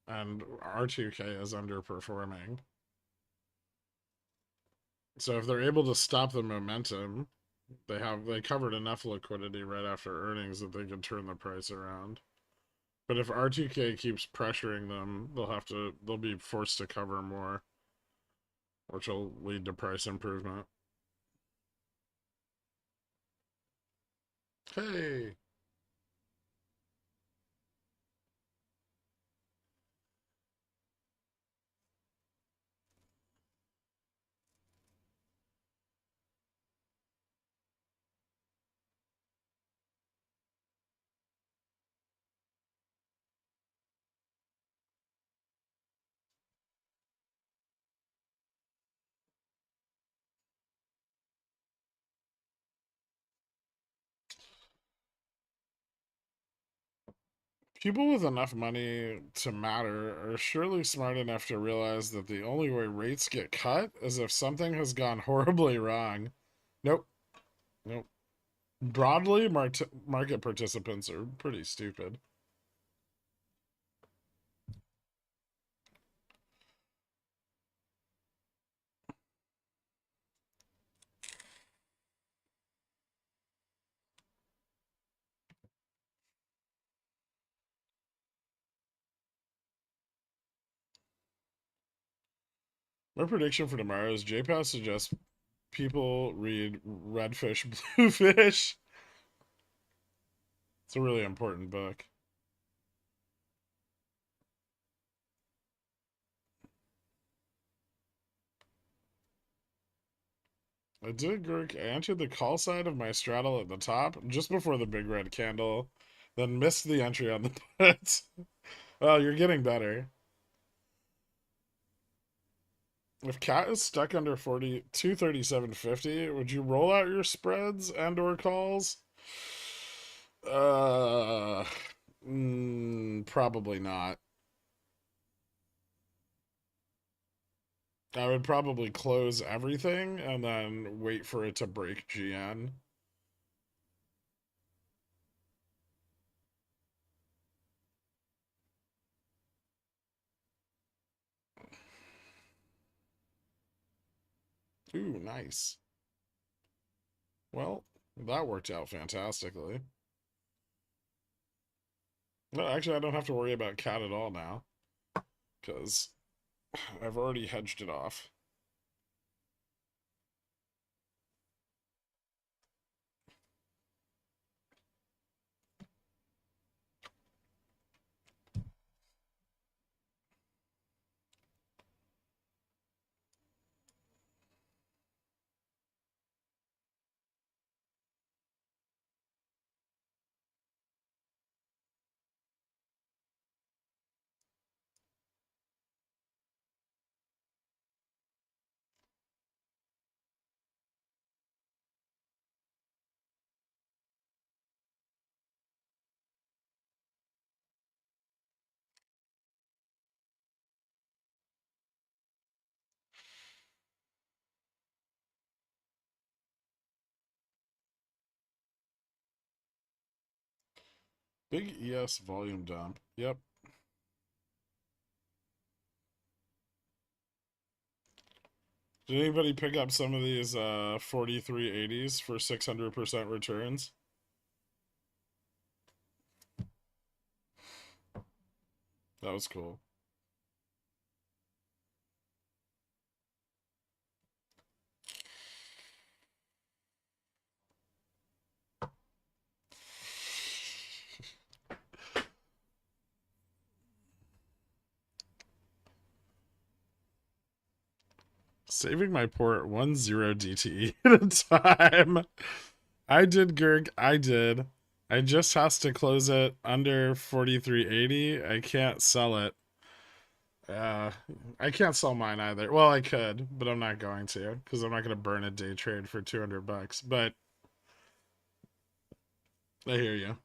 and R2K is underperforming. So if they're able to stop the momentum, they covered enough liquidity right after earnings that they could turn the price around. But if R2K keeps pressuring them, they'll be forced to cover more, which will lead to price improvement. Hey, people with enough money to matter are surely smart enough to realize that the only way rates get cut is if something has gone horribly wrong. Nope. Nope. Broadly, market participants are pretty stupid. My prediction for tomorrow is JPAS suggests people read Redfish, Bluefish. It's a really important book. I did, Gurk. I entered the call side of my straddle at the top just before the big red candle, then missed the entry on the put. Well, you're getting better. If cat is stuck under 237.50, would you roll out your spreads and or calls? Uh, probably not. I would probably close everything and then wait for it to break GN. Ooh, nice. Well, that worked out fantastically. No, actually, I don't have to worry about cat at all now, because I've already hedged it off. Big ES volume dump. Yep. Did anybody pick up some of these 4380s for 600% returns? That was cool. Saving my port 10 DTE at a time. I did, Gerg. I did. I just has to close it under 4380. I can't sell it. Uh, I can't sell mine either. Well, I could, but I'm not going to because I'm not going to burn a day trade for 200 bucks. But I hear you.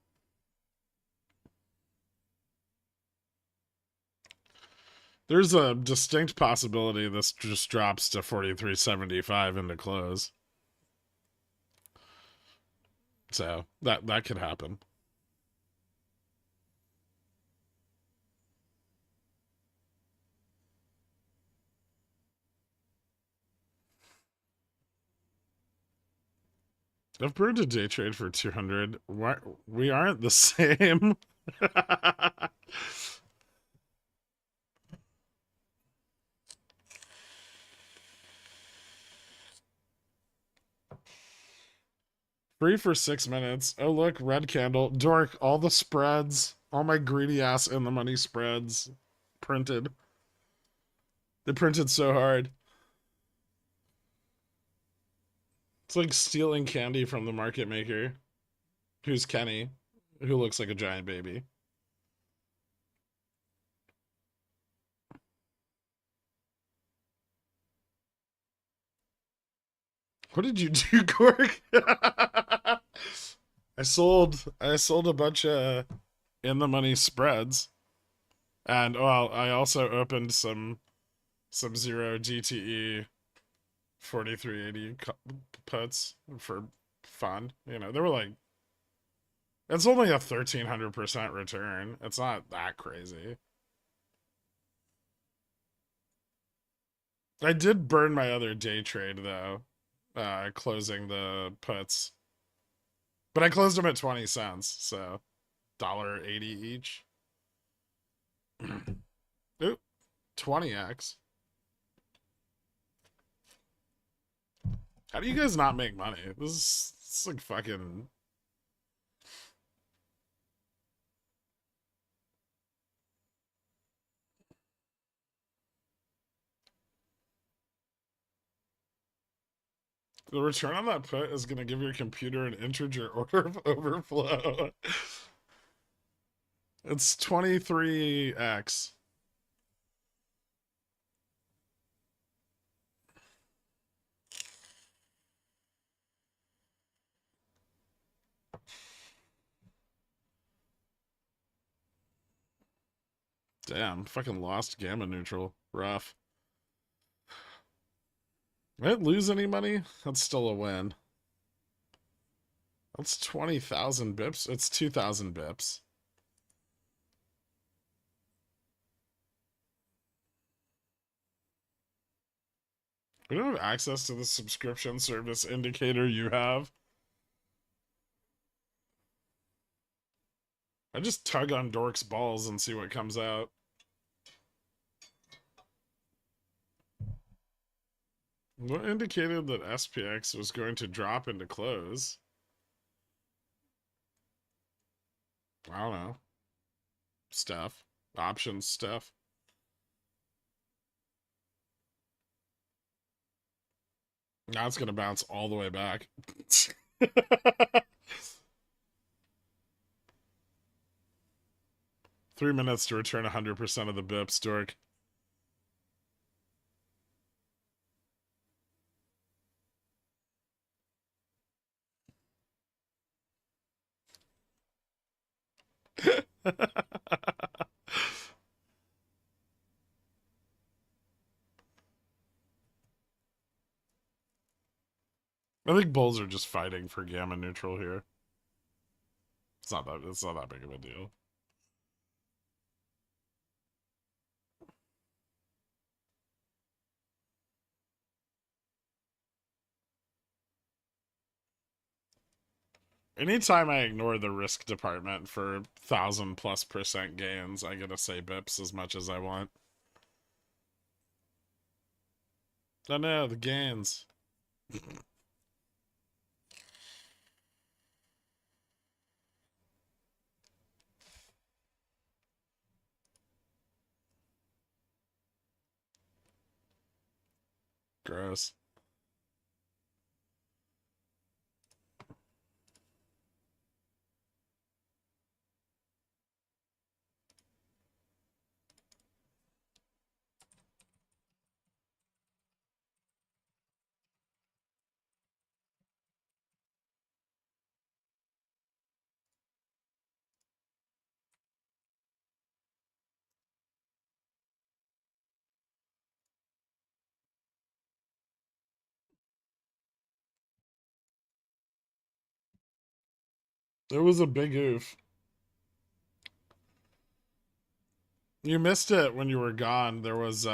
There's a distinct possibility this just drops to 43.75 into close. So that could happen. I've burned a day trade for 200. Why we aren't the same? Free for 6 minutes. Oh look, red candle. Dork, all the spreads, all my greedy ass in the money spreads printed. They printed so hard. It's like stealing candy from the market maker, who's Kenny, who looks like a giant baby. What did you do, Cork? I sold a bunch of in the money spreads. And well, I also opened some zero DTE 4380 puts for fun. You know, they were like, it's only a 1300% return. It's not that crazy. I did burn my other day trade though, closing the puts, but I closed them at 20 cents, so $1.80 each. Oop, 20x. How do you guys not make money? This is like fucking. The return on that put is going to give your computer an integer order overflow. It's 23x. Damn, fucking lost gamma neutral. Rough. I didn't lose any money. That's still a win. That's 20,000 bips. It's 2,000 bips. We don't have access to the subscription service indicator you have. I just tug on Dork's balls and see what comes out. What indicated that SPX was going to drop into close? I don't know. Stuff. Options stuff. Now it's going to bounce all the way back. 3 minutes to return 100% of the bips, Dork. I think bulls are just fighting for gamma neutral here. It's not that big of a deal. Anytime I ignore the risk department for 1,000+% gains, I get to say bips as much as I want. Oh no, the gains. Gross. It was a big oof. You missed it when you were gone. There was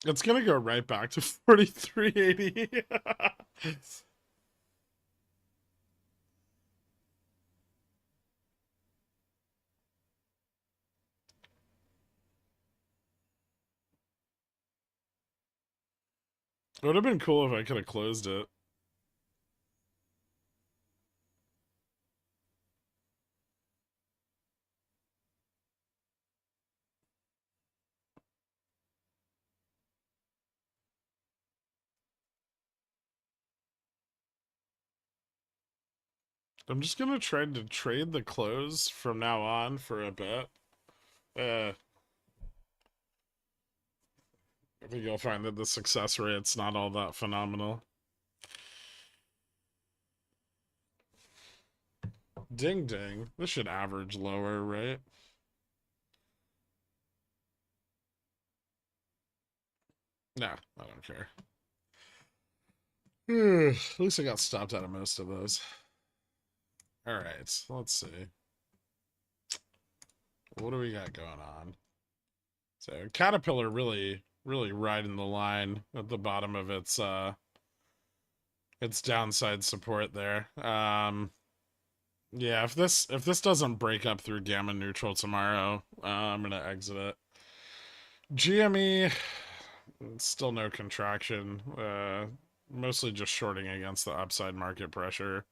it's gonna go right back to 4380. It would have been cool if I could have closed it. I'm just gonna try to trade the close from now on for a bit. I think you'll find that the success rate's not all that phenomenal. Ding ding. This should average lower, right? Nah, I don't care. At least I got stopped out of most of those. Alright, let's see. What do we got going on? So Caterpillar really riding the line at the bottom of its downside support there. Yeah, if this doesn't break up through gamma neutral tomorrow, I'm gonna exit it. GME, still no contraction. Mostly just shorting against the upside market pressure.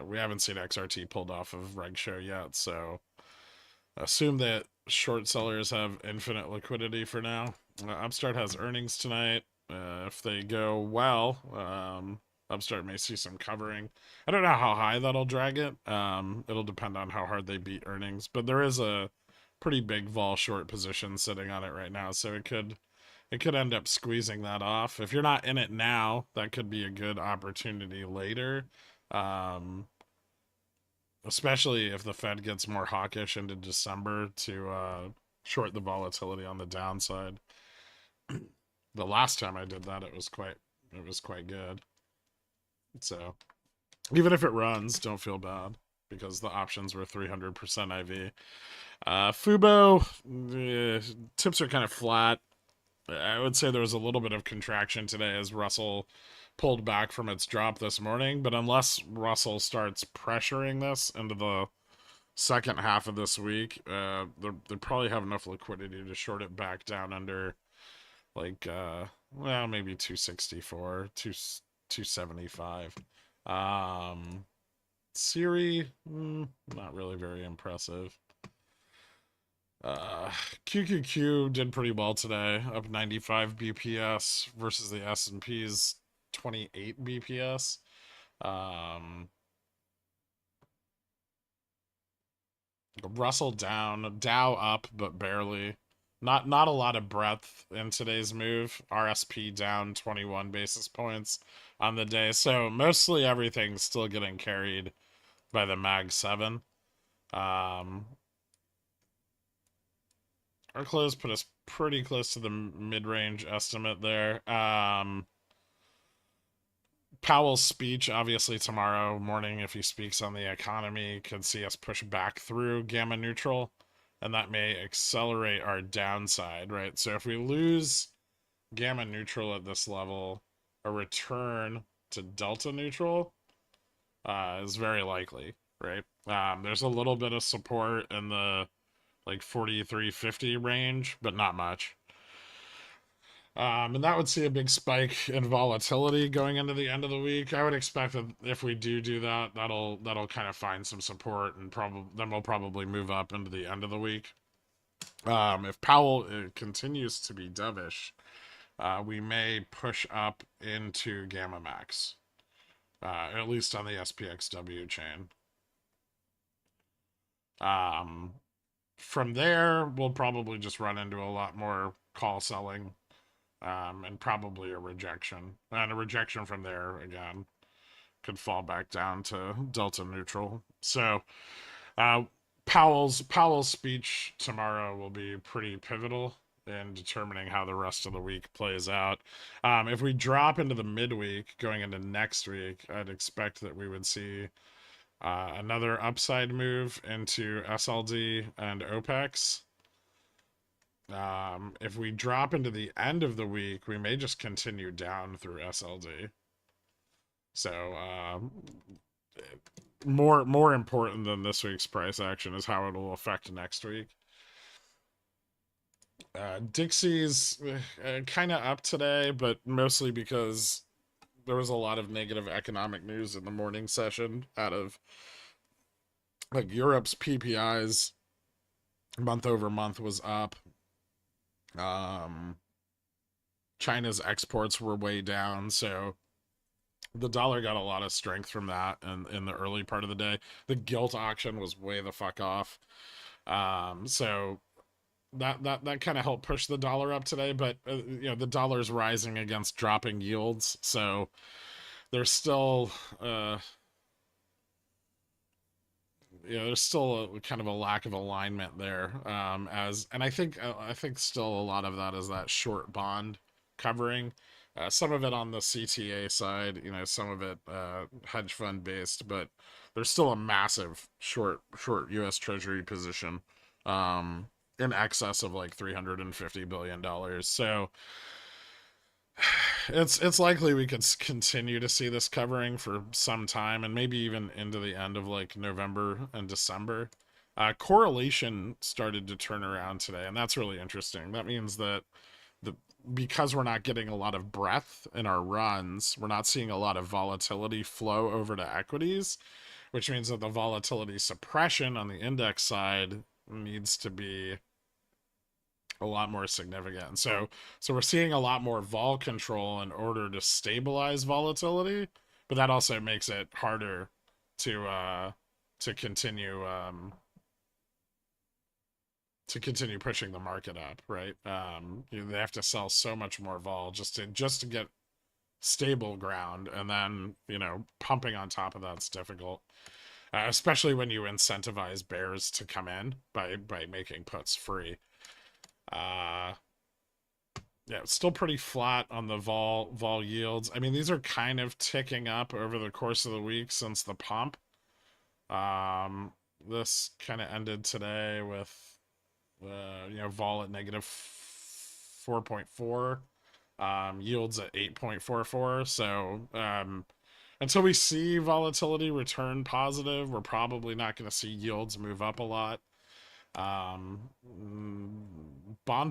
We haven't seen XRT pulled off of reg show yet, so assume that short sellers have infinite liquidity for now. Upstart has earnings tonight. If they go well, Upstart may see some covering. I don't know how high that'll drag it. It'll depend on how hard they beat earnings, but there is a pretty big vol short position sitting on it right now, so it could end up squeezing that off. If you're not in it now, that could be a good opportunity later. Um, Especially if the Fed gets more hawkish into December to short the volatility on the downside. The last time I did that, it was quite good. So even if it runs, don't feel bad because the options were 300% IV. Fubo, tips are kind of flat. I would say there was a little bit of contraction today as Russell pulled back from its drop this morning, but unless Russell starts pressuring this into the second half of this week, they probably have enough liquidity to short it back down under like well, maybe 264, 275. Siri, not really very impressive. Uh, QQQ did pretty well today, up 95 BPS versus the S&P's 28 BPS. Russell down, Dow up, but barely. Not a lot of breadth in today's move. RSP down 21 basis points on the day, so mostly everything's still getting carried by the Mag 7. Our close put us pretty close to the mid-range estimate there. Powell's speech, obviously tomorrow morning, if he speaks on the economy, could see us push back through gamma neutral, and that may accelerate our downside, right? So if we lose gamma neutral at this level, a return to delta neutral is very likely, right? There's a little bit of support in the like 43.50 range, but not much. And that would see a big spike in volatility going into the end of the week. I would expect that if we do that, that'll kind of find some support, and probably then we'll probably move up into the end of the week. If Powell continues to be dovish, we may push up into Gamma Max, at least on the SPXW chain. From there, we'll probably just run into a lot more call selling, and probably a rejection. And a rejection from there, again, could fall back down to delta neutral. So, uh, Powell's speech tomorrow will be pretty pivotal in determining how the rest of the week plays out. If we drop into the midweek going into next week, I'd expect that we would see another upside move into SLD and OPEX. If we drop into the end of the week, we may just continue down through SLD. So, more important than this week's price action is how it will affect next week. Dixie's kind of up today, but mostly because there was a lot of negative economic news in the morning session out of like Europe's PPIs month over month was up. China's exports were way down, so the dollar got a lot of strength from that in the early part of the day. The gilt auction was way the fuck off. So that kind of helped push the dollar up today, but the dollar's rising against dropping yields, so there's still there's still a kind of a lack of alignment there. And I think still a lot of that is that short bond covering. Some of it on the CTA side, some of it hedge fund based, but there's still a massive short U.S. Treasury position, in excess of like $350 billion. So it's likely we could continue to see this covering for some time, and maybe even into the end of like November and December. Correlation started to turn around today, and that's really interesting. That means that the because we're not getting a lot of breadth in our runs, we're not seeing a lot of volatility flow over to equities, which means that the volatility suppression on the index side needs to be a lot more significant. And so we're seeing a lot more vol control in order to stabilize volatility but that also makes it harder to continue pushing the market up, right? They have to sell so much more vol just to get stable ground, and then pumping on top of that's difficult, especially when you incentivize bears to come in by making puts free. Yeah, it's still pretty flat on the vol yields. I mean, these are kind of ticking up over the course of the week since the pump. This kind of ended today with vol at negative 4.4, yields at 8.44. So until we see volatility return positive, we're probably not going to see yields move up a lot. Bond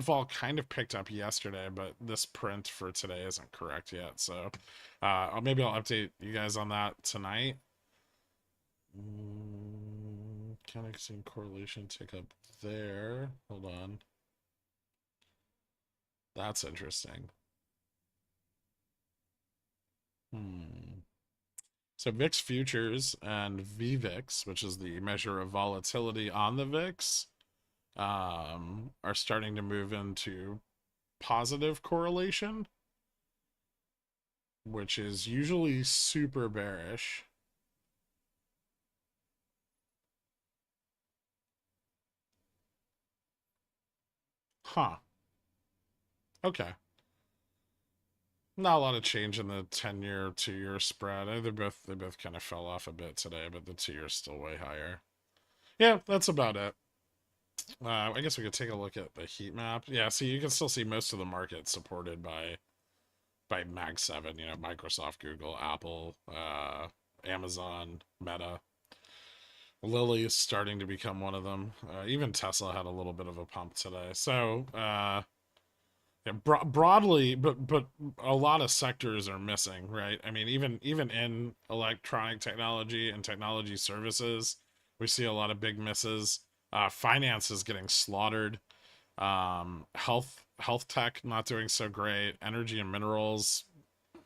vol kind of picked up yesterday, but this print for today isn't correct yet, so maybe I'll update you guys on that tonight. Kind of seeing correlation tick up there. Hold on, that's interesting. So VIX futures and VVIX, which is the measure of volatility on the VIX, are starting to move into positive correlation, which is usually super bearish. Huh. Okay. Not a lot of change in the 10-year, 2-year spread. They both kind of fell off a bit today, but the 2-year is still way higher. Yeah, that's about it. I guess we could take a look at the heat map. Yeah, see, you can still see most of the market supported by Mag 7, Microsoft, Google, Apple, Amazon, Meta. Lilly is starting to become one of them. Even Tesla had a little bit of a pump today. So, yeah, broadly, but a lot of sectors are missing, right? I mean, even in electronic technology and technology services, we see a lot of big misses. Finance is getting slaughtered. Health tech not doing so great. Energy and minerals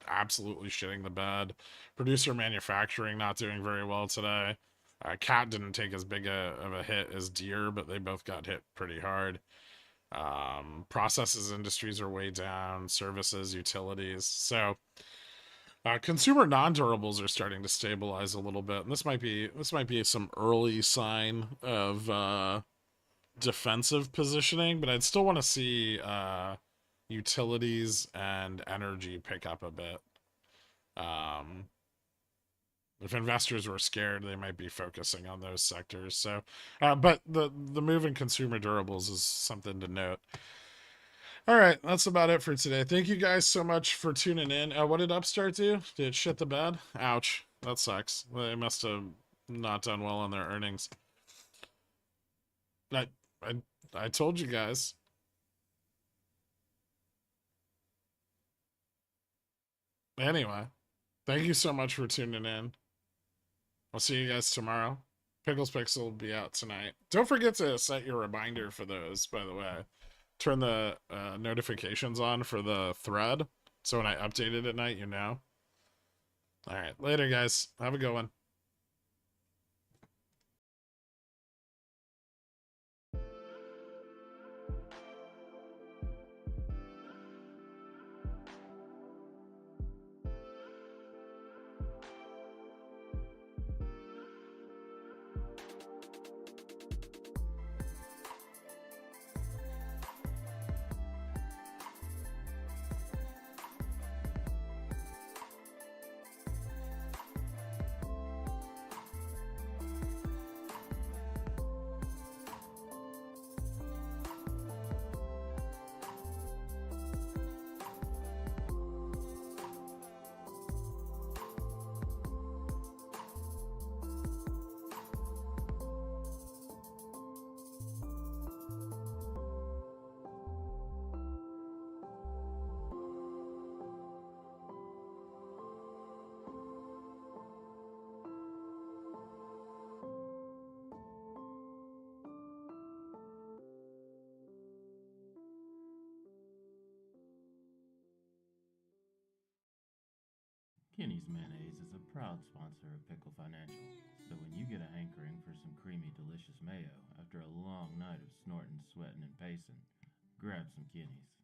absolutely shitting the bed. Producer manufacturing not doing very well today. Cat didn't take as big of a hit as Deere, but they both got hit pretty hard. Processes industries are way down. Services, utilities. So consumer non-durables are starting to stabilize a little bit, and this might be some early sign of defensive positioning, but I'd still want to see utilities and energy pick up a bit. If investors were scared, they might be focusing on those sectors. So, but the move in consumer durables is something to note. All right, that's about it for today. Thank you guys so much for tuning in. What did Upstart do? Did it shit the bed? Ouch, that sucks. They must have not done well on their earnings. I told you guys. Anyway, thank you so much for tuning in. I'll see you guys tomorrow. Pickles Pixel will be out tonight. Don't forget to set your reminder for those, by the way. Turn the notifications on for the thread, so when I update it at night, you know. All right, later, guys. Have a good one. Kenny's Mayonnaise is a proud sponsor of Pickle Financial, so when you get a hankering for some creamy, delicious mayo after a long night of snorting, sweating, and pacing, grab some Kenny's.